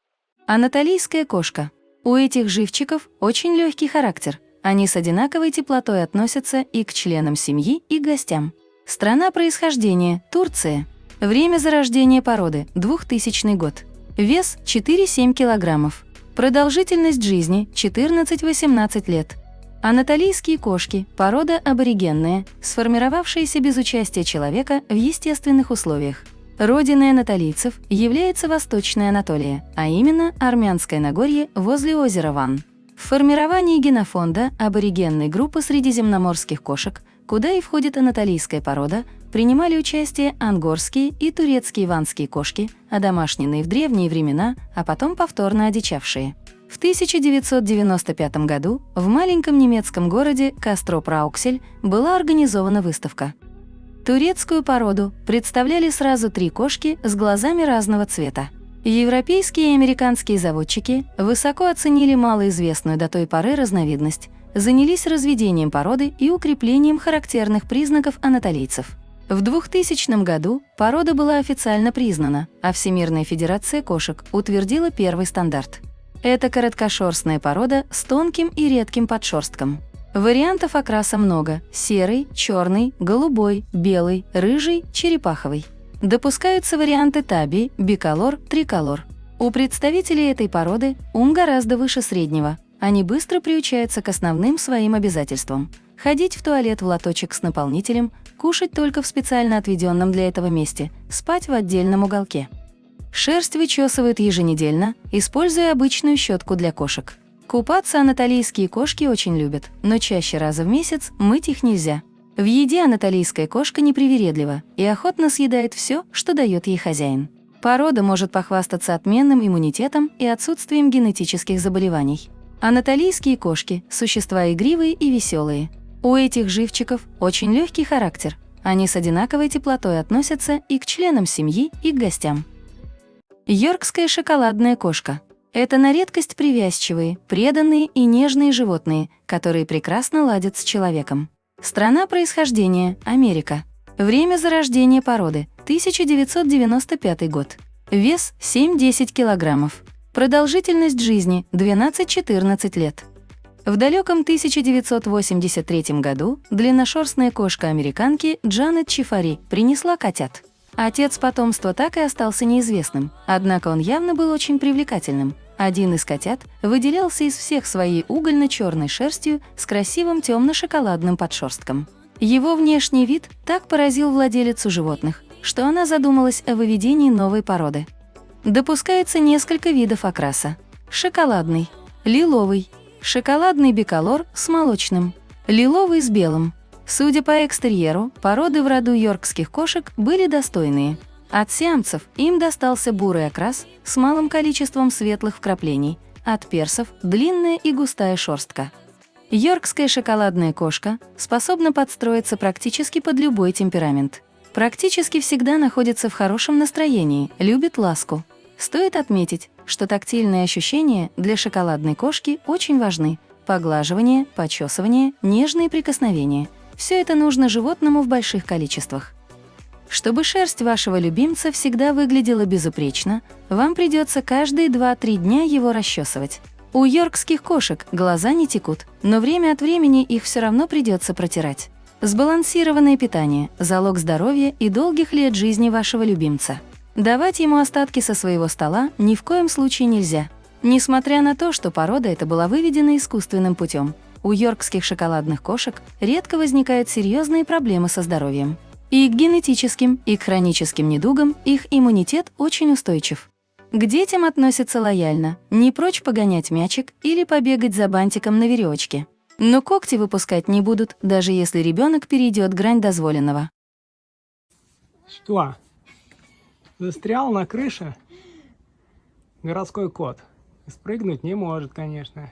Анатолийская кошка. У этих живчиков очень легкий характер, они с одинаковой теплотой относятся и к членам семьи, и к гостям. Страна происхождения – Турция. Время зарождения породы – 2000 год. Вес – 4-7 килограммов. Продолжительность жизни – 14-18 лет. Анатолийские кошки – порода аборигенная, сформировавшаяся без участия человека в естественных условиях. Родиной анатолийцев является Восточная Анатолия, а именно Армянское Нагорье возле озера Ван. В формировании генофонда аборигенной группы средиземноморских кошек, куда и входит анатолийская порода, принимали участие ангорские и турецкие ванские кошки, одомашненные в древние времена, а потом повторно одичавшие. В 1995 году в маленьком немецком городе Кастроп-Рауксель была организована выставка. Турецкую породу представляли сразу 3 кошки с глазами разного цвета. Европейские и американские заводчики высоко оценили малоизвестную до той поры разновидность, занялись разведением породы и укреплением характерных признаков анатолийцев. В 2000 году порода была официально признана, а Всемирная Федерация кошек утвердила первый стандарт. Это короткошерстная порода с тонким и редким подшерстком. Вариантов окраса много – серый, черный, голубой, белый, рыжий, черепаховый. Допускаются варианты таби, биколор, триколор. У представителей этой породы ум гораздо выше среднего, Они быстро приучаются к основным своим обязательствам. Ходить в туалет в лоточек с наполнителем, кушать только в специально отведенном для этого месте, спать в отдельном уголке. Шерсть вычесывают еженедельно, используя обычную щетку для кошек. Купаться анатолийские кошки очень любят, но чаще раза в месяц мыть их нельзя. В еде анатолийская кошка непривередлива и охотно съедает все, что дает ей хозяин. Порода может похвастаться отменным иммунитетом и отсутствием генетических заболеваний. Анатолийские кошки – существа игривые и веселые. У этих живчиков очень легкий характер. Они с одинаковой теплотой относятся и к членам семьи, и к гостям. Йоркская шоколадная кошка. Это на редкость привязчивые, преданные и нежные животные, которые прекрасно ладят с человеком. Страна происхождения – Америка. Время зарождения породы – 1995 год. Вес – 7-10 килограммов. Продолжительность жизни – 12-14 лет. В далеком 1983 году длинношерстная кошка американки Джанет Чифари принесла котят. Отец потомства так и остался неизвестным, однако он явно был очень привлекательным. Один из котят выделялся из всех своей угольно-черной шерстью с красивым темно-шоколадным подшерстком. Его внешний вид так поразил владелицу животных, что она задумалась о выведении новой породы. Допускается несколько видов окраса. Шоколадный, лиловый, шоколадный биколор с молочным, лиловый с белым. Судя по экстерьеру, породы в роду йоркских кошек были достойные. От сиамцев им достался бурый окрас с малым количеством светлых вкраплений, от персов – длинная и густая шерстка. Йоркская шоколадная кошка способна подстроиться практически под любой темперамент. Практически всегда находится в хорошем настроении, любит ласку. Стоит отметить, что тактильные ощущения для шоколадной кошки очень важны. Поглаживание, почесывание, нежные прикосновения – все это нужно животному в больших количествах. Чтобы шерсть вашего любимца всегда выглядела безупречно, вам придется каждые 2-3 дня его расчесывать. У йоркских кошек глаза не текут, но время от времени их все равно придется протирать. Сбалансированное питание – залог здоровья и долгих лет жизни вашего любимца. Давать ему остатки со своего стола ни в коем случае нельзя. Несмотря на то, что порода эта была выведена искусственным путем, у йоркских шоколадных кошек редко возникают серьезные проблемы со здоровьем. И к генетическим, и к хроническим недугам их иммунитет очень устойчив. К детям относятся лояльно, не прочь погонять мячик или побегать за бантиком на веревочке. Но когти выпускать не будут, даже если ребенок перейдет грань дозволенного.
Что? Застрял на крыше? Городской кот. Спрыгнуть не может, конечно.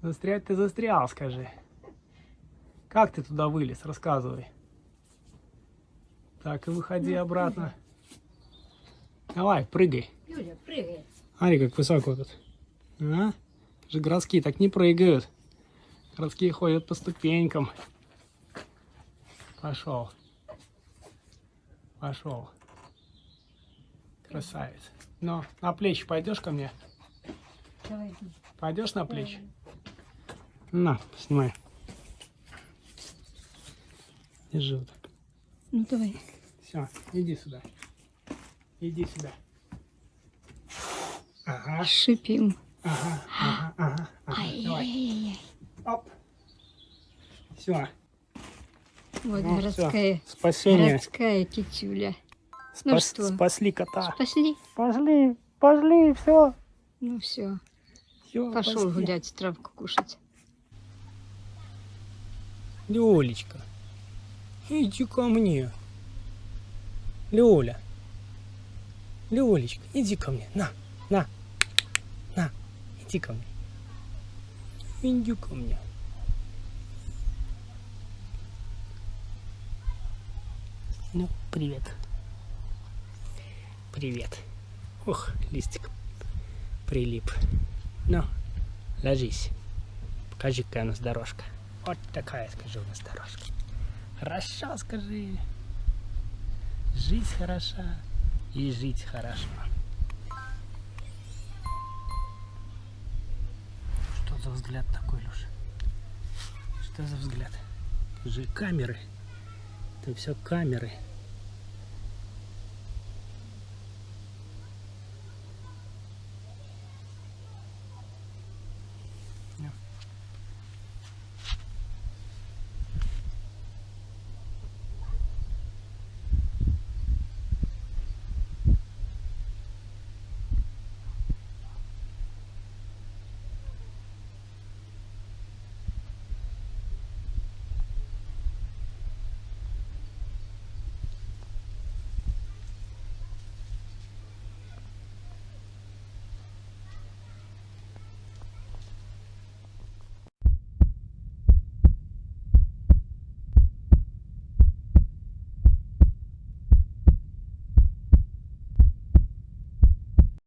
Застрять ты застрял, скажи. Как ты туда вылез? Рассказывай. Так, и выходи обратно. Давай, прыгай.
Юля, прыгай.
Смотри, как высоко тут. А? Же городские так не прыгают. Городские ходят по ступенькам. Пошел. Пошел. Красавец. Ну, на плечи пойдешь ко мне?
Давай.
Пойдешь на плечи? На, снимай. Держи вот так.
Ну давай.
Все, иди сюда. Иди сюда. Ага,
Шипим.
ага. Давай.
Ай-яй-яй-яй.
Оп. Все.
Вот
Ну,
городская,
всё. Спасение.
городская тетюля. Ну что?
Спасли кота.
Спасли?
Пошли, все.
Ну все.
Пошел
Пошел гулять, травку кушать.
Лёлечка, иди ко мне. Лёля. Лёлечка, иди ко мне. На. Иди ко мне. Иди ко мне. Ну, привет. Привет. Ох, листик прилип. Ну, ложись. Покажи, какая у нас дорожка. Вот такая, скажи, у нас дорожка. Хорошо, скажи. Жизнь хороша и жить хорошо. Что за взгляд такой, Леша? Что за взгляд? Это же камеры. Это все камеры.